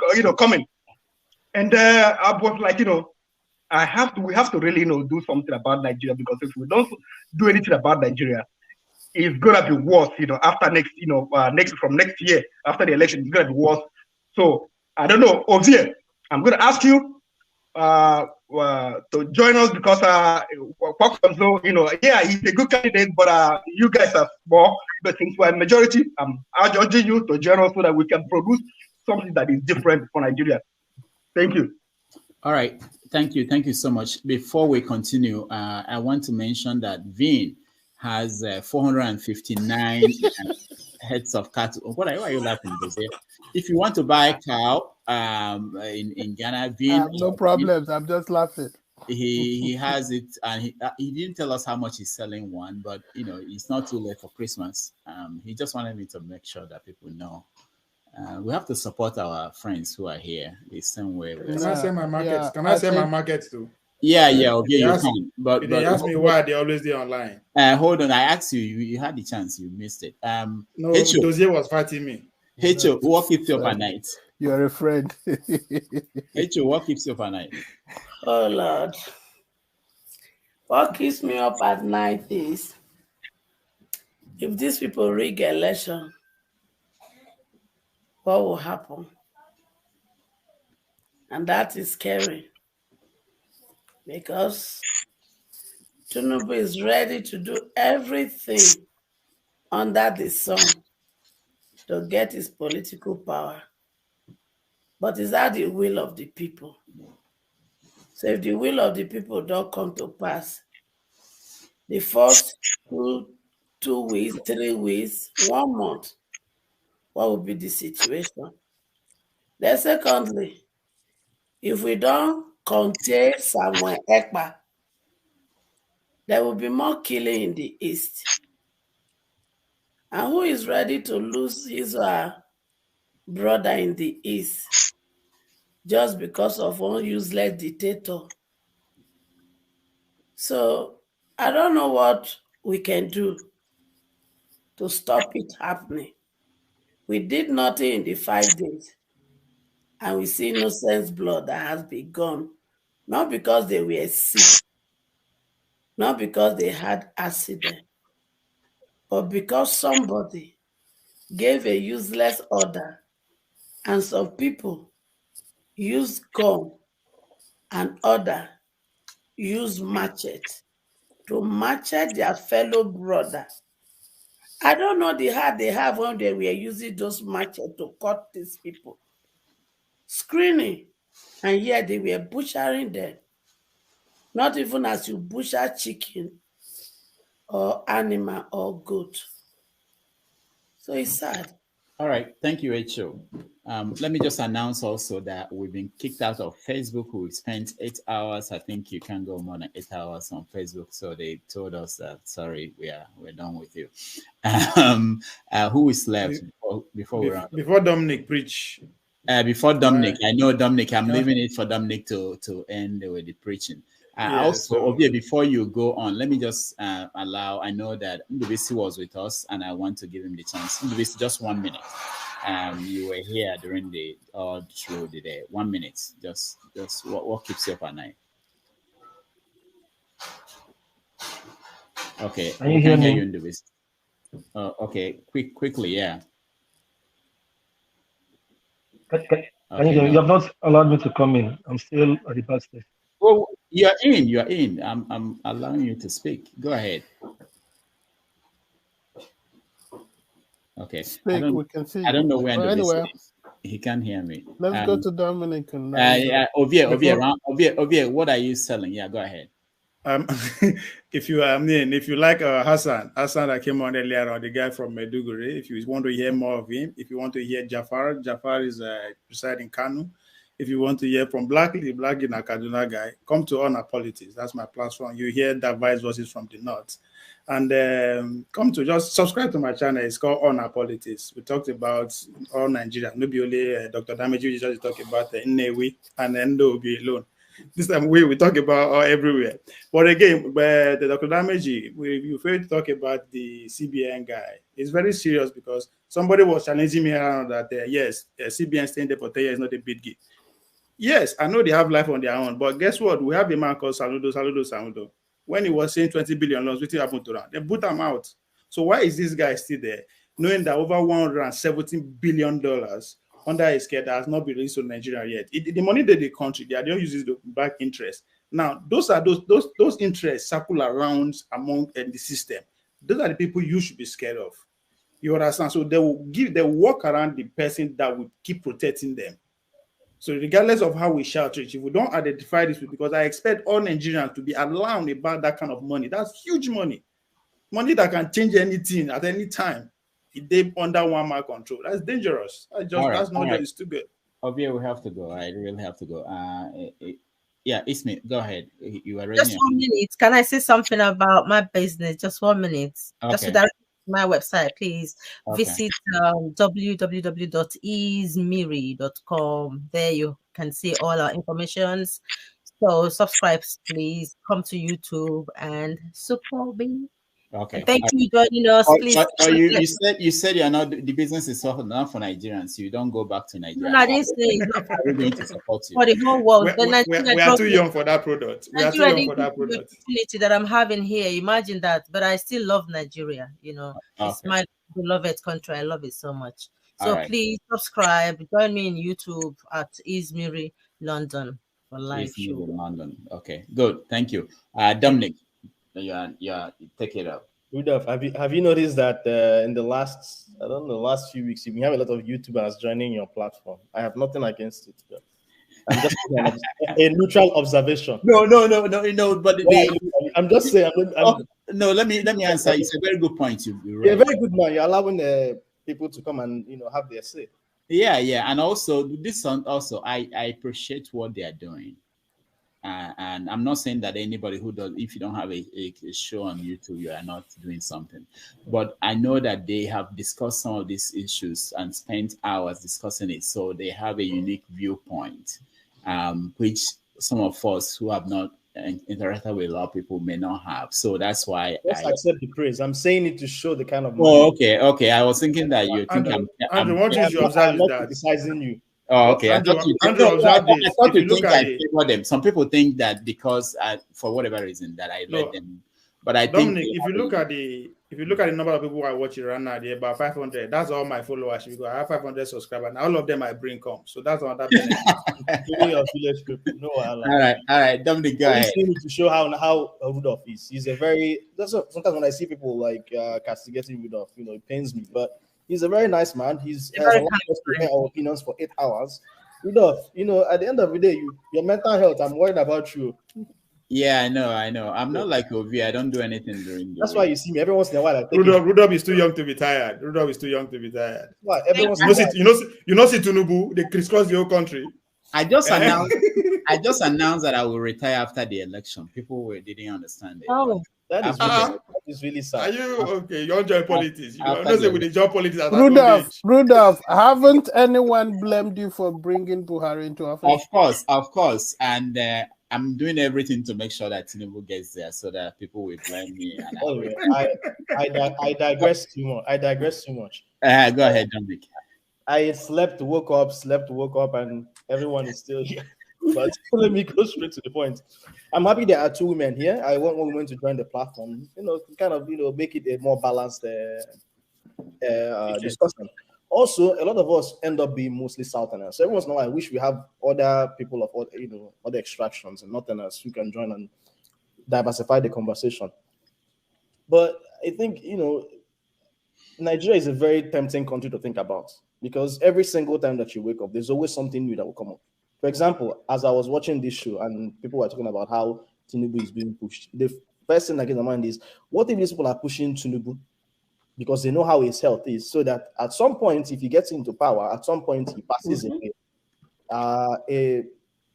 And I was like, we have to really, do something about Nigeria, because if we don't do anything about Nigeria, it's going to be worse, after from next year, after the election, it's going to be worse. So, I don't know, Ozier, I'm going to ask you to join us because, yeah, he's a good candidate, but you guys are small. But since we're a majority, I'm urging you to join us so that we can produce something that is different for Nigeria. Thank you. All right. Thank you. Thank you so much. Before we continue, I want to mention that Vin has 459 heads of cattle. Why are you laughing, Jose? If you want to buy a cow in Ghana, Vin, no problems. I'm just laughing. He has it, and he didn't tell us how much he's selling one, but it's not too late for Christmas. He just wanted me to make sure that people know. We have to support our friends who are here the same way. Can I say my markets? Can I say my markets too? Yeah, okay, you can. But they ask me why they always do online. Hold on, I asked you. You had the chance, you missed it. No, Dozier was fighting me. Hecho, what keeps you up at night? You're a friend. Hecho, what keeps you up at night? Oh Lord, what keeps me up at night is if these people rig election what will happen? And that is scary because Tinubu is ready to do everything under the sun to get his political power. But is that the will of the people? So if the will of the people don't come to pass, the first 2 weeks, 3 weeks, 1 month, what will be the situation? Then secondly, if we don't contain Simon Ekpa, there will be more killing in the east. And who is ready to lose his or her brother in the east just because of one useless dictator? So I don't know what we can do to stop it happening. We did nothing in the 5 days, and we see innocent blood that has been gone, not because they were sick, not because they had accident, but because somebody gave a useless order and some people used gun and other used machete to machete their fellow brother. I don't know the heart they have when they were using those machete to cut these people. Screening, and yet they were butchering them. Not even as you butcher chicken or animal or goat. So it's sad. All right, thank you, Rachel. Let me just announce also that we've been kicked out of Facebook. We spent 8 hours. I think you can't go more than 8 hours on Facebook. So they told us that, sorry, we're done with you. Who is left before we round up? Before Dominic preach. Before Dominic, I know Dominic. I'm leaving it for Dominic to end with the preaching. Also, before you go on, let me just allow. I know that Ndubisi was with us, and I want to give him the chance. Ndubisi, just 1 minute. You were here during the through the day. 1 minute. Just what keeps you up at night? Okay, can you hear me? You, Ndubisi. Okay, quickly, yeah. Can you hear me? You have not allowed me to come in. I'm still at the back stage. Oh, you're in. I'm allowing you to speak. Go ahead. Okay. Speak, we can see. I don't know where anyway, he can't hear me. Let's go to Dominic and Ovie, what are you selling? Yeah, go ahead. If you like Hassan that came on earlier on, the guy from Maiduguri, if you want to hear more of him, if you want to hear Jafar is residing in Kanu. If you want to hear from Black in a Kaduna guy, come to Honor Politics. That's my platform. You hear that vice voices from the north. And come to just subscribe to my channel. It's called Honor Politics. We talked about all Nigeria. Maybe only Dr. Dameji just talk about Nnewi and Endo will be alone. This time we talk about everywhere. But again, the Dr. Dameji, we fail to talk about the CBN guy. It's very serious because somebody was challenging me around that, yes, CBN staying there for 10 years is not a big deal. Yes, I know they have life on their own, but guess what? We have a man called Soludo. When he was saying 20 billion loans, what happened to that? They put him out. So why is this guy still there, knowing that over $117 billion under his care that has not been released to Nigeria yet? The money that they country, they don't use the back interest. Now, those interests circle around among the system. Those are the people you should be scared of. You understand? So they walk around the person that will keep protecting them. So regardless of how we shout it, if we don't identify this, because I expect all Nigerians to be alarmed about that kind of money. That's huge money. Money that can change anything at any time. If they under one man control. That's dangerous. That's not just too good. Ovie, we have to go. I really have to go. Yeah, Ismail, go ahead. You are ready. Just 1 minute. Can I say something about my business? Just 1 minute. Okay. Just to direct my website, please visit www.easemiri.com. There you can see all our informations. So subscribe, please. Come to YouTube and support me. Okay. And thank you for joining us. Please. You said you're not, the business is not for Nigerians. You don't go back to Nigeria. No, I didn't say it's not for going to support you. For the whole world. We are too young for that product. We are too young for that product. The opportunity that I'm having here, imagine that. But I still love Nigeria. You know, it's my beloved country. I love it so much. So please subscribe. Join me in YouTube at Izmiri London for live show. London. Okay, good. Thank you. Dominic, take it up. Rudolph, have you noticed that in the last few weeks, you have a lot of YouTubers joining your platform? I have nothing against it. But I'm just a neutral observation. No. But I'm just saying. No, let me answer. It's a very good point. You're a very good man. You're allowing people to come and have their say. Yeah, and also this one also I appreciate what they are doing. And I'm not saying that anybody who does, if you don't have a show on YouTube, you are not doing something. But I know that they have discussed some of these issues and spent hours discussing it. So they have a unique viewpoint, which some of us who have not interacted with a lot of people may not have. So that's why I accept the praise. I'm saying it to show the kind of. Oh, okay. I was thinking that you think Andrew, what is your observation? I'm not criticizing you. Oh, okay. Andrew, I thought you think I it, favor them. Some people think that because for whatever reason that I let them. But I Dominic, think if you look at the number of people who are watching right now, they're about 500. That's all my followers. Because I have 500 subscribers, and all of them I bring come. So that's another benefit. All right. Dominic, go ahead. To show how Rudolph is. He's a very. Sometimes when I see people like castigating Rudolph, it pains me, but. He's a very nice man. He's allowed us to hear our opinions for 8 hours. Rudolph, at the end of the day, your mental health, I'm worried about you. Yeah, I know. I'm not like Ovi. I don't do anything during the That's why you see me every once in a while. Rudolph is too young to be tired. Why? You know, see Tinubu, they crisscross the whole country. I just announced that I will retire after the election. People didn't understand it. Oh. That is really sad. Are you okay? You enjoy politics. I'm not saying with the job politics. Rudolph, haven't anyone blamed you for bringing Buhari into office? Of course. And I'm doing everything to make sure that Tinubu gets there so that people will blame me. And I digress too much. Go ahead, Dominic. I woke up, and everyone is still here. But let me go straight to the point. I'm happy there are 2 women here. I want one woman to join the platform, make it a more balanced discussion. Also, a lot of us end up being mostly Southerners. So every once in a while, I wish we have other people of other extractions and Northerners who can join and diversify the conversation. But I think, Nigeria is a very tempting country to think about because every single time that you wake up, there's always something new that will come up. For example, as I was watching this show and people were talking about how Tinubu is being pushed, the first thing that came to mind is, what if these people are pushing Tinubu because they know how his health is, so that at some point, if he gets into power, at some point he passes away, a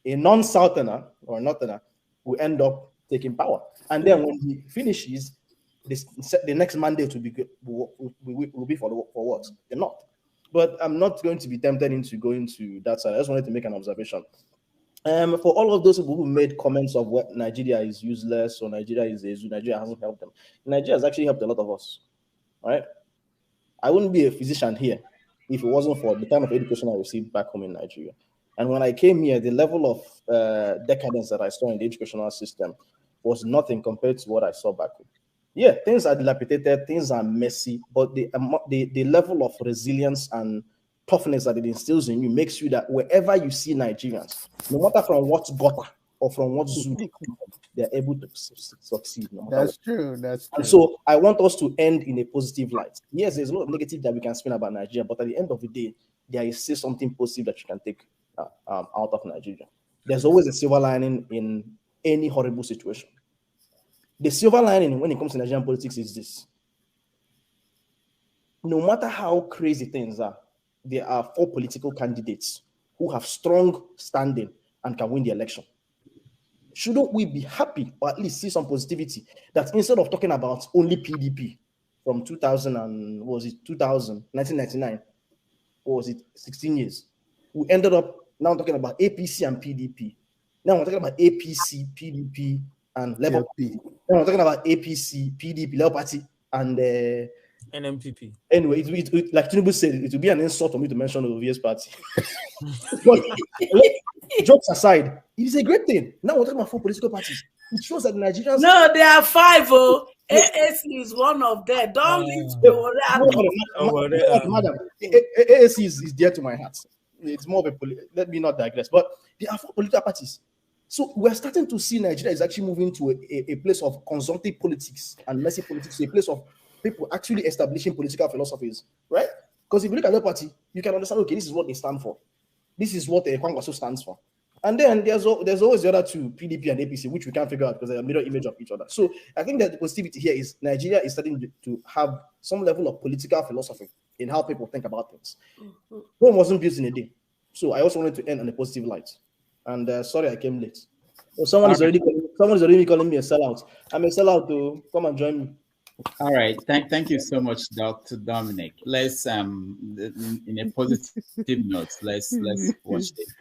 non-Southerner or Northerner will end up taking power. And then when he finishes, the next mandate will be for what? The North. But I'm not going to be tempted into going to that side. I just wanted to make an observation. For all of those people who made comments of what Nigeria is useless or Nigeria hasn't helped them. Nigeria has actually helped a lot of us. All right. I wouldn't be a physician here if it wasn't for the kind of education I received back home in Nigeria. And when I came here, the level of decadence that I saw in the educational system was nothing compared to what I saw back home. Yeah, things are dilapidated, things are messy, but the level of resilience and toughness that it instills in you makes you that wherever you see Nigerians, no matter from what gutter or from what zoo, they're able to succeed. That's true. And so I want us to end in a positive light. Yes, there's a lot of negative that we can spin about Nigeria, but at the end of the day, there is still something positive that you can take out of Nigeria. There's always a silver lining in any horrible situation. The silver lining when it comes to Nigerian politics is this. No matter how crazy things are, there are 4 political candidates who have strong standing and can win the election. Shouldn't we be happy or at least see some positivity that instead of talking about only PDP from 1999, or was it 16 years, we ended up now talking about APC and PDP. Now we're talking about APC, PDP, and Labour Party. Now we're talking about APC, PDP, Labour Party, and NMPP. Anyway, it, like Tinubu said, it will be an insult for me to mention the OVS party. But jokes aside, it is a great thing. Now we're talking about 4 political parties. It shows that Nigerians. No, there are 5. Oh, AAC is one of them. Don't leave Madam, AAC is dear to my heart. It's more of a let me not digress. But there are 4 political parties. So we're starting to see Nigeria is actually moving to a place of consumptive politics and messy politics, a place of people actually establishing political philosophies, right? Because if you look at the party, you can understand, okay, this is what they stand for. This is what the Kwangwaso stands for. And then there's always the other two, PDP and APC, which we can't figure out because they're a mirror image of each other. So I think that the positivity here is Nigeria is starting to have some level of political philosophy in how people think about things. Rome wasn't built in a day. So I also wanted to end on a positive light. And sorry I came late. So someone is already calling me a sellout. I'm a sellout to come and join me. All right. Thank you so much, Dr. Dominic. Let's in a positive note, let's watch this.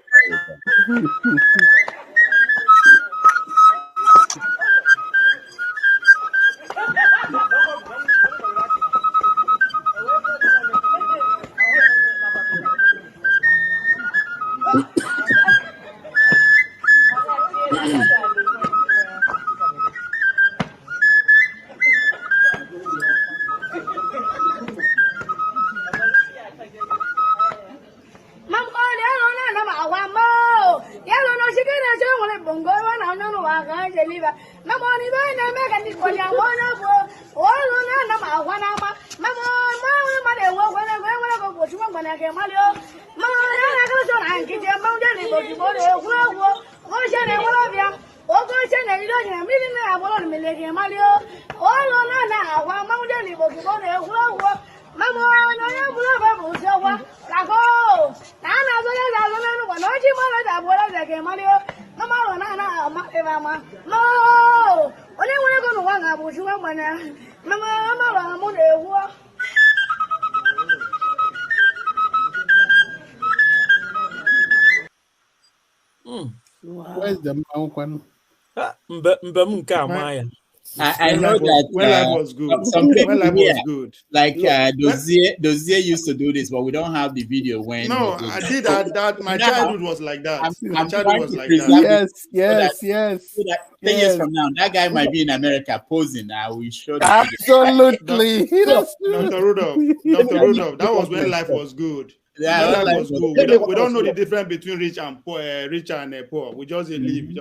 Where's the mountain? I know that when life was good. Some people When life here, was good. like Dozier used to do this, but we don't have the video when. No, I did that. My childhood was like that. I'm childhood was like that. Yes. 10 years from now, that guy might be in America posing. I will show the Absolutely. Dr. Rudolph, that was when life was good. Yeah, when life was good. We don't know the difference between rich and poor. We just live.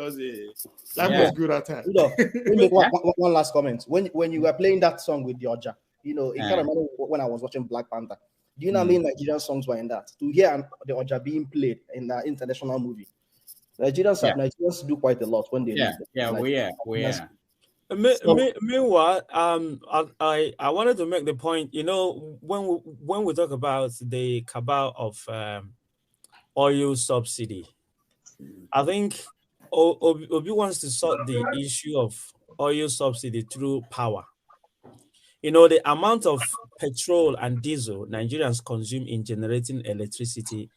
Life was good at that time. Let me make one last comment. When you were playing that song with the Oja, it kind of remember when I was watching Black Panther. Do you know how many Nigerian songs were in that? To hear the Oja being played in the international movie, Nigerians do quite a lot when they we are. Meanwhile, I wanted to make the point. When we talk about the cabal of oil subsidy, I think Obi wants to sort the issue of oil subsidy through power. The amount of petrol and diesel Nigerians consume in generating electricity,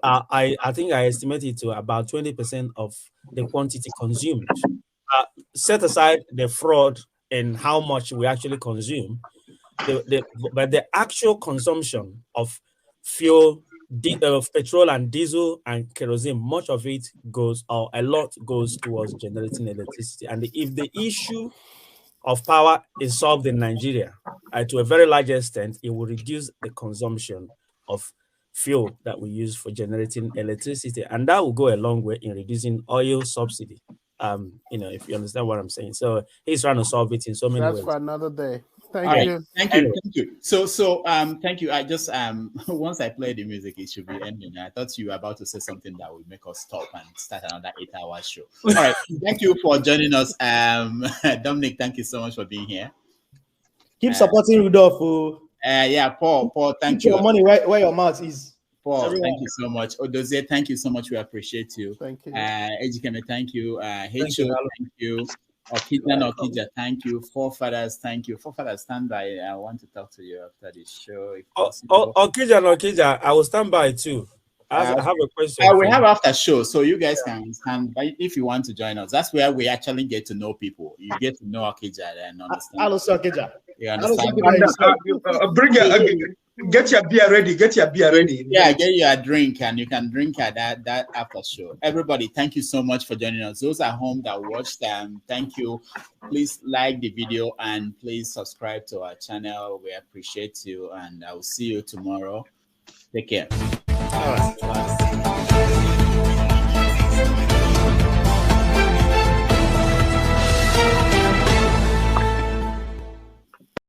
I think I estimated to about 20% of the quantity consumed. Set aside the fraud and how much we actually consume, but the actual consumption of fuel, of petrol and diesel and kerosene, much of it goes, or a lot goes towards generating electricity. And if the issue of power is solved in Nigeria, to a very large extent, it will reduce the consumption of fuel that we use for generating electricity, and that will go a long way in reducing oil subsidy. If you understand what I'm saying. So he's trying to solve it in so many ways. That's for another day. Thank you. Thank you. So thank you. I just once I play the music, it should be ending. I thought you were about to say something that would make us stop and start another 8-hour show. All right. Thank you for joining us. Dominic, thank you so much for being here. Keep supporting Rudolph. Paul, thank you. Your money where your mouth is. Paul, thank you so much. Odozie, thank you so much. We appreciate you. Thank you. Ejikeme, thank you. Hecho, thank you. Okija, thank you. Forefathers, thank you. Forefathers, stand by. I want to talk to you after the show. Okija, I will stand by too. I have a question. We have after show, so you guys can stand by if you want to join us. That's where we actually get to know people. You get to know Okija and understand. I also Okija. You understand? Get your beer ready. Get your beer ready. Yeah, get you a drink, and you can drink at that after show. Everybody, thank you so much for joining us. Those at home that watched them, thank you. Please like the video and please subscribe to our channel. We appreciate you, and I will see you tomorrow. Take care. All right.